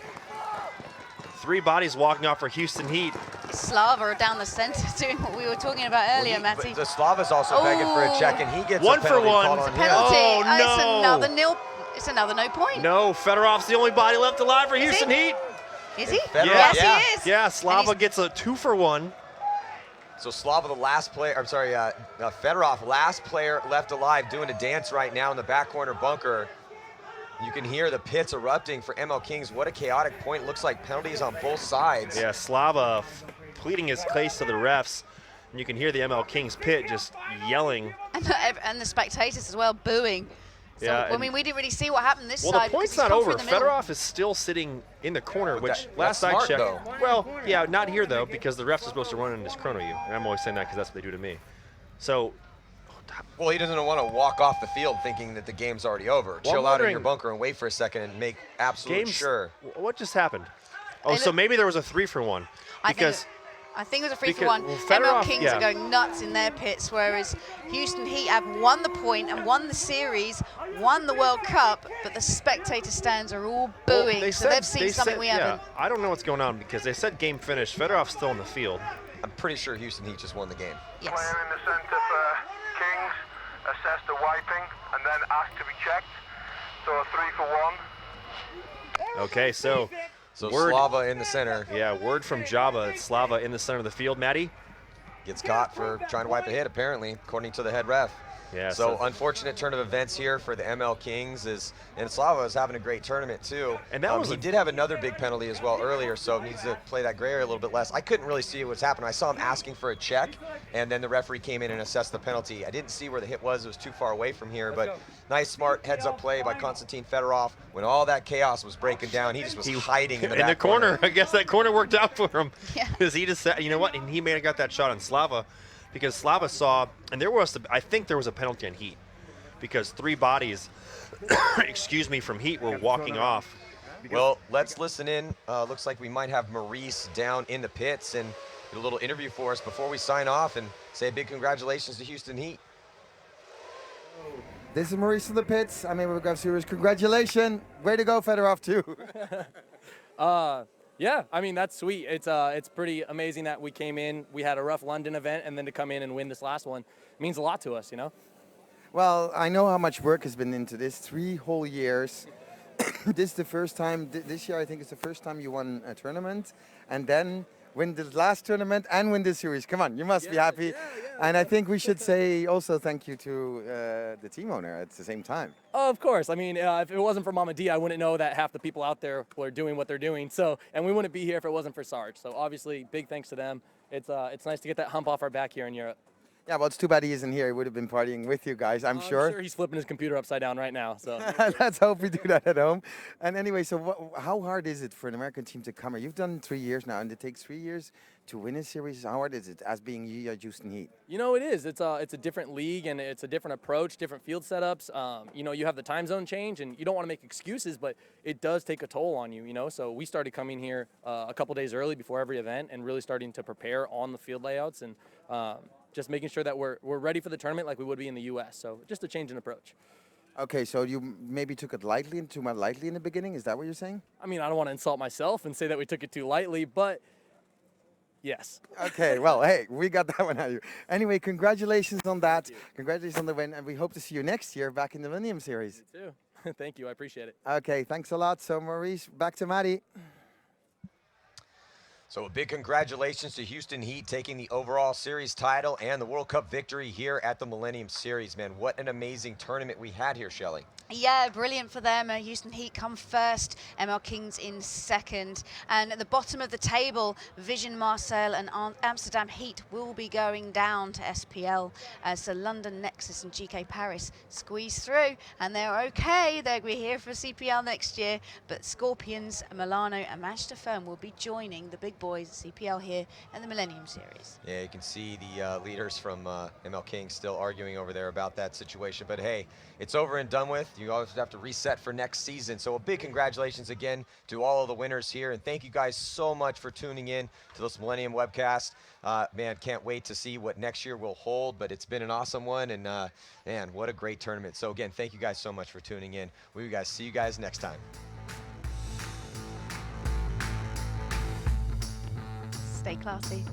3 bodies walking off for Houston Heat. Slava down the center doing what we were talking about earlier, Matty. The Slava's also begging for a check, and he gets one a penalty for one. called on It's a penalty. Oh, no. It's another nil. It's another no point. No, Fedorov's the only body left alive for Houston Heat. Is he? Fedorov, Yes, yeah. he is. Yeah, Slava gets a 2 for 1. So Slava, the last player, Fedorov, last player left alive, doing a dance right now in the back corner bunker. You can hear the pits erupting for ML Kings. What a chaotic point. Looks like penalties on both sides. Yeah, Slava pleading his case to the refs. And you can hear the ML Kings pit just yelling. And the spectators as well booing. So, Yeah, we didn't really see what happened this Well, side. the point's because not he's come over. through the middle. Fedorov is still sitting in the corner, which that's last I smart, checked. though. Well, yeah, not here, though, because the refs are supposed to run in this chrono you. And I'm always saying that because that's what they do to me. So, Well, he doesn't want to walk off the field thinking that the game's already over. Well, Chill I'm out in wondering- your bunker and wait for a second and make absolutely sure. What just happened? Oh, so maybe there was a 3 for 1. Because I think it was a 3 for because- 1. well, ML Fedorov, Kings yeah. are going nuts in their pits, whereas Houston Heat have won the point and won the series, won the World Cup, but the spectator stands are all well, booing. they So said- they've seen they something said- we yeah, haven't. I don't know what's going on because they said game finished. Fedorov's still in the field. I'm pretty sure Houston Heat just won the game. Yes. Player in the center for Kings assessed the wiping and then asked to be checked. So a 3 for 1. Okay, so Slava in the center. Yeah, word from Java. It's Slava in the center of the field. Maddie? Gets caught for trying to wipe a hit, apparently, according to the head ref. Yeah. So unfortunate turn of events here for the ML Kings and Slava is having a great tournament too. And that he did have another big penalty as well earlier, so needs to play that gray area a little bit less. I couldn't really see what's happening. I saw him asking for a check, and then the referee came in and assessed the penalty. I didn't see where the hit was. It was too far away from here, but nice, smart heads-up play by Konstantin Fedorov. When all that chaos was breaking down, he just was hiding in the back corner. I guess that corner worked out for him because he just said, you know what, and he may have got that shot on Slava because Slava saw, and I think there was a penalty on Heat because 3 bodies, excuse me, from Heat were walking off. Well, let's listen in. Looks like we might have Maurice down in the pits and do a little interview for us before we sign off and say a big congratulations to Houston Heat. This is Maurice in the pits. I'm Able Golf Series. Congratulations. Way to go, Fedorov, too. Yeah, I mean, that's sweet. It's pretty amazing that we came in, we had a rough London event, and then to come in and win this last one means a lot to us, you know? Well, I know how much work has been into this. 3 whole years. This is the first time, this year I think it's the first time you won a tournament, and then win the last tournament and win this series. Come on, you must be happy. And I think we should say also thank you to the team owner at the same time. Oh, of course. I mean, if it wasn't for Mama D, I wouldn't know that half the people out there were doing what they're doing. So, and we wouldn't be here if it wasn't for Sarge. So obviously, big thanks to them. It's nice to get that hump off our back here in Europe. Yeah, well, it's too bad he isn't here. He would have been partying with you guys, I'm sure. I'm sure he's flipping his computer upside down right now. So let's hope we do that at home. And anyway, so how hard is it for an American team to come here? You've done 3 years now, and it takes 3 years to win a series. How hard is it as being you at Houston Heat? You know, it is. It's a different league, and it's a different approach, different field setups. You know, you have the time zone change, and you don't want to make excuses, but it does take a toll on you, you know. So we started coming here a couple days early before every event and really starting to prepare on the field layouts and just making sure that we're ready for the tournament like we would be in the U.S. So just a change in approach. Okay, so you maybe took it lightly and too much lightly in the beginning? Is that what you're saying? I mean, I don't want to insult myself and say that we took it too lightly, but yes. Okay, well, hey, we got that one out of you. Anyway, congratulations on that. Congratulations on the win, and we hope to see you next year back in the Millennium Series. Me too. Thank you. I appreciate it. Okay, thanks a lot. So, Maurice, back to Maddie. So a big congratulations to Houston Heat taking the overall series title and the World Cup victory here at the Millennium Series, man. What an amazing tournament we had here, Shelley. Yeah, brilliant for them. Houston Heat come first, ML Kings in second. And at the bottom of the table, Vision Marseille and Amsterdam Heat will be going down to SPL. So London, Nexus and GK Paris squeeze through, and they're okay. They'll be here for CPL next year. But Scorpions, Milano and Manchester Firm will be joining the big boys at CPL here in the Millennium Series. Yeah, you can see the leaders from ML Kings still arguing over there about that situation. But hey, it's over and done with. You always have to reset for next season. So a big congratulations again to all of the winners here. And thank you guys so much for tuning in to this Millennium webcast. Man, can't wait to see what next year will hold. But it's been an awesome one. And man, what a great tournament. So again, thank you guys so much for tuning in. We guys see you guys next time. Stay classy.